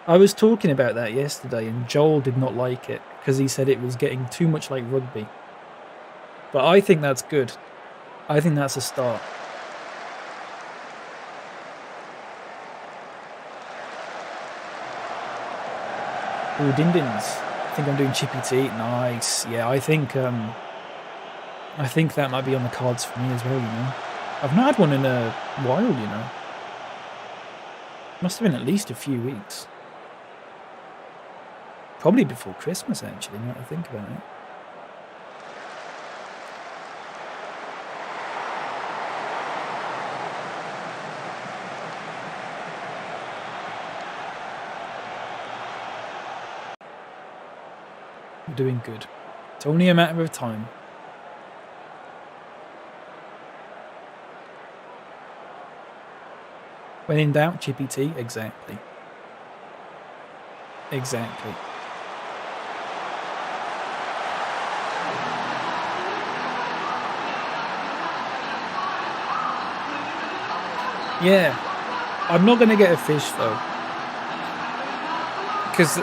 I was talking about that yesterday, and Joel did not like it because he said it was getting too much like rugby. But I think that's good. I think that's a start. Ooh, Dindins. I think I'm doing Chippy Tea. Nice. Yeah, I think that might be on the cards for me as well, you know. I've not had one in a while, you know. Must have been at least a few weeks. Probably before Christmas, actually, now that I think about it. We're doing good. It's only a matter of time. When in doubt, Chippy Tea. Exactly. Exactly. Yeah. I'm not going to get a fish, though. Because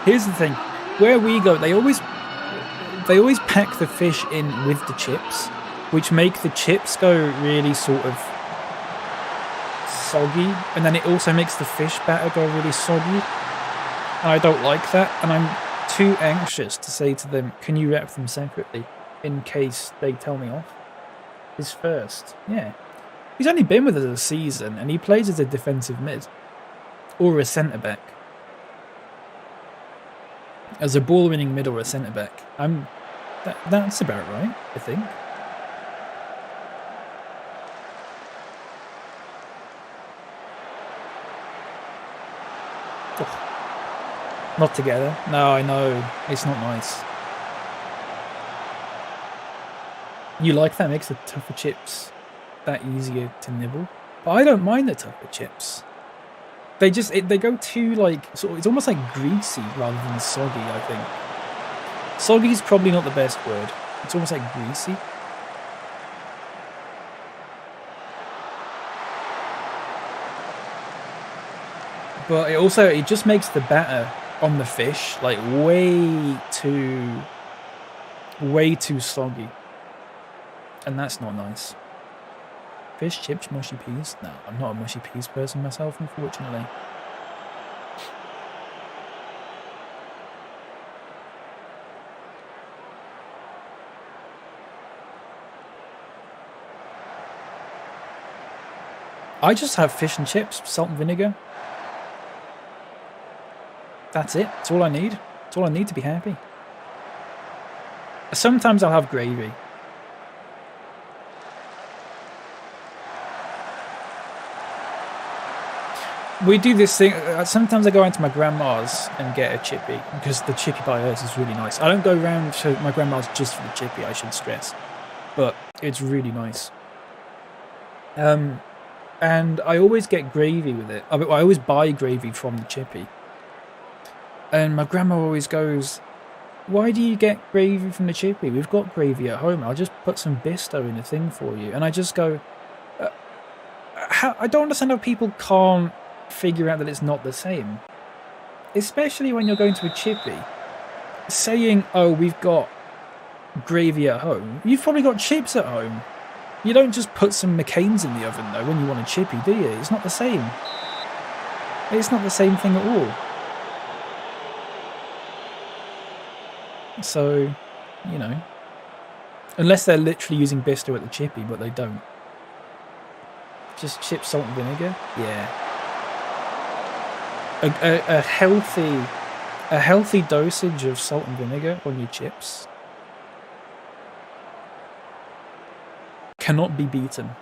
here's the thing. Where we go, they always pack the fish in with the chips, which make the chips go really sort of soggy, and then it also makes the fish batter go really soggy. And I don't like that, and I'm too anxious to say to them, can you wrap them separately in case they tell me off? His first, yeah. He's only been with us a season, and he plays as a defensive mid or a centre back. As a ball-winning mid or a centre back, that's about right, I think. Oh. Not together. No, I know it's not nice. You like that? Makes the tougher chips that easier to nibble. But I don't mind the tougher chips. They just they go too like sort of, it's almost like greasy rather than soggy. I think soggy is probably not the best word. It's almost like greasy. But it just makes the batter on the fish like way too soggy, and that's not nice. Fish, chips, mushy peas? No, I'm not a mushy peas person myself, unfortunately. I just have fish and chips, salt and vinegar. That's it. That's all I need. That's all I need to be happy. Sometimes I'll have gravy. We do this thing. Sometimes I go into my grandma's and get a chippy because the chippy by hers is really nice. I don't go round to my grandma's just for the chippy, I should stress, but it's really nice. And I always get gravy with it. I always buy gravy from the chippy. And my grandma always goes, "Why do you get gravy from the chippy? We've got gravy at home. I'll just put some Bisto in a thing for you." And I just go, I don't understand how people can't figure out that it's not the same, especially when you're going to a chippy saying, "Oh, we've got gravy at home." You've probably got chips at home. You don't just put some McCain's in the oven though when you want a chippy, do you? It's not the same. It's not the same thing at all. So, you know, unless they're literally using Bisto at the chippy, but they don't. Just chips, salt and vinegar. Yeah. A healthy dosage of salt and vinegar on your chips cannot be beaten.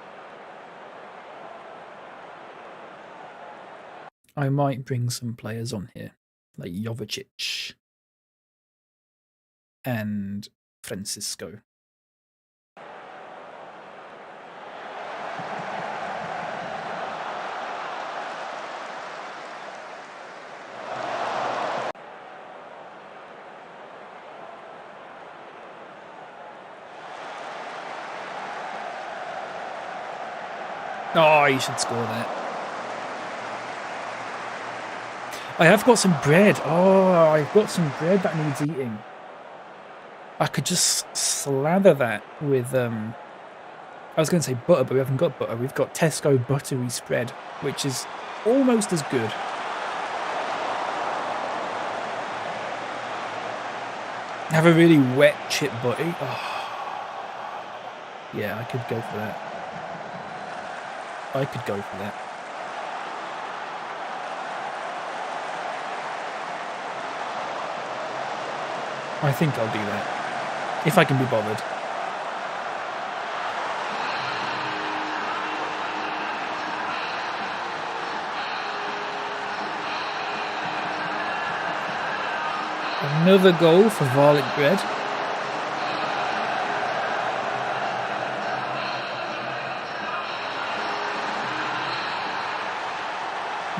I might bring some players on here, like Jovicic and Francisco. Oh, you should score that. I have got some bread. Oh, I've got some bread that needs eating. I could just slather that with I was going to say butter, but we haven't got butter. We've got Tesco buttery spread, which is almost as good. Have a really wet chip butty. Oh. Yeah, I could go for that. I could go for that. I think I'll do that. If I can be bothered. Another goal for Varlik bread.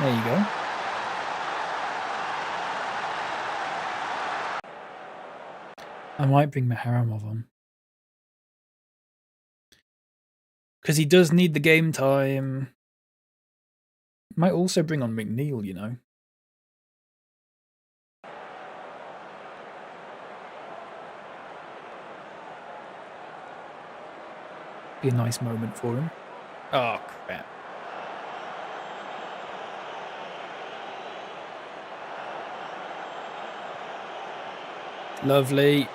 There you go. I might bring Maharamov on. Because he does need the game time. Might also bring on McNeil, you know. Be a nice moment for him. Oh, crap. Lovely.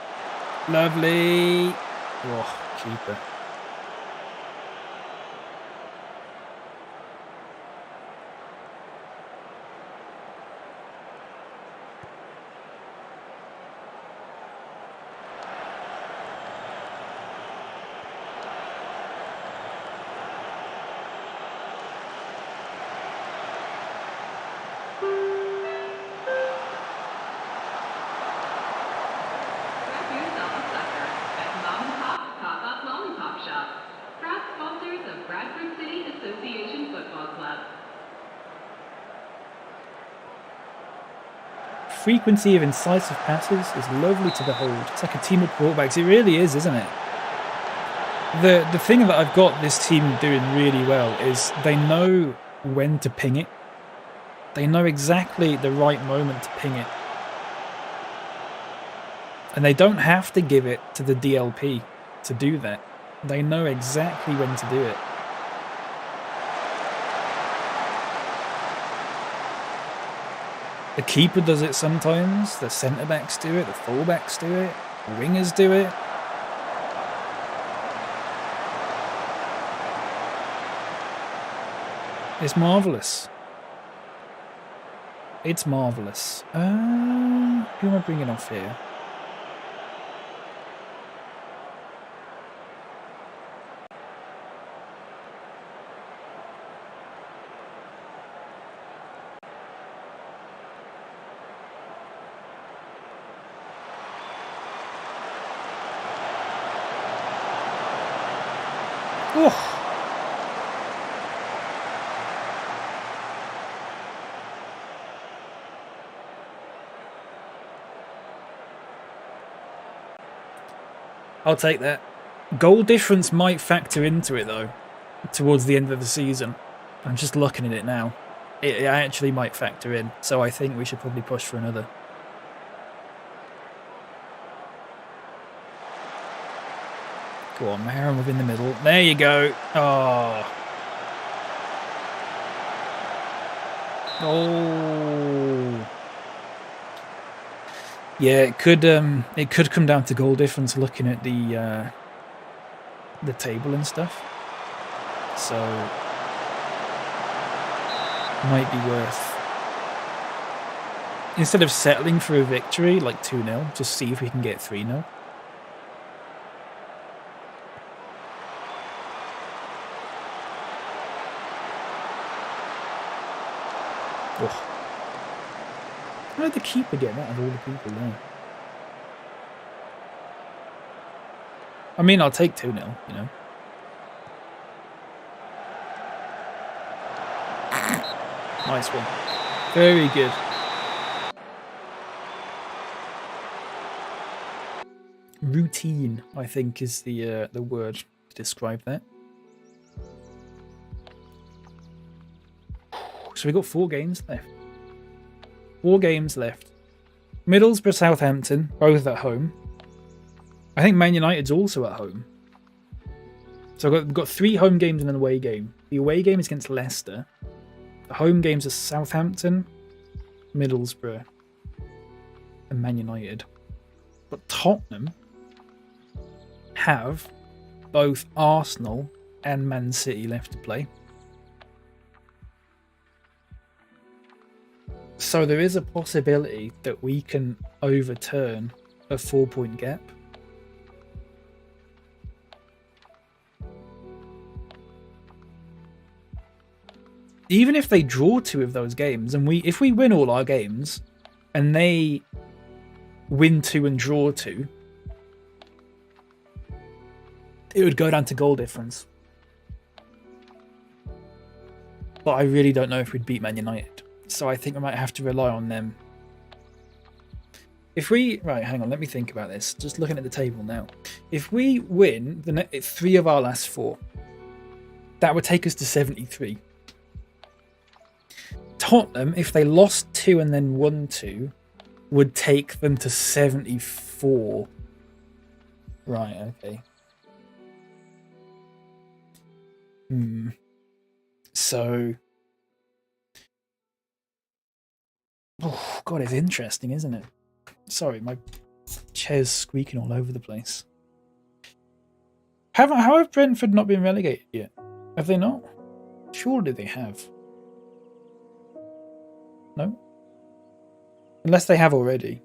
Lovely. Oh, keeper. Frequency of incisive passes is lovely to behold. It's like a team of quarterbacks. It really is, isn't it? The thing that I've got this team doing really well is they know when to ping it. They know exactly the right moment to ping it. And they don't have to give it to the DLP to do that. They know exactly when to do it. The keeper does it sometimes, the centre-backs do it, the full-backs do it, the wingers do it. It's marvellous. It's marvellous. Who am I bringing off here? Oh. I'll take that. Goal difference might factor into it, though, towards the end of the season. I'm just looking at it now. It actually might factor in, so I think we should probably push for another. Go on, Maharamov in the middle. There you go. Oh. Oh. Yeah, it could come down to goal difference looking at the table and stuff. So might be worth, instead of settling for a victory like 2-0, just see if we can get 3-0. Oh. How did the keeper get that of all the people there? I mean, I'll take 2-0, you know. Nice one. Very good. Routine, I think, is the word to describe that. So we got 4 games left. 4 games left. Middlesbrough, Southampton, both at home. I think Man United's also at home. So we've got 3 home games and an away game. The away game is against Leicester. The home games are Southampton, Middlesbrough, and Man United. But Tottenham have both Arsenal and Man City left to play. So there is a possibility that we can overturn a 4-point gap. Even if they draw 2 of those games, and if we win all our games, and they win 2 and draw 2, it would go down to goal difference. But I really don't know if we'd beat Man United. So I think we might have to rely on them. Right, hang on, let me think about this. Just looking at the table now. If we win 3 of our last 4, that would take us to 73. Tottenham, if they lost 2 and then won 2, would take them to 74. Right, okay. So... Oh, God, it's interesting, isn't it? Sorry, my chair's squeaking all over the place. How have Brentford not been relegated yet? Have they not? Surely they have. No? Unless they have already.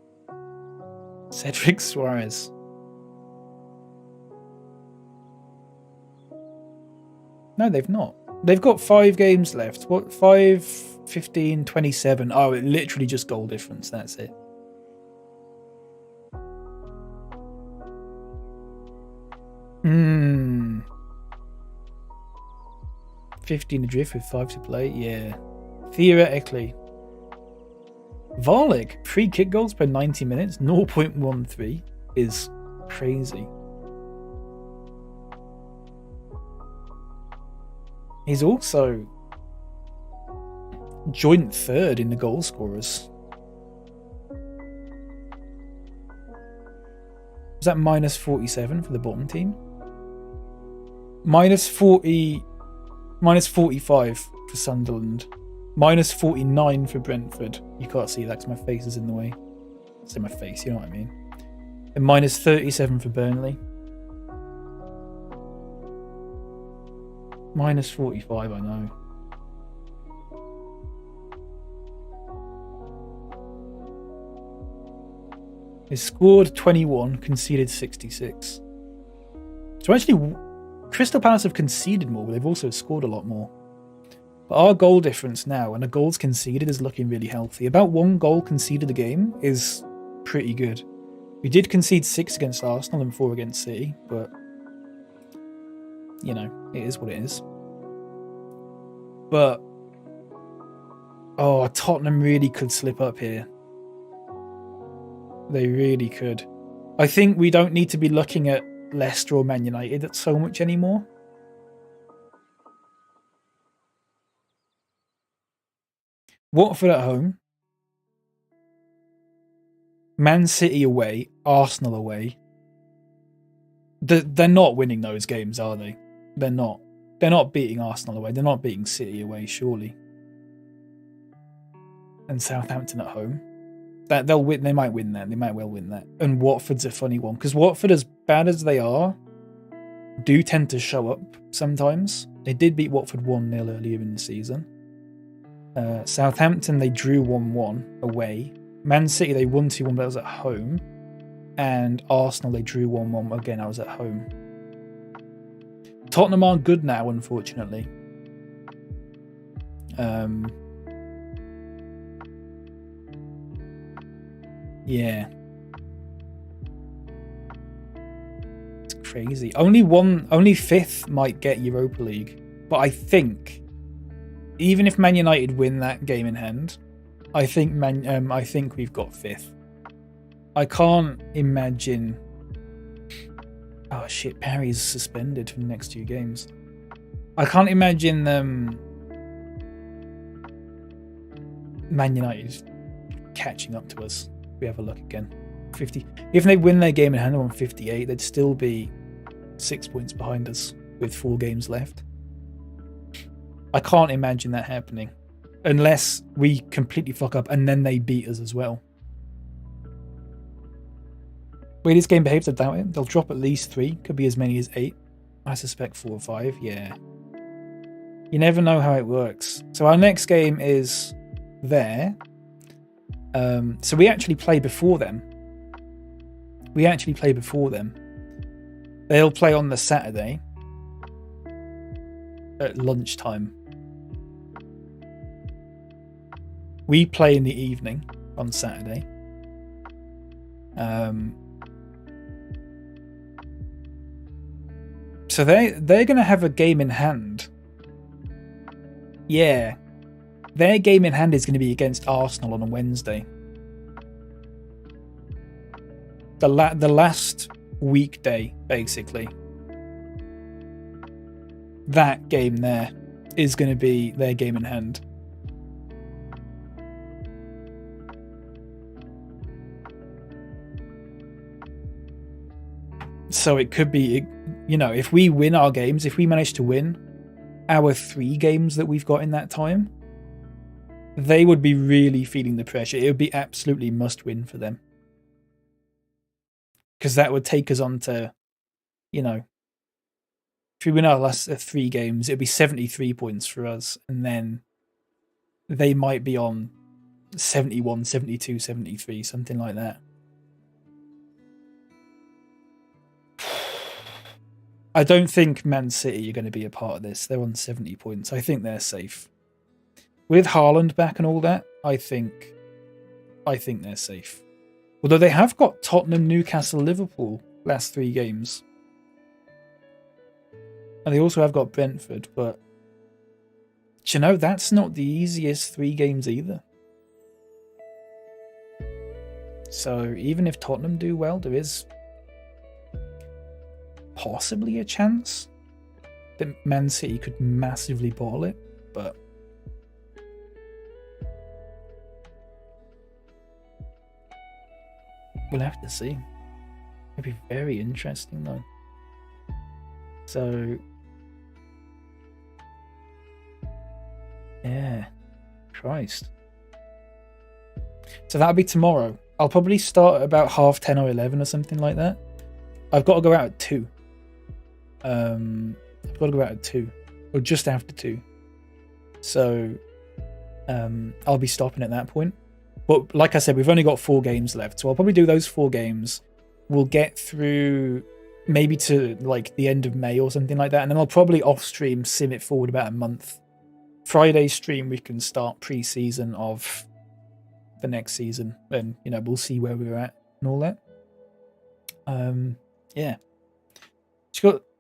Cedric Suarez. No, they've not. They've got 5 games left. What? 5, 15, 27. Oh, it literally just goal difference. That's it. Hmm. 15 adrift with 5 to play. Yeah. Theoretically. Varlik, 3 kick goals per 90 minutes, 0.13 is crazy. He's also joint 3rd in the goal scorers. Was that minus 47 for the bottom team? Minus 45 for Sunderland. Minus 49 for Brentford. You can't see that because my face is in the way. It's in my face, you know what I mean. And minus 37 for Burnley. Minus 45, I know. They scored 21, conceded 66. So actually, Crystal Palace have conceded more, but they've also scored a lot more. But our goal difference now, and the goals conceded, is looking really healthy. About 1 goal conceded a game is pretty good. We did concede 6 against Arsenal and 4 against City, but, you know, it is what it is. But, oh, Tottenham really could slip up here. They really could. I think we don't need to be looking at Leicester or Man United so much anymore. Watford at home, Man City away, Arsenal away. They're not winning those games, are they? They're not. They're not beating Arsenal away. They're not beating City away, surely. And Southampton at home. They'll win. They might win that. They might well win that. And Watford's a funny one because Watford, as bad as they are, do tend to show up sometimes. They did beat Watford 1-0 earlier in the season. Southampton, they drew 1-1 away. Man City, they won 2-1, but that was at home. And Arsenal, they drew 1-1. Again, I was at home. Tottenham aren't good now, unfortunately. Yeah. It's crazy. Only 5th might get Europa League. But I think, even if Man United win that game in hand, I think we've got 5th. I can't imagine. Oh shit, Perry's suspended for the next 2 games. I can't imagine Man United catching up to us. We have a look again. 50. If they win their game in hand on 58, they'd still be 6 points behind us with 4 games left. I can't imagine that happening unless we completely fuck up and then they beat us as well. The way this game behaves, I doubt it. They'll drop at least 3, could be as many as 8. I suspect 4 or 5, yeah. You never know how it works. So our next game is there. So we actually play before them. They'll play on the Saturday at lunchtime. We play in the evening on Saturday. So they're going to have a game in hand. Yeah. Their game in hand is going to be against Arsenal on a Wednesday. The last weekday, basically. That game there is going to be their game in hand. So it could be, you know, if we win our games, if we manage to win our 3 games that we've got in that time, they would be really feeling the pressure. It would be absolutely must win for them. Because that would take us on to, you know, if we win our last 3 games, it'd be 73 points for us. And then they might be on 71, 72, 73, something like that. I don't think Man City are going to be a part of this. They're on 70 points. I think they're safe. With Haaland back and all that, I think they're safe. Although they have got Tottenham, Newcastle, Liverpool last 3 games. And they also have got Brentford, but do you know, that's not the easiest 3 games either. So even if Tottenham do well, there is possibly a chance that Man City could massively ball it, but we'll have to see. It'd be very interesting though. So yeah, Christ. So that'll be tomorrow. I'll probably start at about 10:30 or 11 or something like that. I've got to go out at 2. I've got to go out at 2 or just after 2. So I'll be stopping at that point. But like I said, we've only got 4 games left, so I'll probably do those 4 games. We'll get through maybe to like the end of May or something like that, and then I'll probably off stream sim it forward about a month. Friday stream we can start pre-season of the next season, and you know, we'll see where we're at and all that. Yeah.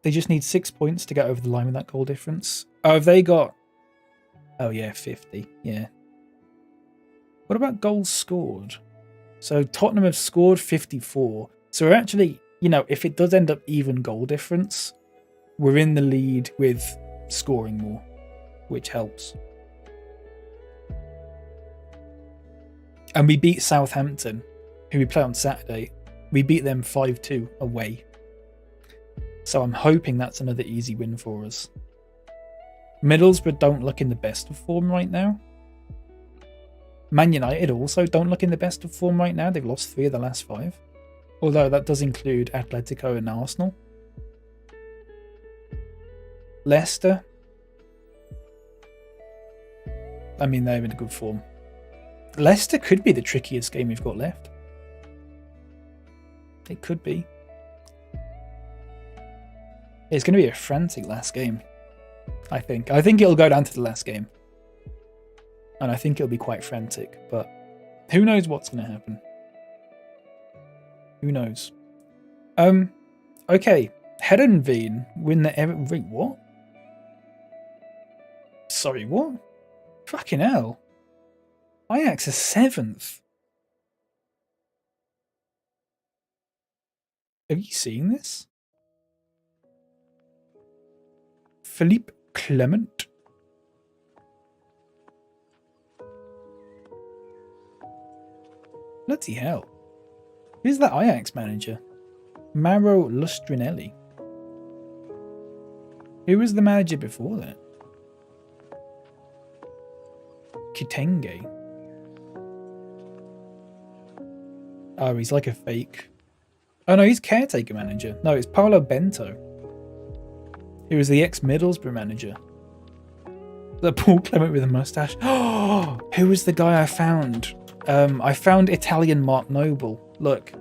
They just need 6 points to get over the line with that goal difference. Oh, have they got... Oh yeah, 50. Yeah. What about goals scored? So Tottenham have scored 54. So we're actually, you know, if it does end up even goal difference, we're in the lead with scoring more, which helps. And we beat Southampton, who we play on Saturday. We beat them 5-2 away. So I'm hoping that's another easy win for us. Middlesbrough don't look in the best of form right now. Man United also don't look in the best of form right now. They've lost 3 of the last 5. Although that does include Atletico and Arsenal. Leicester. I mean, they're in good form. Leicester could be the trickiest game we've got left. It could be. It's going to be a frantic last game, I think. I think it'll go down to the last game. And I think it'll be quite frantic, but who knows what's going to happen. Who knows? Okay. Hedenveen win the... Wait, what? Sorry, what? Fucking hell. Ajax is 7th. Have you seen this? Philippe Clement. Bloody hell. Who's that Ajax manager? Mauro Lustrinelli. Who was the manager before that? Kitenge. Oh, he's like a fake. Oh no, he's caretaker manager. No, it's Paolo Bento. He was the ex-Middlesbrough manager. The Paul Clement with a mustache. Oh, who was the guy I found? I found Italian Mark Noble. Look.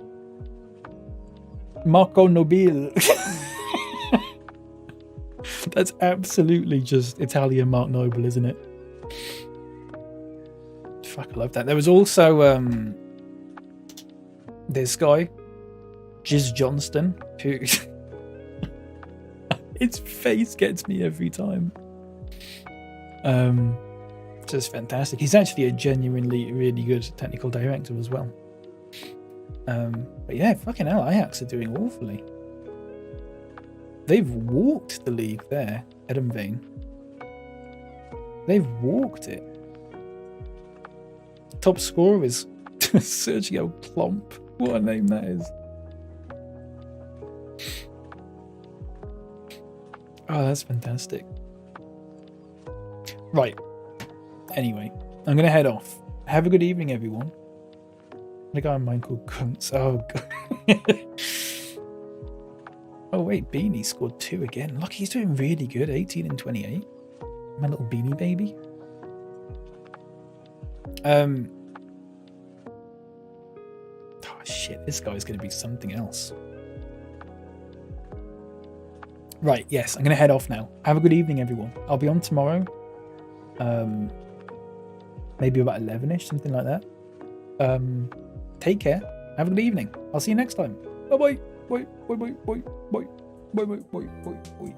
Marco Nobile. That's absolutely just Italian Mark Noble, isn't it? Fuck, I love that. There was also this guy, Jiz Johnston, who his face gets me every time. Just fantastic. He's actually a genuinely really good technical director as well. But yeah, fucking hell, Ajax are doing awfully. They've walked the league there, Adam Vane. They've walked it. Top scorer is Sergio Plomp. What a name that is. Oh, that's fantastic. Right. Anyway, I'm going to head off. Have a good evening, everyone. The guy in mine called Kuntz. Oh, God. Oh, wait. Beanie scored 2 again. Look, he's doing really good. 18 and 28. My little Beanie baby. Oh, shit. This guy's going to be something else. Right, yes. I'm going to head off now. Have a good evening, everyone. I'll be on tomorrow. Maybe about 11ish, something like that. Take care. Have a good evening. I'll see you next time. Bye bye. Bye bye bye bye bye bye bye bye bye bye.